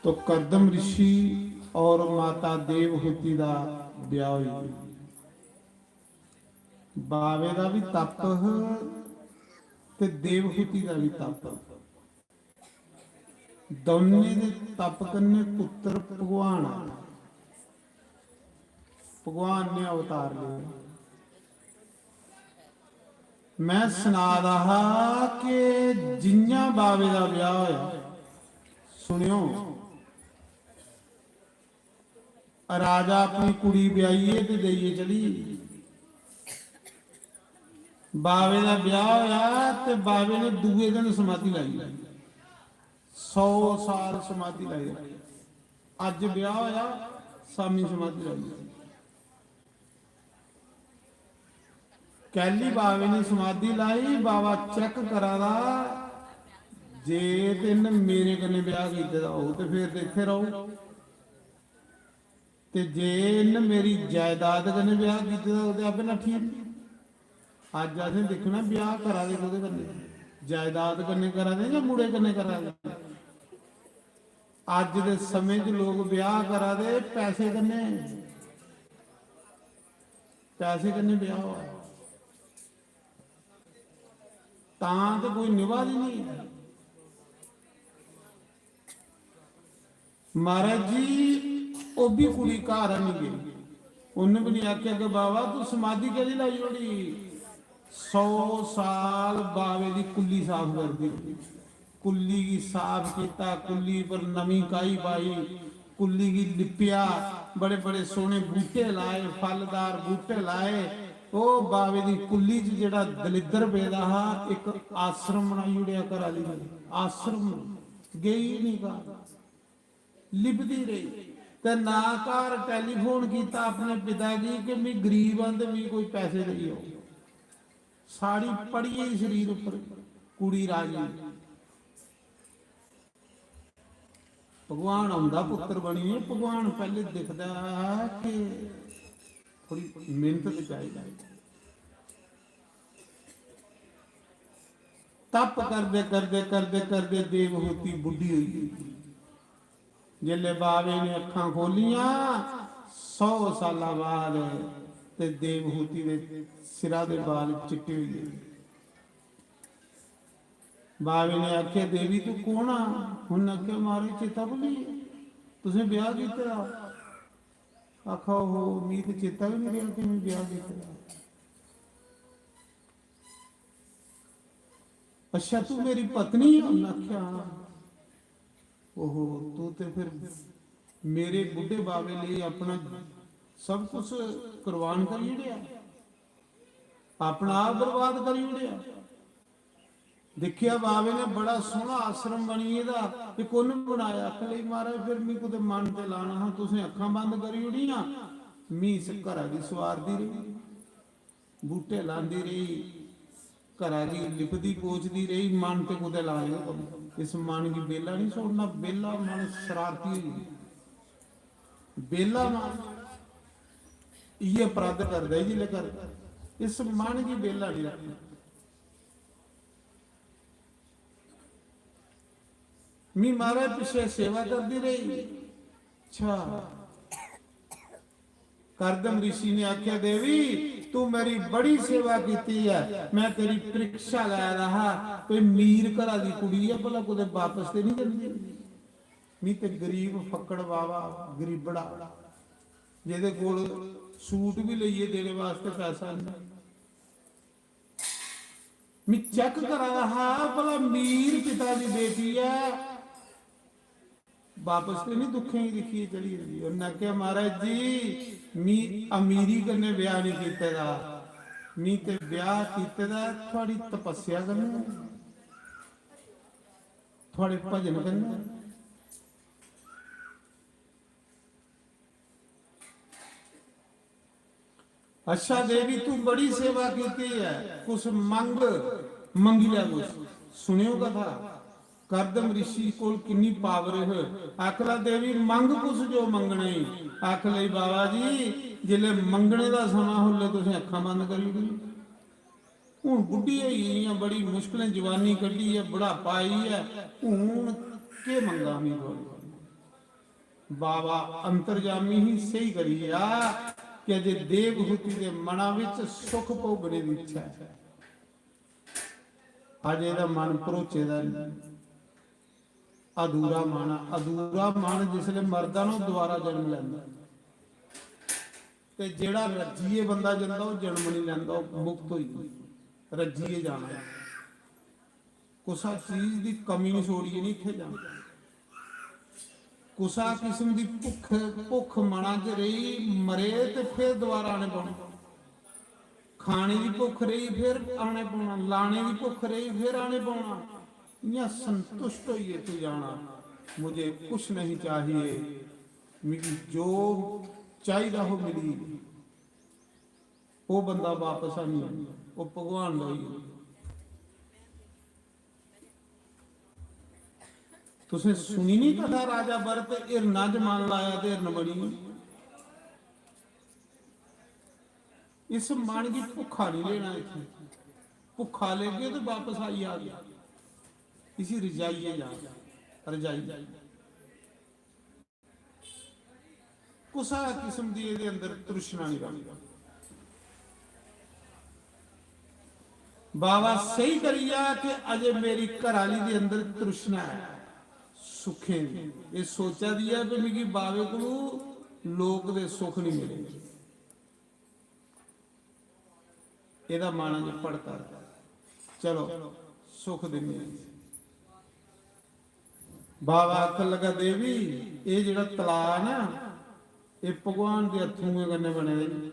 S1: तो कदम ऋषि और माता देवहूति का ब्याह होया, बावे का भी तप ते देवहूति का भी तप, दोनों दे तप करने पुत्र भगवान भगवान ने अवतार लिया। मैं सुना रहा कि जिन्ना बावे का ब्याह होया, सुनियो, राजा अपनी कुड़ी ब्याईए ते देइए चली, बावे का ब्याह होया ते बावे ने दूए दिन समाधि लाई, 100 साल समाधि लाई, अज ब्याह होया सामी समाधि लाई। कैली बावे ने समाधि लाई, बाबा चेक करा दा जे तेन मेरे कन्ने ब्याह कीते दा हो ते फिर इत्थे रहो, ते जे इन मेरी जायदाद कन्ने ब्याह कीते दा हो ते आपे नठियां। अज असें दिखना ब्याह करा दे कोहदे कन्ने, जायदाद कन्ने करा दे जां मुड़े कन्ने करा दे। अज दे समय च लोग ब्याह करा दे पैसे कन्ने, पैसे कन्ने ब्याह होआ, तां ते कोई निभा दी नहीं है। महाराज जी वो भी कुड़ी घर नहीं गई, उन्हें भी नहीं आख्या कि बाबा तू समाधि कदी लाई जोड़ी। 100 साल बावे की कुल्ली साफ कर दी, कुल्ली की साफ किया, कुल्ली पर नवी काई पाई, कुल्ली की लिपिया, बड़े बड़े सोने बूटे लाए, फलदार बूटे लाए। वो बावे की कुल्ली च जेड़ा दलिद्र पेदा हा एक आश्रम बनाई उड़िया घर वाली ने, आश्रम गई नहीं घर, लिपदी रही। ते ना घर टेलीफोन किया अपने पिता जी कि मैं गरीब हाँ तो मैं कोई पैसे दियो, साड़ी पड़ी ही शरीर उपर, कुड़ी राजी। भगवान आंदा पुत्र बनी है, भगवान पहले दिखता है कि थोड़ी मेहनत तो चाहिए। तप करते करते करते करते देवहूति बुढ़ी हुई, जिले बावे ने अखां खोलियां 100 साल बाद ते देवहूति दे सिरा दे बाल चिट्टे हुए। बावे ने आख्या देवी तू कौन आ? उन्हें आख्या मारे चेता भुली तुसें ब्याह किया। आखा हो मी तो चेता भी नहीं रहा कि मैं ब्याह किया। अच्छा तू मेरी पत्नी है? उन्हें आख्या ओहो तू तो फिर मेरे बुढ़े बावे लिए अपना सब कुछ कुर्बान कर उड़िया, अपना आप बर्बाद कर उड़िया। देखिया बावे ने बड़ा सोहना आश्रम बनी एदा, ये कुन बनाया? आखिर महाराज फिर मैं कुछ मन से लाना हाँ, तुसें अखां बंद करी उड़िया, मी घरा की सवारती रही, बूटे लांदी रही, घरा की लिपदी पोचती रही, मन ते कुछ लाया। इस मन की बेला नहीं छोड़ना, बेला मन शरारती, बेला मन ये अपराध करता है जिले कर, इस मन की बेला नहीं रखना। मी महाराज पिछले सेवा करती रही। अच्छा करदम ऋषि ने आख्या देवी तू मेरी बड़ी सेवा की है, मैं तेरी परीक्षा लै रहा, कोई मीर घरा की कुड़ी है भला कुछ वापस तो नहीं करती? मी ते गरीब फक्कड़ बाबा गरीबड़ा जिहदे कोल सूट भी लईए देने वास्ते पैसा नहीं। मैं चेक करा रहा भला मीर पिता की बेटी है, वापस तो नहीं दुखे ही दिखी चली रही। उन्हें आख्या महाराज जी मी अमीरी कन्ने ब्याह नहीं किया, मी ते ब्याह किया थोड़ी तपस्या करने, थोड़े भजन करने। अच्छा देवी तू बड़ी सेवा की है, कुछ मंग मंगी लिया कुछ सुनियो कथा। करदम ऋषि कोल किन्नी पावर है। आखला देवी मंग कुछ जो मंगना ही। आख लई बाबा जी जिले मंगने का समा होले तुसें अखां बंद करी दी। हुण बुढ़ी होई है, बड़ी मुश्किलें जवानी कड्डी है, बुढ़ापा आई है, हुण के मंगा मैं थोड़ी। बाबा अंतरजामी ही सही करी आ कि अजे देवहूति के मना विच सुख भोगने की इच्छा है, अजे इहदा मन भरोचे दा नहीं। अधूरा मन जिसले मरदा ना दोबारा जन्म लैंदा, ते जेड़ा रज्जीए बंदा जंदा वो जन्म नहीं लैंदा, वो मुक्त होई रज्जीए जाना। कुसा चीज की कमी नहीं छोड़िए नहीं इत्थे जाना। कुसा किस्म की भुख मना च रही, मरे ते फिर दोबारा आने पौना। खाने की भुख रही फिर आने पौना, लाने की भुख रही फिर आने पौना। या संतुष्ट होइए तू जाना, मुझे कुछ नहीं चाहिए, मेरी जो चाहिए हो मिली। वो बंदा वापस आ नहीं, वो भगवान लाई। तुसें सुनी नहीं कथा राजा भरत हिरना जमान लाया ते हिरन बनी। इस मन की भुखा नहीं लेना, इतनी भुखा ले गए तो वापस आई आ गया। इसी रजाइए जा रजाई कुसा किस्म की ये अंदर तृष्णा नहीं रखता। बाबा सही करिया कि अजे मेरी घराली के अंदर तृष्णा है,
S3: ਸੁਖੇ ਇਹ ਸੋਚਿਆ ਦੀ ਹੈ ਵੀ ਮੇਰੀ ਬਾਵੇ ਕੋਲ ਲੋਕ ਦੇ ਸੁੱਖ ਨਹੀਂ ਮਿਲੇ। ਇਹਦਾ ਮਾਣਾ ਚ ਪੜਤਾ ਚਲੋ ਸੁਖ ਦਿੰਦੇ ਬਾਬਾ ਆਖਣ ਲੱਗਾ ਦੇਵੀ ਇਹ ਜਿਹੜਾ ਤਲਾ ਨਾ ਇਹ ਭਗਵਾਨ ਦੇ ਹੱਥੋਂ ਕਰਨੇ ਬਣੇ ਨੇ।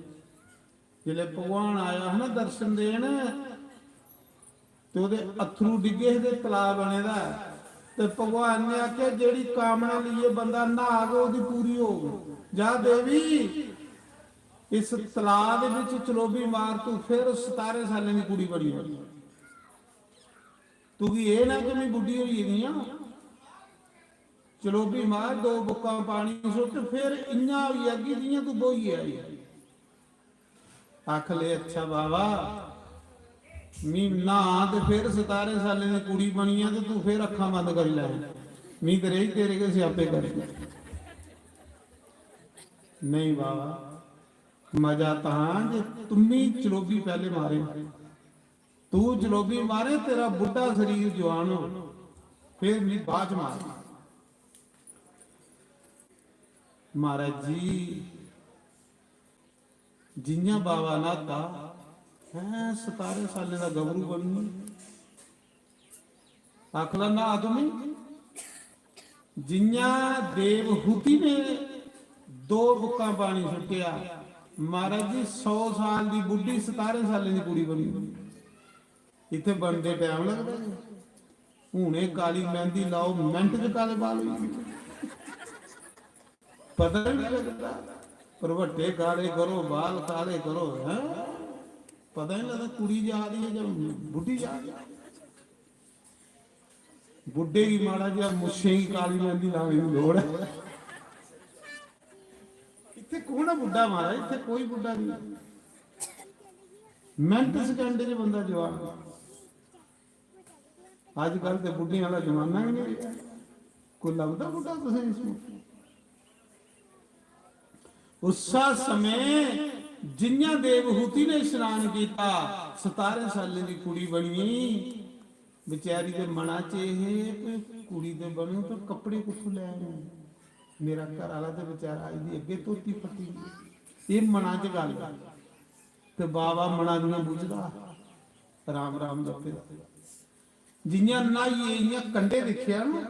S3: ਜਿਹੜੇ ਭਗਵਾਨ ਆਇਆ ਹੈ ਨਾ ਦਰਸ਼ਨ ਦੇਣ ਤੇ ਉਹਦੇ ਅਥਰੂ ਡਿੱਗੇ ਦੇ ਤਲਾ ਬਣੇਦਾ ਤੇ ਭਗਵਾਨ ਨੇ ਆਖਿਆ ਜਿਹੜੀ ਕਾਮਨਾ ਲਈਏ ਬੰਦਾ ਨਹਾ ਕੇ ਉਹਦੀ ਪੂਰੀ ਹੋ ਜਾ ਦੇਵੀ ਇਸ ਤਲਾ ਦੇ ਵਿੱਚ ਚਲੋਬੀ ਮਾਰ ਤੂੰ ਫਿਰ 17 ਸਾਲਾਂ ਦੀ ਕੁੜੀ ਬਣੀ ਹੋਈ ਤੂੰ ਕੀ ਇਹ ਨਾ ਕਿ ਮੈਂ ਬੁੱਢੀ ਹੋਈ ਨਹੀਂ ਆ ਚਲੋਬੀ ਮਾਰ 2 ਬੁੱਕਾਂ ਪਾਣੀ ਸੁੱਟ ਫਿਰ ਇੰਨਾ ਹੋਈ ਅੱਗੀ ਦੀਆਂ ਤੂੰ ਬੋਈ ਆਈ ਆਖ ਲੈ ਅੱਛਾ ਬਾਬਾ ਮੀ ਨਾ ਤੇ ਫਿਰ 17 ਸਾਲਾਂ ਦੀ ਕੁੜੀ ਬਣੀ ਆ ਤੇ ਤੂੰ ਫਿਰ ਅੱਖਾਂ ਬੰਦ ਕਰ ਲੈ ਮੀ ਤੇ ਰਹੀ ਤੇਰੇ ਕੇ ਸਿਆਪੇ ਕਰ ਨਹੀਂ ਬਾਬਾ मजा तहां जे तुम्ही चलोबी पहले मारे तू चलोबी मारे तेरा बुढ़ा शरीर जवान हो फिर भी बाद मार महाराज जी जिन्या बाबा नाता है 17 साल का गबरू बनी आखला ना आदमी जिन्या देवहूति ने 2 बुक्का पानी सुटिया महाराज जी 100 साल की बुढ़ी 17 साल की कुड़ी बनी इतने बनते टाइम लगता हुणे काली मेहंदी लाओ मिनट च काले बाल पता नहीं लगता परवट्टे काले करो बाल काले करो है पता नहीं लगता कुड़ी जा रही है जब बुढ़ी जा रही है बुढ़े की माड़ा जी मुछे की काली मेहंदी लाने की लोड़ है इतने कौन है बुढ़ा मारा इतने कोई बुढ़ा नहीं मिनट सेकंड च बंदा जवान अजकल तो बुढ़ी वाला जमाना ही नहीं कोई लगता बुढ़ा तुझे इसमें उस समय जिन्या देवहूति ने स्नान किया 17 साल की कुड़ी बनी बेचारी के मना च कुड़ी दे बने तो कपड़े कुछ ले आए मेरा घर वाला तो बेचारा अज दी अगे धोती फटी ये मना च गल ते बाबा मना दियां बुझदा राम राम जपे जियां नाइए इयां कंडे दिखिया ना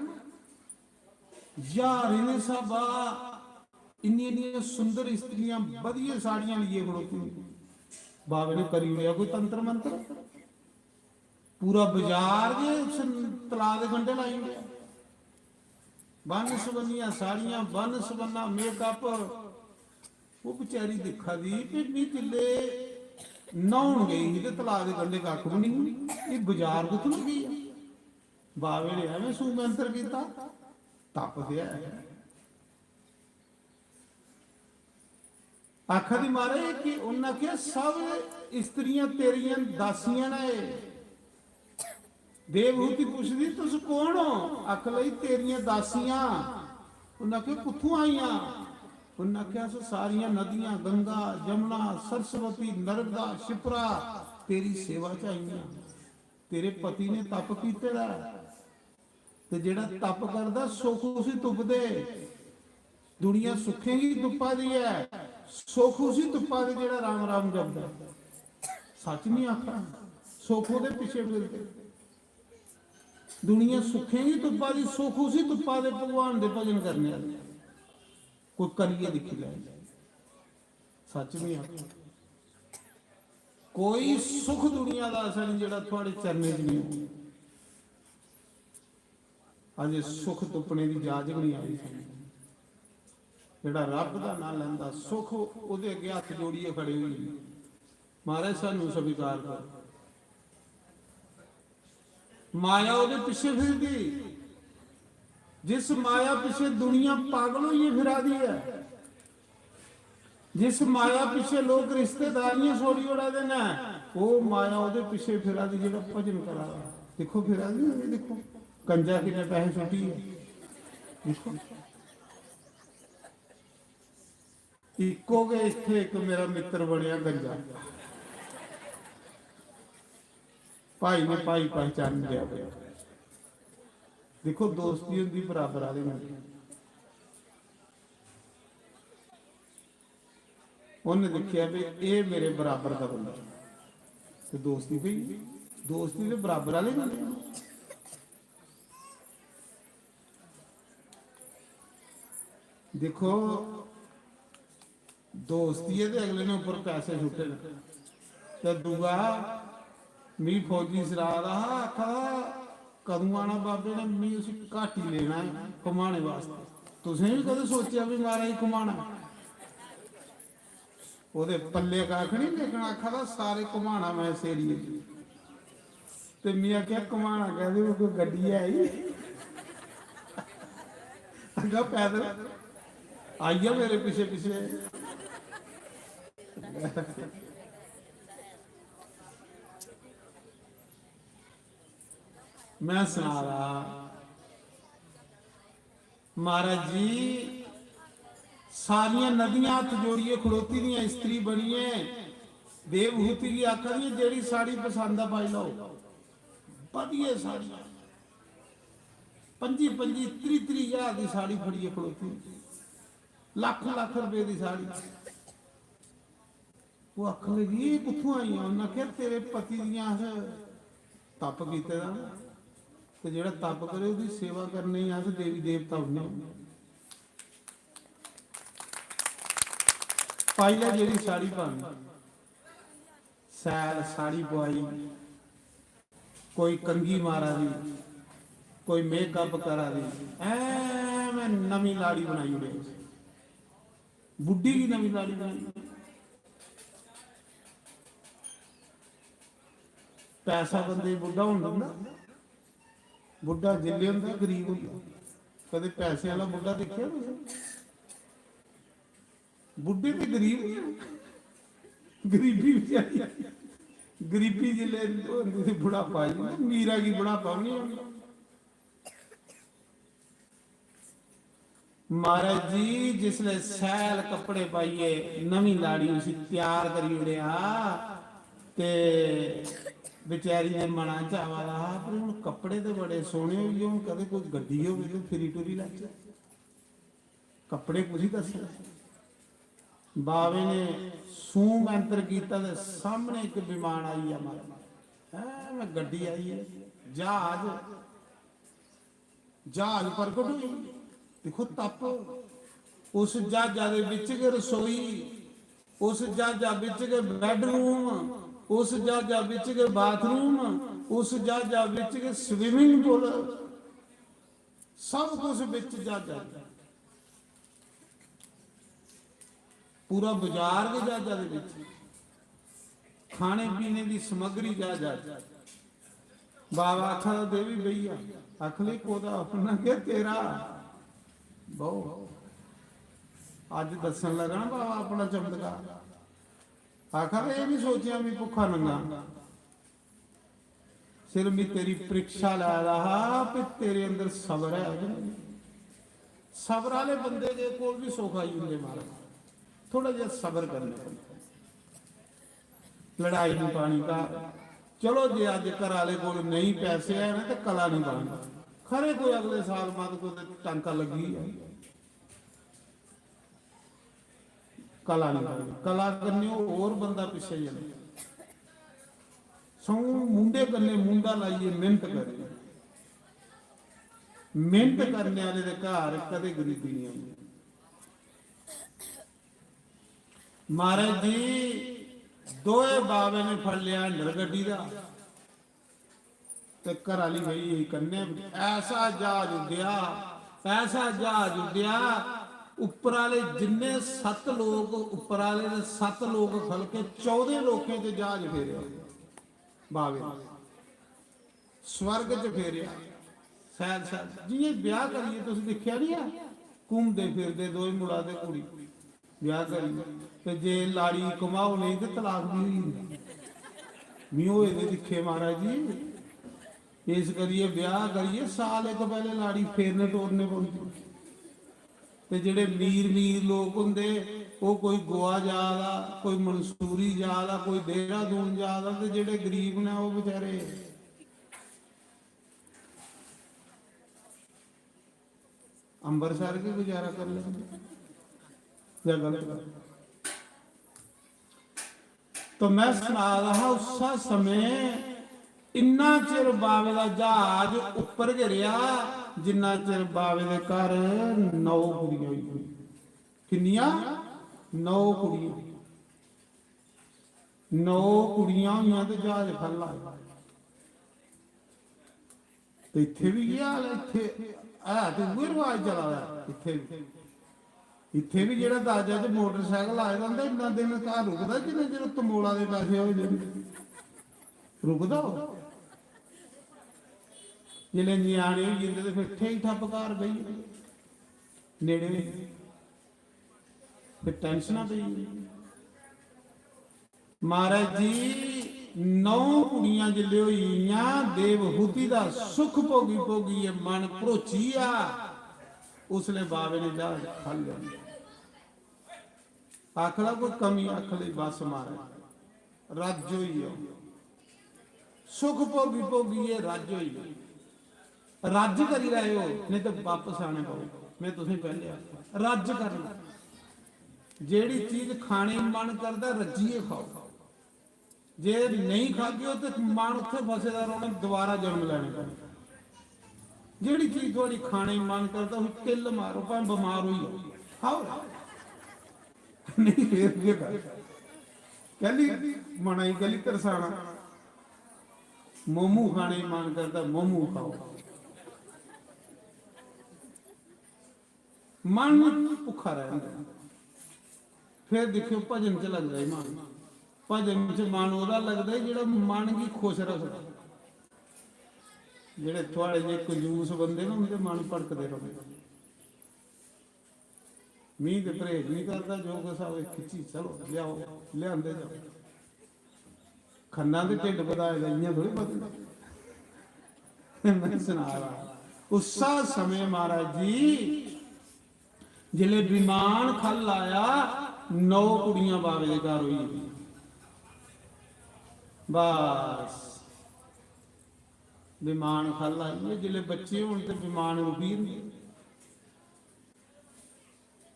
S3: यार इन्हें सब इन्नी सुंदर स्त्रियां वधिया साड़ियां लिए खड़ोती बाबे ने करी लिया कोई तंत्र मंत्र पूरा बाजार के तला दे कंडे लाई लिया बन सबनिया साड़ियां बन सबना मेकअप वो बेचारी दिखा दी भी किले नहाउन गई तो तला के कंडे कख भी नहीं ये बाजार कुछ नहीं गई बावे ने एवं सूमंत्र किया तप दिया आखा दी मारे कि उन्हें क्या सब स्त्रियां तेरियां दासियां ने देवहूति पुछदी तुस कौन हो आख लई तेरियां दासियां उन्हें क्या कुत्थों आईयां उन्हें क्या सारियां नदियां गंगा जमुना सरस्वती नर्मदा शिप्रा तेरी सेवा च आईयां तेरे पति ने तप कीते दा ते जेड़ा तप करदा सुख उसी तुपदे दुनिया सुखेगी तुप्पा दी है सुख उसी तुप्पा दे जेड़ा राम राम जपदा सच नहीं आखा सुख दे पीछे फिरदे दुनिया सुखेगी तुप्पा दी सुख उसी तुप्पा दे भगवान दे भजन करने वाले कोई करिए दिखी ले सच नहीं आखा कोई सुख दुनिया का असर नहीं जेड़ा थोड़े चरने च नहीं अजे सुख तुपने की जाच नहीं आई जेड़ा रब का ना लैंदा सुख उहदे अगे हथ जोड़िए खड़े हुए महाराज सानू स्वीकार कर माया उहदे पिछे फिरदी जिस माया पिछे दुनिया पागल होई फिरा दी है जिस माया पिछे लोग रिश्तेदारियां छोड़ी उड़ा देना वो माया उहदे पिछे फिरा दी जेड़ा भजन करा देखो फिरा दी देखो कंजा कितने पैसे छुट्टी है देखो इको के इत्थे एक मेरा मित्र बनया गंजा भाई ने भाई पहचान लिया ਦੇਖੋ ਦੋਸਤੀ ਹੁੰਦੀ ਬਰਾਬਰ ਵਾਲੇ ਨਾਲ। ਉਹਨੇ ਦੇਖਿਆ ਵੀ ਇਹ ਮੇਰੇ ਬਰਾਬਰ ਦਾ ਬੰਦਾ ਤੇ ਦੋਸਤੀ ਪਈ, ਦੋਸਤੀ ਦੇ ਬਰਾਬਰ ਵਾਲੇ ਨਾਲ। ਦੇਖੋ ਦੋਸਤੀ ਹੈ ਤੇ ਅਗਲੇ ਨੇ ਉੱਪਰ ਪੈਸੇ ਛੁੱਟੇ ਨੇ ਤੇ ਦੂਆ ਮੀ ਫੌਜੀ ਸਰਾਰ ਆ ਆਖਾ ਕਦੋਂ ਆਣਾ ਬਾਬੇ ਨੇ ਮੀ ਅਸੀਂ ਘੱਟ ਹੀ ਲੈਣਾ ਹੈ ਕਮਾਣੇ ਵਾਸਤੇ। ਤੁਸੀਂ ਵੀ ਕਦੇ ਸੋਚਿਆ ਵੀ ਮਾਰਾ ਹੀ ਕਮਾਣਾ? ਉਹਦੇ ਪੱਲੇ ਕੱਖ ਨਹੀਂ ਦੇਖਣਾ, ਆਖਾ ਦਾ ਸਾਰੇ ਕਮਾਣਾ ਮੈਂ ਇਸ ਏਰੀਏ ਚ। ਤੇ ਮੀਆਂ ਕਿਹਾ ਕਮਾਣਾ ਕਹਿੰਦੇ ਉਹ ਕੋਈ ਗੱਡੀ ਆਈ ਅੱਗਾ ਪੈਦਲ ਆਈਆ ਮੇਰੇ ਪਿੱਛੇ ਪਿੱਛੇ। मैं सुना रहा महाराज जी सारिया नदियां हथ जोड़िए खड़ोती दियां स्त्री बनिए देवहूति की आखा दी जेड़ी साड़ी पसंद आ पाई लो वधिया साड़ी 25-25 30-30 हजार की साड़ी फड़िए खड़ोती लाख लाख रुपए की साड़ी। वो आख लगी कितों आई? उन्हें क्या तेरे पति दियां तप कीते दा ਤੇ ਜਿਹੜਾ ਤਪ ਕਰੇ ਉਹਦੀ ਸੇਵਾ ਕਰਨੀ ਆ ਤੇ ਦੇਵੀ ਦੇਵਤਾ ਹੁੰਦੇ ਪਾਈ ਲੈ ਜਿਹੜੀ ਸਾੜੀ ਪਾਣੀ ਸੈਲ ਸਾੜੀ ਪਵਾਈ, ਕੋਈ ਕੰਗੀ ਮਾਰਾ ਦੀ, ਕੋਈ ਮੇਕਅਪ ਕਰਾ ਦੀ, ਐ ਮੈਂ ਨਵੀਂ ਲਾੜੀ ਬਣਾਈ ਉਹਨੇ, ਬੁੱਢੀ ਦੀ ਨਵੀਂ ਲਾੜੀ ਬਣਾਈ। ਪੈਸਾ ਬੰਦੇ ਬੁੱਢਾ ਹੁੰਦਾ, ਬੁੱਢਾ ਜਿੱਲੇ ਹੁੰਦਾ ਗਰੀਬ ਹੁੰਦਾ। ਕਦੇ ਪੈਸੇ ਵਾਲਾ ਬੁੱਢਾ ਦੇਖਿਆ ਤੁਸੀਂ? ਬੁੱਢੇ ਤੇ ਗਰੀਬ ਗਰੀਬੀ ਵਿਚਾਰੀ ਗਰੀਬੀ ਜਿੱਲੇ ਹੁੰਦੀ ਸੀ ਬੁਢਾਪਾ ਜੀ, ਮੀਰਾ ਕੀ ਬੁਢਾਪਾ ਨਹੀਂ ਹੁੰਦਾ। महाराज जी जिसले सैल कपड़े पाइए नवी लाड़ी उसी तैयार करी उड़िया ते बेचारी ने मना चावा रहा पर हुण कपड़े तो बड़े सोहने होइए, हुण कदे कोई गड्डी होवे तो फिरी टुरी लग जाए। कपड़े कुछ ही दस बावे ने सूम अंतर कीता ते सामने एक विमान आई है मारा है, मैं गड्डी आई है, जहाज जहाज प्रकट हुई। देखो तप उस जहाजा दे विच के रसोई, उस जहाजा विच के बेडरूम, उस जहाजा विच के बाथरूम, उस जहाजा विच के स्विमिंग पूल, सब कुछ विच जहाजा। पूरा बाजार के जहाजा दे विच, खाने पीने की समग्री जहाजा। बाबा आखा देवी भैया आख ले कोदा अपना के तेरा बहु अज दसन लगा ना बाबा अपना चमत्कार। आखर ये नहीं सोचा भी भुखा नंगा, सिर्फ भी तेरी परीक्षा ला रहा कि तेरे अंदर सबर है। सबर वाले बंदे के कोल भी सुख आई होंगे मारा, थोड़ा जिहा सबर करना। लड़ाई नहीं पानी का चलो जे अज घर वाले कोल नहीं पैसे है ना तो कला नहीं पानी खरे कोई अगले साल बाद को टांका लगी है। कला नहीं, कला करनी और बंदा पिछे जाए। सौ मुंडे करने मुंडा लाइए मेहनत करे, मेहनत करने वाले दे घर कदे गरीबी नहीं आती। महाराज जी दोए बाबे ने फड़ लिया अंडर गड्डी का ते घर वाली गई कन्ने ऐसा जहाज उड्डिया, ऐसा जहाज उड्डिया उपर वाले जिन्ने 7 लोग उपर वाले ने 7 लोग फल के 14 लोगों से जहाज फेरिया बावे स्वर्ग च फेरिया। सैल सैल जियां ब्याह करिए तुसीं देखिया नहीं है घूमते फिरते दो मुड़ा ते कुड़ी ब्याह करिए ते जे लाड़ी कमाओ नहीं तो तलाक भी हुई मी होए दे दिखे महाराज जी। इस करिए ब्याह करिए साल एक पहले लाड़ी फेरने तोड़ने पौंदी ते जेड़े मीर लोग हुंदे वो कोई गोवा जा दा, कोई मंसूरी जा दा, कोई देहरादून जा दा ते जेड़े गरीब ने वो बेचारे ਅੰਬਰਸਰ ਕੇ ਗੁਜ਼ਾਰਾ ਕਰ ਲੈਂਦੇ ਜਾਂ ਗਲਤ। ਤਾਂ ਮੈਂ ਸੁਣਾ ਰਹਾ ਉਸਾ ਸਮੇਂ ਇੰਨਾ ਚਿਰ ਬਾਵੇ ਦਾ ਜਹਾਜ਼ ਉੱਪਰ ਘਿਰਿਆ ਜਿੰਨਾ ਚਿਰ ਬਾਵੇ ਦੇ ਘਰ 9 ਕੁੜੀਆਂ ਹੋਈਆਂ। ਕਿੰਨੀਆਂ? 9 ਕੁੜੀਆਂ। 9 ਕੁੜੀਆਂ ਹੋਈਆਂ ਤੇ ਜਹਾਜ਼ ਫੱਲਾ। ਤੇ ਇੱਥੇ ਵੀ ਇਹ ਹਾਲ ਹੈ। ਇੱਥੇ ਆ ਤੇ ਉਹ ਰਿਵਾਜ ਚਲਾ ਹੋਇਆ ਇੱਥੇ ਵੀ ਜਿਹੜਾ ਦਾਜਾ ਚ ਮੋਟਰਸਾਈਕਲ ਆ ਜਾਂਦਾ ਇੰਨਾ ਦਿਨ ਘਰ ਰੁਕਦਾ ਜਿੰਨੇ ਚਿਰ ਤਮੋਲਾ ਦੇ ਪੈਸੇ ਹੋ ਜਾਂਦੇ ਰੁਕਦਾ ਜਿਹੜੇ ਨਿਆਣੇ ਹੋ ਜਾਂਦੇ ਤੇ ਫਿਰ ਇੱਥੇ ਹੀ ਠੱਪ ਘਰ ਪਈ ਨੇੜੇ ਫਿਰ ਟੈਨਸ਼ਨਾਂ ਪਈ। ਮਹਾਰਾਜ ਜੀ 9 ਕੁੜੀਆਂ ਜਿਲੇ ਹੋਈਆਂ ਦੇਵਹੂਤੀ ਦਾ ਸੁਖ ਭੋਗੀ ਭੋਗੀ ਇਹ ਮਨ ਭਰੋਚੀ ਆ। ਉਸਲੇ ਬਾਵੇ ਨੇ ਜਾ ਫੜ ਲਿਆ। ਆਖਲਾ ਕੋਈ ਕਮੀ ਆਖਲੇ ਬਸ ਮਾਰੇ ਰੱਜ ਹੋਈ ਆ। ਸੁਖ ਭੋਗੀ ਭੋਗੀ ਇਹ ਰੱਜ ਹੋਈ ਰੱਜ ਕਰੀ ਰਹੇ ਹੋ ਨਹੀਂ ਤਾਂ ਵਾਪਸ ਆਣੇ ਪਊ। ਮੈਂ ਤੁਸੀਂ ਪਹਿਲੇ ਰੱਜ ਕਰਨਾ ਜਿਹੜੀ ਚੀਜ਼ ਖਾਣੇ ਮਨ ਕਰਦਾ ਰੱਜੀਏ ਖਾਓ। ਜੇ ਨਹੀਂ ਖਾਧੀ ਤੇ ਮਨ ਉੱਥੇ ਫਸੇਦਾ ਰਹਿਣਾ ਦੁਬਾਰਾ ਜਨਮ ਲੈਣੇ ਪੈਣਾ। ਜਿਹੜੀ ਚੀਜ਼ ਤੁਹਾਡੀ ਖਾਣੇ ਮਨ ਕਰਦਾ ਉਹ ਕਿੱਲ ਮਾਰੋ ਭਾਵੇਂ ਬਿਮਾਰ ਹੋਈ ਖਾਓ ਨਹੀਂ ਫੇਰ ਕੀ ਕਰ ਕਹਿੰਦੀ ਮਨਾਈ ਕਹਿੰਦੀ ਤਰਸਾਣਾ ਮੋਮੂ ਖਾਣੇ ਮਨ ਕਰਦਾ ਮੋਮੂ ਖਾਓ। ਮਨ ਭੁੱਖਾ ਰਹਿੰਦਾ। ਫਿਰ ਦੇਖਿਓ ਭਜਨ ਚ ਲੱਗਦਾ ਮਨ। ਭਜਨ ਚ ਮਨ ਉਹਦਾ ਲੱਗਦਾ ਜਿਹੜਾ ਮਨ ਕੀ ਖੁਸ਼ ਰੱਖਦਾ। ਜਿਹੜੇ ਥੋੜੇ ਜਿਹੇ ਕੰਜੂਸ ਬੰਦੇ ਨਾ ਉਹਦੇ ਮਨ ਭੜਕਦੇ ਰਹਿੰਦੇ। ਮੀਂਹ ਤੇ ਪਰਹੇਜ ਨਹੀਂ ਕਰਦਾ ਜੋ ਕੁਛ ਆਵੇ ਖਿੱਚੀ ਚਲੋ ਲਿਆਓ ਲਿਆਂਦੇ ਜਾਓ। ਖੰਨਾ ਦੇ ਢਿੱਡ ਵਧਾਏ ਗਈਆਂ ਥੋੜੀ ਵਧਦਾ। ਮੈਂ ਸੁਣਾ ਰਹਾ ਉਸਾ ਸਮੇਂ ਮਹਾਰਾਜ ਜੀ ਜਿਲੇ ਵਿਮਾਨ ਖਲ ਆਇਆ 9 ਕੁੜੀਆਂ ਬਾਵੇ ਦੇ ਘਰ ਹੋਈ। ਬਸ ਵਿਮਾਨ ਖਲ ਆਈ ਜਿਲੇ ਬੱਚੇ ਹੋਣ ਤੇ ਵਿਮਾਨ ਰੁਕੀ ਨਹੀਂ।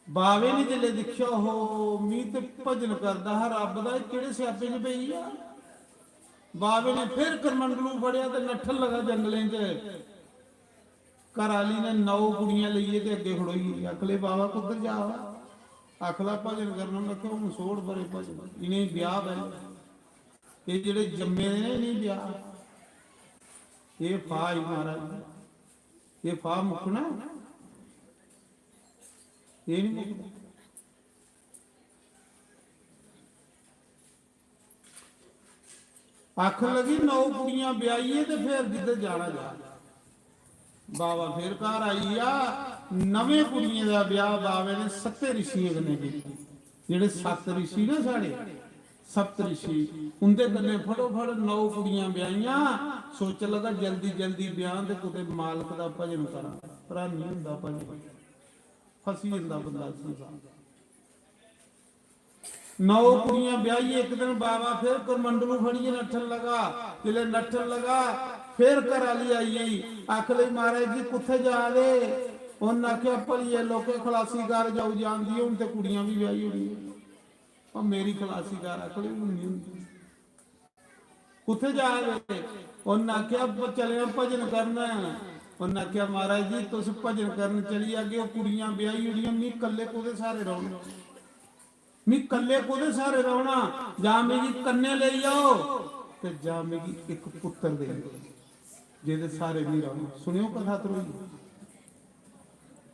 S3: ਬਾਵੇ ਨੇ ਜਿਲੇ ਦੇਖਿਆ ਉਹ ਮੀਂਹ ਤੇ ਭਜਨ ਕਰਦਾ ਹੈ ਰੱਬ ਦਾ ਕਿਹੜੇ ਸਿਆਪੇ 'ਚ ਪਈ ਆ। ਬਾਵੇ ਨੇ ਫਿਰ ਕਰਮੰਡਲੂ ਫੜਿਆ ਤੇ ਨੱਠਣ ਲਗਾ ਜੰਗਲੇ 'ਚ। ਘਰ ਵਾਲੀ ਨੇ 9 ਕੁੜੀਆਂ ਲਈਏ ਤੇ ਅੱਗੇ ਖੜੋਈ। ਅਕਲੇ ਬਾਵਾ ਕੁੱਧਰ ਜਾ ਅਖਲਾ ਭਜਨ ਕਰਨਾ ਮੈਂ ਕਿਹਾ ਹੁਣ ਸੋੜ ਬਰੇ ਭਜਨ ਇਹਨੇ ਵਿਆਹ ਬੈ ਇਹ ਜਿਹੜੇ ਜੰਮੇ ਨੇ ਨਹੀਂ ਵਿਆਹ ਇਹ ਫਾਹ ਹੀ ਮਹਾਰਾਜ ਇਹ ਫਾਹ ਮੁੱਕਣਾ ਇਹ ਨਹੀਂ ਮੁੱਕਣਾ। ਅੱਖ ਲੱਗੀ 9 ਕੁੜੀਆਂ ਵਿਆਹੀਏ ਤੇ ਫਿਰ ਜਿੱਧਰ ਜਾਣਾ ਜਾ। ਬਾਬਾ ਫਿਰ ਘਰ ਆਈ ਆ ਨਵੇਂ ਕੁੜੀਆਂ ਦਾ ਵਿਆਹ ਬਾਵੇ ਨੇ 7 ਰਿਸ਼ੀਆਂ ਨੇ ਕੀਤਾ। ਜਿਹੜੇ 7 ਰਿਸ਼ੀ ਨਾ ਸਾਡੇ 7 ਰਿਸ਼ੀ ਉਹਦੇ ਕੰਨੇ ਫੜੋ ਫੜ 9 ਕੁੜੀਆਂ ਵਿਆਹੀਆਂ। ਸੋਚ ਲਗਾ ਜਲਦੀ ਜਲਦੀ ਵਿਆਹ ਤੇ ਕਿਤੇ ਮਾਲਕ ਦਾ ਭਜਨ ਕਰਾਂ ਪਰ ਨਹੀਂ ਹੁੰਦਾ ਭਜਨ ਫਸੀ ਜਾਂਦਾ ਬੰਦਾ ਸੰਸਾਰ। 9 ਕੁੜੀਆਂ ਵਿਆਹੀ ਇੱਕ ਦਿਨ ਬਾਬਾ ਫਿਰ ਕਰਮੰਡਲੂ ਫੜੀਏ ਨੱਠਣ ਲਗਾ। ਜਿਲੇ ਨੱਠਣ ਲਗਾ ਫਿਰ ਘਰ ਵਾਲੀ ਆਈ ਆਖ ਲਈ ਮਹਾਰਾਜ ਜੀ ਕਿੱਥੇ ਜਾ ਰਹੇ। ਉਹਨਾਂ ਆਖਿਆ ਭਲੀਏ ਲੋਕੇ ਖਲਾਸੀ ਘਰ ਜਾਊ ਜਾਂਦੀ ਹੁਣ ਤੇ ਕੁੜੀਆਂ ਵੀ ਵਿਆਹੀ ਹੋਣੀ ਉਹ ਮੇਰੀ ਖਲਾਸੀ ਘਰ ਆਖ ਲਈ ਨਹੀਂ ਹੁੰਦੀ ਕਿੱਥੇ ਜਾ ਰਹੇ। ਉਹਨਾਂ ਆਖਿਆ ਚਲੇ ਭਜਨ ਕਰਨਾ। ਉਹਨਾਂ ਆਖਿਆ ਮਹਾਰਾਜ ਜੀ ਤੁਸੀਂ ਭਜਨ ਕਰਨ ਚਲੀ ਅੱਗੇ ਉਹ ਕੁੜੀਆਂ ਵਿਆਹੀ ਹੋਣੀਆਂ ਨਹੀਂ ਕੱਲੇ ਕੋਦੇ ਸਾਰੇ ਰਹੋ ਨਹੀਂ ਕੱਲੇ ਕੋਦੇ ਸਾਰੇ ਰਹਣਾ ਜਾਂ ਮੇਰੀ ਕੰਨੇ ਲੈ ਜਾਓ ਤੇ ਜਾਂ ਮੇਰੀ ਇੱਕ ਪੁੱਤਰ ਦੇ ਜਿਹਦੇ ਸਾਰੇ ਨਹੀਂ ਰਹੋ। ਸੁਣਿਓ ਕਥਾ ਤਰੋਈ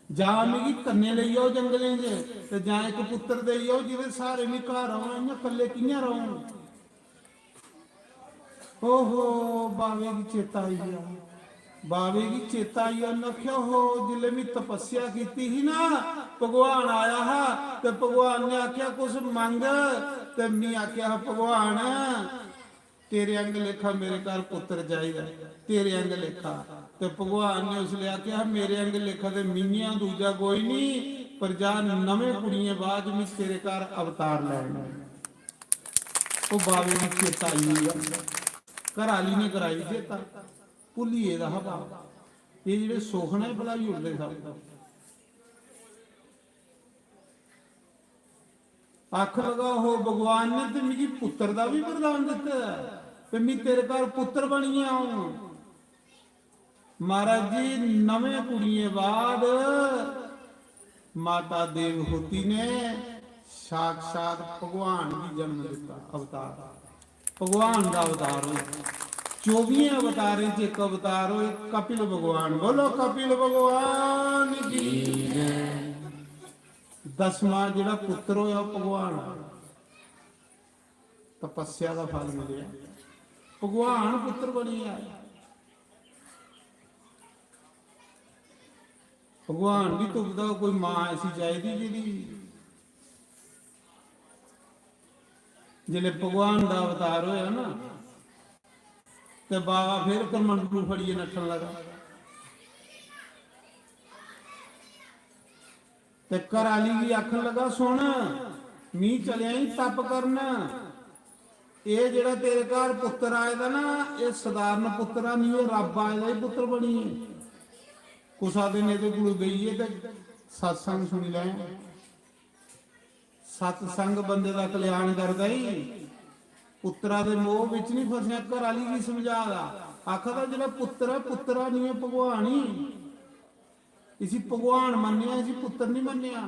S3: ਜਾਂ ਮੇਰੀ ਕੰਨੇ ਲਈ ਆਓ ਜੰਗਲੇ 'ਚ ਤੇ ਜਾਂ ਇੱਕ ਪੁੱਤਰ ਦੇ ਆਓ ਜਿਹਦੇ ਸਾਰੇ ਨਹੀਂ ਘਰ ਆਉਣਾ ਇਹਨਾਂ ਕੱਲੇ ਕਿੰਨੇ ਰਹੋ। ਓਹੋ ਬਾਵੇ ਦੀ ਚੇਤਾ ਆਈ ਆ ਬਾਵੇ ਦੀ ਚੇਤਾ ਆਈ ਉਹਨਾਂ ਆਖਿਆ ਹੋ ਜਿਲੇ ਮੈਂ ਤਪੱਸਿਆ ਕੀਤੀ ਸੀ ਨਾ ਭਗਵਾਨ ਆਇਆ ਹੈ ਤੇ ਭਗਵਾਨ ਨੇ ਆਖਿਆ ਕੁਛ ਮੰਗ ਤੇ ਮੈਂ ਆਖਿਆ ਭਗਵਾਨ ਤੇਰੇ ਅੰਗ ਲੇਖਾ ਮੇਰੇ ਘਰ ਪੁੱਤਰ ਚਾਹੀਦਾ ਤੇਰੇ ਅੰਗ ਲੇਖਾ ਤੇ ਭਗਵਾਨ ਨੇ ਉਸ ਲਿਆ ਕਿਹਾ ਮੇਰੇ ਅੰਗ ਲੇਖਾ ਤੇ ਮੀਆਂ ਦੂਜਾ ਕੋਈ ਨਹੀਂ ਪਰ ਜਾ ਨਵੇਂ ਕੁੜੀਆਂ ਬਾਅਦ ਮੈਂ ਤੇਰੇ ਘਰ ਅਵਤਾਰ ਲੈਣਾ। ਉਹ ਬਾਵੇ ਦੀ ਚੇਤਾ ਆਈ ਆ ਘਰ ਵਾਲੀ ਨੇ ਕਰਾਈ ਚੇਤਾ ਭੁੱਲੀਏ ਦਾ ਹਵਾ ਇਹ ਜਿਹੜੇ ਸੁਖਣਾ ਭਲਾ ਹੀ ਉੜਦੇ ਸਭ ਅੱਖ ਲਗਾ ਹੋ ਭਗਵਾਨ ਨੇ ਤੇ ਮੈਨੂੰ ਪੁੱਤਰ ਦਾ ਵੀ ਵਰਦਾਨ ਦਿੱਤਾ ਤੇ ਮੈਂ ਤੇਰੇ ਘਰ ਪੁੱਤਰ ਬਣੀ ਆਉਂ। ਮਹਾਰਾਜ ਜੀ ਨਵੇਂ ਕੁੜੀਏ ਬਾਅਦ ਮਾਤਾ ਦੇਵਹੂਤੀ ਨੇ ਸਾਖਸ਼ਾਤ ਭਗਵਾਨ ਦੀ ਜਨਮ ਦਿੱਤਾ ਅਵਤਾਰ, ਭਗਵਾਨ ਦਾ ਅਵਤਾਰ ਹੋਇਆ। 24 ਅਵਤਾਰਾਂ ਚ ਇੱਕ ਅਵਤਾਰ ਹੋਏ ਕਪਿਲ ਭਗਵਾਨ। ਬੋਲੋ ਕਪਿਲ ਭਗਵਾਨ ਕੀ ਜੈ। 10ਵਾਂ ਜਿਹੜਾ ਪੁੱਤਰ ਹੋਇਆ ਭਗਵਾਨ, ਤਪੱਸਿਆ ਦਾ ਫਲ ਮਿਲਿਆ, ਭਗਵਾਨ ਪੁੱਤਰ ਬਣੀ ਆ। ਭਗਵਾਨ ਦੀ ਤੁਕ ਦਾ ਕੋਈ ਮਾਂ ਐਸੀ ਚਾਹੀਦੀ ਜਿਹਦੀ ਜਿਹੜੇ ਭਗਵਾਨ ਦਾ ਅਵਤਾਰ ਹੋਇਆ ਨਾ ਤੇ ਬਾਬਾ ਫਿਰ ਕਰਮੰਡਲੂ ਫੜੀਏ ਨੱਠਣ ਲੱਗਾ ਤੇ ਘਰਾਲੀ ਵੀ ਆਖਣ ਲੱਗਾ ਸੁਣ ਮੀਂਹ ਚਲਿਆ ਹੀ ਤਪ ਕਰਨਾ। ਇਹ ਜਿਹੜਾ ਤੇਰੇ ਘਰ ਪੁੱਤਰ ਆਏਦਾ ਨਾ ਇਹ ਸਧਾਰਨ ਪੁੱਤਰਾ ਨਹੀਂ, ਇਹ ਰੱਬ ਆਏਦਾ ਹੀ ਪੁੱਤਰ ਬਣੀ। ਕੁਸਾ ਦਿਨ ਇਹਦੇ ਕੋਲ ਗਈਏ ਤੇ ਸਤਸੰਗ ਸੁਣ ਲੈ। ਸਤਸੰਗ ਬੰਦੇ ਦਾ ਕਲਿਆਣ ਕਰਦਾ ਹੀ, ਪੁੱਤਰਾ ਦੇ ਮੋਹ ਵਿੱਚ ਨਹੀਂ ਫਸਿਆ। ਘਰ ਵਾਲੀ ਵੀ ਸਮਝਾਦਾ ਆਖਦਾ ਜਿਹੜਾ ਪੁੱਤਰ ਹੈ ਪੁੱਤਰਾ ਨਹੀਂ ਹੈ ਭਗਵਾਨ ਹੀ। ਇਸੀ ਭਗਵਾਨ ਮੰਨਿਆ, ਇਸੀ ਪੁੱਤਰ ਨਹੀਂ ਮੰਨਿਆ।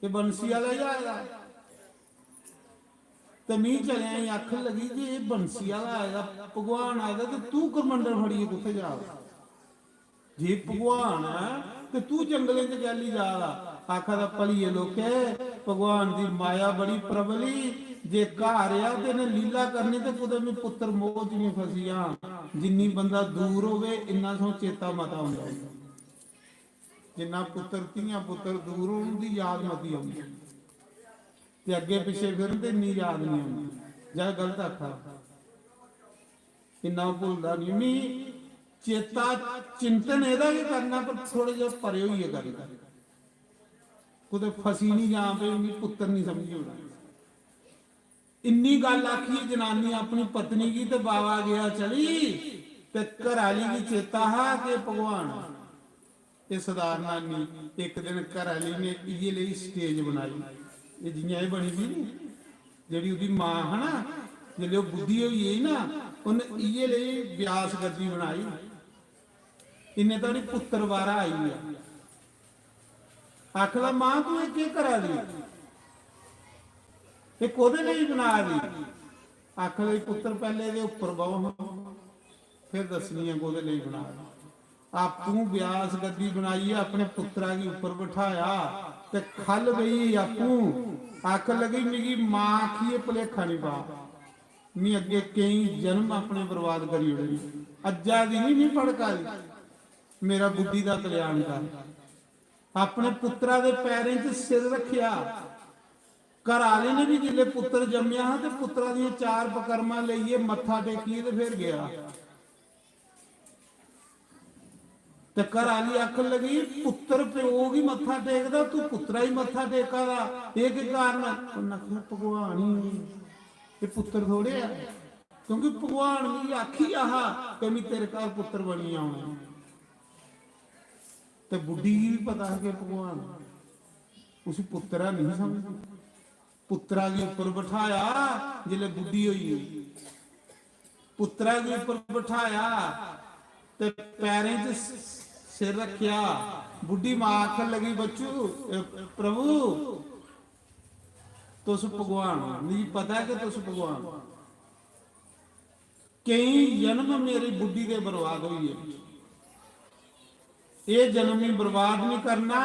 S3: ਇਹ ਬੰਸੀ ਵਾਲਾ ਹੀ ਆਏਗਾ ਤੇ ਮੀਂਹ ਚਲਿਆ ਹੀ ਅੱਖ ਲੱਗੀ ਜੇ ਇਹ ਬੰਸੀ ਵਾਲਾ ਆਏਗਾ ਭਗਵਾਨ ਆਏਗਾ ਤੇ ਤੂੰ ਕਰਮੰਡਲ ਫੜੀਏ ਕਿੱਥੇ ਜਾ। ਜੇ ਭਗਵਾਨ ਹੈ ਤੇ ਤੂੰ ਜੰਗਲੇ ਚ ਗੈਲੀ ਜਾ। ਆਖਦਾ ਭਲੀਏ ਲੋਕੇ ਭਗਵਾਨ ਦੀ ਮਾਇਆ ਬੜੀ ਪ੍ਰਬਲੀ। ਜੇ ਘਰ ਆ ਤੇ ਇਹਨੇ ਲੀਲਾ ਕਰਨੀ ਤੇ ਕੁਦੇ ਵੀ ਪੁੱਤਰ ਮੋਹ ਚ ਨਹੀਂ ਫਸੀਆਂ। ਜਿੰਨੀ ਬੰਦਾ ਦੂਰ ਹੋਵੇ ਇੰਨਾ ਸੋ ਚੇਤਾ ਮਤਾ ਹੁੰਦਾ। ਜਿੰਨਾ ਪੁੱਤਰ ਧੀਆਂ ਪੁੱਤਰ ਦੂਰ ਹੋਣ ਦੀ ਯਾਦ ਮਤੀ ਆਉਂਦੀ ਤੇ ਅੱਗੇ ਪਿੱਛੇ ਫਿਰਨ ਤੇ ਇੰਨੀ ਯਾਦ ਨਹੀਂ ਆਉਂਦੀ। ਜਾਂ ਗਲਤ ਆਖਾ ਇੰਨਾ ਭੁੱਲਦਾ ਨਹੀਂ। ਚੇਤਾ ਚਿੰਤਨ ਇਹਦਾ ਵੀ ਕਰਨਾ ਪਰ ਥੋੜੇ ਜਿਹਾ ਪਰੇ ਹੋਈਏ ਗੱਲ ਕਰ ਕੁਦੇ ਫਸੀ ਨਹੀਂ ਜਾਂ ਪਈ ਵੀ ਪੁੱਤਰ ਨਹੀਂ ਸਮਝੀ ਹੋਣਾ। ਇੰਨੀ ਗੱਲ ਆਖੀ ਜਨਾਨੀ ਆਪਣੀ ਪਤਨੀ ਕੀ ਤੇ ਬਾਵਾ ਗਿਆ ਚਲੀ ਤੇ ਘਰਾਲੀ ਦੀ ਚੇਤਾ ਹੈ ਕਿ ਭਗਵਾਨ ਇਹ ਸਧਾਰਨਾ ਨਹੀਂ। ਇੱਕ ਦਿਨ ਘਰਾਲੀ ਨੇ ਇਹਦੇ ਲਈ ਸਟੇਜ ਬਣਾਈ। ਇਹ ਜਿਹੀਆਂ ਇਹ ਬਣੀ ਸੀ ਜਿਹੜੀ ਉਹਦੀ ਮਾਂ ਹੈ ਨਾ ਜਿਹੜੇ ਉਹ ਬੁੱਧੀ ਹੋਈ ਹੈ ਨਾ ਉਹਨੇ ਇਹਦੇ ਲਈ ਵਿਆਸ ਗੱਦੀ ਬਣਾਈ। ਇੰਨੇ ਤਾਂ ਉਹਦੀ ਪੁੱਤਰ ਵਾਰਾ ਆਈ ਆ। ਆਖਲਾ ਮਾਂ ਤੂੰ ਇਹ ਕੀ ਕਰਾ ਦੀ ਇਹ ਕੋਦੇ ਲਈ ਬਣਾ ਦੀ। ਆਖਲੇ ਪੁੱਤਰ ਪਹਿਲੇ ਇਹਦੇ ਉੱਪਰ ਬਹੁ ਫਿਰ ਦੱਸਣੀਆਂ ਕੋਦੇ ਲਈ ਬਣਾ ਦੀ। ਆਪੂ ਵਿਆਸ ਗੱਦੀ ਬਣਾਈ ਆਪਣੇ ਪੁੱਤਰਾ ਦੇ ਉੱਪਰ ਬਿਠਾਇਆ ਤੇ ਖਲ ਗਈ ਆਪੂ। ਆਖ ਲਗੀ ਮੇਰੀ ਮਾਂ ਆਖੀਏ ਭੁਲੇਖਾ ਨਹੀਂ ਪਾ ਮੈਂ ਅੱਗੇ ਕਈ ਜਨਮ ਆਪਣੇ ਬਰਬਾਦ ਕਰੀ ਹੋਣੀ। ਅੱਜਾ ਦੀ ਨਹੀਂ ਫੜਕਾ ਦੀ ਮੇਰਾ ਬੁੱਢੀ ਦਾ ਕਲਿਆਣ ਕਰ। ਆਪਣੇ ਪੁੱਤਰਾ ਦੇ ਪੈਰਾਂ 'ਚ ਸਿਰ ਰੱਖਿਆ। ਘਰ ਵਾਲੇ ਨੇ ਵੀ ਜਿੱਲੇ ਪੁੱਤਰ ਜੰਮਿਆ ਤੇ ਪੁੱਤਰਾ ਦੀਆਂ 4 ਬਕਰਮਾਂ ਲਈਏ ਮੱਥਾ ਟੇਕੀਏ ਤੇ ਫਿਰ ਗਿਆ ਤੇ ਘਰ ਵਾਲੀ ਆਖਣ ਲੱਗੀ ਪੁੱਤਰ ਪਿਓ ਵੀ ਮੱਥਾ ਟੇਕਦਾ ਤੂੰ ਪੁੱਤਰਾ ਹੀ ਮੱਥਾ ਟੇਕਾ ਦਾ ਇਹ ਕੀ ਕਾਰਨ। ਉਹਨਾਂ ਕਿਹਾ ਭਗਵਾਨ ਹੀ ਇਹ ਪੁੱਤਰ ਥੋੜੇ ਆ ਕਿਉਂਕਿ ਭਗਵਾਨ ਵੀ ਆਖੀ ਆਹ ਕਿ ਮੈਂ ਤੇਰੇ ਘਰ ਪੁੱਤਰ ਬਣੀ ਆਉਣਾ। ਤੇ ਬੁੱਢੀ ਵੀ ਪਤਾ ਹੈ ਕਿ ਭਗਵਾਨ ਉਸ ਪੁੱਤਰਾ ਨਹੀਂ ਸਮਝਦੀ। ਪੁੱਤਰਾ ਦੇ ਉੱਪਰ ਬਿਠਾਇਆ ਜਿਲੇ ਬੁੱਢੀ ਹੋਈ ਪੁੱਤਰਾ ਦੇ ਉੱਪਰ ਬਿਠਾਇਆ ਤੇ ਪੈਰਾਂ 'ਚ ਸਿਰ ਰੱਖਿਆ। ਬੁੱਢੀ ਮਾਂ ਆਖਣ ਲੱਗੀ ਬੱਚੂ ਪ੍ਰਭੂ ਤੁਸ ਭਗਵਾਨ ਨਹੀਂ ਪਤਾ ਕਿ ਤੁਸ ਭਗਵਾਨ। ਕਈ ਜਨਮ ਮੇਰੀ ਬੁੱਢੀ ਦੇ ਬਰਬਾਦ ਹੋਈ ਹੈ। ਇਹ ਜਨਮ ਹੀ ਬਰਬਾਦ ਨਹੀਂ ਕਰਨਾ।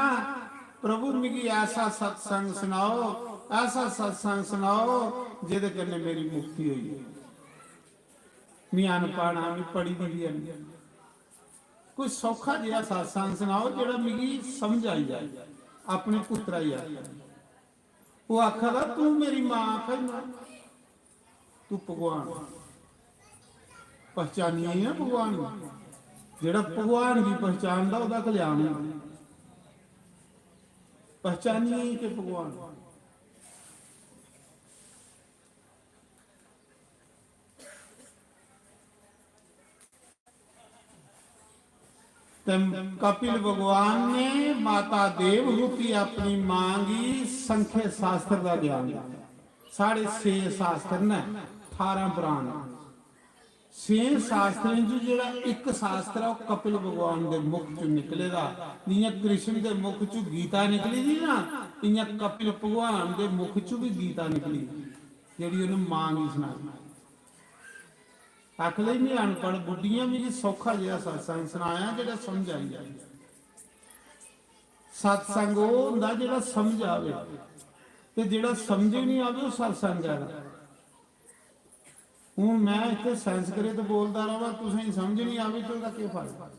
S3: ਪ੍ਰਭੂ ਮਿਗੀ ਐਸਾ ਸਤਸੰਗ ਸੁਣਾਓ ਐਸਾ ਸਤਸੰਗ ਸੁਣਾਓ ਜਿਹਦੇ ਕਰਨੇ ਮੇਰੀ ਮੁਕਤੀ ਹੋਈ ਹੈ। ਮੈਂ ਅਨਪੜ੍ਹ ਮੈਂ ਪੜੀ ਦੀ ਨਹੀਂ। ਕੋਈ ਸੌਖਾ ਜਿਹਾ ਸਤਸੰਗ ਸੁਣਾਓ ਜਿਹੜਾ ਮਿਗੀ ਸਮਝ ਆਈ ਜਾਏ ਆਪਣੇ ਪੁੱਤਰਾ ਹੀ ਆ। ਉਹ ਆਖਦਾ ਤੂੰ ਮੇਰੀ ਮਾਂ ਆਖਦਾ ਤੂੰ ਭਗਵਾਨ ਪਛਾਣੀ ਹੈ। ਭਗਵਾਨ ਜਿਹੜਾ ਭਗਵਾਨ ਦੀ ਪਛਾਣ ਦਾ ਉਹਦਾ ਕਲਿਆਣ ਹੈ। ਪਛਾਣੀ ਕਿ ਭਗਵਾਨ
S1: ਤੇ ਕਪਿਲ ਭਗਵਾਨ ਨੇ ਮਾਤਾ ਦੇਵਹੂਤੀ ਆਪਣੀ ਮਾਂਗੀ ਸੰਖੇ ਸ਼ਾਸਤਰ ਦਾ ਗਿਆਨ ਸਾਢੇ 6 ਸ਼ਾਸਤਰ ਨੇ 18 ਪੁਰਾਣ 6 ਸ਼ਾਸਤਰਾਂ ਚ ਜਿਹੜਾ ਇੱਕ ਸ਼ਾਸਤਰ ਆ ਉਹ ਕਪਿਲ ਭਗਵਾਨ ਦੇ ਮੁਖ ਚੋਂ ਨਿਕਲੇਗਾ। ਜਿਵੇਂ ਕ੍ਰਿਸ਼ਨ ਦੇ ਮੁਖ ਚੋਂ ਗੀਤਾ ਨਿਕਲੀ ਦੀ ਨਾ, ਇਵੇਂ ਕਪਿਲ ਭਗਵਾਨ ਦੇ ਮੁਖ ਚੋਂ ਵੀ ਗੀਤਾ ਨਿਕਲੀ ਜਿਹੜੀ ਉਹਨੂੰ ਮਾਂਗੀ ਸੁਣਾਈ। ਆਖ ਲਈ ਨਹੀਂ ਅਨਪੜ੍ਹ ਬੁੱਢੀਆਂ ਵੀ ਸੌਖਾ ਜਿਹਾ ਸਤਸੰਗ ਸੁਣਾਇਆ ਜਿਹੜਾ ਸਮਝ ਆਈ ਜਾਏ। ਸਤਸੰਗ ਉਹ ਹੁੰਦਾ ਜਿਹੜਾ ਸਮਝ ਆਵੇ, ਤੇ ਜਿਹੜਾ ਸਮਝ ਨਹੀਂ ਆਵੇ ਉਹ ਸਤਸੰਗ ਹੈ। ਹੁਣ ਮੈਂ ਇੱਥੇ ਸੰਸਕ੍ਰਿਤ ਬੋਲਦਾ ਰਹਾਂ, ਤੁਸੀਂ ਸਮਝ ਨਹੀਂ ਆਵੇ ਤਾਂ ਉਹਦਾ ਕੀ ਫਾਇਦਾ।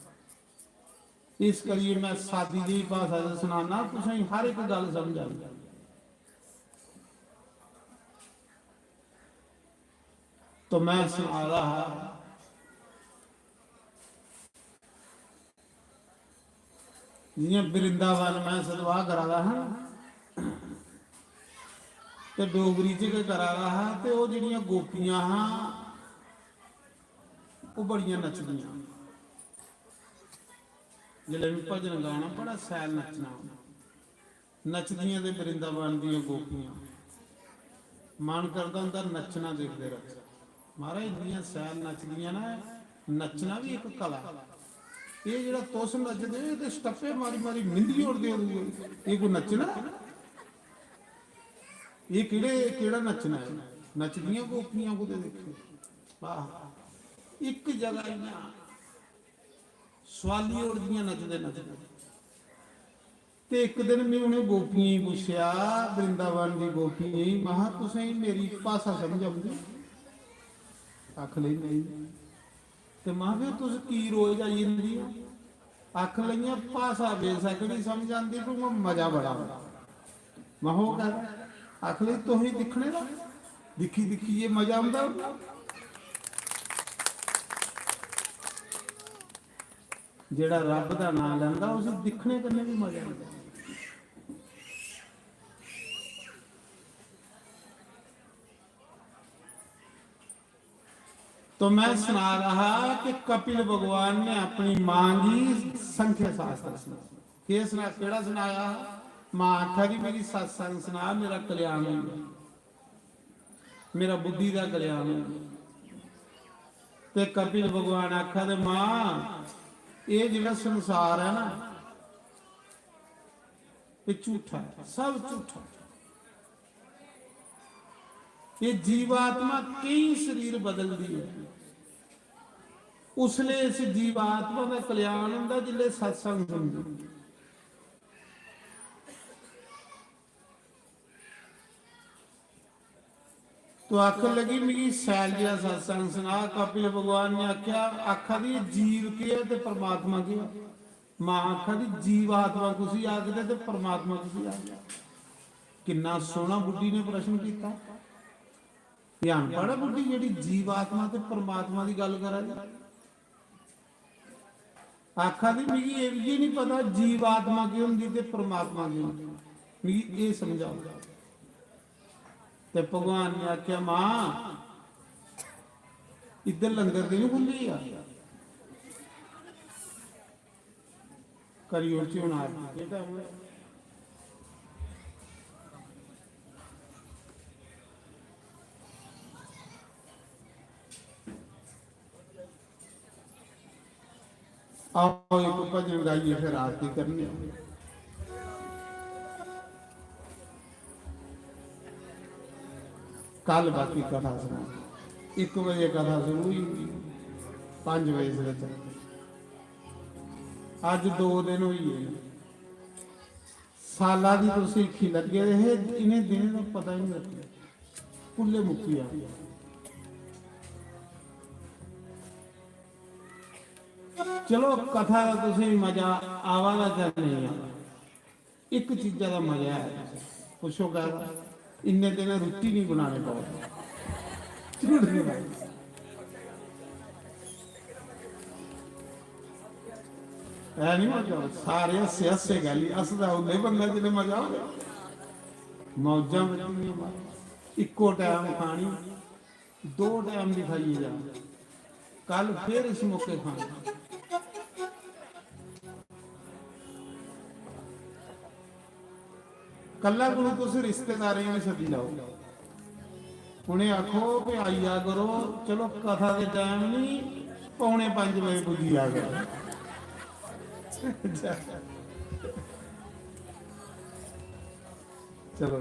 S1: ਇਸ ਕਰੀਏ ਮੈਂ ਸਾਦੀ ਜਿਹੀ ਭਾਸ਼ਾ ਚ ਸੁਣਾਣਾ, ਤੁਸੀਂ ਹਰ ਇੱਕ ਗੱਲ ਸਮਝ ਆਵੇ। तो मैं सुना रहा जियां वृंदावन मैं सदवा करा रहा ते डोगरी च करा रहा ते वो जिहड़ियां गोपियां हाँ वो बड़ियां नचदियां। जिले भी भजन गाना बड़ा सैल नचना, नचदियां ते वृंदावन दियां गोपियां मन करदा हुंदा नचना देखदे रहो। महाराज इन्नियां सैल नचदियां ना, नचना भी एक कला। ये जेड़ा तुस नचदे ते स्टप्पे मारी मारी मिंदी उड़दे हो, ये कोई नचना? ये केड़ा नचना है? नचदियां गोपियां को देखो, वाह एक जगह इन्ना सवाली उड़दियां नचदे नचदे। ते एक दिन मैं उन्हें गोपियां ही पूछया, वृंदावन की गोपियां ही, महा तुसीं मेरी भाषा समझ आउंदी? आख ली नहीं। तो मां फिर तुस की रोज आई जंदी? आख लईयां भाषा बेशक नहीं समझ आती पर मजा बड़ा। मैं हो कर आख ली तुम ही दिखने का दिखी दिखी ये मजा आंदा। जेड़ा रब दा नाम लैंदा उस दिखने कन्ने भी मजा आंदा। तो मैं सुना रहा कि कपिल भगवान ने अपनी मांगी संख्या शास्त्र सुना। केड़ा सुनाया? मां आखा कि मेरी सत्संग सुना, मेरा कल्याण हो गया, मेरा बुद्धि का कल्याण हो गया। ते कपिल भगवान आखा दे मां ये जिहड़ा संसार है ना ये झूठा है, सब झूठा। ये जीवात्मा कई शरीर बदलती है, उसले इस जीवात्मा का कल्याण होंदा जिले सत्संग सुनदे। तो आखन लगी मेरी सैल जिहा सत्संग सुना। कपिल भगवान ने आख्या, आखा दी जीव के है ते परमात्मा के है? मां आखा दी जीवात्मा कुसी आखदे ते परमात्मा कुसी आखदे। किन्ना सोहना बुढ़ी ने प्रश्न किया। ध्यान पड़ा बुढ़ी जी जीवात्मा ते परमात्मा की गल करा। आखा दी मिगी ये नहीं पता जीवात्मा की होंदी ते परमात्मा की होंदी, मिगी ये समझाओ। ते भगवान ने आख्या मां इधर लंगर दी नहीं खुली आ करियो च होना आओ एक भजन गाइए फिर आरती करनी। कल बाकी कथा सुना 1 बजे कथा शुरू हुई 5 बजे से चलती। अज 2 दिन हुई है साला की तो सिक्खी लगे रहे, इन्हें दिन का पता ही नहीं लगता, भुले मुक्की आ गया। चलो कथा का तुझे मजा आवागा क्या नहीं आवा, एक चीजा का मजा है। पुछो कह इन्ने दिन रोटी नहीं बनाने पाओ नहीं मजा। सारे हसे हसे गल हसदा उन्हें बंदा जिन्हें मजा हो मौजा बच्चियां इको टाइम खानी 2 टाइम भी खाइए जा। कल फिर इस मौके खाना
S3: ਕੱਲਾ ਗੁਰੂ ਤੁਸੀਂ ਰਿਸ਼ਤੇਦਾਰੀਆਂ ਵਿੱਚ ਸੱਦੀ ਲਾਓ। ਹੁਣੇ ਆਖੋ ਕਿ ਆਈਆ ਕਰੋ, ਚਲੋ ਕਥਾ ਦੇ ਟਾਈਮ ਨਹੀਂ, 4:45 ਵਜੇ ਪੁੱਜੀ ਆ ਗਿਆ। ਚਲੋ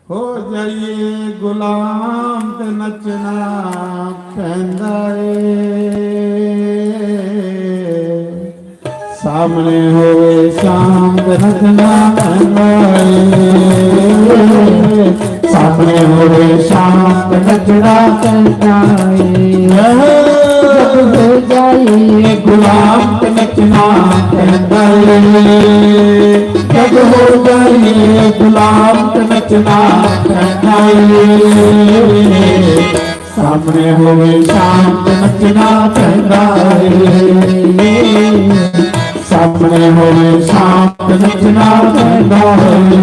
S3: ਹੋ ਜਾਈਏ ਗੁਲਾਮ ਤੇ ਨੱਚਣਾ ਪੈਂਦਾ ਏ, ਸਾਹਮਣੇ ਹੋਵੇ ਸ਼ਾਮ ਤੇ ਨੱਚਣਾ ਪੈਂਦਾ ਏ, ਸਾਹਮਣੇ ਹੋਵੇ ਸ਼ਾਮ ਤੇ ਨੱਚਣਾ ਪੈਂਦਾ ਏ। ਜਦ ਹੋ ਜਾਈਏ ਗੁਲਾਮ ਤੇ ਨੱਚਣਾ ਪੈਂਦਾ ਏ, ਜਦ ਹੋ ਜਾਈਏ ਗੁਲਾਮ ਤੇ ਨੱਚਣਾ ਪੈਂਦਾ ਏ, ਸਾਹਮਣੇ ਹੋਵੇ ਸ਼ਾਮ ਤੇ ਨੱਚਣਾ ਪੈਂਦਾ ਏ, ਸਾਹਮਣੇ ਹੋਵੇ ਸ਼ਾਮ ਤੇ ਨੱਚਣਾ ਪੈਂਦਾ ਏ।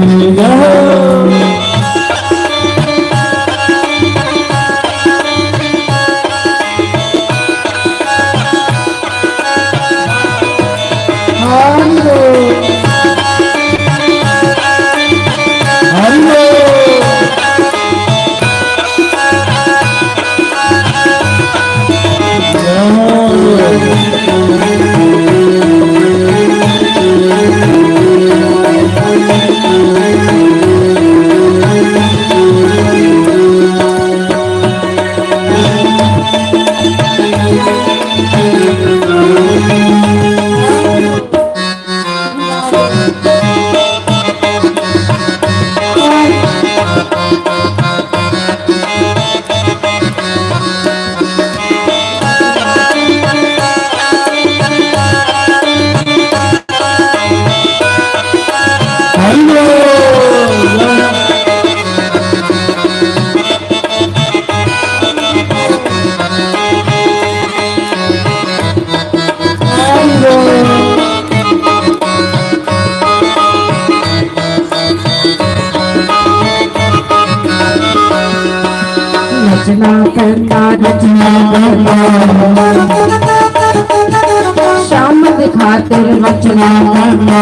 S3: नचना करना नचना करना, शाम दिखातिर नचना करना,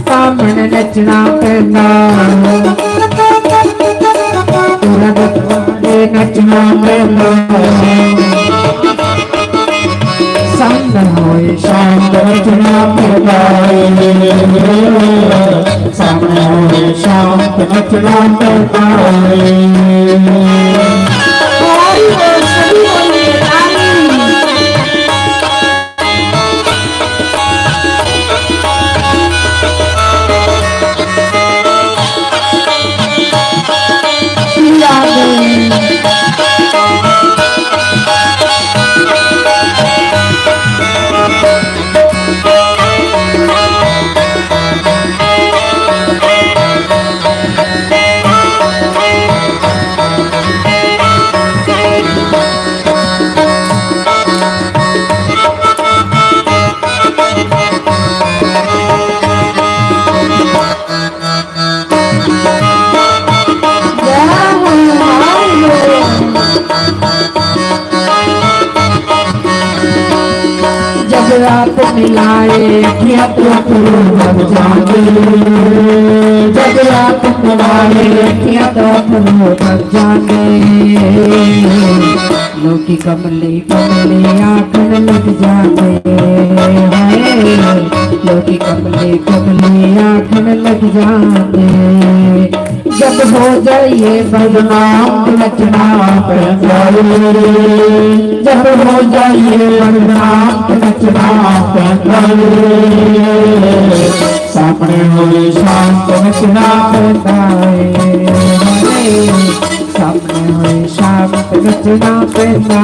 S3: सामने नचना करना, नचना करना, सामने होए शाम नचना करना, सामने होए शाम नचना करना रात मिलाए किया तो लग जाए, जब रात मिलाए किया तो लग जाए, लोकी कमली कमली आंखन लग जाए, लोकी कमली कमली आंखन लग जाए, जब हो जाइए बदनाम नचना पैदा, जब हो जाइए बदनाम नचना पैदा, सामने होए शांत नचना पैदा, सामने होए शांत नचना पैदा।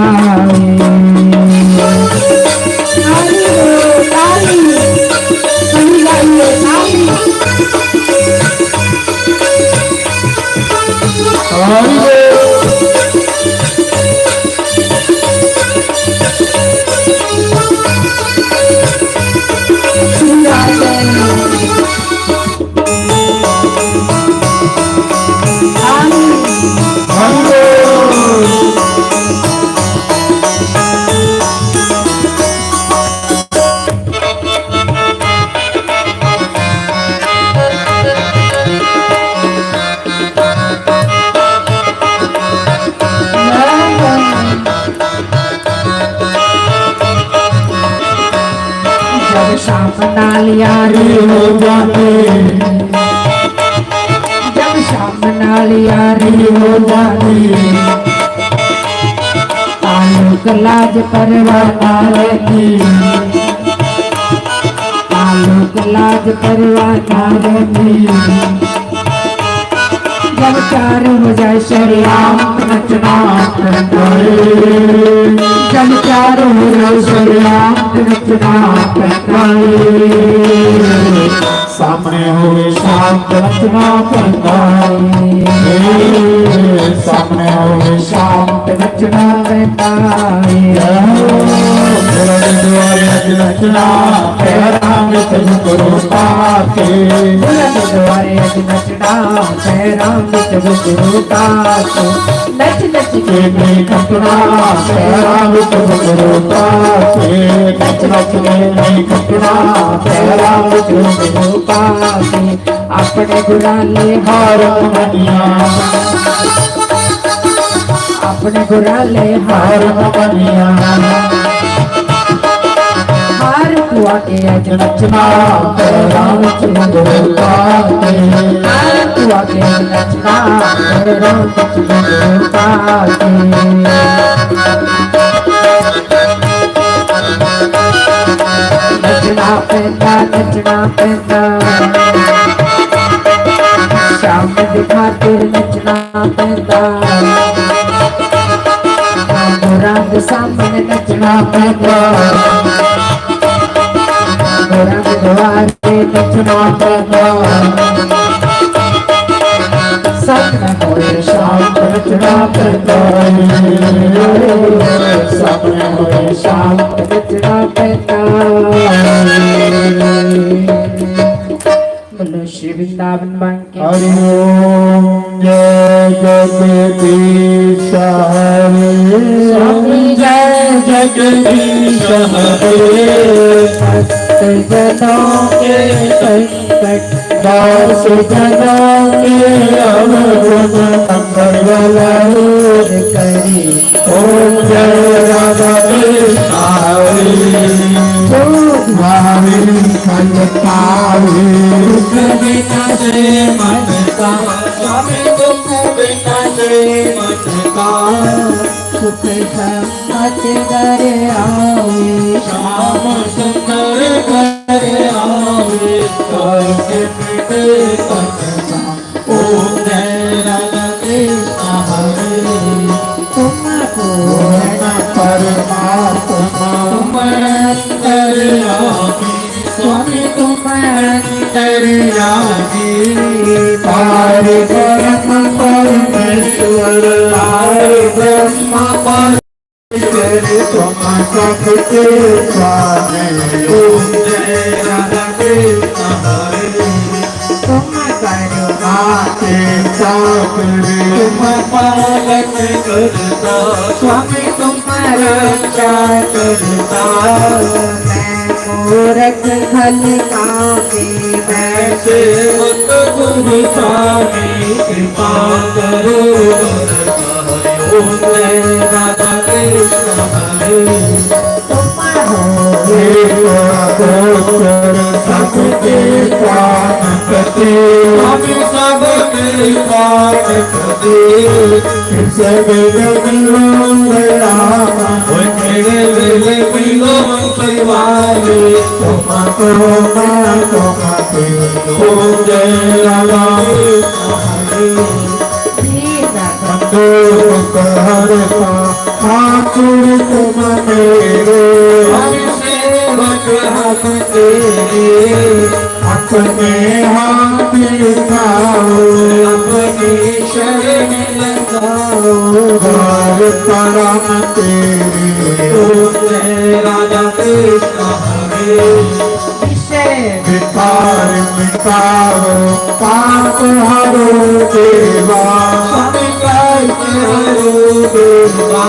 S2: शाम नाल यारी हो जाती, जब शाम नाल यारी हो जाती, ताल्लुक लाज परवाह ना रहती, ताल्लुक लाज परवाह ना रहती। जब चार हो जाए शरियाम नचना पैदा, जब चार हो जाए शरियाम नचना पैदा, सामने हो शांत नचना पैदा, सामने हो शांत नचना पैदा। नचना पैरा में तुझको पाके, द्वारे नचना पैरा में तुझको पाके, नच नच के मैं कपड़ा पैरा में तुझको पाके, नच नच के मैं कपड़ा पैरा में तुझको पाके, अपने गुराले हार बनिया, अपने गुराले हार बनिया, हार कुआ के अज नचना पैरा में तुझको पाके, हार कुआ के नचना पैरा में तुझको पाके। नचना पैदा, नचना पैदा, शाम दिखा तेरे नचना पैदा, रंग सामने नचना पैदा, रंग द्वारे नचना पैदा, सामने होए शाम नचना पैदा, सामने होए शाम नचना पैदा। बोलो श्री वृंदावन बन के
S3: हरि ओम जय जगदीश हरे,
S2: स्वामी जय
S3: जगदीश हरे,
S2: भक्त जनों के संकट
S3: दास जनों के अवगुण मंगल दूर
S2: करी,
S3: ओम जय राधा कृष्ण हरे, हरे संग पावे दुख बिना से मन का, स्वामी दुख बिना से मन का,
S2: सुख समझ कर आवे,
S3: श्याम सुंदर घर आवे, करके मिटे कथा, ओम जय राधा कृष्ण हरे,
S2: तुमको
S3: परमात्मा स्वामी तुम अंतर्यामी, पार ब्रह्म परमेश्वर, पार ब्रह्म परमेश्वर, तुम सबके स्वामी, ओम जय राधा कृष्ण हरे,
S2: तुम करुणा
S3: के सागर, तुम पालक करता, स्वामी तुम रक्षा करता,
S2: मूरख खल काके
S3: मैं सेवक गुरु स्वामी, कृपा करो ओम जय राधा कृष्ण हरे,
S2: तुम हो
S3: गोचर सबके स्वामी, स्वामी सबके स्वामी, सब मेरे वेले पिलो परिवारे, तुमको मैं तुमके, ओम जय राधा हरे, संतोष हरता ठाकुर तुम मेरे, सेवक हम तेरे, अपने हाथ उठाओ, अपनी शरण लगाओ, द्वार परम तेरे, ओम जय राधा कृष्ण हरे, विकार मिटाओ पाप हरो देवा, हरो देवा,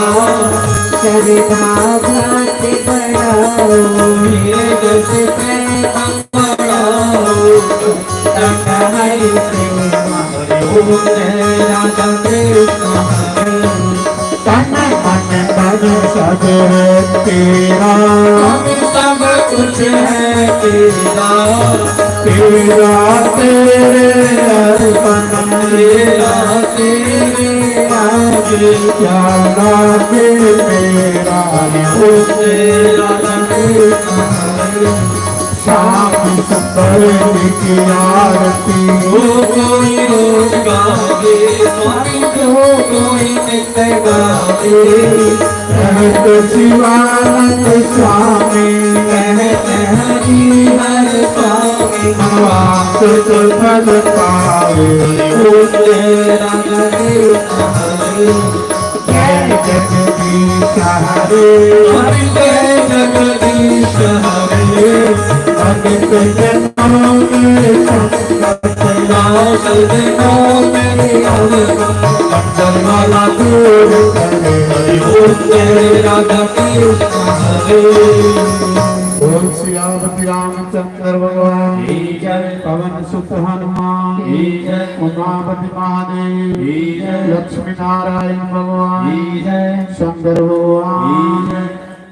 S2: श्रद्धा भक्ति बढ़ाओ,
S3: राधा कृष्ण
S2: तन मन
S1: सब है तेरा,
S3: सब कुछ है तेरा,
S1: तेरा तेरे अर्पण,
S3: तेरा तेरे आगे,
S1: क्या लागे मेरा हो,
S3: तेरा लगे
S1: शाम सुंदर की आरती,
S3: कोई रोज गावे, स्वामी जो कोई नित गावे,
S1: कहत शिवानंद स्वामी,
S3: कहते हैं जीवन स्वामी,
S1: वास तो फल पावे,
S3: ओ तेरा लगे
S1: जय जगदीश हरे,
S3: हरि जय जगदीश हरे,
S1: भगत जनों में संगत
S3: नाचल दिनों में
S1: मंगल माला दूर करे,
S3: ओ तेरा जगदीश हरे।
S1: बोल सियावती रामचंद्र भगवान
S3: की जय,
S1: पवन सुत हनुमान
S3: की जय,
S1: उमापति महादेव
S3: की जय,
S1: लक्ष्मी नारायण भगवान
S3: की जय,
S1: शंकर
S3: की
S1: भगवान
S3: जय,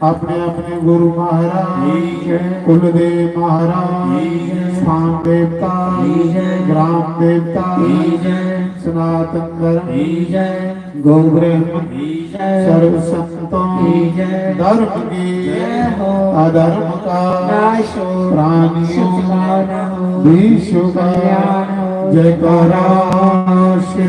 S1: अपने अपने गुरु महाराज
S3: की जय,
S1: कुलदेव महाराज
S3: की जय,
S1: स्थान देवता
S3: की जय,
S1: ग्राम देवता
S3: की जय,
S1: सनातन धर्म
S3: की जय,
S1: गौ ब्राह्मण
S3: की जय,
S1: सर्व संतों
S3: की जय,
S1: धर्म की
S3: जय हो,
S1: अधर्म का
S2: नाश हो,
S1: प्राणियों
S2: सुख भावना हो,
S1: विश्व का
S2: कल्याण हो,
S1: जयकारा श्री